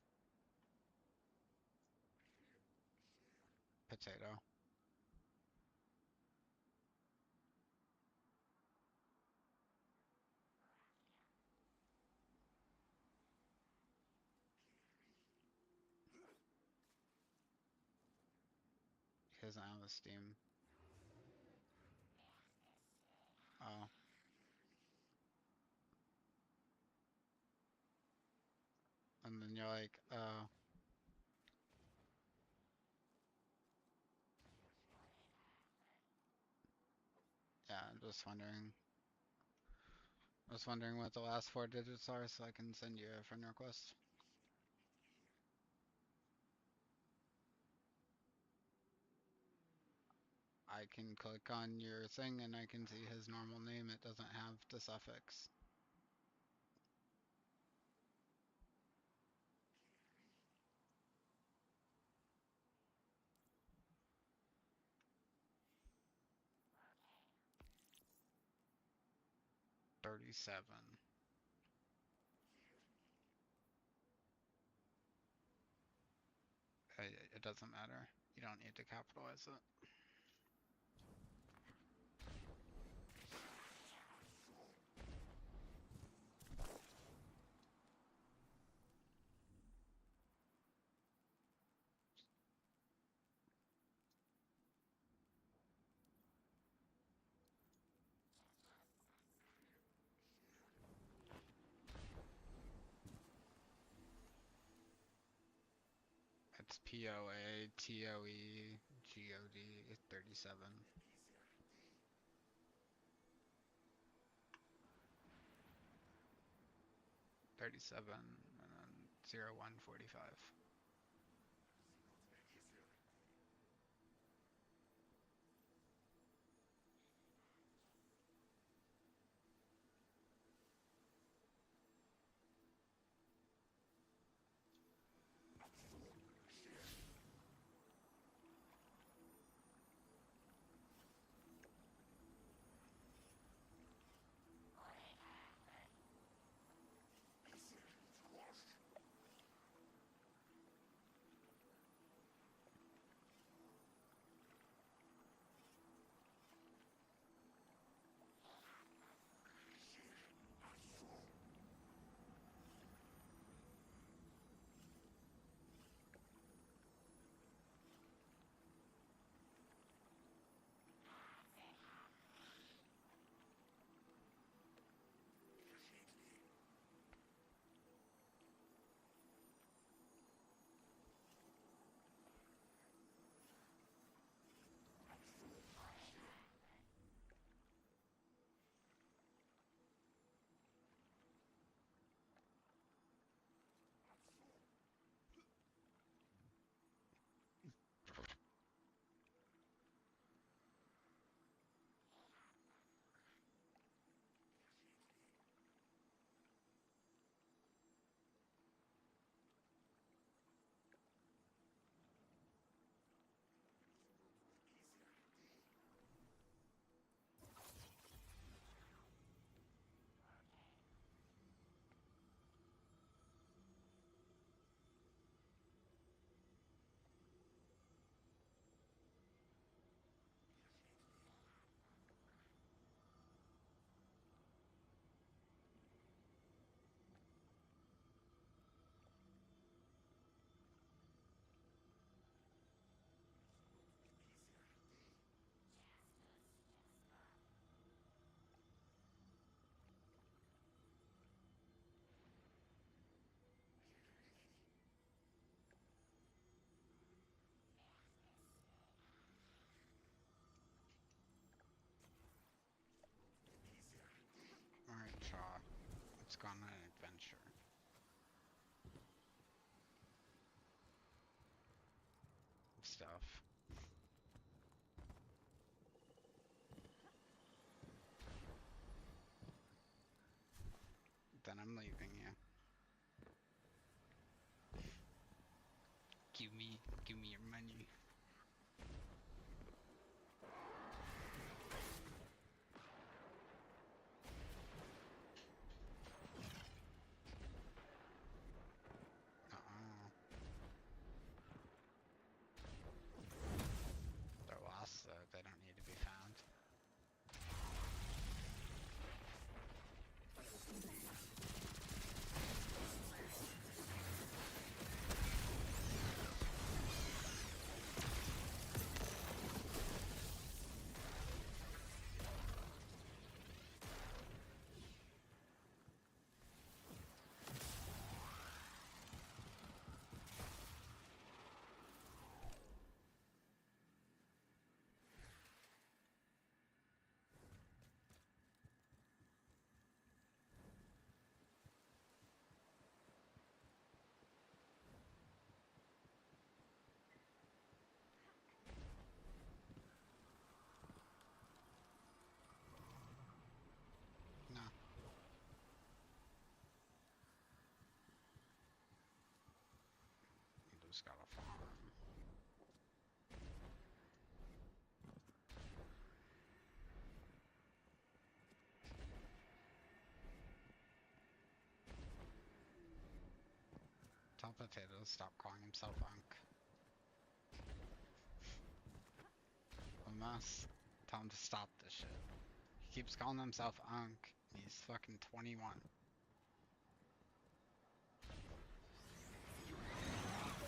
Potato. He doesn't have a Steam. Oh. And then you're like, oh. Yeah, I'm just wondering. I was wondering what the last 4 digits are so I can send you a friend request. I can click on your thing and I can see his normal name. It doesn't have the suffix. $37. It doesn't matter. You don't need to capitalize it. It's POATOEGOD 37. 37 and then 0145. Alright, Shaw. Let's go on an adventure. Stuff. Then I'm leaving you. Give me your money. just gotta farm. Tell Potatoes stop calling himself Unk. A mess. Tell him to stop this shit. He keeps calling himself Unk. He's fucking 21.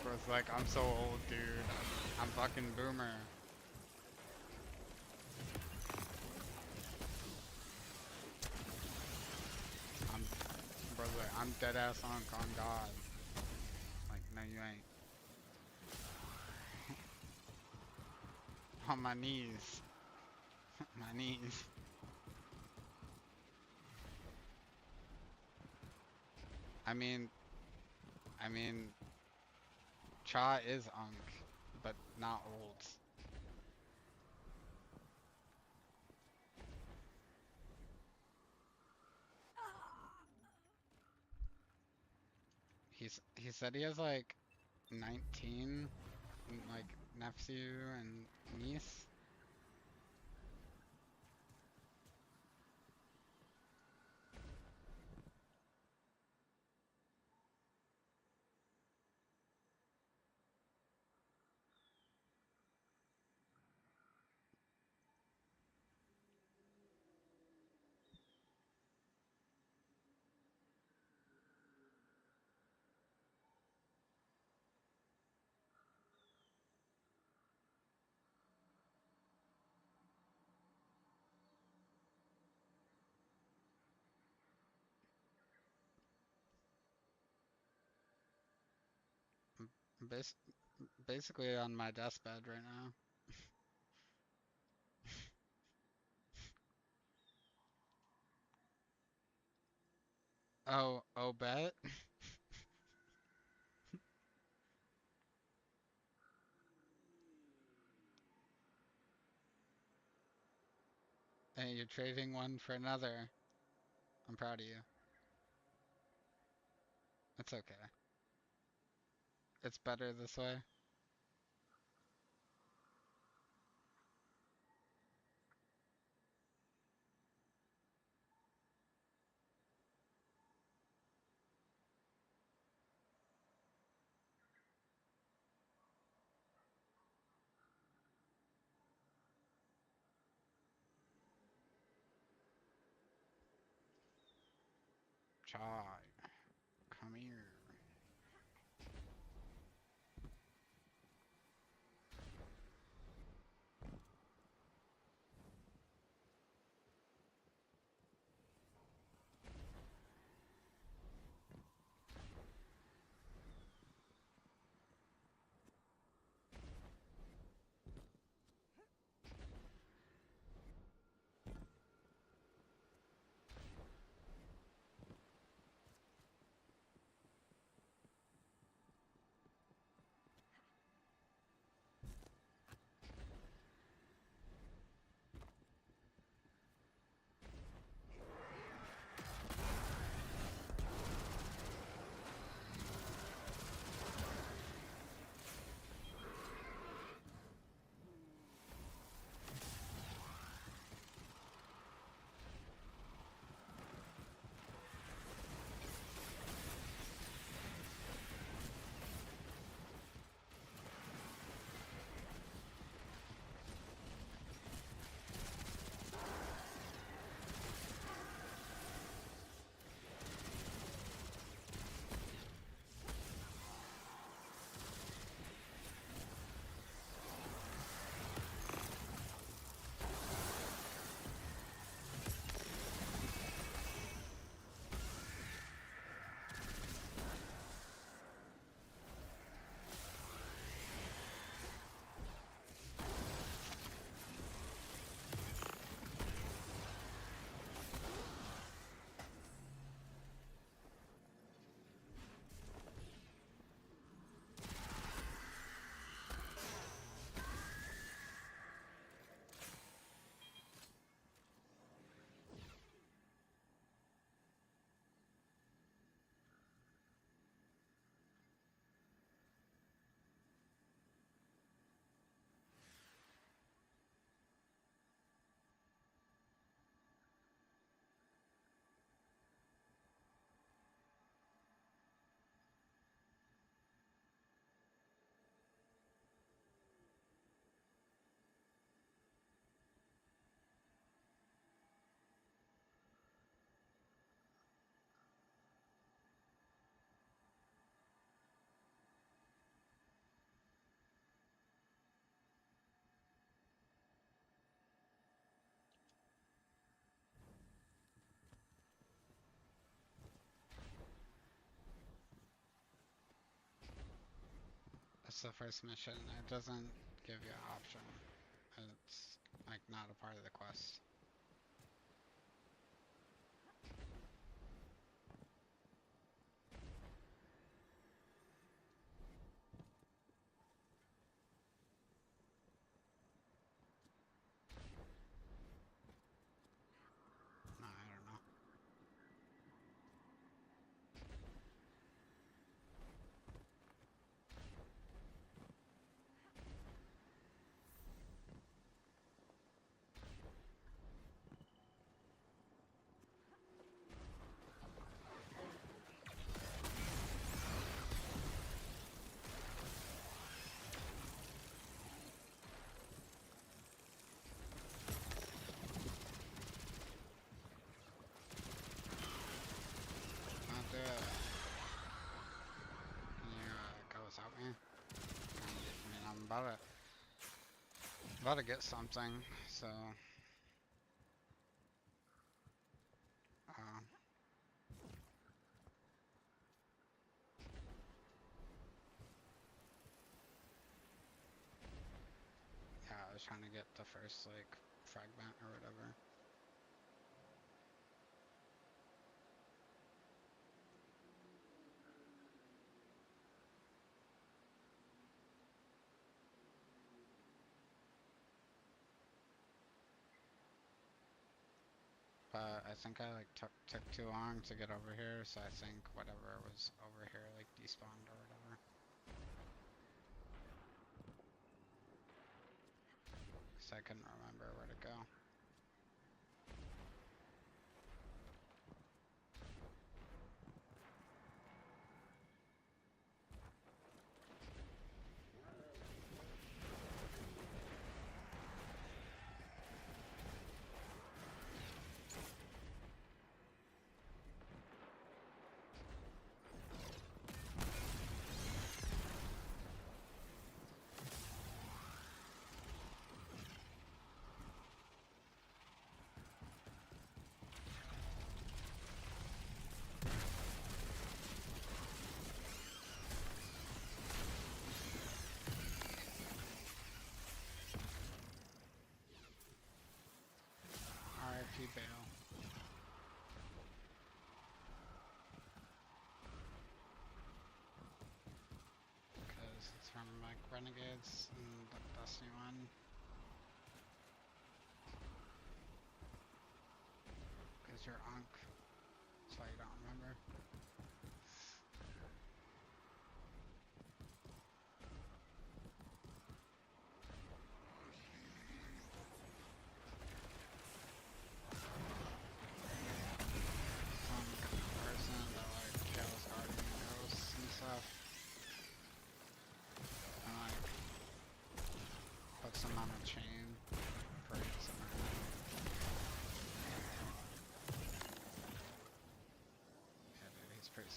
Bro's like, I'm so old, dude. I'm fucking boomer. Bro's like, I'm dead ass Unk on God. Like, no you ain't. On my knees. My knees. I mean, Cha is Unk, but not old. He said he has like 19 like nephew and niece. Bas basically on my deathbed right now. Oh, bet? Hey, you're trading one for another. I'm proud of you. It's okay. It's better this way. Chai, come here. it's the first mission. It doesn't give you an option. It's like not a part of the quest. No, I don't know. I'll do it. Can you go without me? I mean, I'm about to get something, so. Yeah, I was trying to get the first, like, fragment or whatever. But I think I, like, took too long to get over here, so I think whatever was over here, like, despawned or whatever. Because I couldn't remember where to go. RIP Bale. Because it's from like Renegades and the Destiny 1. Because you're Ankh. That's why you don't remember. Puts them on a chain, parades them around. Yeah, dude, he's pretty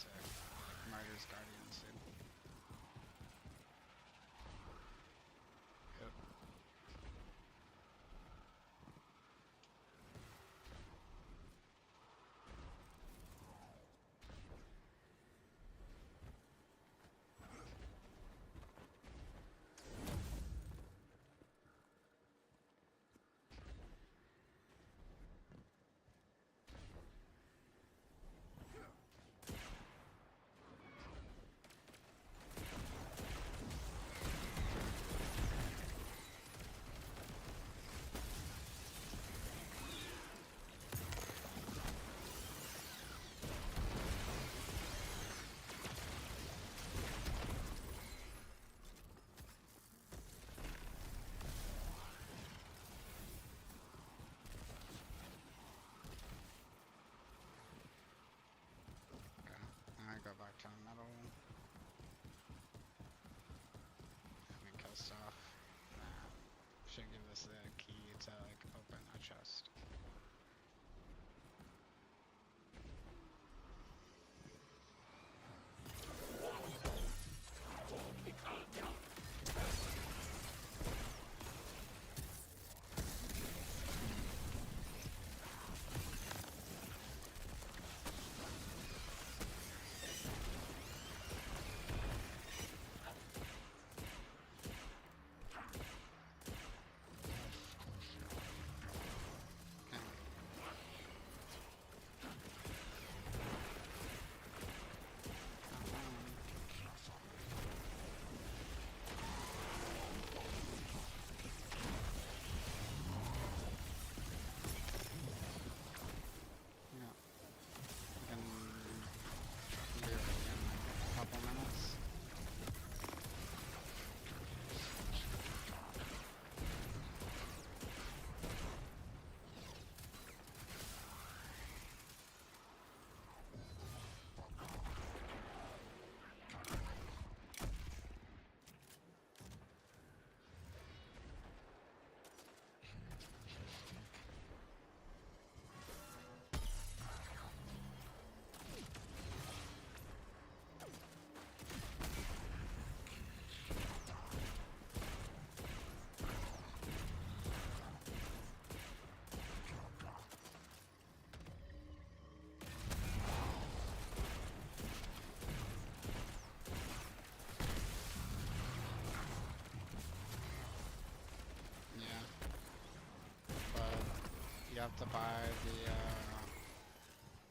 have to buy the,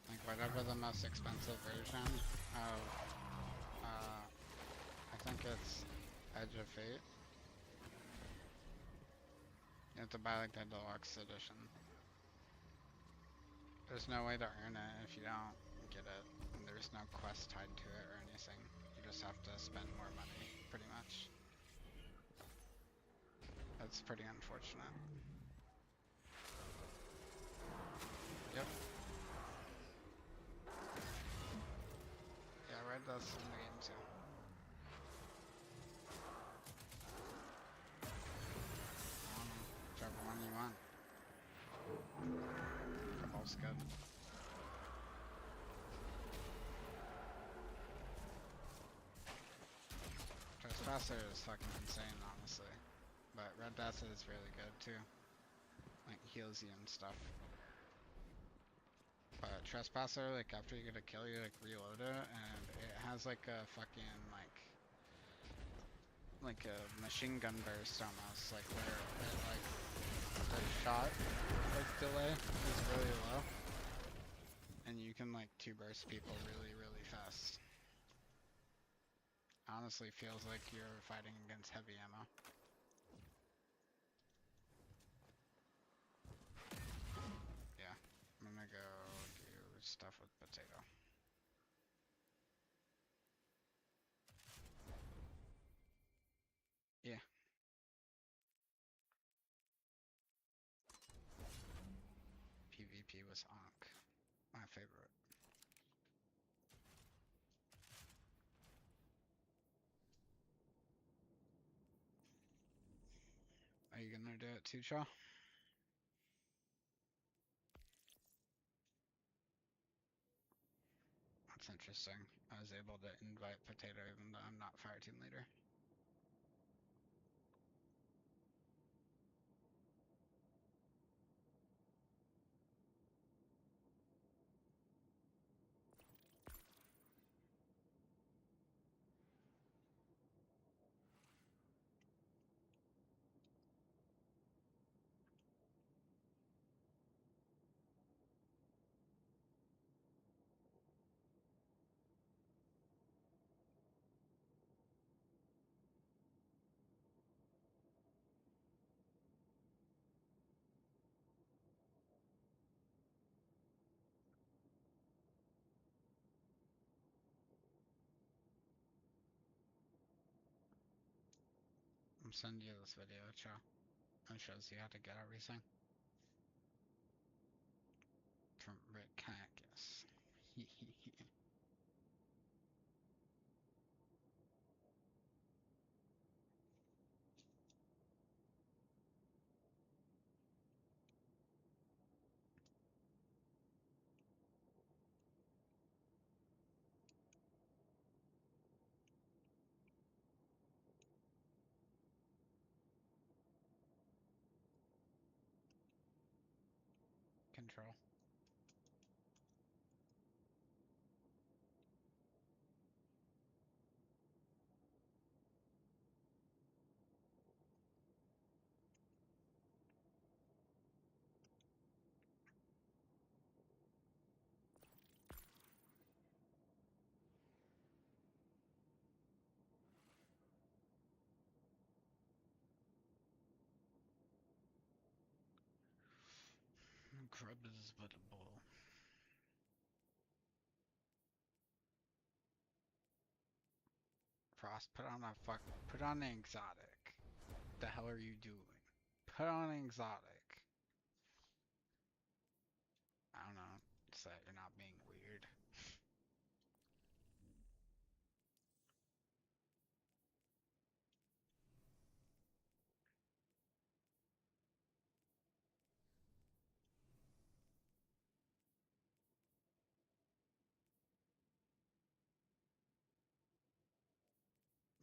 like whatever the most expensive version of, I think it's Edge of Fate. You have to buy like the deluxe edition. There's no way to earn it if you don't get it. And there's no quest tied to it or anything. You just have to spend more money, pretty much. That's pretty unfortunate. Yep. Yeah, Red does in the game too. I don't know. Whichever one you want. They're both good. Trespasser is fucking insane, honestly. But Red Death is really good too. Like, heals you and stuff. But Trespasser, like, after you get a kill, you, like, reload it, and it has, like, a fucking, like a machine gun burst almost, like, where it, like, the shot, like, delay is really low. And you can, like, two-burst people really, really fast. Honestly feels like you're fighting against heavy ammo. Yeah, I'm gonna go do stuff with Potato. Yeah. PvP was Ankh, my favorite. Are you gonna do it too, Chaw? That's interesting. I was able to invite Potato even though I'm not fire team leader. I'm sending you this video, Chaw. It shows you how to get everything. From Rick Cactus. Control. Grub is but a bull. Frost, put on an exotic. The hell are you doing? Put on an exotic. I don't know, so that you're not being weird.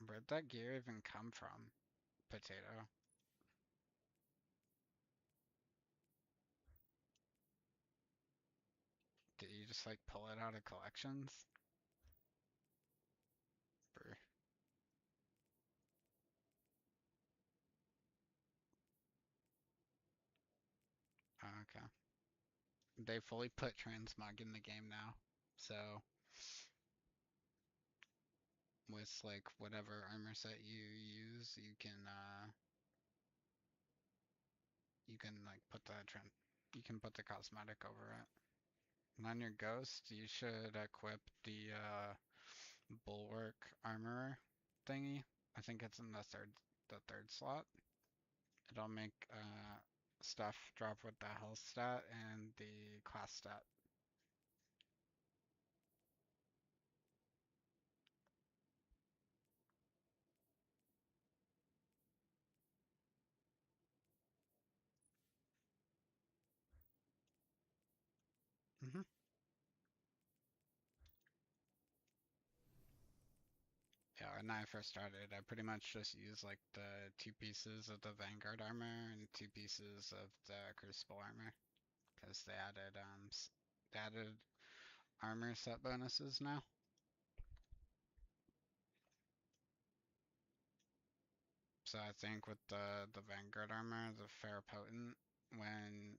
Where'd that gear even come from? Potato. Did you just like pull it out of collections? Brr. Oh, okay. they fully put transmog in the game now. So with like whatever armor set you use, you can like put the cosmetic over it. And on your ghost, you should equip the bulwark armor thingy. I think it's in the third slot. It'll make stuff drop with the health stat and the class stat. Mm-hmm. Yeah, when I first started, I pretty much just used like the 2 pieces of the Vanguard armor and 2 pieces of the Crucible armor, because they added armor set bonuses now. So I think with the Vanguard armor, the Fair Potent, when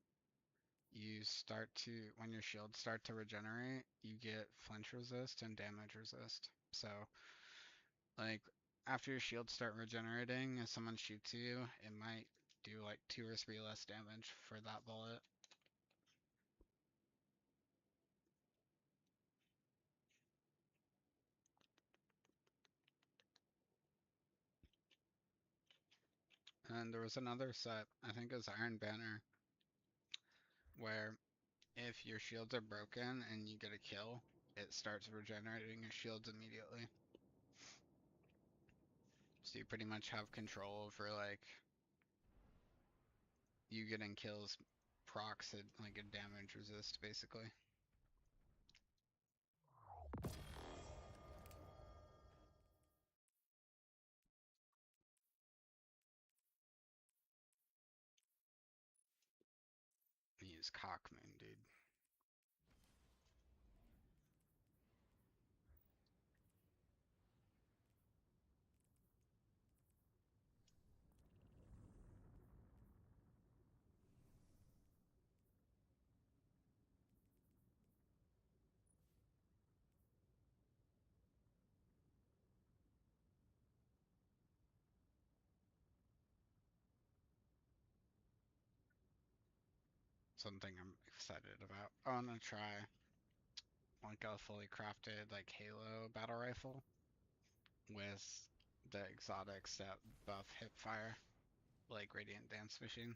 your shields start to regenerate, you get flinch resist and damage resist. So like after your shields start regenerating, if someone shoots you, it might do like 2 or 3 less damage for that bullet. And there was another set, I think it was Iron Banner, where if your shields are broken and you get a kill, it starts regenerating your shields immediately. So you pretty much have control over like you getting kills procs at like a damage resist basically. Use Cockmoon, dude. Something I'm excited about. I want to try like a fully crafted like Halo battle rifle with the exotics that buff hipfire, like Radiant Dance Machine.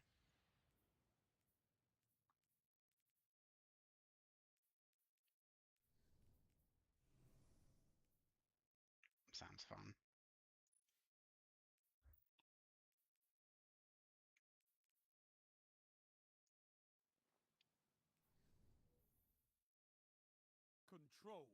Sounds fun. Control.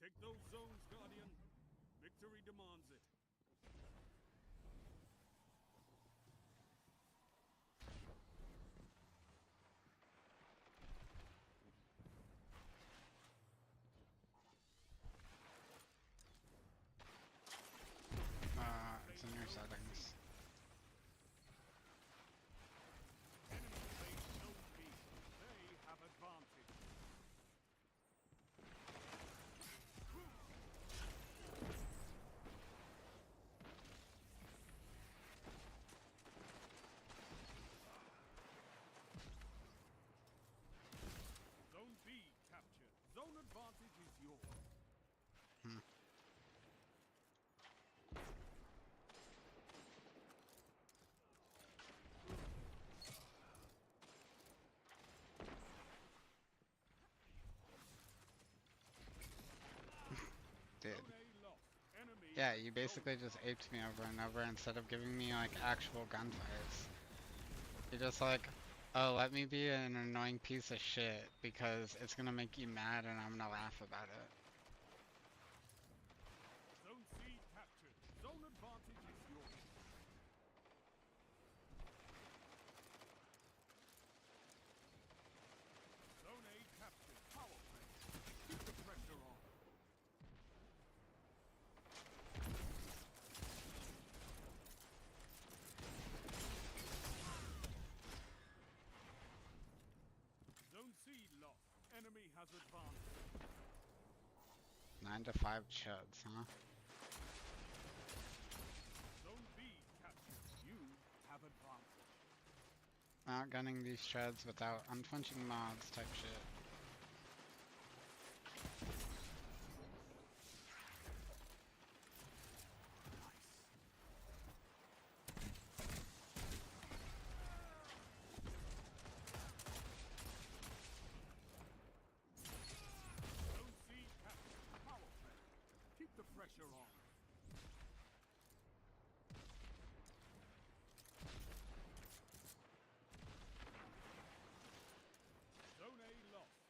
Take those zones, Guardian. Victory demands it. It's in your settings. Enemy base Zone B. They have advantage. Zone B captured. Zone advantage is yours. Dude. Zone A lost. Enemy Yeah, you basically just aped me over and over instead of giving me like actual gunfights. You're just like, oh, let me be an annoying piece of shit because it's gonna make you mad and I'm gonna laugh about it. Zone C captured. Zone advantage is yours. Zone A captured. Powerful. enemy has advanced. 9 to 5 chuds, huh? Zone B captured. You have advanced. Outgunning these chuds without unflinching mods type shit. Zone C captured. Power play. Keep the pressure on. Zone A lost.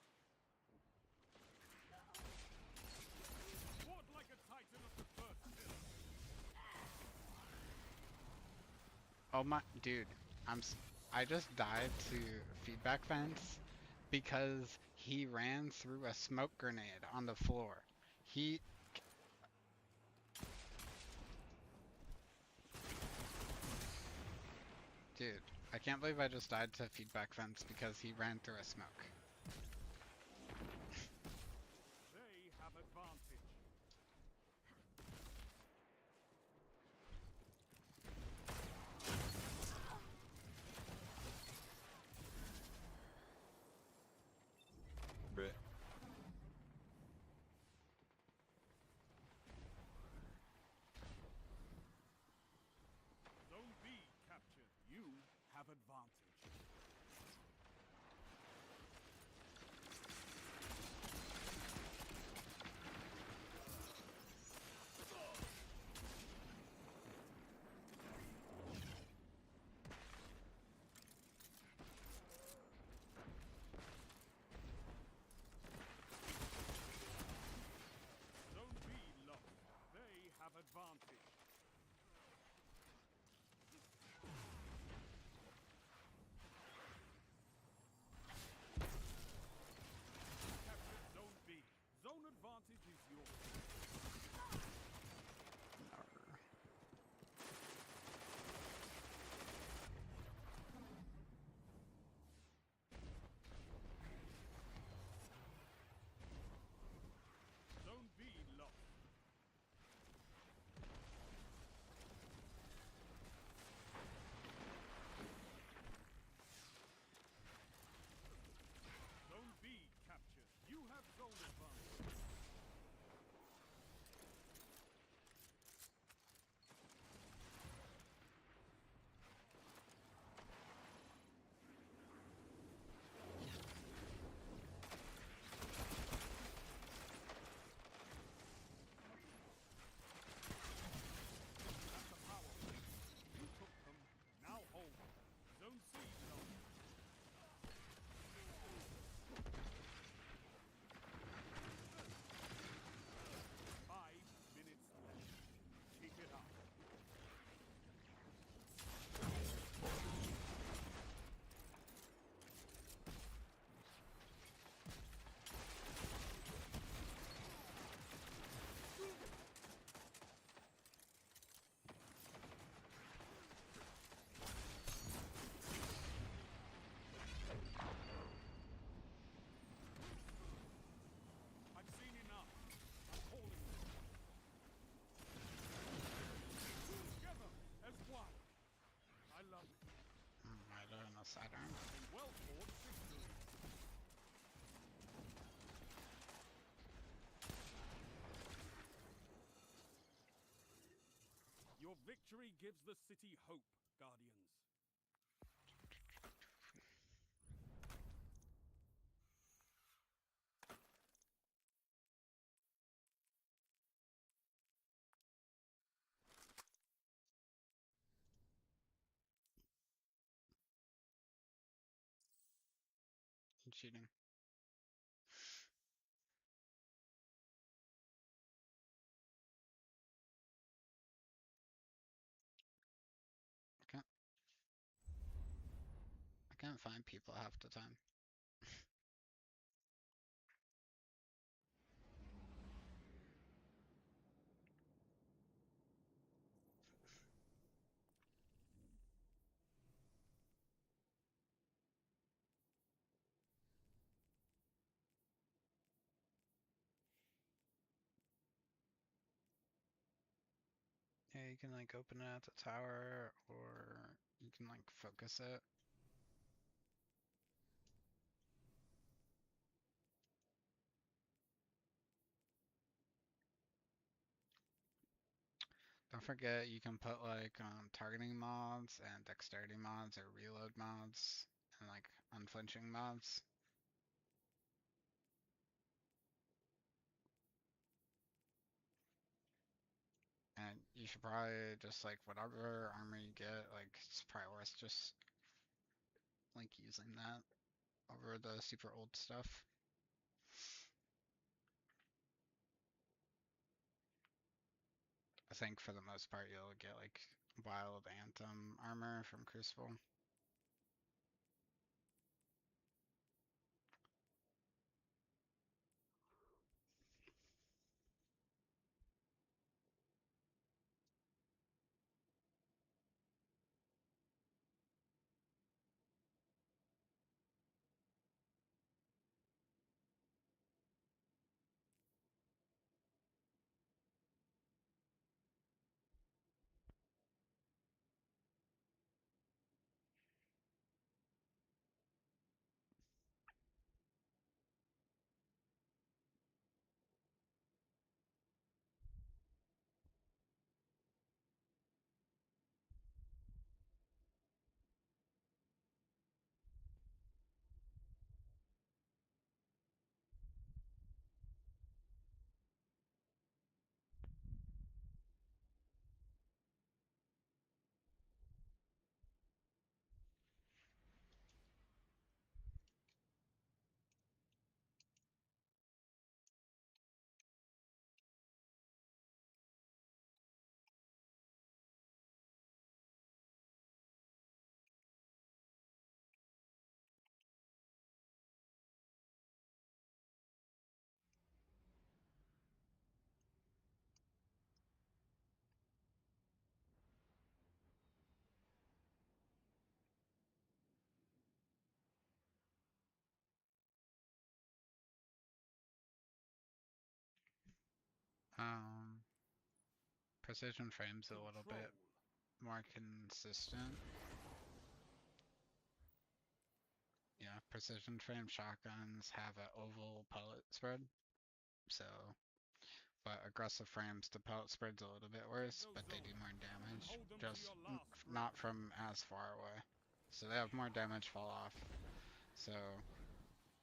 Fought like a titan of the first pillar. Oh my, dude, I just died to feedback fence because he ran through a smoke grenade on the floor. Dude, I can't believe I just died to feedback fence because he ran through a smoke. They have advantage. Bruh. Zone B captured. You have advantage. Zone B lost. They have advantage. Captured Zone B. Zone advantage is yours. Zone B lost. Zone B captured. You have zone advantage. That's a power play. You took them. Now hold. Zone C lost. 5 minutes left. Keep it up. I've seen enough. I'm calling you. Together as one. I love it. Rider and a sidearm. A well-fought victory. Your victory gives the city hope, Guardians. Cheating. I can't find people half the time. Yeah, you can like open it at the tower, or you can like focus it. Don't forget you can put like targeting mods and dexterity mods or reload mods and like unflinching mods. And you should probably just like whatever armor you get, like it's probably worth just like using that over the super old stuff. I think for the most part you'll get like Wild Anthem armor from Crucible. Precision frame's a little bit more consistent. Yeah, precision frame shotguns have an oval pellet spread, so, but aggressive frames, the pellet spread's a little bit worse, but they do more damage, just not from as far away. So they have more damage fall off. So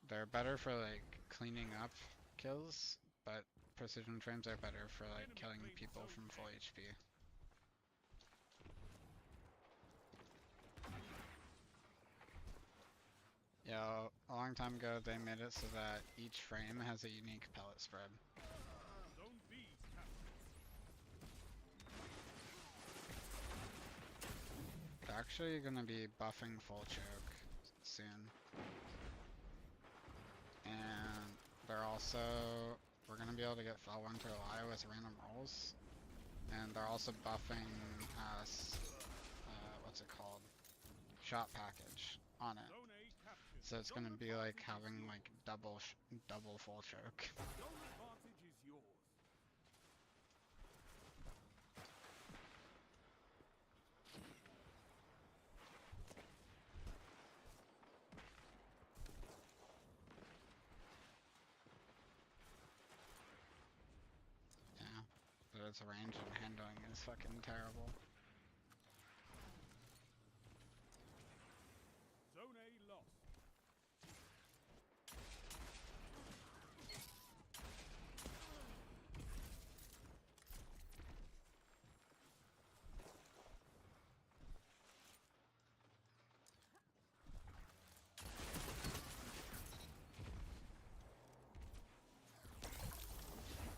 they're better for like cleaning up kills, but precision frames are better for like killing people from full HP. Yeah, a long time ago they made it so that each frame has a unique pellet spread. They're actually gonna be buffing full choke soon. And they're also, we're gonna be able to get Fell Winter Lie with random rolls. And they're also buffing us, what's it called? Shot package on it. So it's gonna be like having like double full choke. Yeah, but its range and handling is fucking terrible. Zone A lost.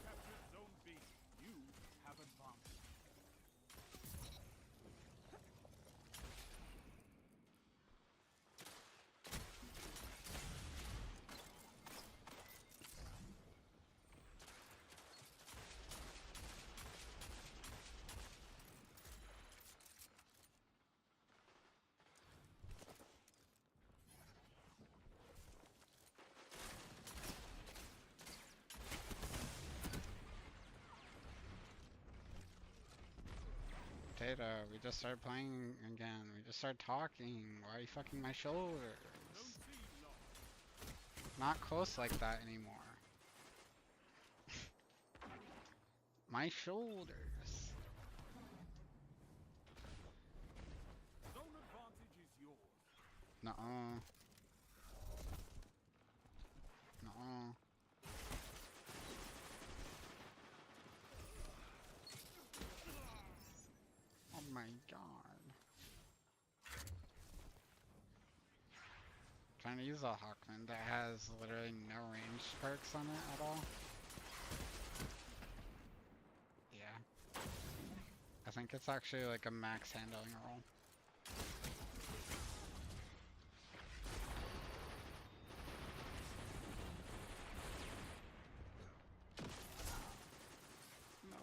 Captured Zone B. You have advanced. Potato, we just started playing again. We just started talking. Why are you fucking my shoulders? Not close like that anymore. My shoulders. Zone advantage is yours. Nuh-uh. Nuh-uh. Oh my god. Trying to use a Hawkman that has literally no range perks on it at all. Yeah. I think it's actually like a max handling roll. No.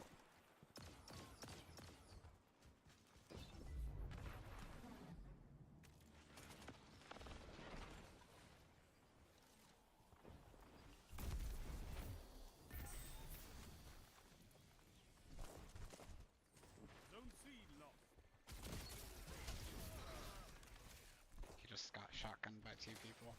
Zone C lost. He just got shotgunned by 2 people.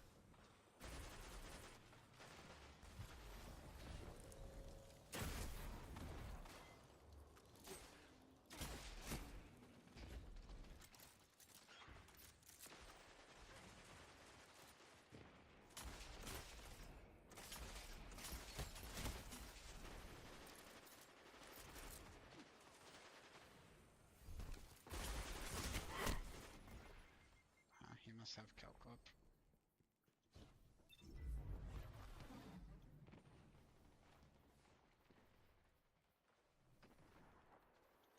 He must have kill clip.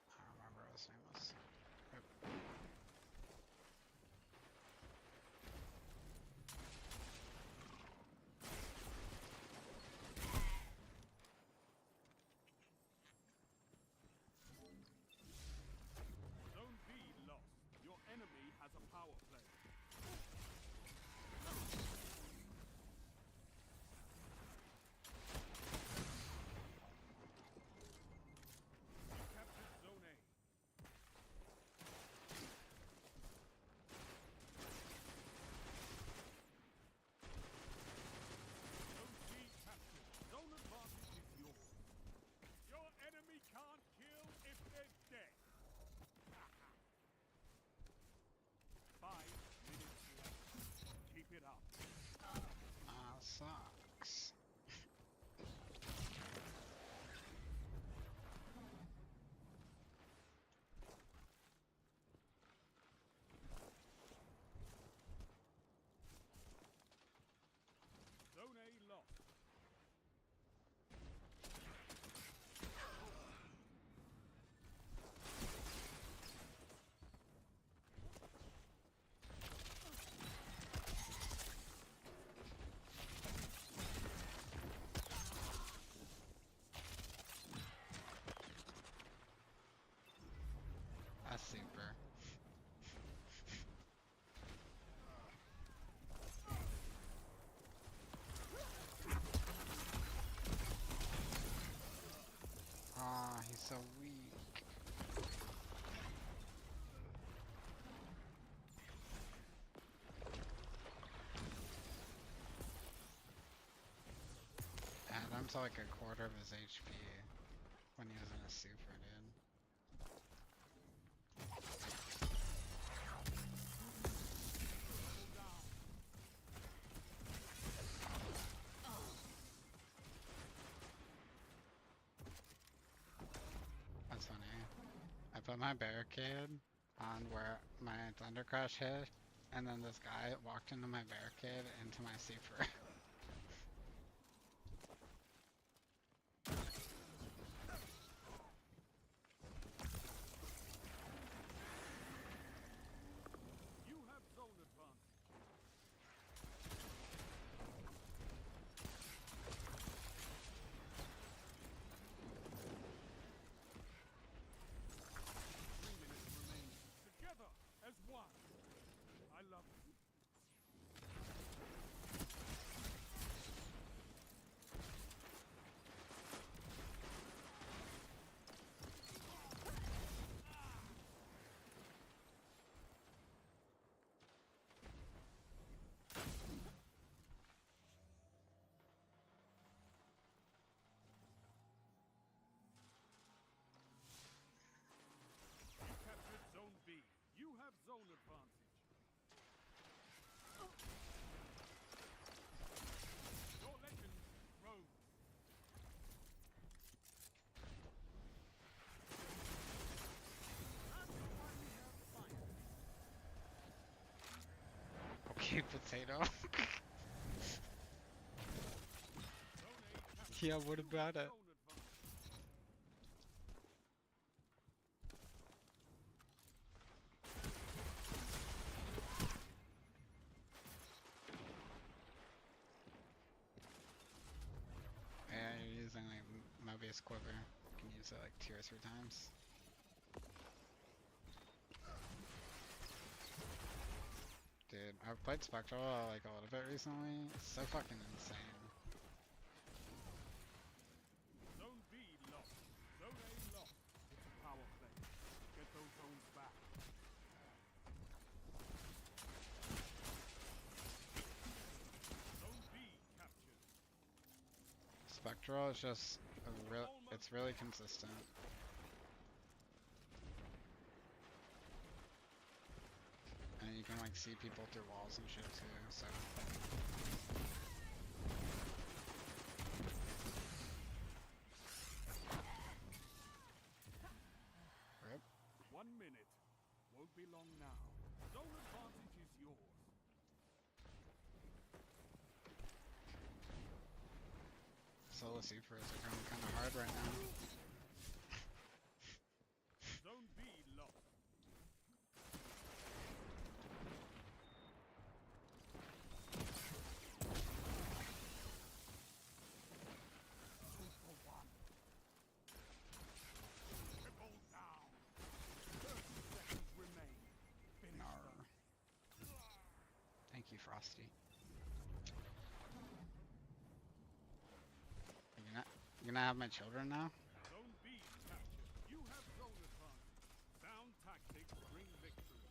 I don't remember what his name was. Yep. Zone B lost. Your enemy has a power play. You captured Zone A. Zone C captured. Zone advantage is yours. Your enemy can't kill if they're dead. 5 minutes left. Keep it up. Ah, sucks. Zone A lost. That's super. Ah, he's so weak. Add him to like a quarter of his HP when he was in a super, dude. That's funny. I put my barricade on where my Thunder Crash hit, and then this guy walked into my barricade into my super. You have zone advantage. Together as one. I love you. zone advantage. Your legend rose. And you finally have fire. Okay, potato. Zone A captured. Yeah, what You about have it? zone advantage. Yeah, you're using like Mobius Quiver. You can use it like 2 or 3 times. Dude, I've played Spectral like a little bit recently. It's so fucking insane. Zone B lost. Zone A lost. It's a power play. Get those zones back. Zone B captured. Spectral is just it's really consistent. And you can like see people through walls and shit too, so. Rip. 1 minute. Won't be long now. Zone advantage is yours. Solo Supers are going kind of hard right now. Zone B lost. Triple down. 30 seconds remain. Finish Nar. them. Thank you, Frosty. You're gonna have my children now? Zone B captured. You have zone advantage. Sound tactics bring victory.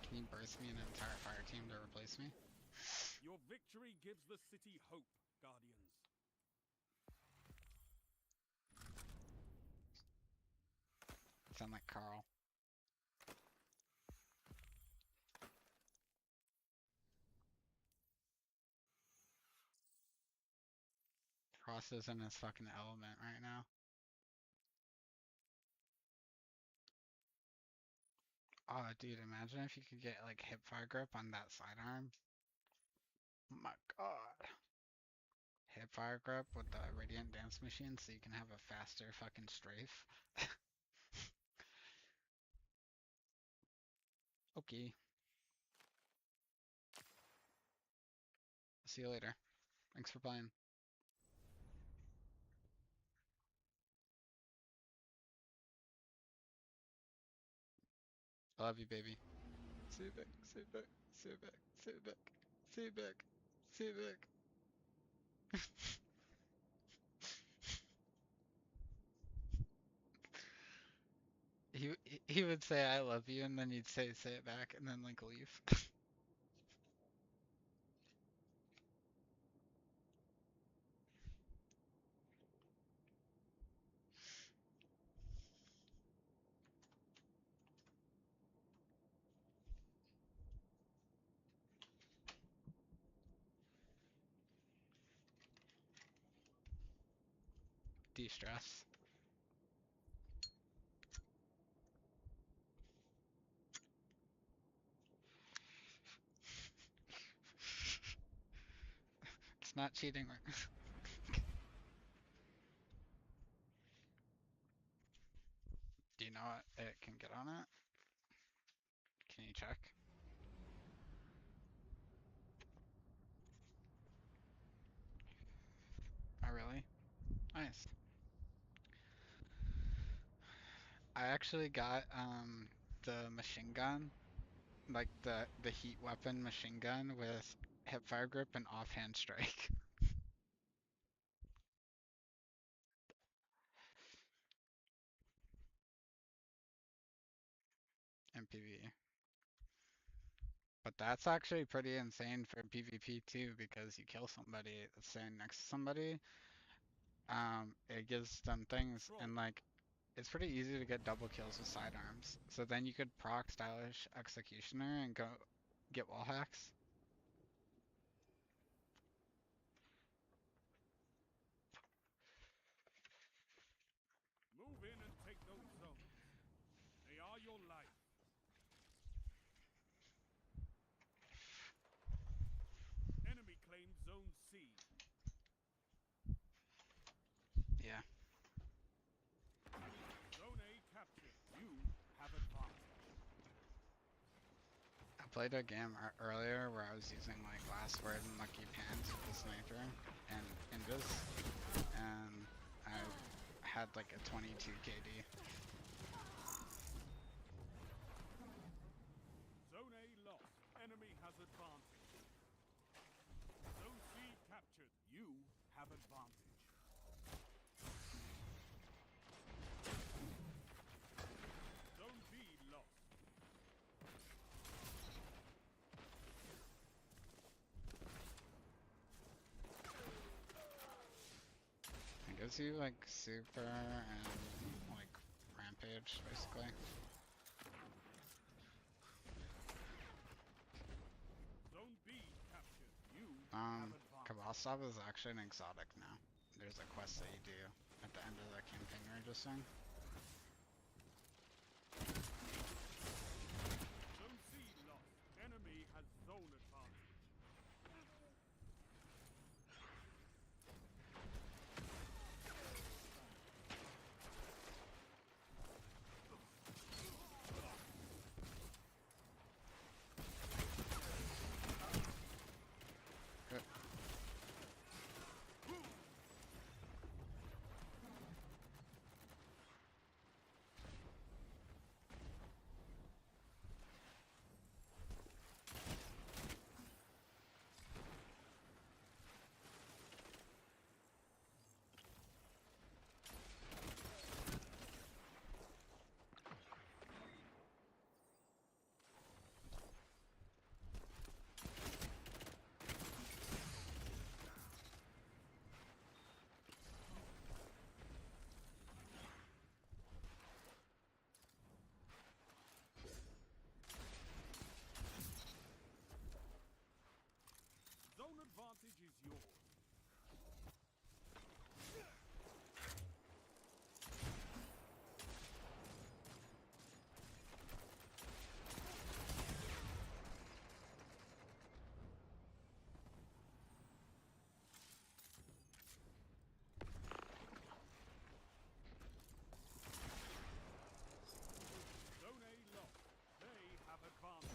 Can you burst me an entire fire team to replace me? Your victory gives the city hope, Guardians. Sound like Carl. Frost is in his fucking element right now. Oh, dude, imagine if you could get like hip fire grip on that sidearm. Oh my god. Hip fire grip with the Radiant Dance Machine so you can have a faster fucking strafe. Okay. See you later. Thanks for playing. I love you, baby. See you back, see you back, see you back, see you back, see you back, see you back. He would say I love you and then you'd say it back and then like leave. De-stress. It's not cheating. Do you know what it can get on it? Can you check? Oh really? Nice. I actually got the machine gun, like the heat weapon machine gun with hip fire grip and offhand strike. in PvE. But that's actually pretty insane for PvP too, because you kill somebody that's standing next to somebody, it gives them things, and like it's pretty easy to get double kills with sidearms. So then you could proc Stylish Executioner and go get wall hacks. Move in and take those zones. They are your life. Enemy claims Zone C. Yeah. Zone A captured. You have advantage. I played a game earlier where I was using like Last Word and Lucky Pants with the sniper and Invis, and I had like a 22 KD. Zone A lost. Enemy has advantage. Zone C captured. You have advantage. Zone B lost. It gives you like super and like rampage basically. Zone B captured. You have advantage. Kabastov is actually an exotic now. There's a quest that you do at the end of the campaign you're just in. Zone C lost. Enemy has zone advantage. Good. Zone advantage is yours. Zone A lost. They have advantage.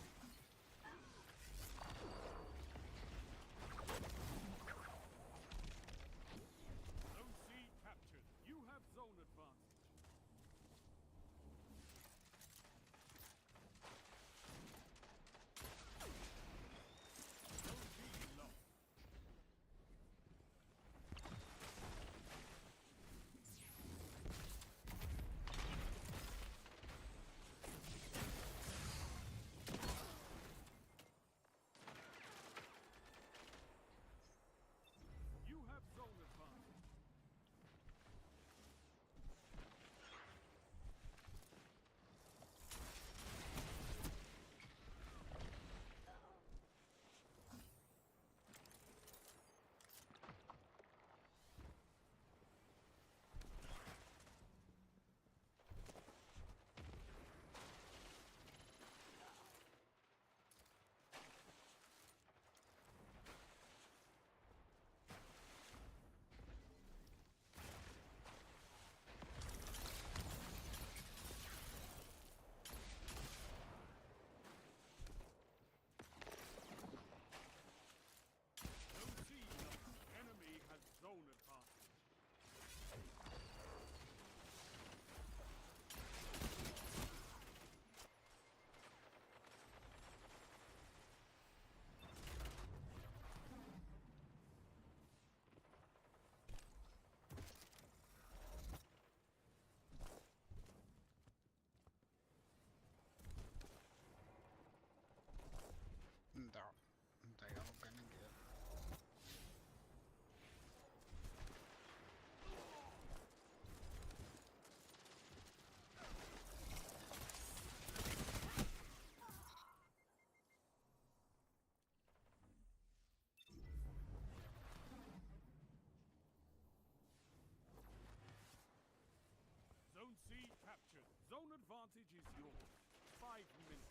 5 minutes.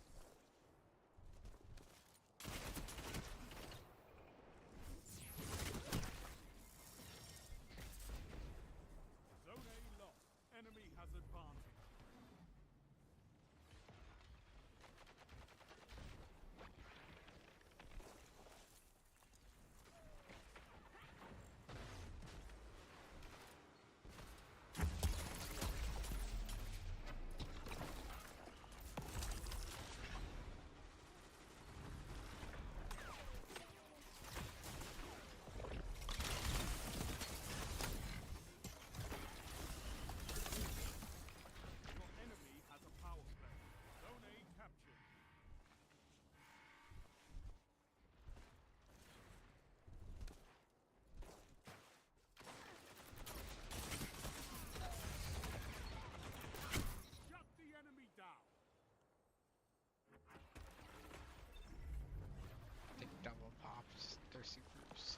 Zone A lost. Enemy has advantage. Your enemy has a power play. Zone A captured. Shut the enemy down. They double pops their supers.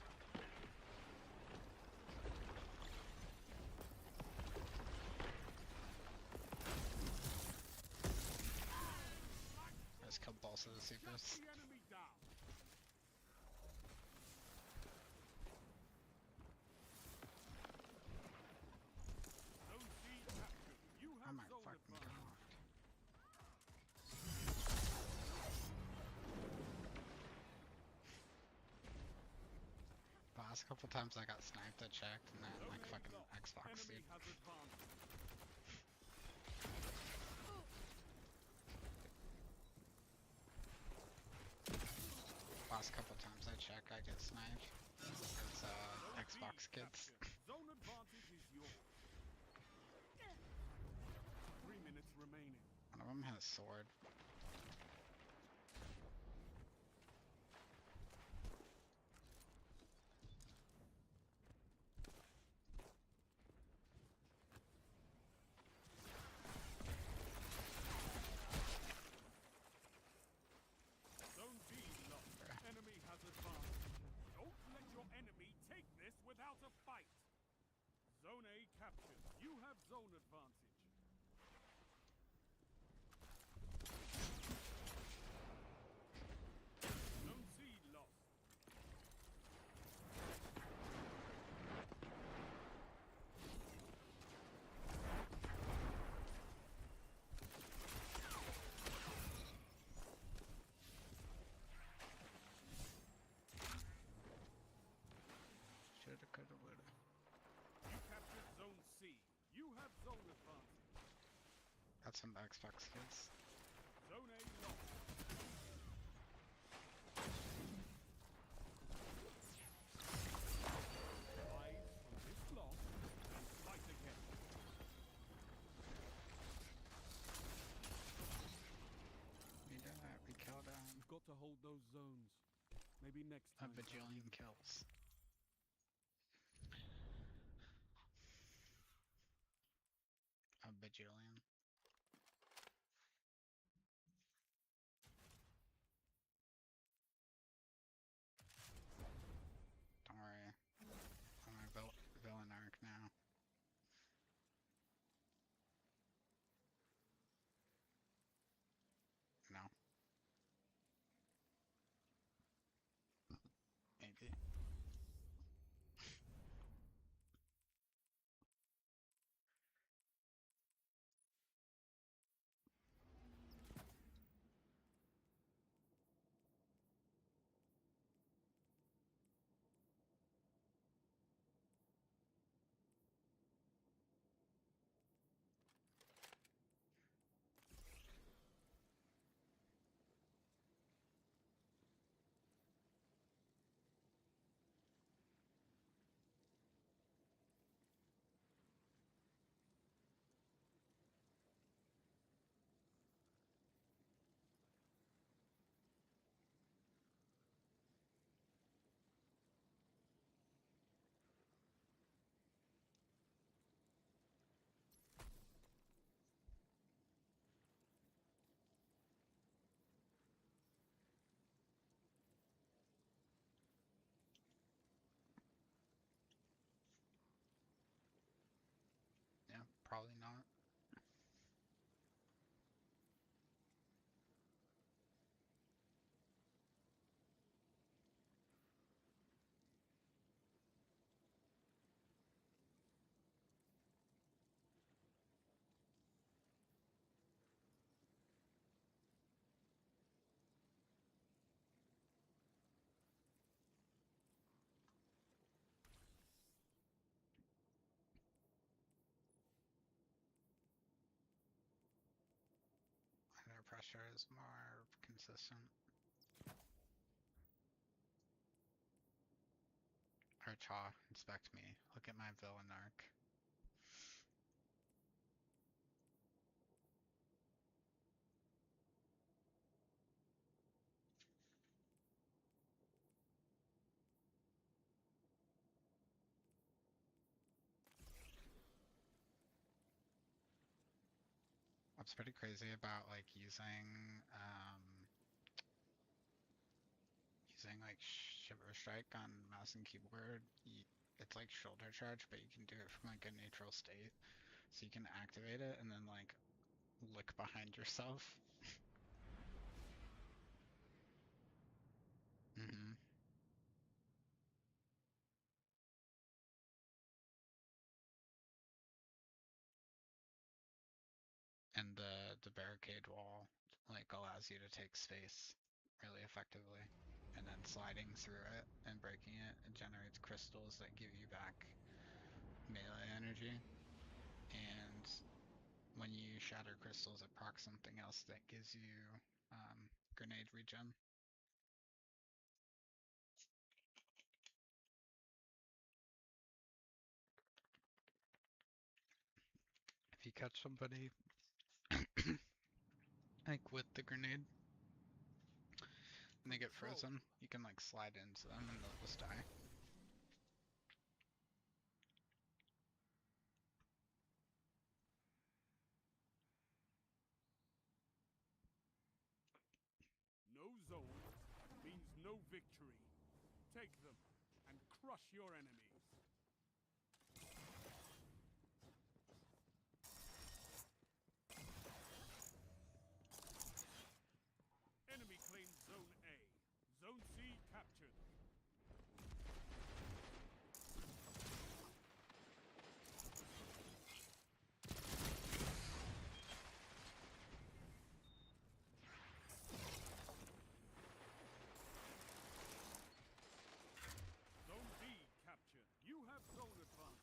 I just killed both of the Shut supers. the enemy down. Zone C captured. You Oh have my zone fucking advantage. god. The last couple times I got sniped, I checked, and then Zone like A fucking lost. Xbox, Enemy dude. has advantage. Last couple times I check, I get sniped. It's Zone B Xbox kids. captured. Zone advantage is yours. 3 minutes remaining. One of them has sword. Zone B lost. Enemy has advantage. Don't let your enemy take this without a fight. Zone A captured. You have zone advantage. Zone C lost. Shoulda, coulda, woulda. You captured Zone C. You have zone advantage. Got some Xbox kids. Zone A lost. Rise from this loss and fight again. We did that. We killed You've got to hold those zones. Maybe next a time. bajillion kills. A bajillion. Don't worry. I'm a villain arc now. No. Maybe. Yeah, probably not. sure is more consistent. Archaw, inspect me. Look at my villain arc. What's pretty crazy about like using like Shiver Strike on mouse and keyboard, it's like shoulder charge, but you can do it from like a neutral state. So you can activate it and then like look behind yourself. Mm-hmm. And the barricade wall like allows you to take space really effectively. And then sliding through it and breaking it, it generates crystals that give you back melee energy. And when you shatter crystals, it procs something else that gives you grenade regen. If you catch somebody like with the grenade and they get frozen, you can like slide into them and they'll just die. No zones means no victory. Take them and crush your enemies. Enemy claims Zone A. Zone C captured. Zone B captured. You have zone advantage.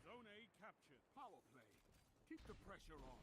Zone A captured. Power play. Keep the pressure on.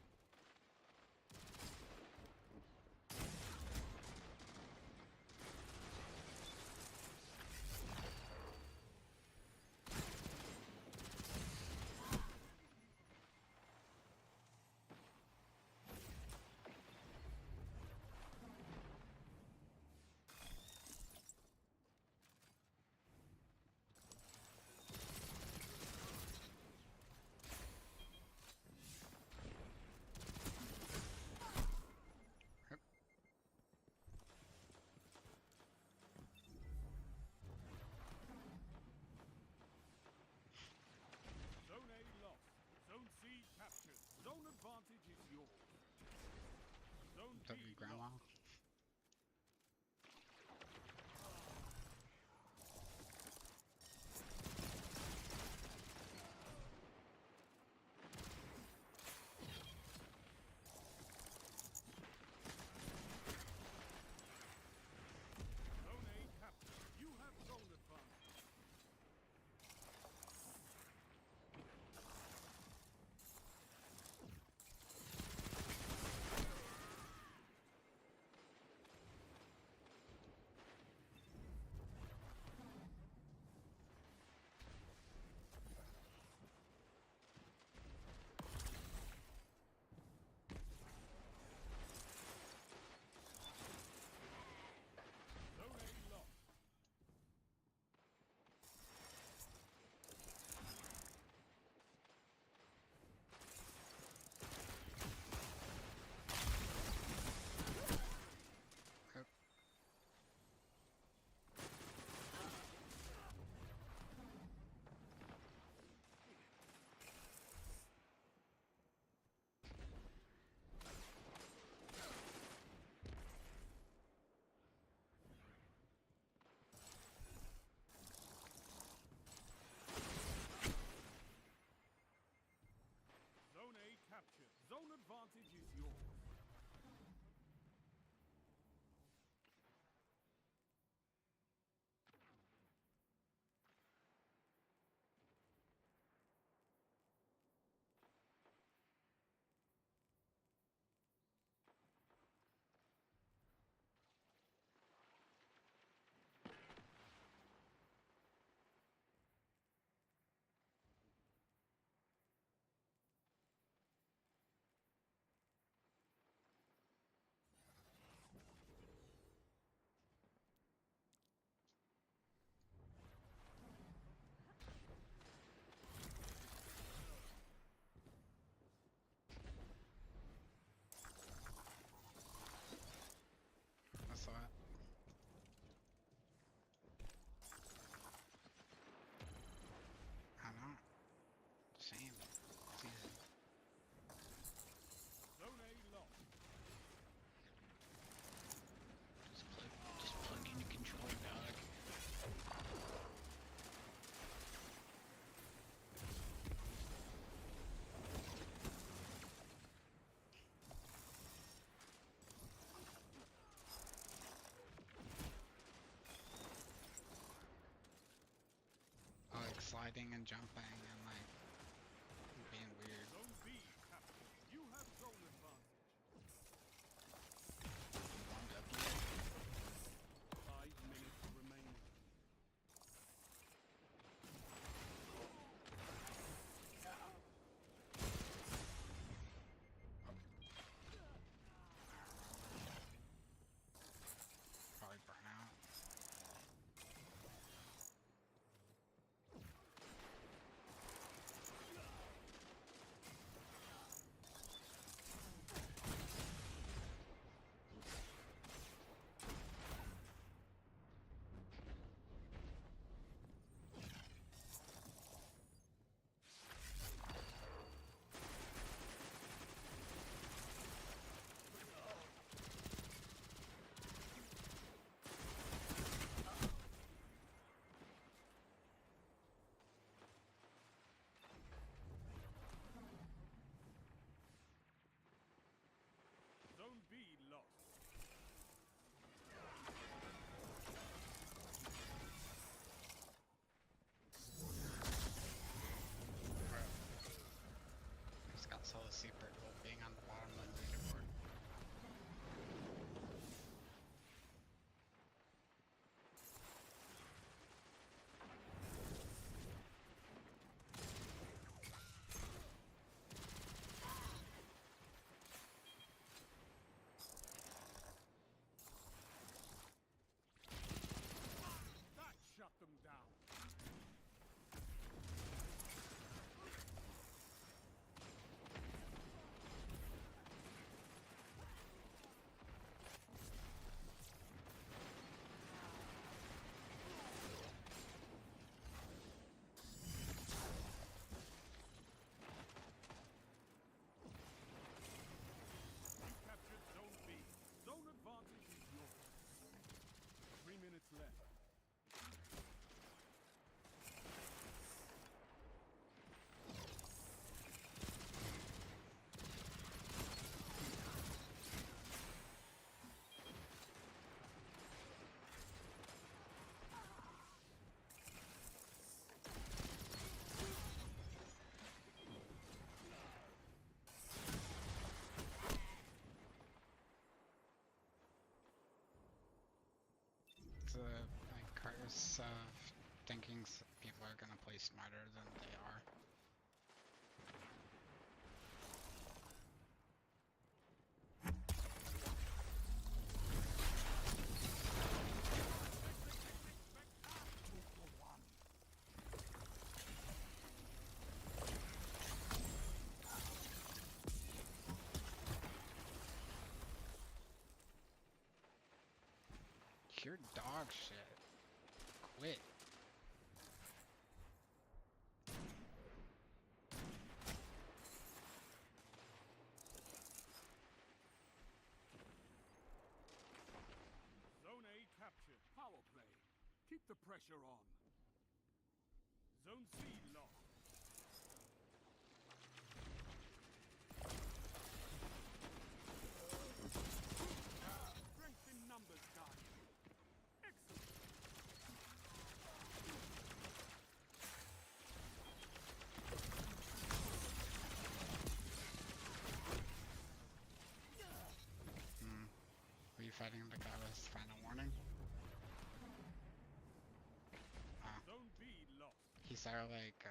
sliding and jumping and like being weird. Zone B, Captain. You have zone advantage. 5 minutes remaining. Probably burn out. Zone B lost. Just got solo secret goal being on the bottom of the leaderboard. That shut them down. You captured Zone B. Zone advantage is yours. 3 minutes left. The like curse of thinking people are gonna play smarter than they are. You're dog shit. Quit. Zone A captured. Power play. Keep the pressure on. Zone C lost. Strength in numbers, guys. Excellent. Were you fighting the guy with final warning? Zone B lost. He started like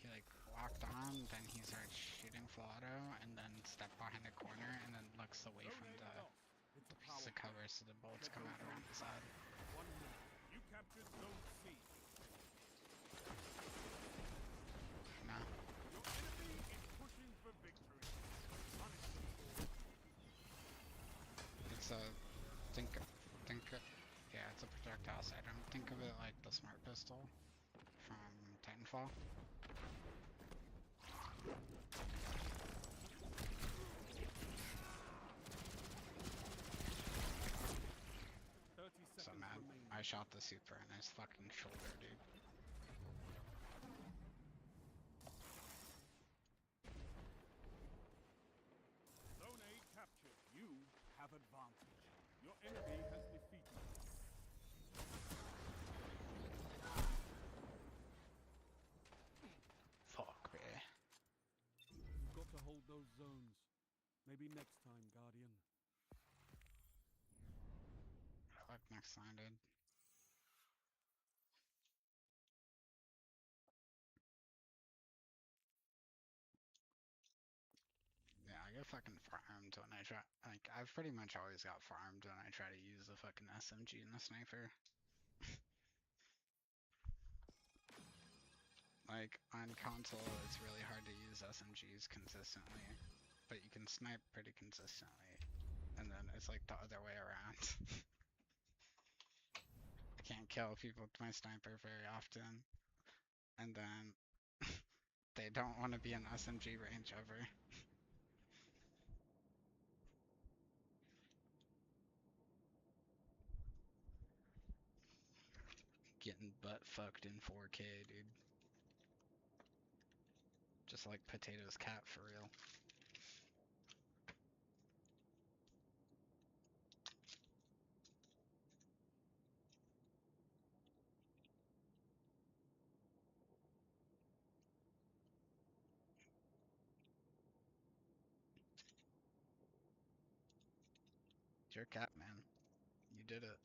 he like locked on, then he started shooting Flotto, and then stepped behind a corner, and then looks away from the piece of cover so the bullets come out around the side. 1 minute. You captured Zone C. No. Your enemy is pushing for victory. Punish them. It's a yeah, it's a projectile sidearm. Think of it like the smart pistol from Titanfall. So mad. I shot the super in his fucking shoulder, dude. Zone A captured. You have advantage. Your enemy has defeated. zones. Maybe next time, Guardian. Fuck next line, dude. Yeah, I get fucking farmed when I try. Like, I've pretty much always got farmed when I try to use the fucking SMG and the sniper. Like, on console, it's really hard to use SMGs consistently, but you can snipe pretty consistently. And then it's like the other way around. I can't kill people with my sniper very often. And then they don't want to be in SMG range ever. Getting butt fucked in 4K, dude. Just like Potato's cat, for real. It's your cat, man. You did it.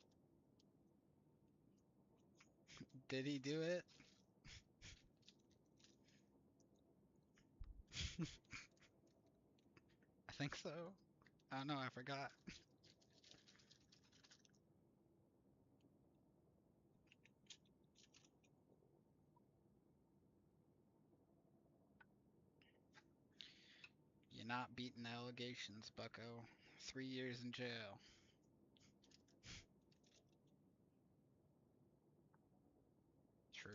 Did he do it? I think so. I don't know, I forgot. You're not beating allegations, bucko. 3 years in jail. True.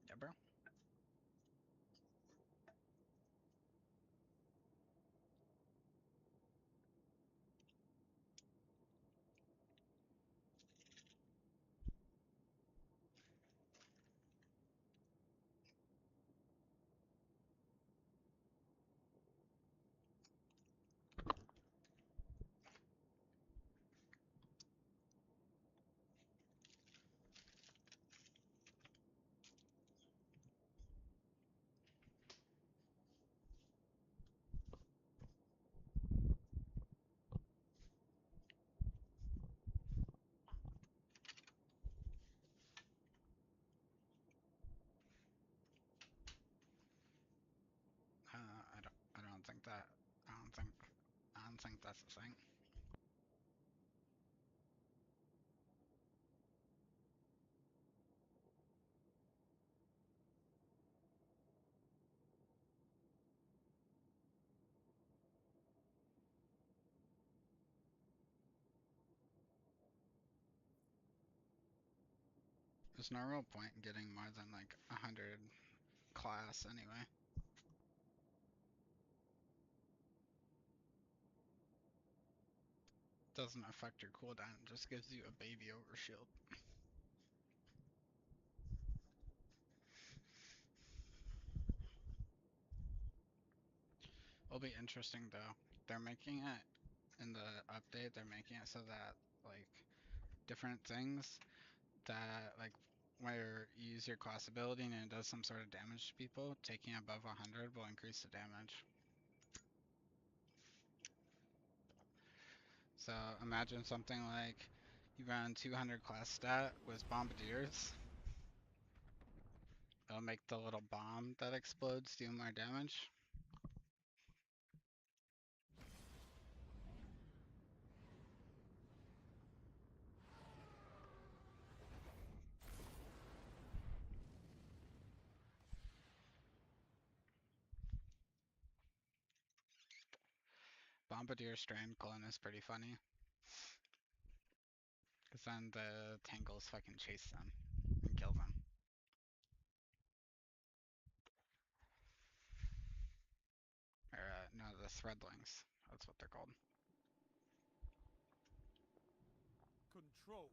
Yeah, bro. I don't think that. I don't think that's a thing. There's no real point in getting more than like 100 class anyway. Doesn't affect your cooldown, it just gives you a baby overshield. It'll be interesting though. They're making it in the update, they're making it so that like different things that like where you use your class ability and it does some sort of damage to people, taking above 100 will increase the damage. So imagine something like you run 200 class stat with bombardiers. It'll make the little bomb that explodes do more damage. Bombardier Strand Clone is pretty funny. Because then the Tangles fucking chase them and kill them. Or, no, the Threadlings. That's what they're called. Control.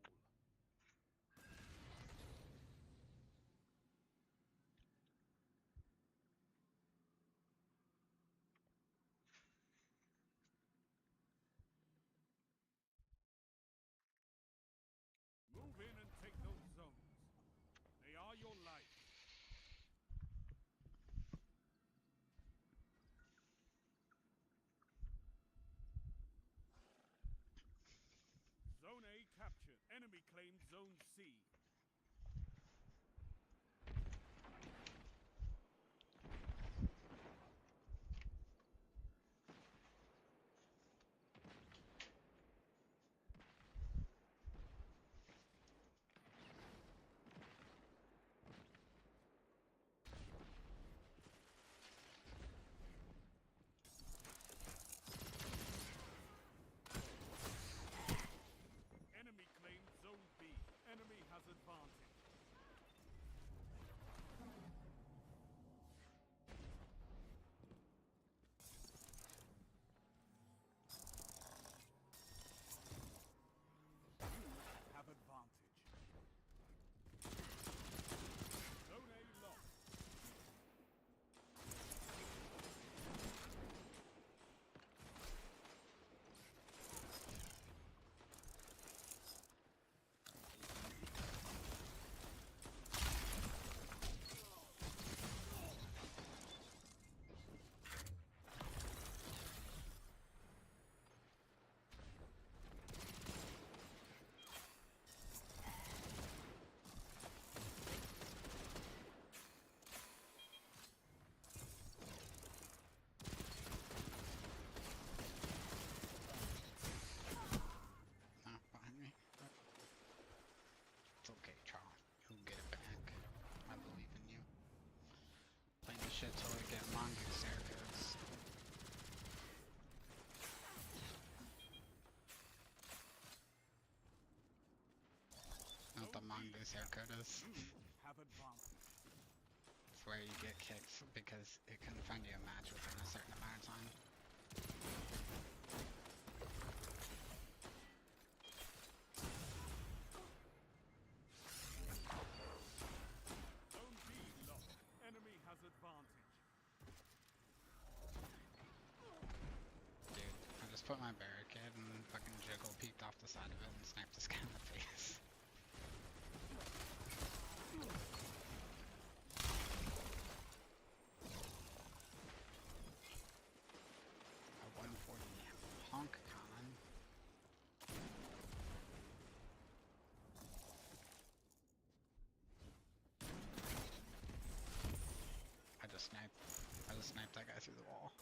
Zone C. Enemy claims Zone B. Enemy has advantage. You have advantage. Zone A lost. Not behind me. It's okay, Charles. You'll get it back. I believe in you. Playing this shit till I get mongoose haircuts. Know what the mongoose haircut is? Have advantage. It's where you get kicked because it can find you a match within a certain amount of time. Zone B lost. Enemy has advantage. Dude, I just put my barricade and fucking Jiggle peeked off the side of it and sniped this guy in the face. A 140 honk con. I just sniped that guy through the wall.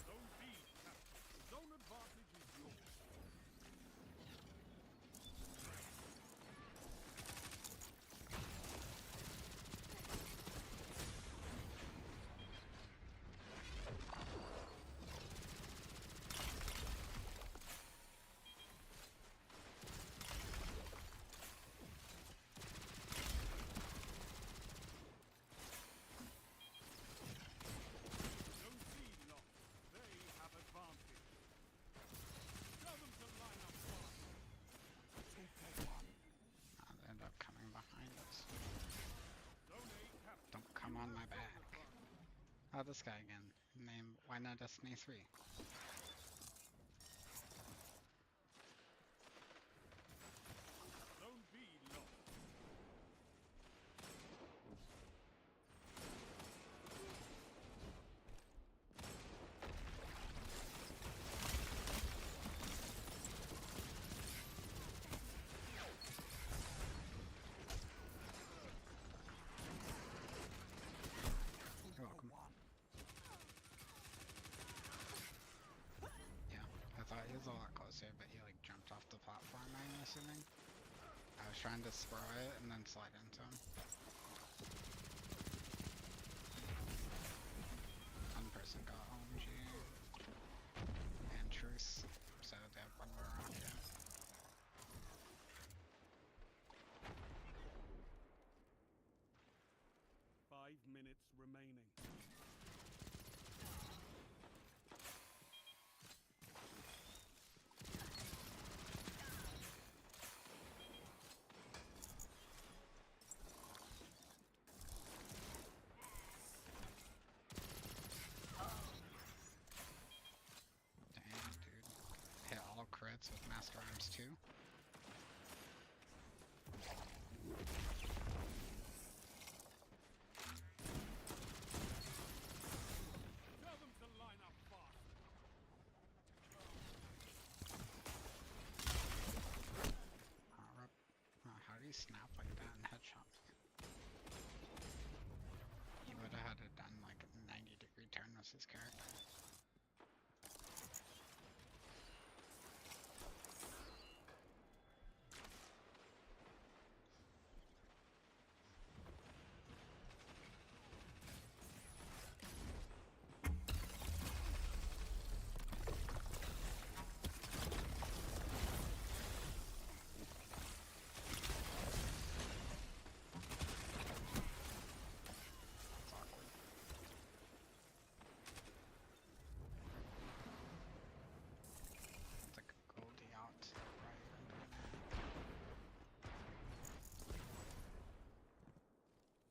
Zone B captured. Zone advantage is yours. Zone C lost. They have advantage. Tell them to line up fast. 2-for-1. They end up coming behind us. Zone A captured. Don't come on my back. Oh, this guy again. Name Why Not Destiny 3. Zone B lost. You're welcome. Yeah, I thought he was a lot closer, but he like jumped off the platform, I'm assuming. I was trying to throw it and then slide into him. One person got OMG and Truce, so they have one more round. Yeah. 5 minutes remaining. snap like that and headshot me. He would have had it done like a 90-degree turn with his character.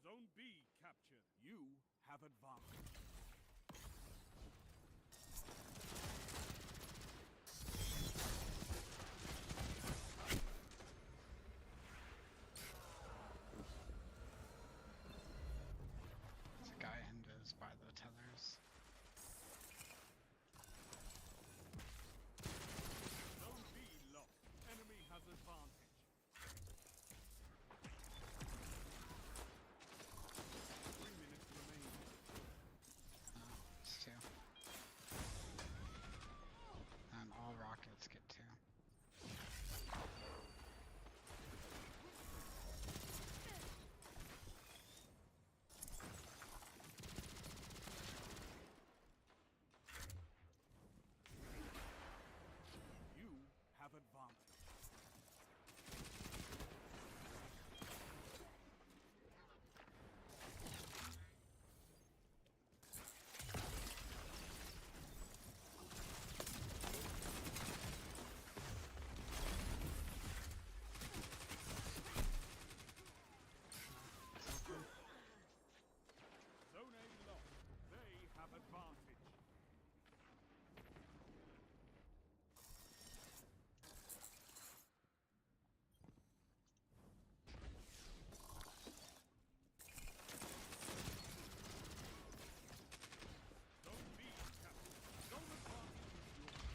Zone B captured. You have advantage. There's a guy Endo's by the tethers. Zone B lost. Enemy has advantage. 3 minutes remaining. Oh, it's 2. And all rockets get 2. You have advantage. Zone A lost. They have advantage. Zone B captured. Zone advantage is yours.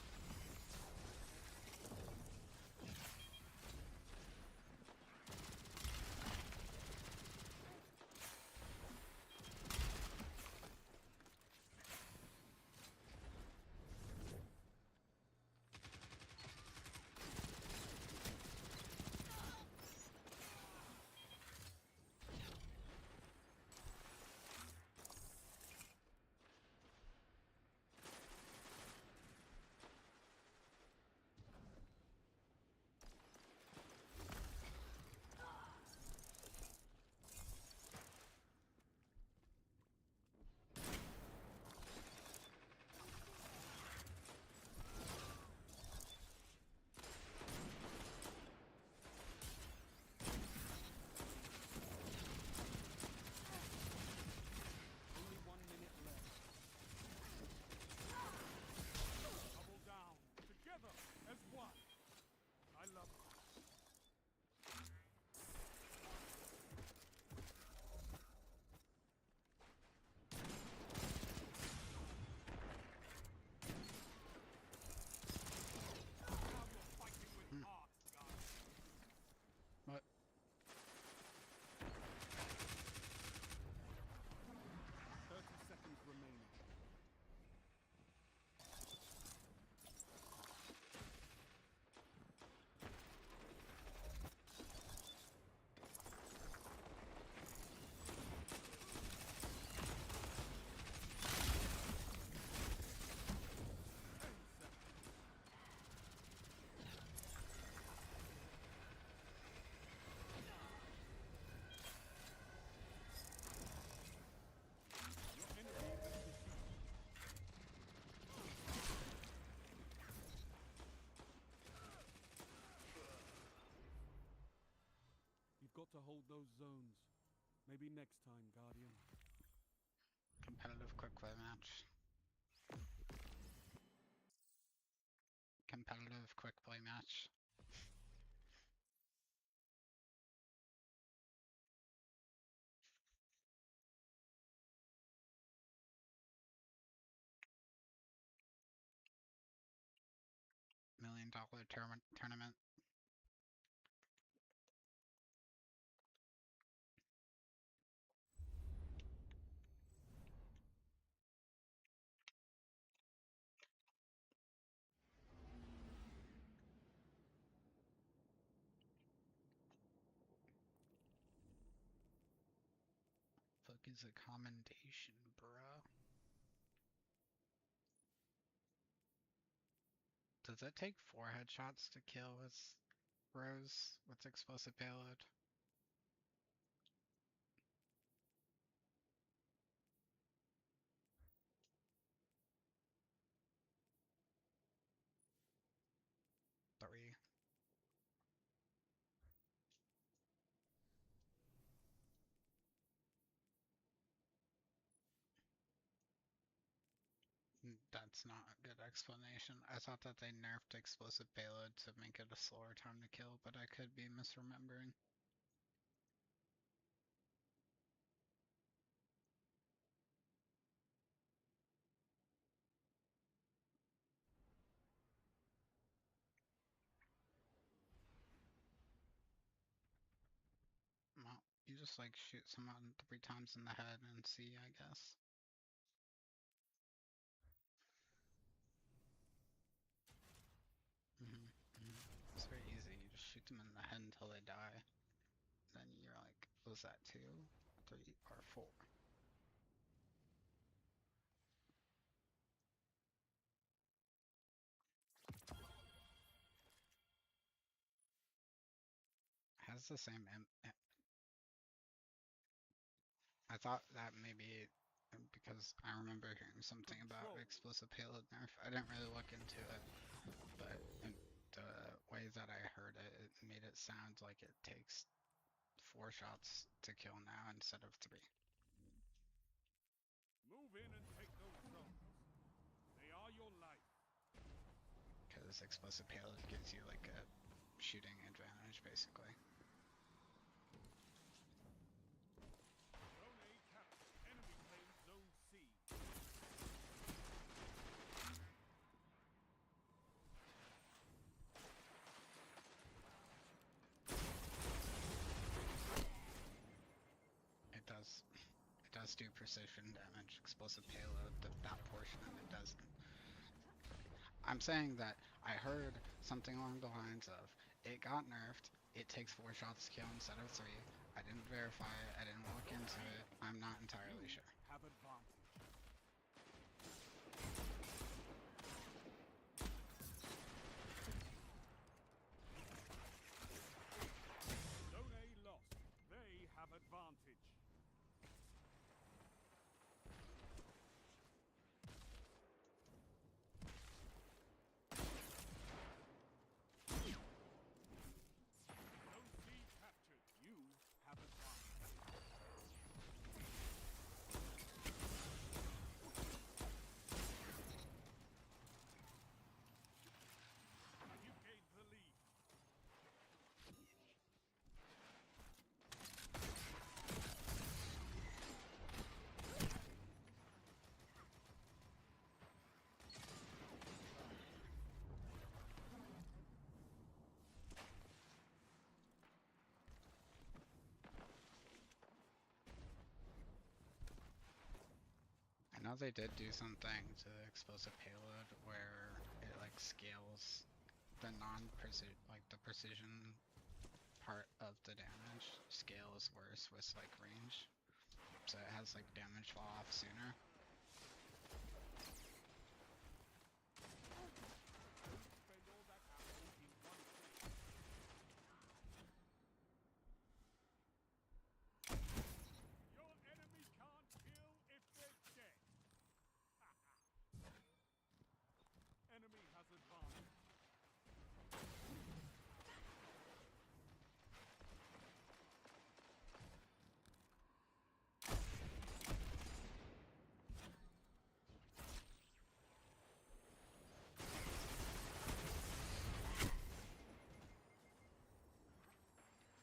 Only 1 minute left. Double down. Together as one. I love it. Now you're fighting with heart, guys. What? 30 seconds remaining. Your enemy has defeated. You've got to hold those zones. Maybe next time, Guardian. Competitive quick play match. Competitive quick play match. $1 million tournament. is a commendation, bruh? Does it take 4 headshots to kill with Rose with explosive payload? Three. That's not a good explanation. I thought that they nerfed explosive payload to make it a slower time to kill, but I could be misremembering. Well, you just like shoot someone 3 times in the head and see, I guess. It's very easy. You just shoot them in the head until they die. Then you're like, was that 2, 3, or 4? Has the same I thought that maybe because I remember hearing something about explosive payload nerf. I didn't really look into it, but the way that I heard it, it made it sound like it takes 4 shots to kill now instead of 3. Move in and take those drones. They are your life. Because explosive payload gives you like a shooting advantage, basically. Zone A captured. Enemy claims Zone C. It does do precision damage, explosive payload, that portion of it doesn't. I'm saying that I heard something along the lines of, it got nerfed, it takes 4 shots to kill instead of 3. I didn't verify it, I didn't look into it, I'm not entirely sure. Have advantage. Zone A lost. They have advantage. Zone C captured. You have advantage. You gained the lead. I know they did do something to explosive payload where it like scales the the precision part of the damage scales worse with like range, so it has like damage fall off sooner. Spend all that ammo in one place. Your enemy can't kill if they're dead. Enemy has advantage.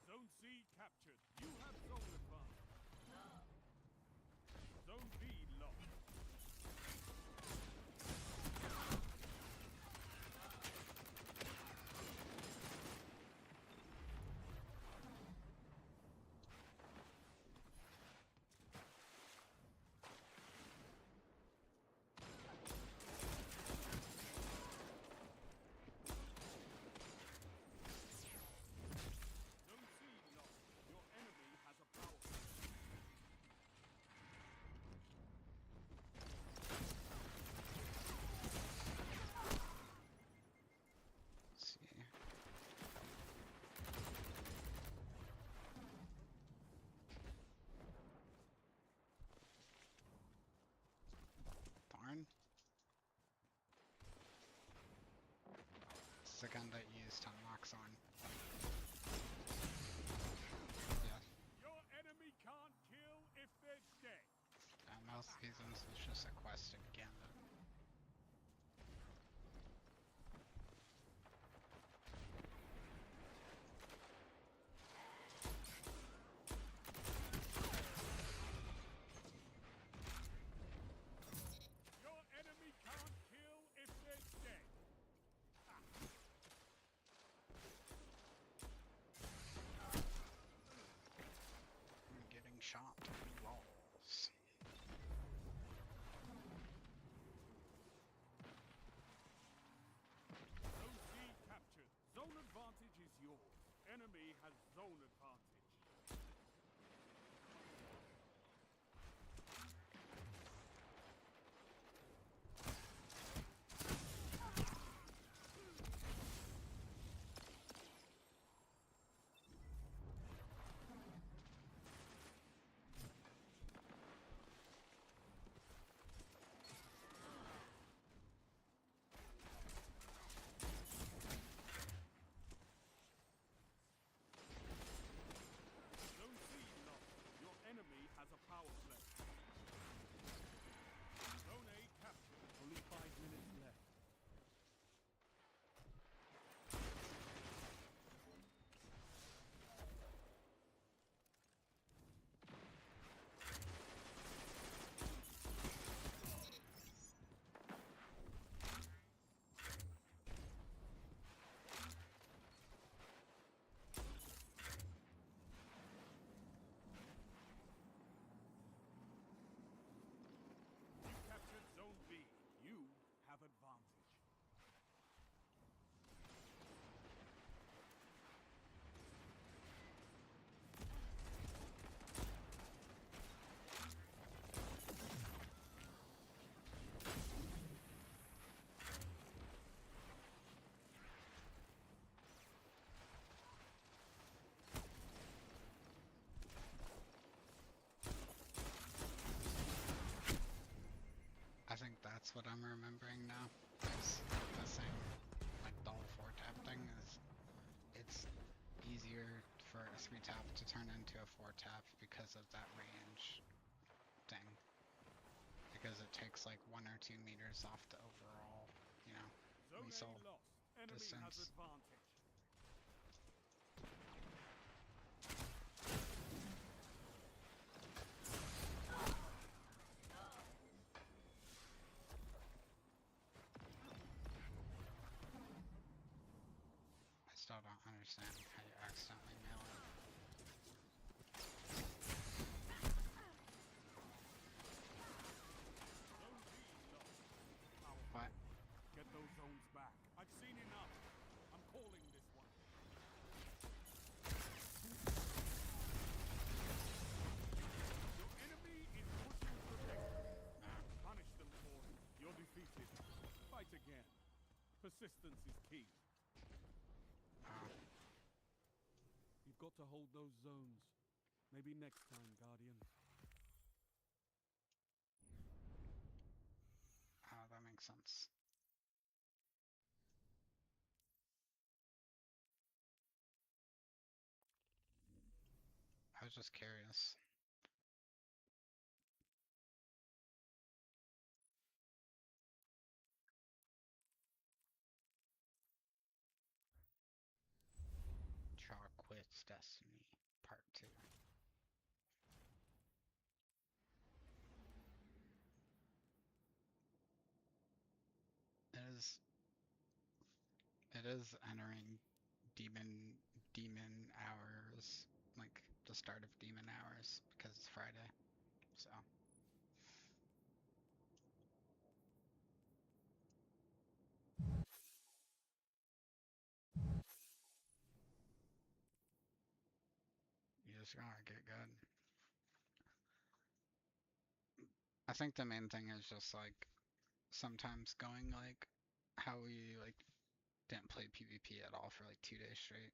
Zone C captured. You have zone advantage. Zone B lost. Zone C lost. Your enemy has a power seasons is just a quest in Gambit. Your enemy can't kill if they're dead. I'm getting shot through walls. Zone C captured. Zone advantage is yours. Enemy has zone advantage. Zone C lost. Your enemy has a power play. Zone A captured. Only 5 minutes left. You captured Zone B. You have advantage. I think that's what I'm remembering now. Is the same, like the whole 4-tap thing is, it's easier for a 3-tap to turn into a 4-tap because of that range thing. Because it takes like 1 or 2 meters off the overall, you know, Zone lethal A lost. Enemy has distance. advantage. I still don't understand how you accidentally nail it. Zone B lost. Power What? Get those zones back. I've seen enough. I'm calling this one. Your enemy is pushing protector. Punish them for it. You're defeated. Fight again. Persistence is key. You've got to hold those zones. Maybe next time, Guardian. That makes sense. I was just curious. Char quits Destiny Part 2. It is entering demon hours, like the start of demon hours, because it's Friday. So you just gotta get good. I think the main thing is just like sometimes going like how we like didn't play PvP at all for like 2 days straight.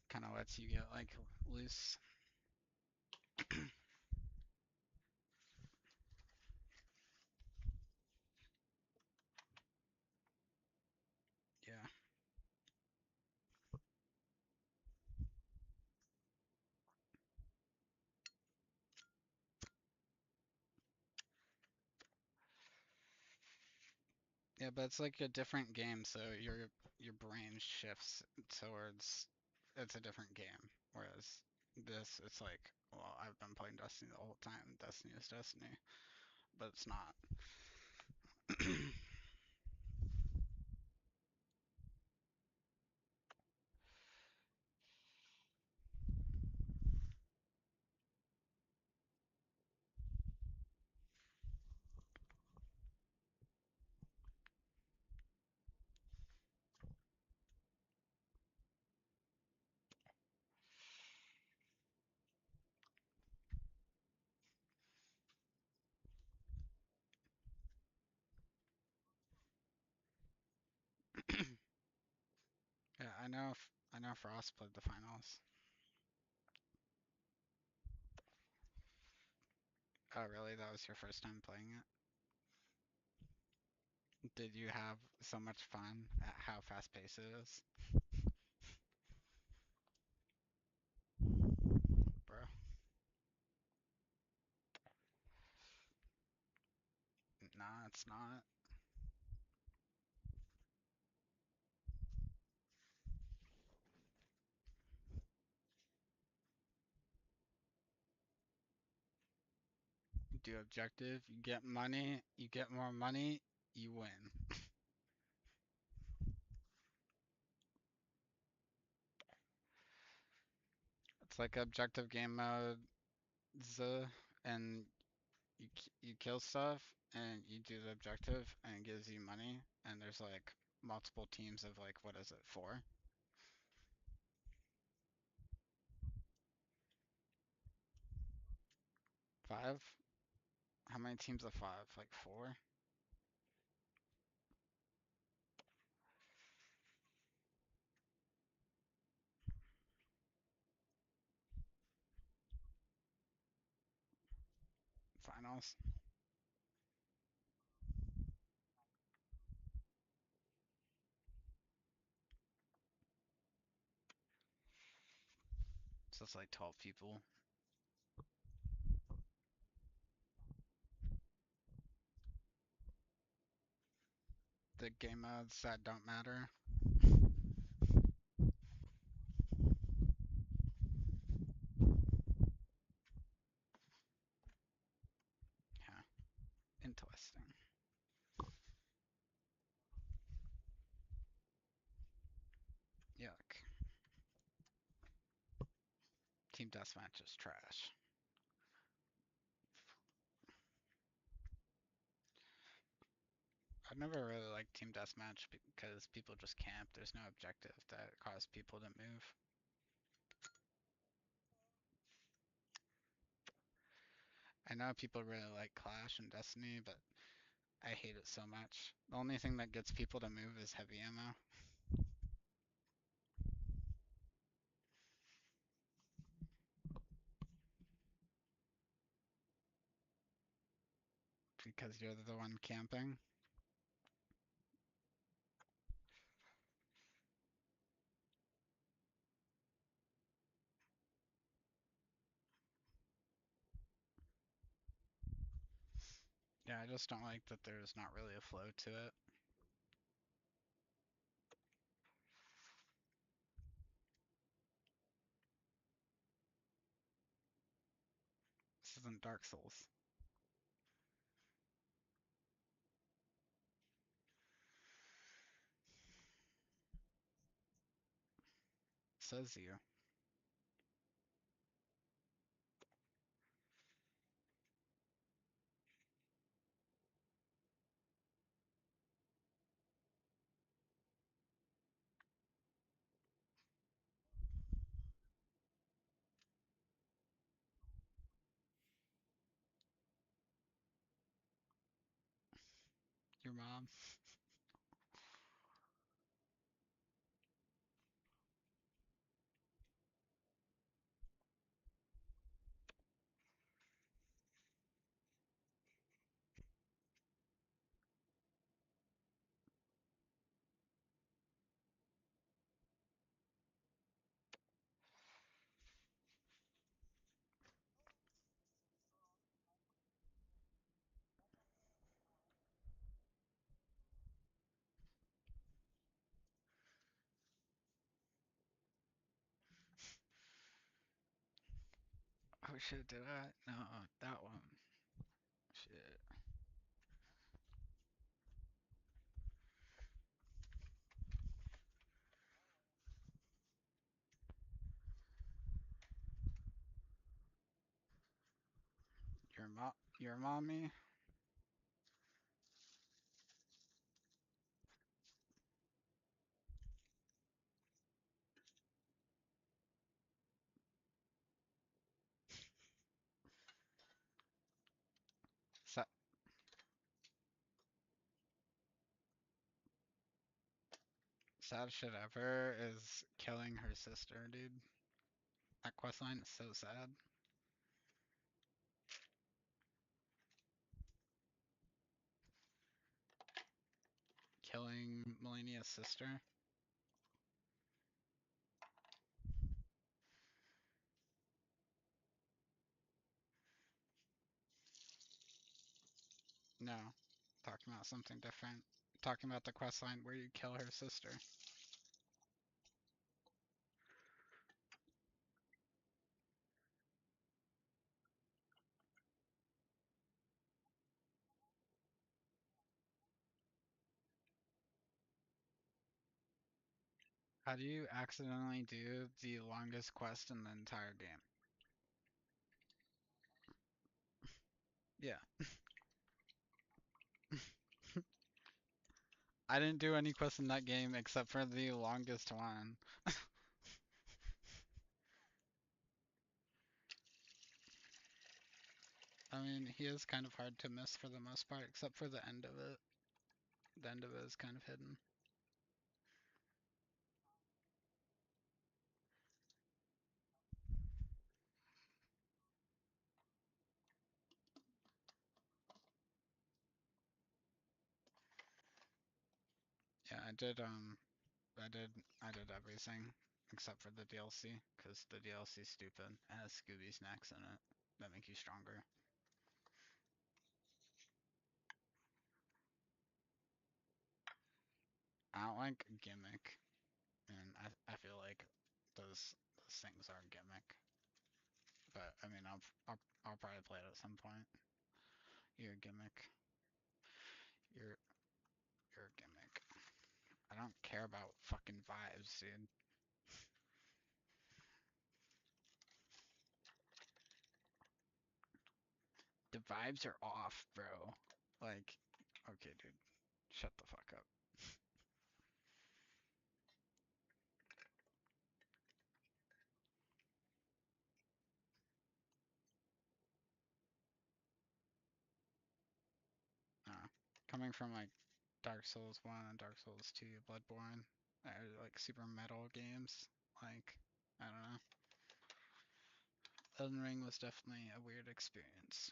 Kind of lets you get like loose. Yeah. Yeah, but it's like a different game, so your brain shifts towards it's a different game. Whereas this, it's like, well, I've been playing Destiny the whole time. Destiny is Destiny, but it's not. Yeah, I know Frost played the finals. Oh, really? That was your first time playing it? Did you have so much fun at how fast paced it is? Bro. Nah, it's not. Do objective, you get money, you get more money, you win. It's like objective game mode, and you kill stuff, and you do the objective, and it gives you money, and there's like multiple teams of like, what is it, 4? 5? How many teams of 5? Like 4? Finals? So it's like 12 people. The game modes that don't matter. Yeah, interesting. Yuck. Team Deathmatch is trash. I've never really liked Team Deathmatch because people just camp. There's no objective that cause people to move. I know people really like Clash and Destiny, but I hate it so much. The only thing that gets people to move is heavy ammo. Because you're the one camping. Yeah, I just don't like that there's not really a flow to it. This isn't Dark Souls. Says you. Your mom. Oh shit, did I? No, that one. Shit. Your mommy? Sa sad shit ever is killing her sister, dude. That questline is so sad. Killing Melania's sister. No, talking about something different. Talking about the questline where you kill her sister. How do you accidentally do the longest quest in the entire game? Yeah. I didn't do any quests in that game except for the longest one. I mean, he is kind of hard to miss for the most part, except for the end of it. The end of it is kind of hidden. Yeah, I did everything except for the DLC, because the DLC is stupid. It has Scooby snacks in it that make you stronger. I don't like gimmick, and I feel like those things are gimmick. But I mean, I'll probably play it at some point. You're a gimmick. You're you're a gimmick. I don't care about fucking vibes, dude. The vibes are off, bro. Like, okay, dude, shut the fuck up. Coming from like Dark Souls 1 and Dark Souls 2, Bloodborne, like super metal games, like, I don't know. Elden Ring was definitely a weird experience.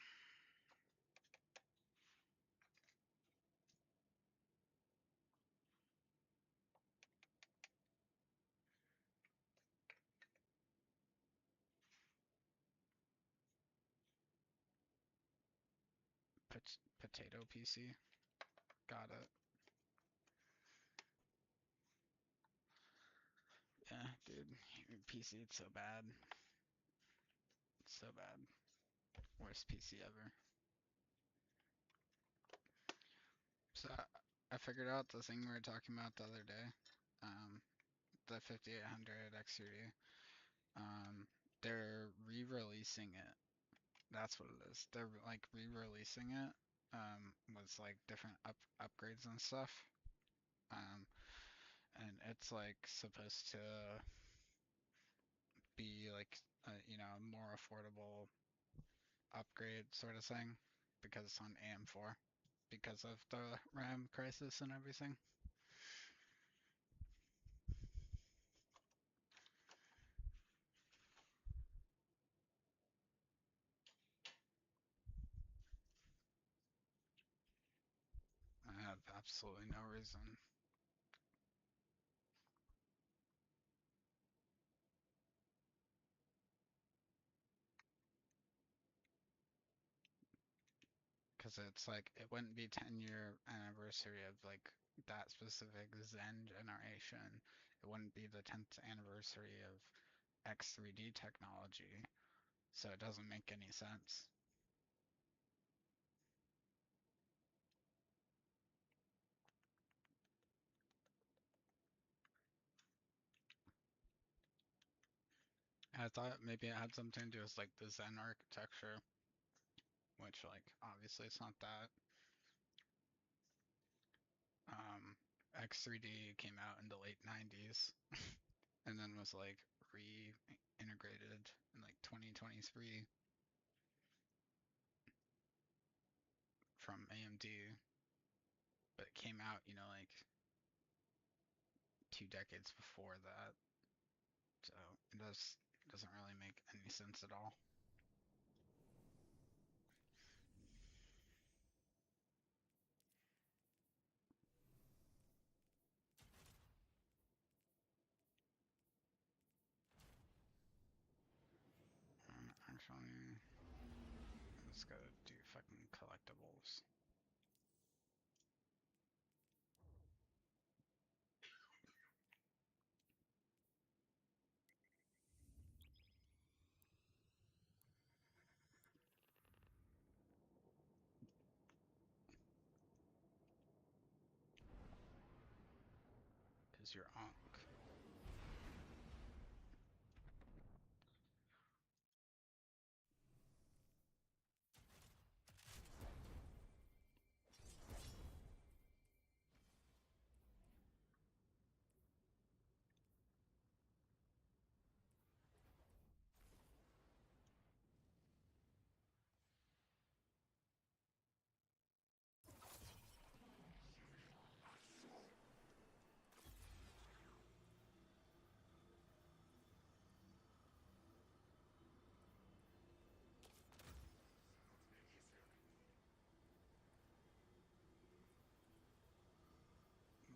Potato PC. Got it. Yeah, dude, your PC, it's so bad. It's so bad. Worst PC ever. So I figured out the thing we were talking about the other day. The 5800 X3D. They're re-releasing it. That's what it is. They're like re-releasing it. With like different upgrades and stuff. And it's like supposed to be like you know, more affordable upgrade sort of thing because it's on AM4 because of the RAM crisis and everything. I have absolutely no reason. Because it's like, it wouldn't be 10-year anniversary of like that specific Zen generation. It wouldn't be the 10th anniversary of X3D technology. So it doesn't make any sense. I thought maybe it had something to do with like the Zen architecture, which like obviously it's not that. X3D came out in the late 90s and then was like reintegrated in like 2023 from AMD, but it came out, you know, like 2 decades before that. So it doesn't really make any sense at all. Actually, let's go do fucking collectibles. Cause you're Ankh.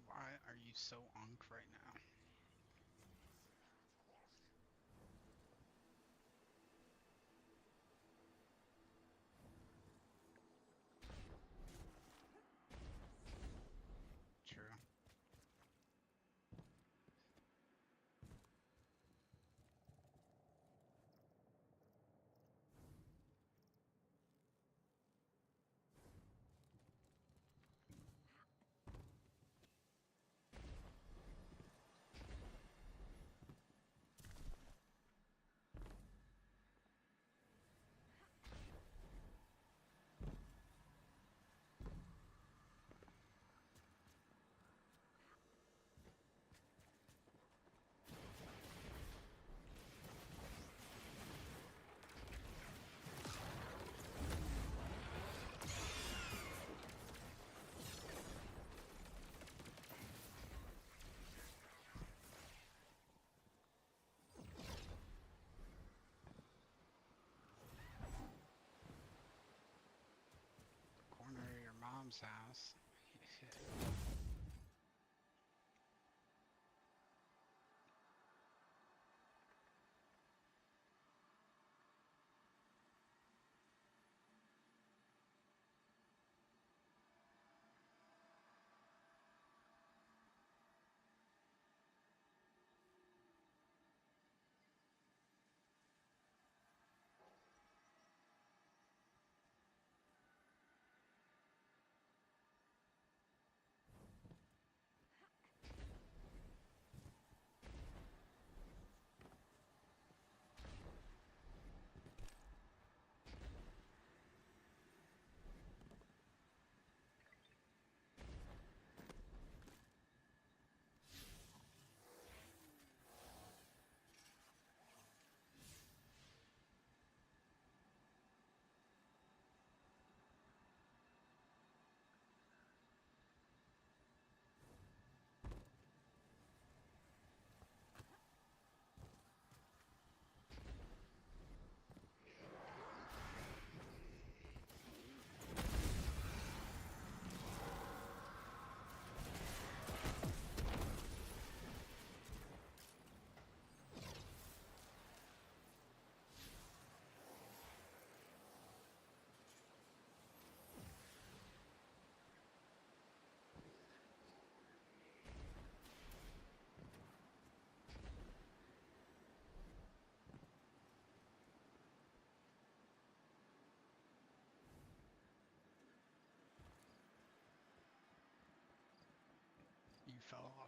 Why are you so Ankh right now? True. fell off.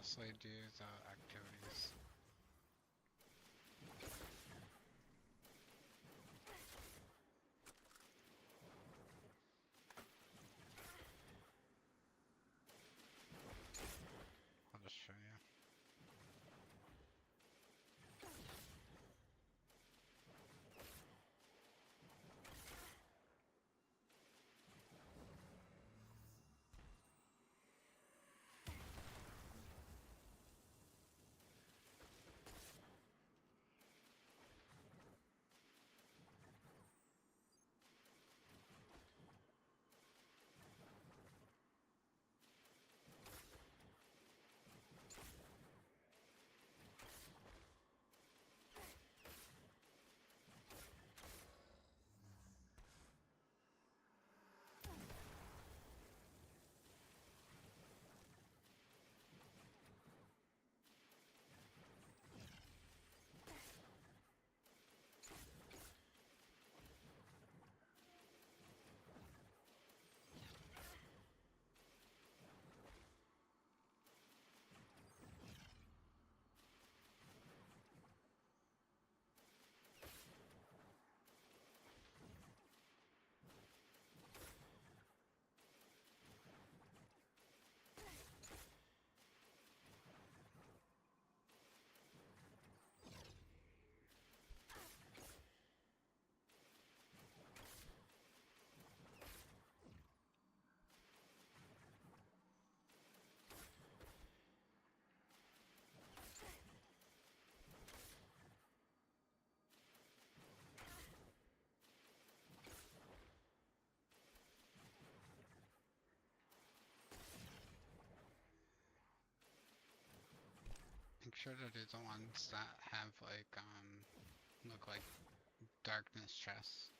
mostly do the activities. I'll just show you. Make sure to do the ones that have like look like darkness chests.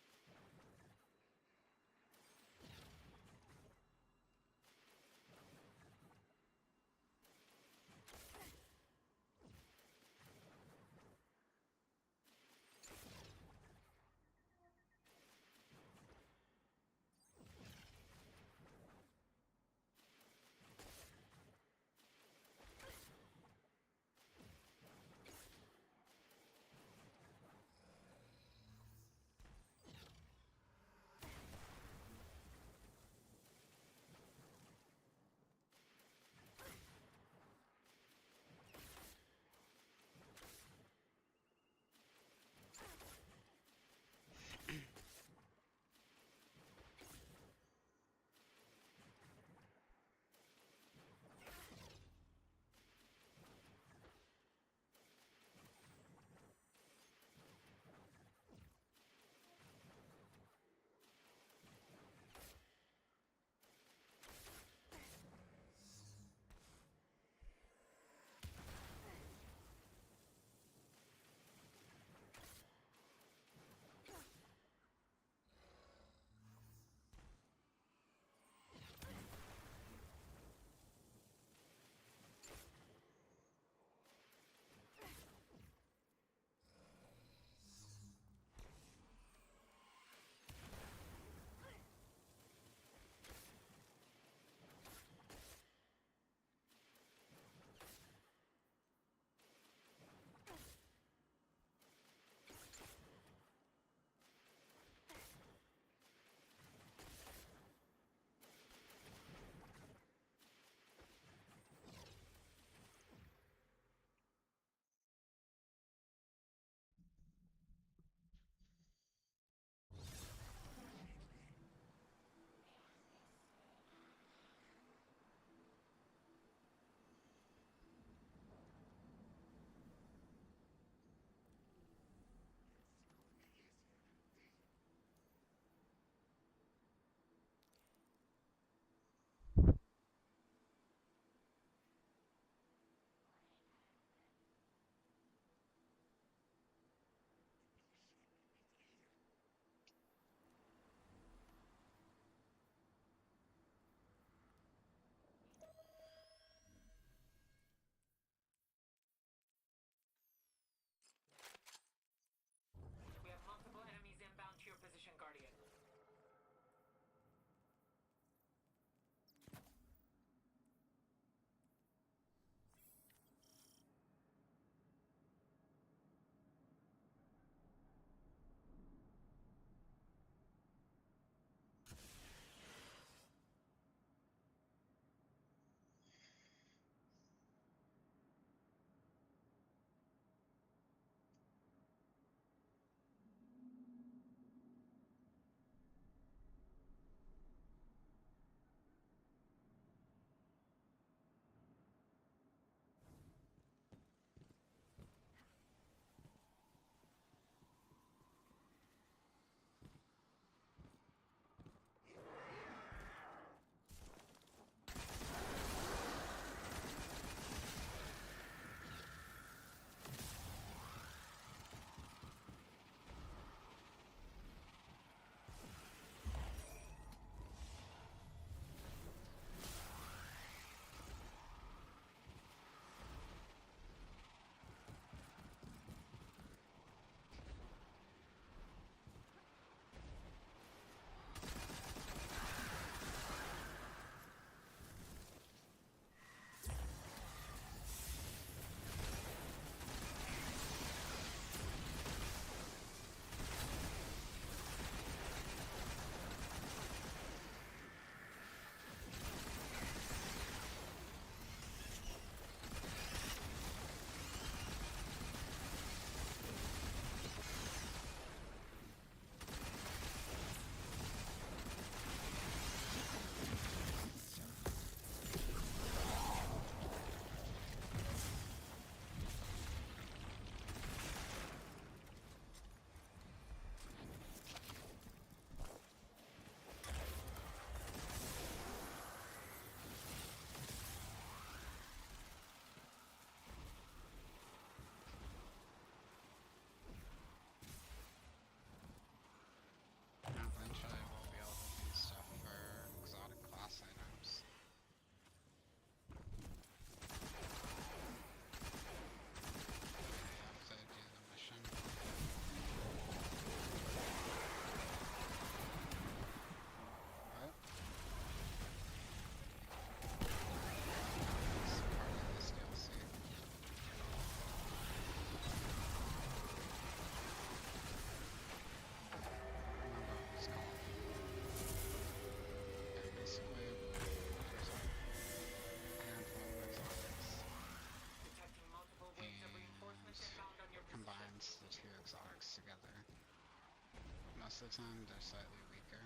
end, they're slightly weaker.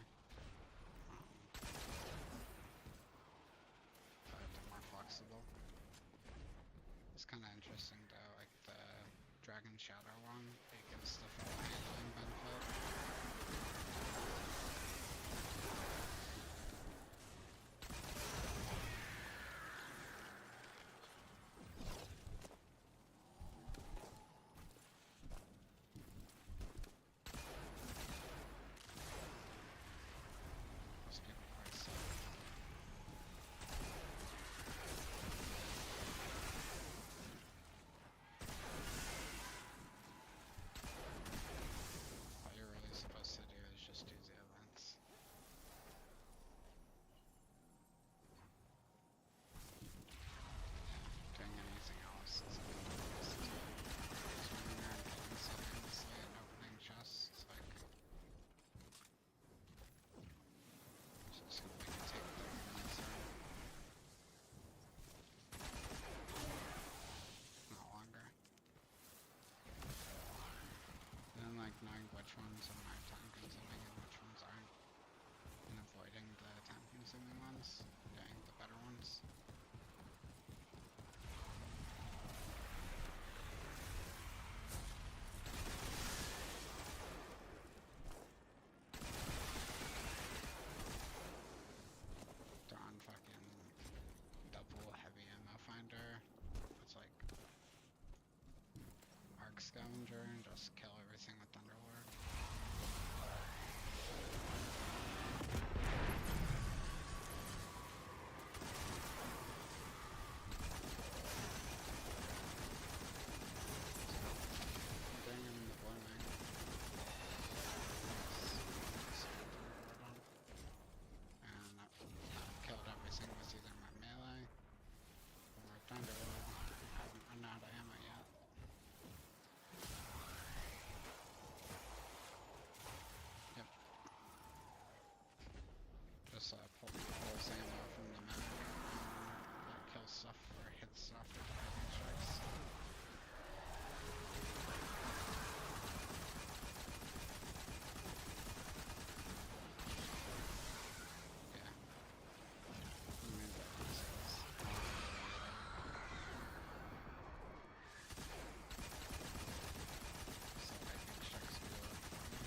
But they're more flexible. It's kind of interesting though, like the Dragon Shadow one, it gives the full handling benefit. Most people quite soft. All you're really supposed to do is just do the events. Doing anything else is like a waste. Just running around killing stuff endlessly and opening chests, like just hope we can take the moments around. Not longer. And then like knowing which ones are time consuming and which ones aren't. And avoiding the time consuming ones, doing the better ones. They're on fucking double heavy ammo finder. It's like Arc Scavenger and just kill everything with Thunderlord. Bring him in the blooming. And I've killed everything with either my melee or Thunderlord. I haven't run out of ammo yet. Yep. Just pull ammo from the map and kill stuff or hit stuff with lightning strikes. Yeah. I mean, that makes sense. So lightning strikes do it for me.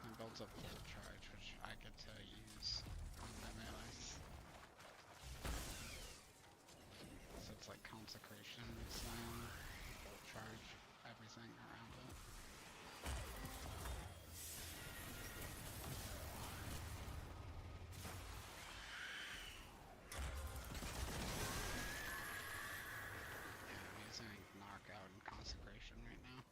It builds up full charge, which I get to use on my melees. So it's like Consecration, Slam, full charge, everything around it. Yeah, I'm using Knockout and Consecration right now.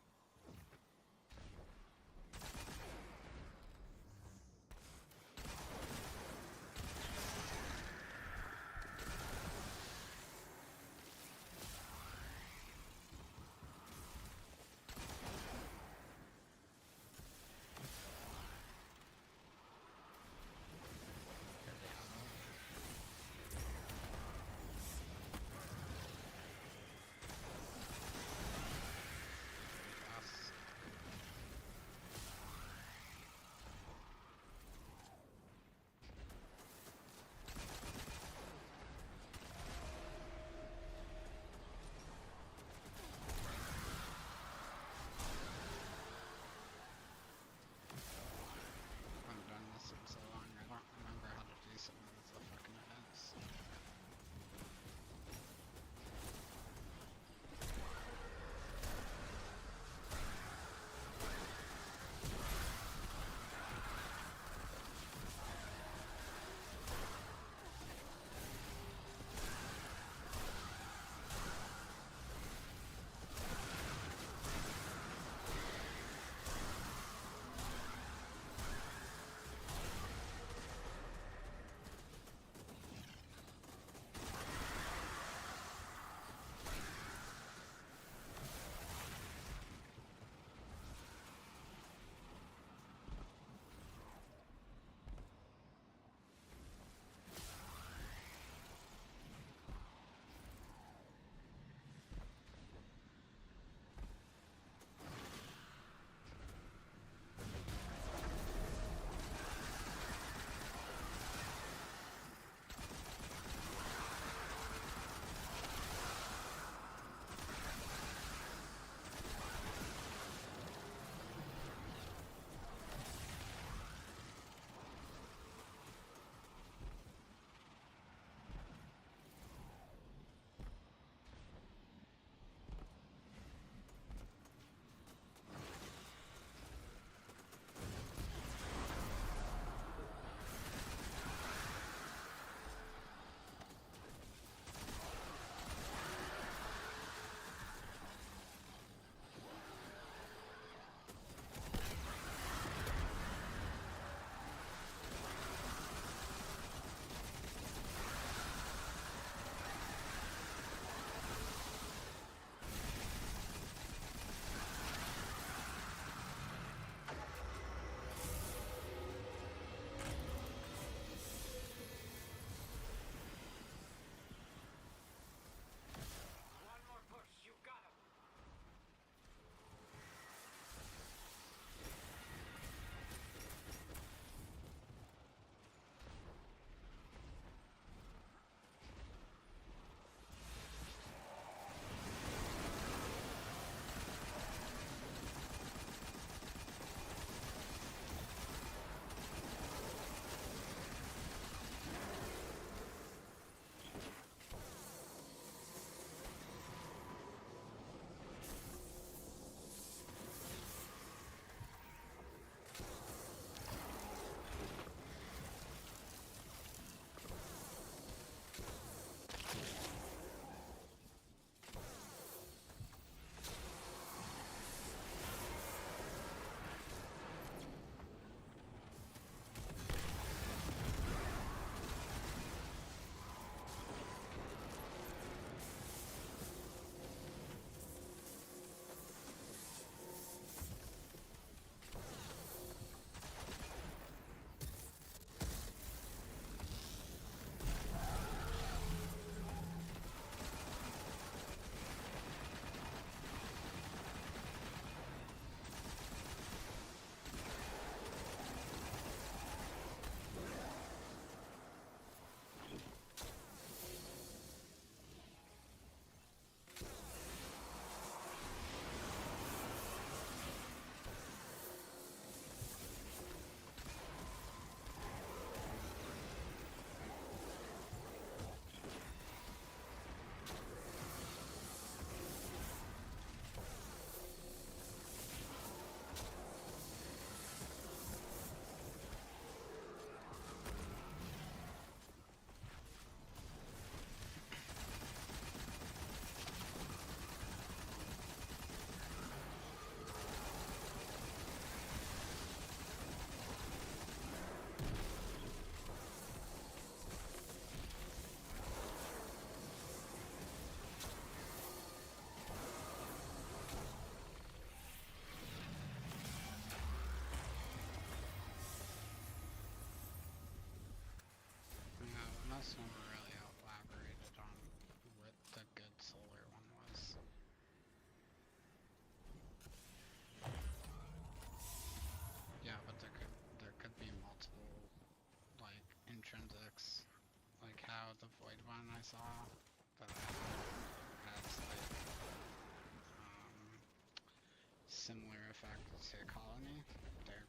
to a colony, there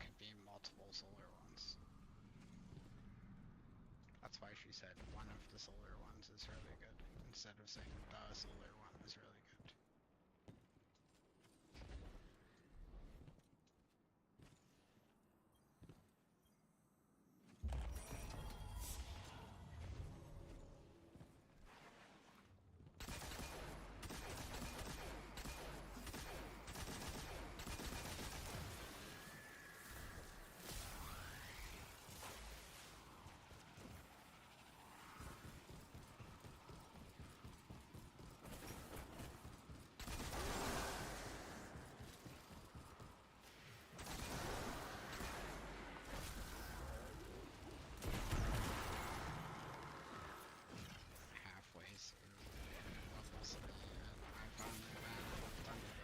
could be multiple solar ones. That's why she said one of the solar ones is really good, instead of saying the solar one is really good. Halfway through level 3 and I finally done it.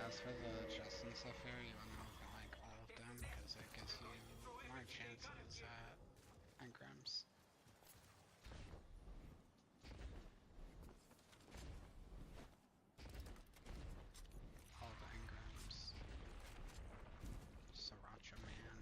As for the chests and stuff here, you want to open like all of them because it gives you more chances at engrams. All the engrams. Sriracha man.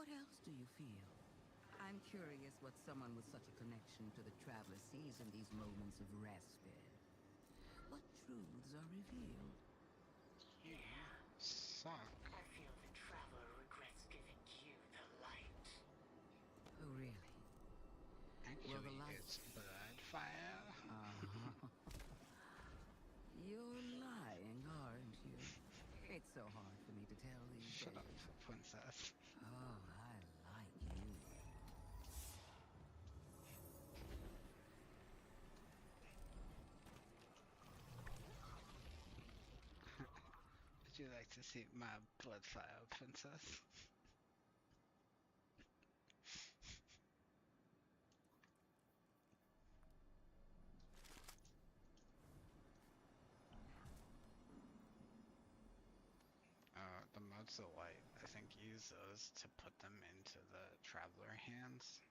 What else do you feel? I'm curious what someone with such a connection to the Traveler sees in these moments of respite. What truths are revealed? Yeah. Suck. I feel the Traveler regrets giving you the light. Oh, really? Well, the Actually, light... it's Bloodfire. You're lying, aren't you? It's so hard for me to tell these Shut up, days. princess. Oh, I like you. Would you like to see my Bloodfire, princess? The modes of light, I think, use those to put them into the Traveler hands.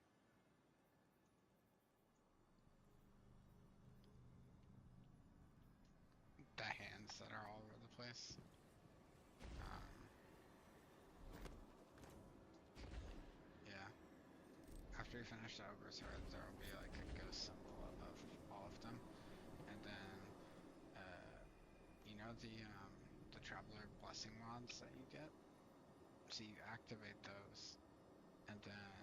The hands that are all over the place. Yeah. After you finish the Ogre's Heart, there will be like a ghost symbol above all of them. And then, you know the Traveler Blessing mods that you get? So you activate those, and then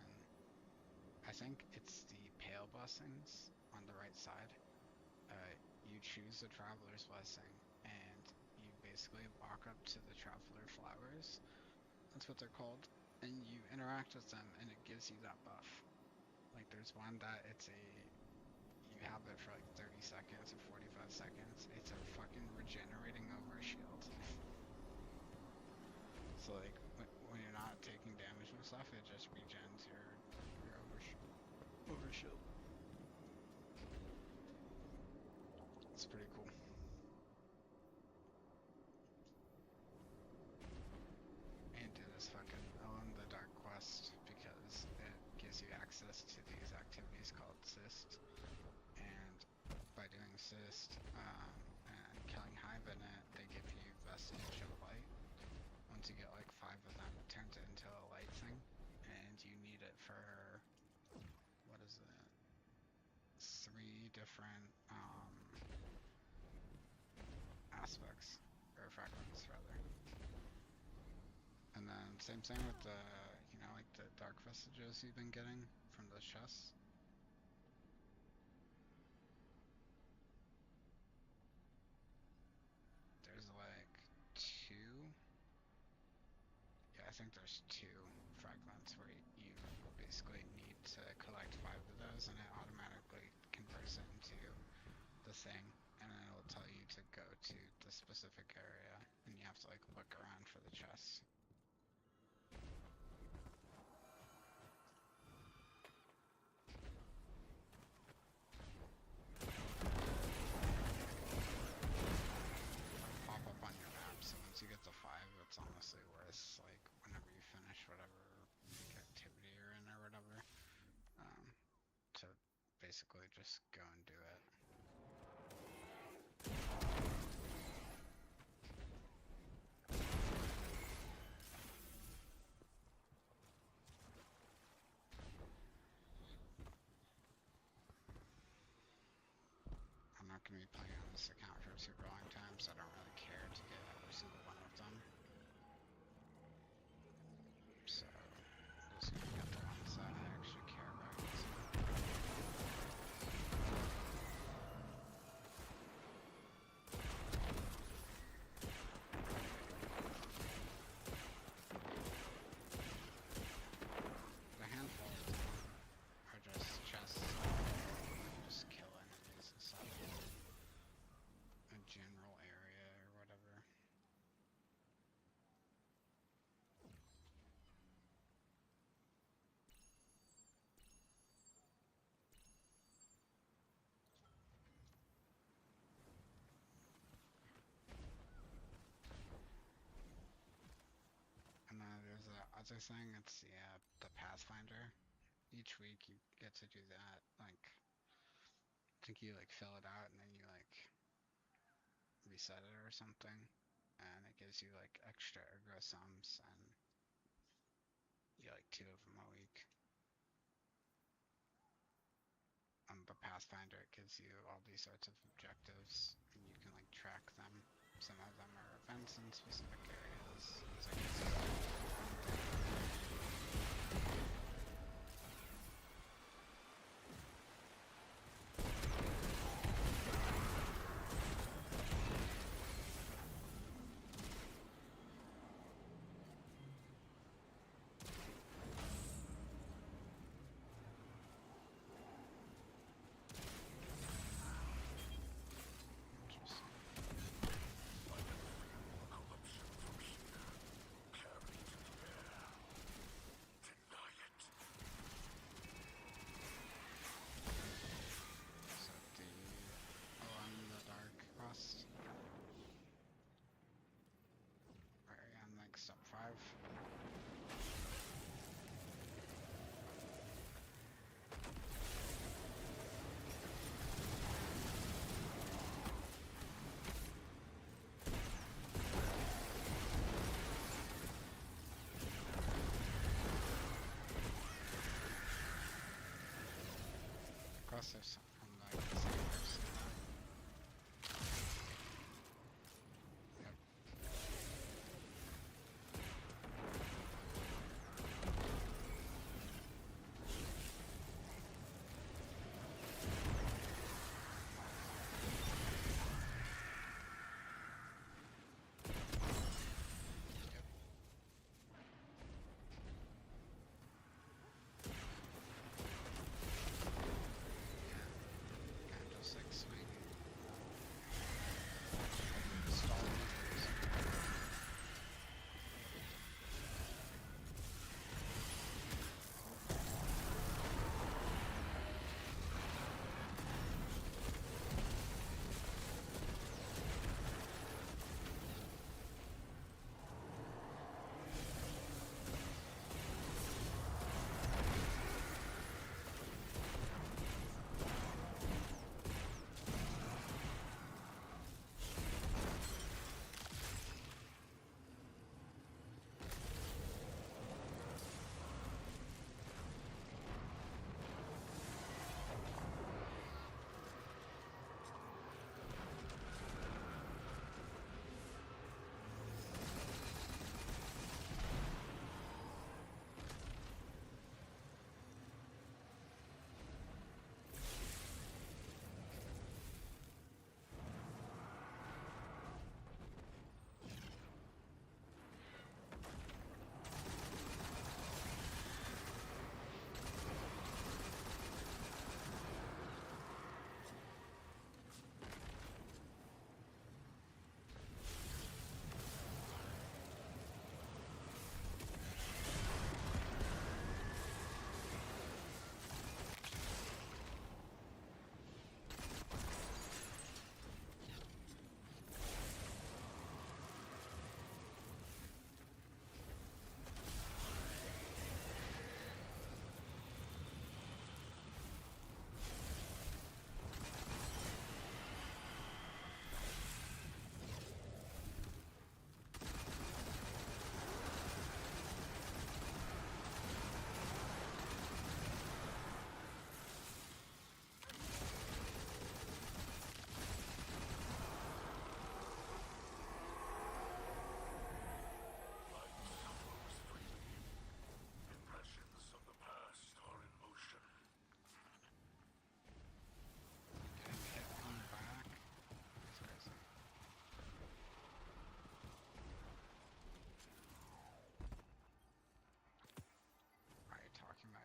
I think it's the Pale Blessings on the right side. You choose the Traveler's Blessing, and you basically walk up to the Traveler Flowers, that's what they're called, and you interact with them, and it gives you that buff. Like, there's one that you have it for like 30 seconds or 45 seconds. It's a fucking regenerating overshield. So like, when you're not taking damage and stuff, it just regens your overshield. It's pretty cool. And do this fucking Own the Dark quest because it gives you access to these activities called Cyst. And by doing Cyst and killing Hive in it, they give you Vestige of Light. Once you get like 5 of them, it turns it into a light thing. And you need it for, what is it? 3 different aspects, or fragments rather. And then same thing with the, you know, like the dark vestiges you've been getting from the chests. There's like 2. Yeah, I think there's 2 fragments where you basically need to collect 5 of those, and it automatically converts it into the thing, and then it'll tell you to go to the specific area, and you have to like look around for the chests. Pop up on your map, so once you get the 5, it's honestly worth, like, whenever you finish whatever like, activity you're in or whatever, to basically just go and do it. I'm not going to be playing on this account for super long time, so I don't really care to get every single one of them. So, just going to get the ones that I actually care about using. The handful of them are just chests, just kill enemies and stuff. A general area or whatever. And then there's the other thing, it's the Pathfinder. Each week you get to do that, like, I think you like fill it out and then you like reset it or something, and it gives you like extra ergo sums, and do like 2 of them a week. But Pathfinder, it gives you all these sorts of objectives, and you can like track them. Some of them are events in specific areas. So it gives you step 5. Of course, there's something like the same person.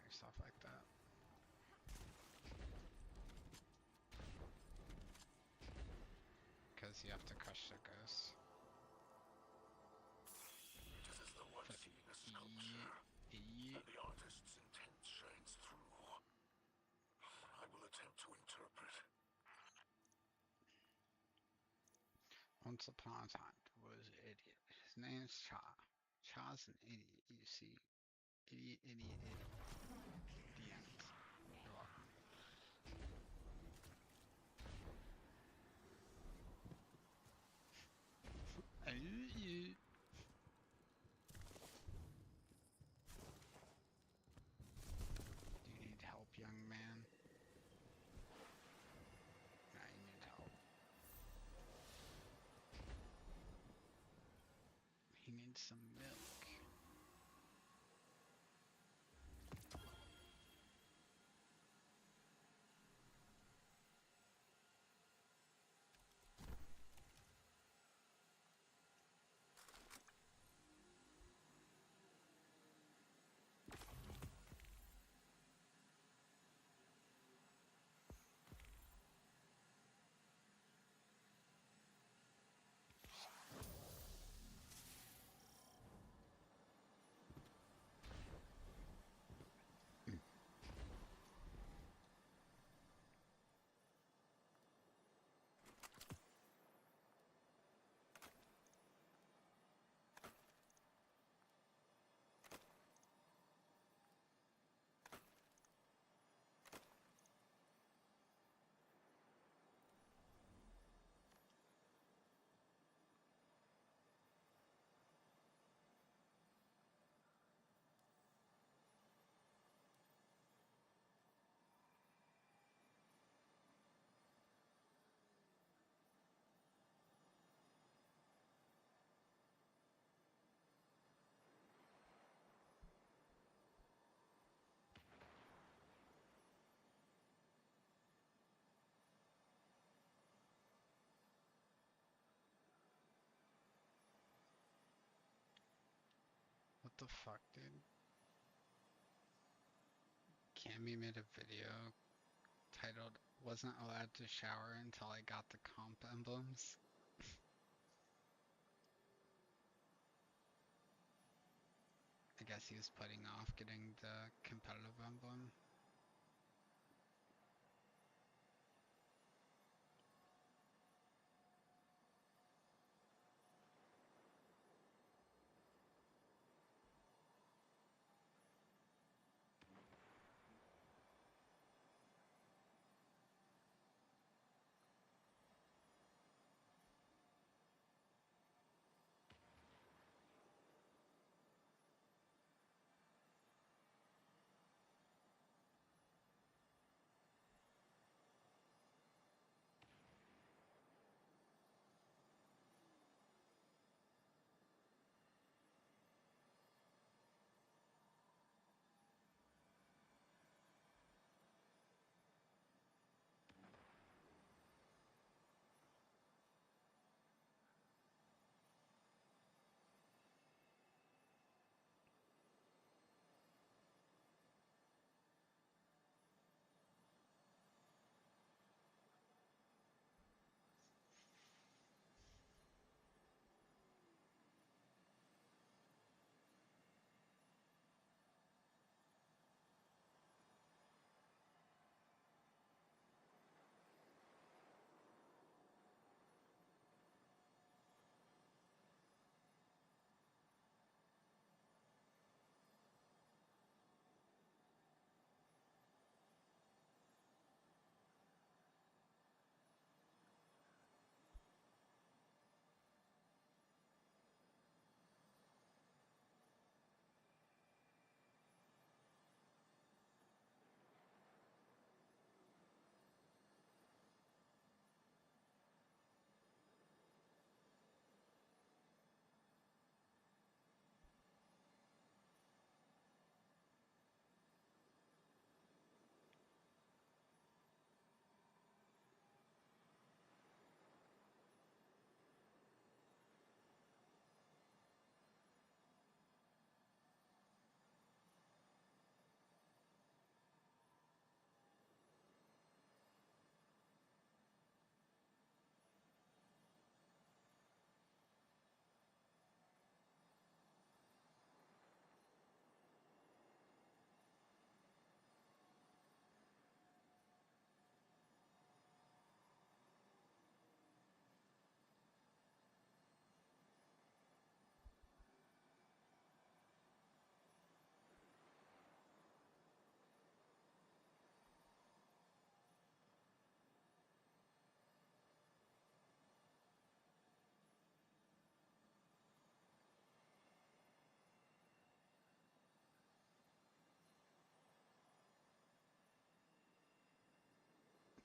Stuff like that. Because you have to crush the ghosts. This is the one seen in a sculpture, and the artist's intent shines through. I will attempt to interpret. Once upon a time, there was an idiot. His name's Cha. Cha's an idiot, you see. Idiot, idiot, idiot. The end. You're welcome. some milk. What the fuck, dude? Cammy made a video titled "Wasn't allowed to shower until I got the comp emblems." I guess he was putting off getting the competitive emblem.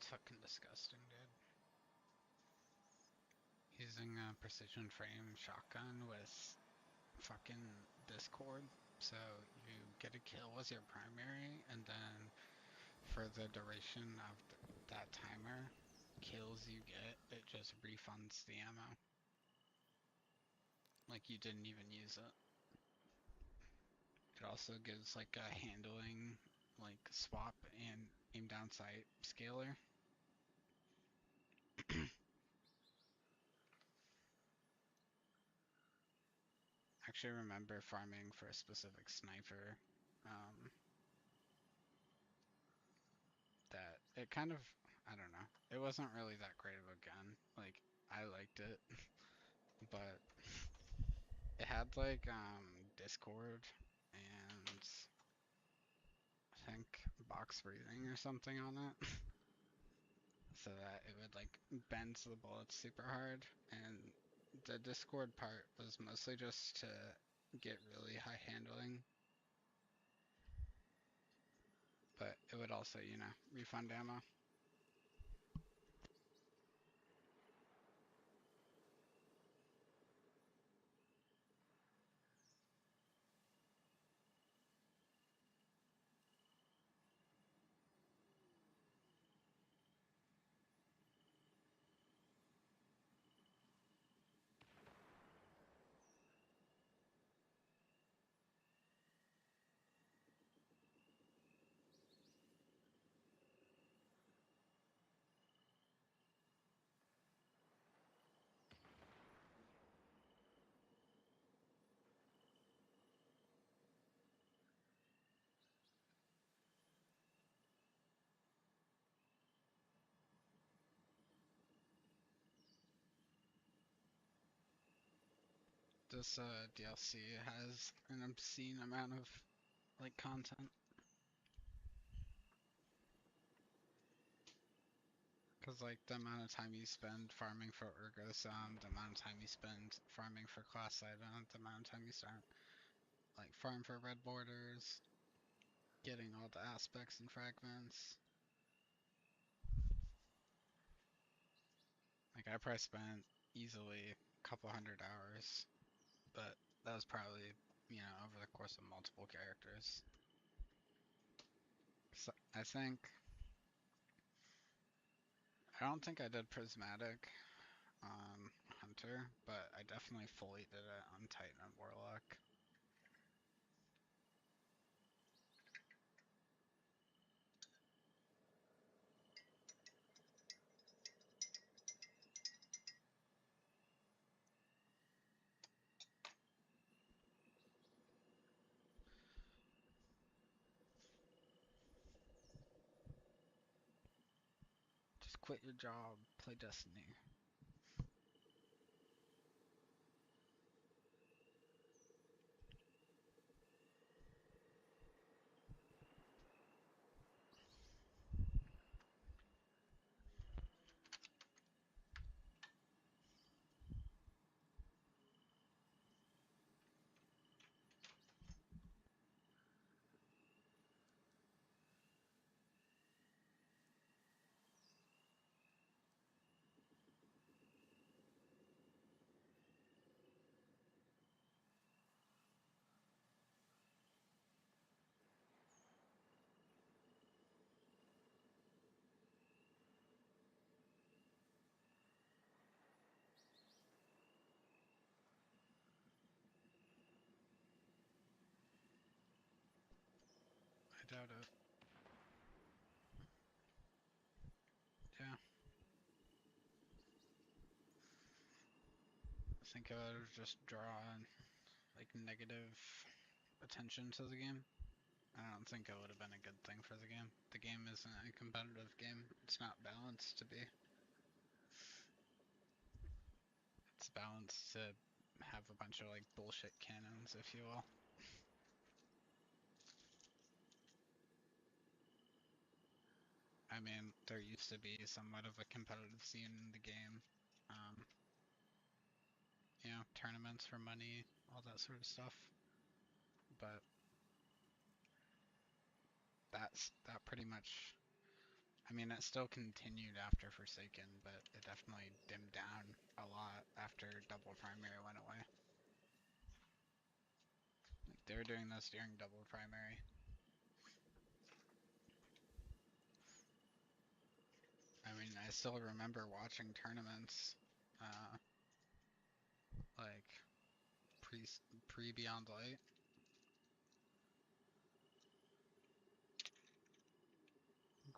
It's fucking disgusting, dude. Using a precision frame shotgun with fucking Discord. So you get a kill as your primary, and then for the duration of that timer, kills you get, it just refunds the ammo. Like you didn't even use it. It also gives like a handling, like swap and aim down sight scaler. Actually remember farming for a specific sniper, that it kind of, I don't know, it wasn't really that great of a gun. Like, I liked it, but it had like, Discord and I think box breathing or something on it. So that it would like bend the bullets super hard, and the Discord part was mostly just to get really high handling, but it would also, you know, refund ammo. This DLC has an obscene amount of like content. Cause like the amount of time you spend farming for Ergo Sound, the amount of time you spend farming for Class Item, the amount of time you start like farm for Red Borders, getting all the aspects and fragments. Like I probably spent easily a couple hundred hours, but that was probably, you know, over the course of multiple characters. So I don't think I did Prismatic on Hunter, but I definitely fully did it on Titan and Warlock. Just quit your job, play Destiny. I doubt it. Yeah. I think I would have just drawn like negative attention to the game. I don't think it would have been a good thing for the game. The game isn't a competitive game. It's not balanced to be. It's balanced to have a bunch of like bullshit cannons, if you will. I mean, there used to be somewhat of a competitive scene in the game. You know, tournaments for money, all that sort of stuff. But that pretty much, I mean, it still continued after Forsaken, but it definitely dimmed down a lot after Double Primary went away. they were doing this during double primary. I mean, I still remember watching tournaments, like pre Beyond Light.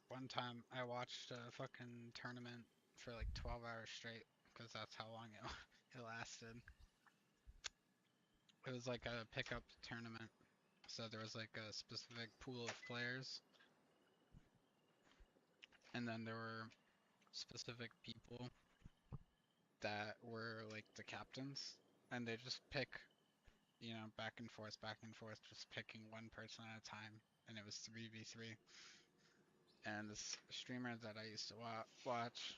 One time I watched a fucking tournament for like 12 hours straight because that's how long it lasted. It was like a pickup tournament, so there was like a specific pool of players, and then there were specific people that were like the captains, and they just pick, you know, back and forth, just picking one person at a time, and it was 3v3. And this streamer that I used to watch,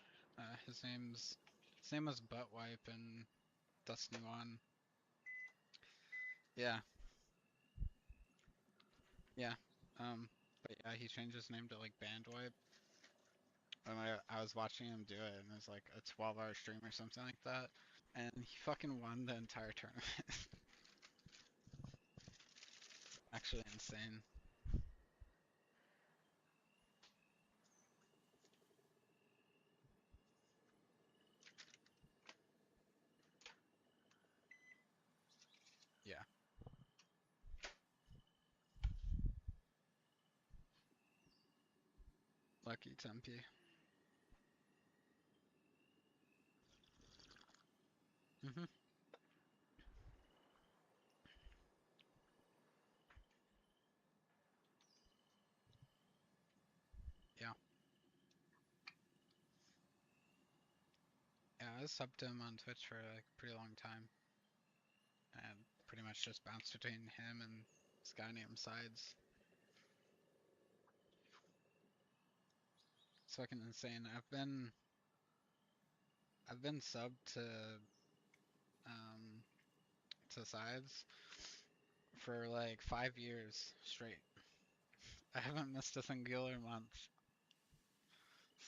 his name was Buttwipe and Destiny 1. Yeah. Yeah. But yeah, he changed his name to like Bandwipe. And I was watching him do it, and it was like a 12-hour stream or something like that. And he fucking won the entire tournament. Actually insane. Yeah. Lucky Tempe. Mhm. Yeah. Yeah, I subbed him on Twitch for like a pretty long time. And pretty much just bounced between him and this guy named Sides. It's fucking insane. I've been subbed to Sides for like 5 years straight. I haven't missed a singular month.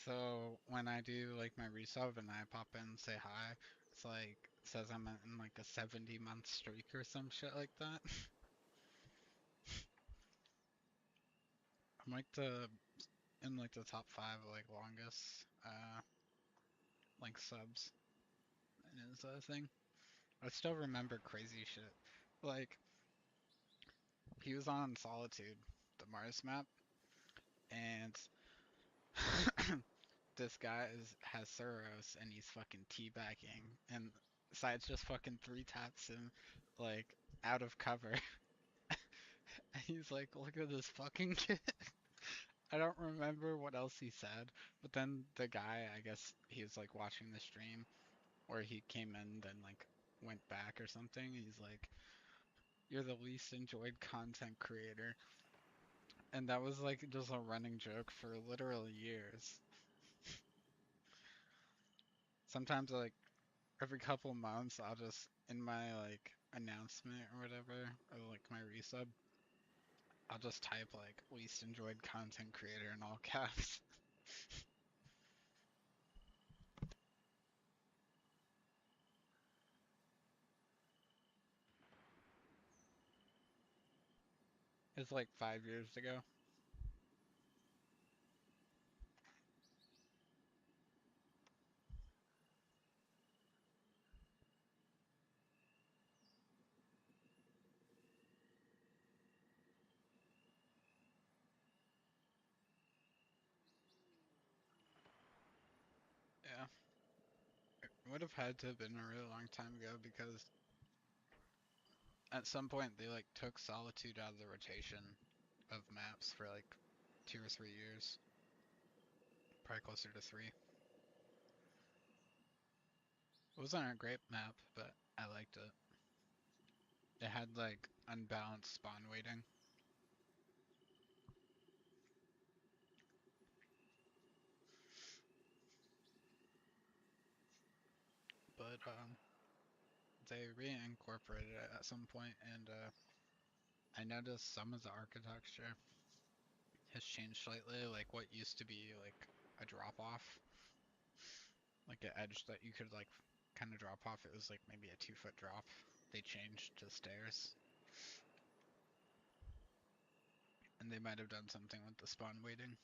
So when I do like my resub and I pop in and say hi, it's like it says I'm in like a 70-month streak or some shit like that. I'm like in like the top 5 like longest like subs in his thing. I still remember crazy shit. Like he was on Solitude, the Mars map, and this guy has Suros and he's fucking teabagging, and Sides just fucking 3 taps him like out of cover. And he's like, look at this fucking kid. I don't remember what else he said, but then the guy, I guess he was like watching the stream, or he came in then like went back or something. He's like, you're the least enjoyed content creator. And that was like just a running joke for literally years. Sometimes like every couple months I'll just in my like announcement or whatever, or like my resub, I'll just type like least enjoyed content creator in all caps. It's like 5 years ago. Yeah. It would have had to have been a really long time ago because at some point they like took Solitude out of the rotation of maps for like 2 or 3 years. Probably closer to 3. It wasn't a great map, but I liked it. It had like unbalanced spawn waiting. But they reincorporated it at some point, and I noticed some of the architecture has changed slightly. Like what used to be like a drop off, like an edge that you could like kind of drop off. It was like maybe a 2-foot drop. They changed to stairs. And they might have done something with the spawn waiting.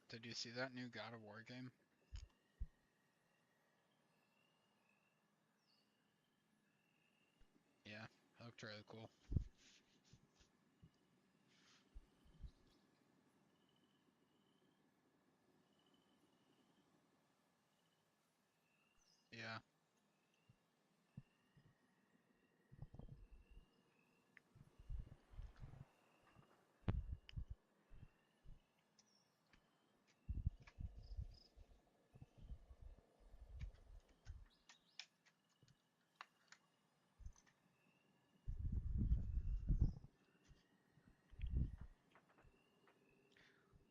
Did you see that new God of War game? Yeah, it looked really cool. Yeah.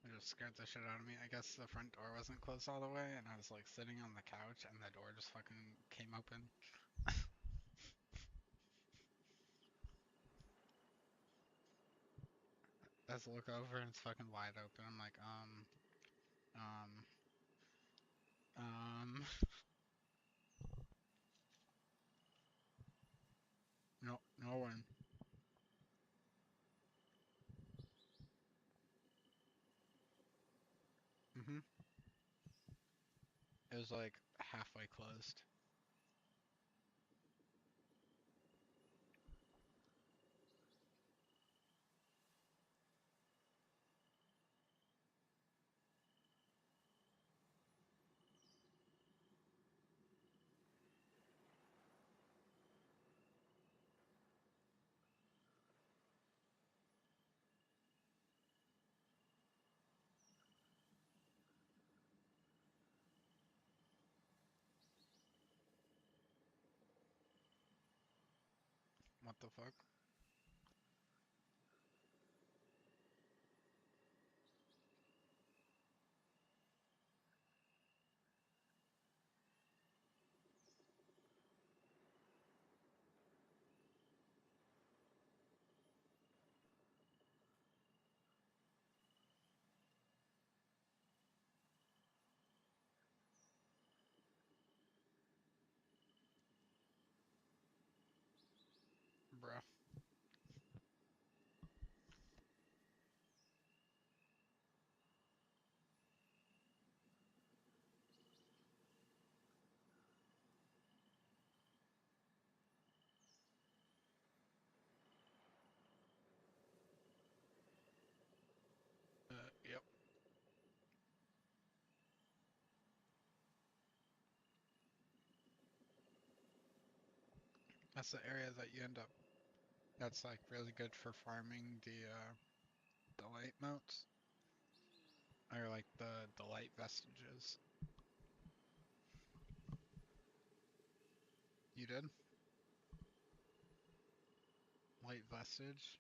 It just scared the shit out of me. I guess the front door wasn't closed all the way, and I was like sitting on the couch, and the door just fucking came open. As I look over, and it's fucking wide open. I'm like, no, no one. Mhm. It was like halfway closed. What the fuck? Bruh. Yep. That's the area that you end up. That's like really good for farming the light motes. Or like the light vestiges. You did? Light vestige?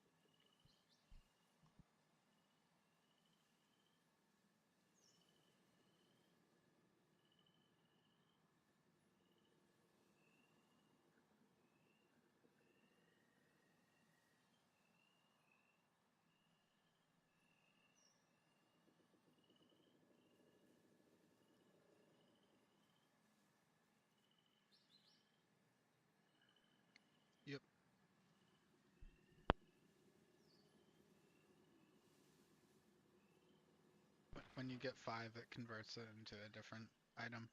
Yep. When you get 5, it converts it into a different item.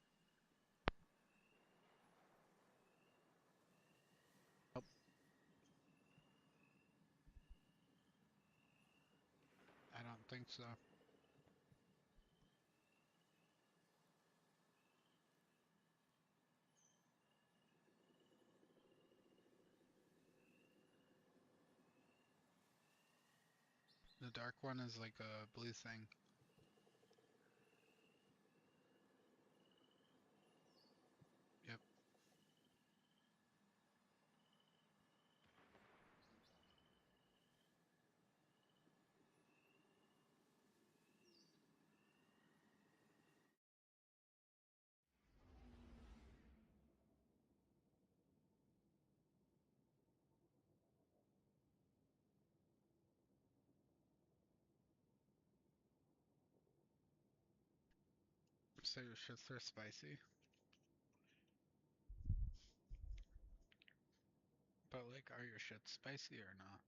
Nope. I don't think so. The dark one is like a blue thing. Yep. So your shits are spicy? But like, are your shits spicy or not?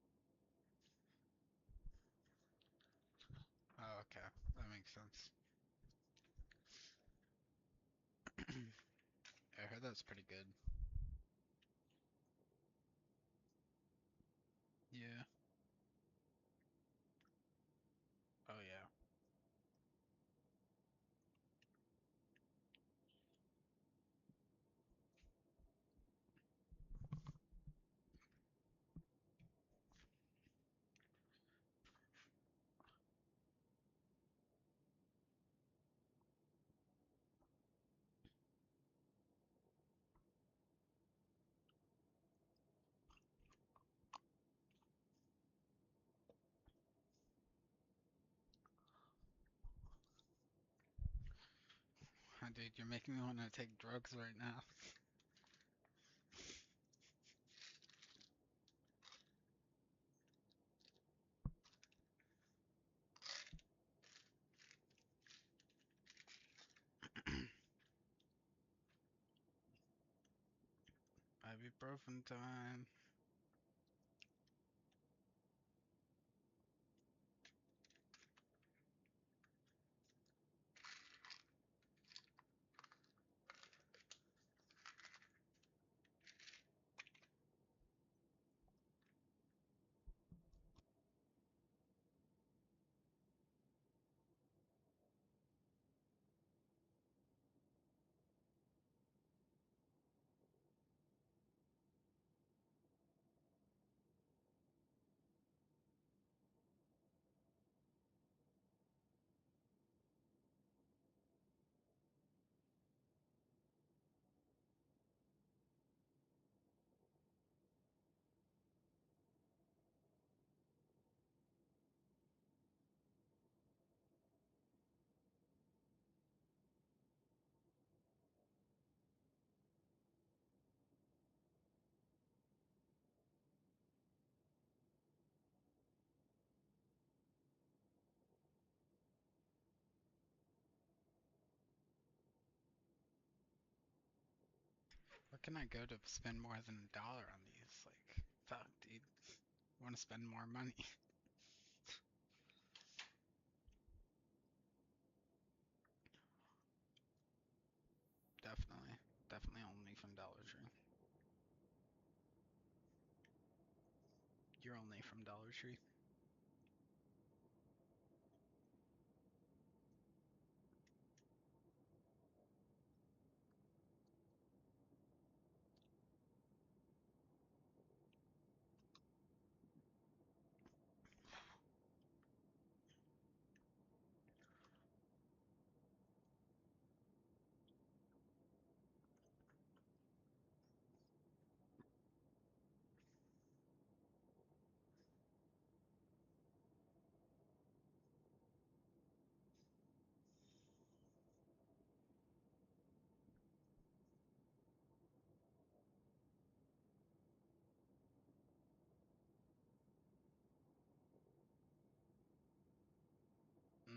Oh, okay. That makes sense. I heard that's pretty good. Yeah. Oh, yeah. Dude, you're making me want to take drugs right now. Ibuprofen time. Where can I go to spend more than $1 on these? Like, fuck, dude. I want to spend more money. Definitely. Definitely only from Dollar Tree. You're only from Dollar Tree.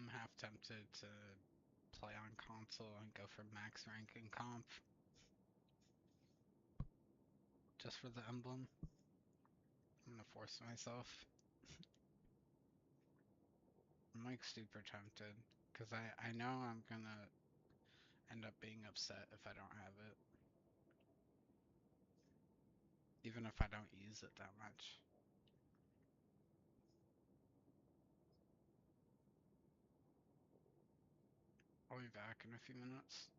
I'm half tempted to play on console and go for max rank in comp. Just for the emblem. I'm gonna force myself. I'm like super tempted. Cause I know I'm gonna end up being upset if I don't have it. Even if I don't use it that much. I'll be back in a few minutes.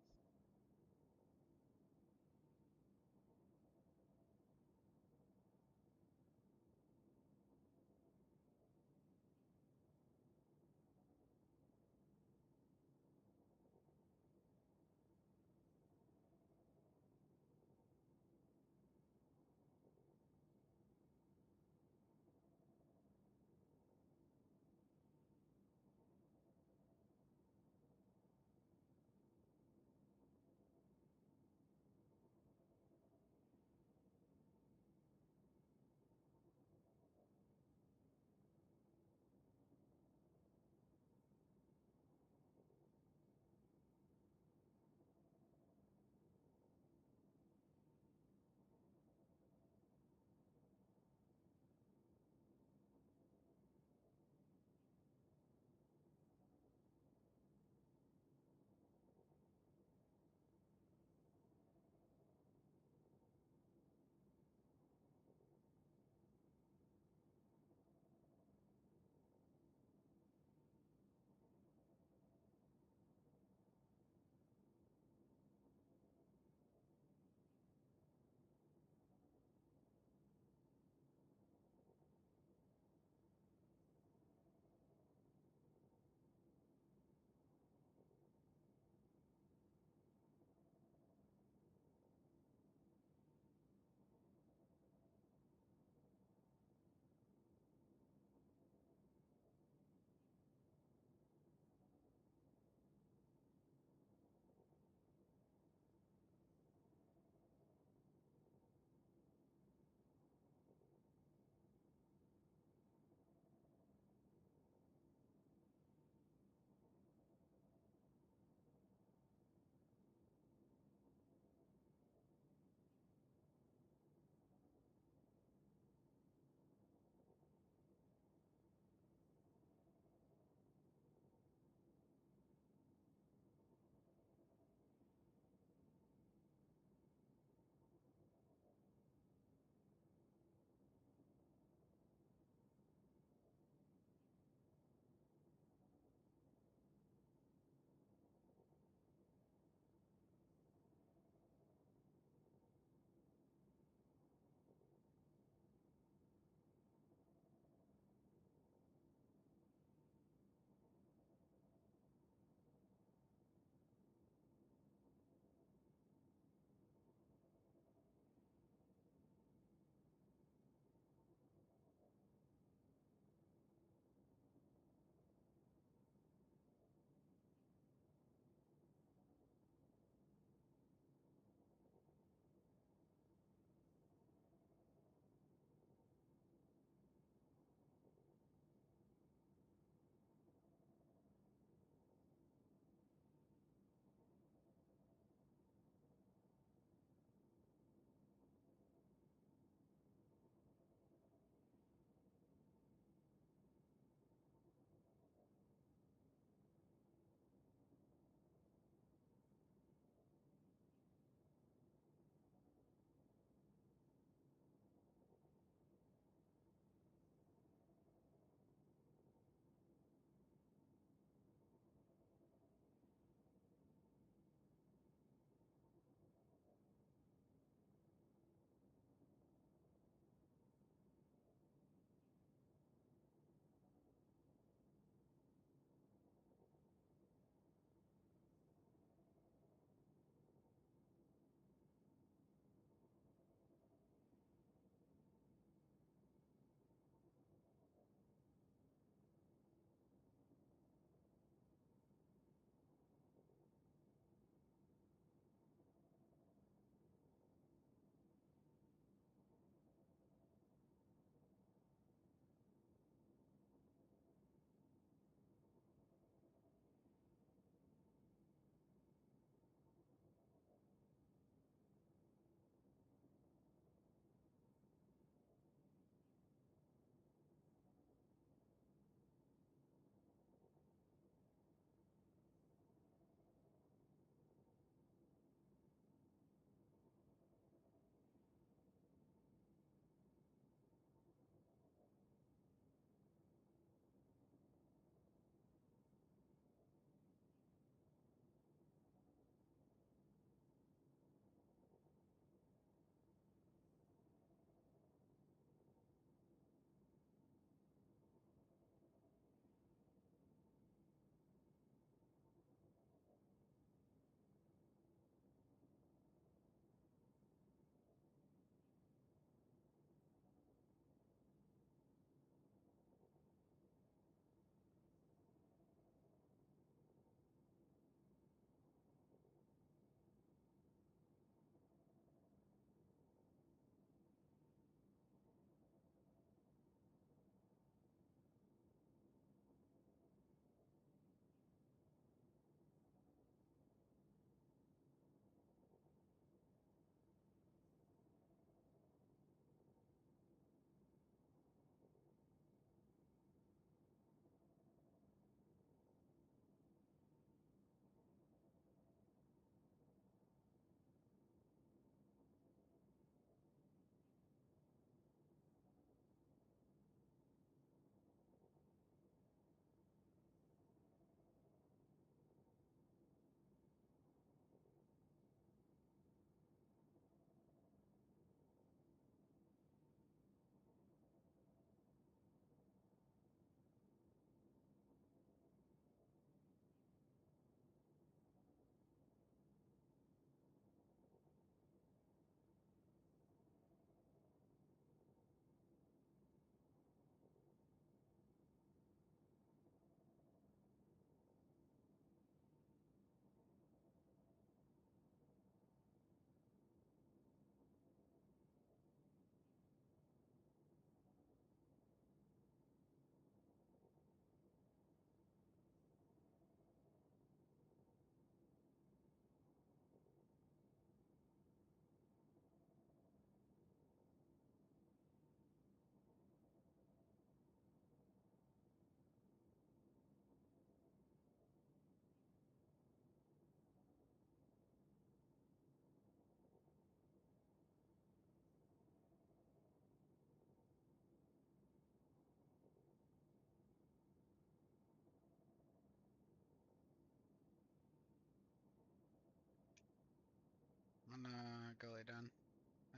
go lay down.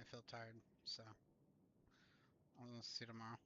I feel tired, so I'll see you tomorrow.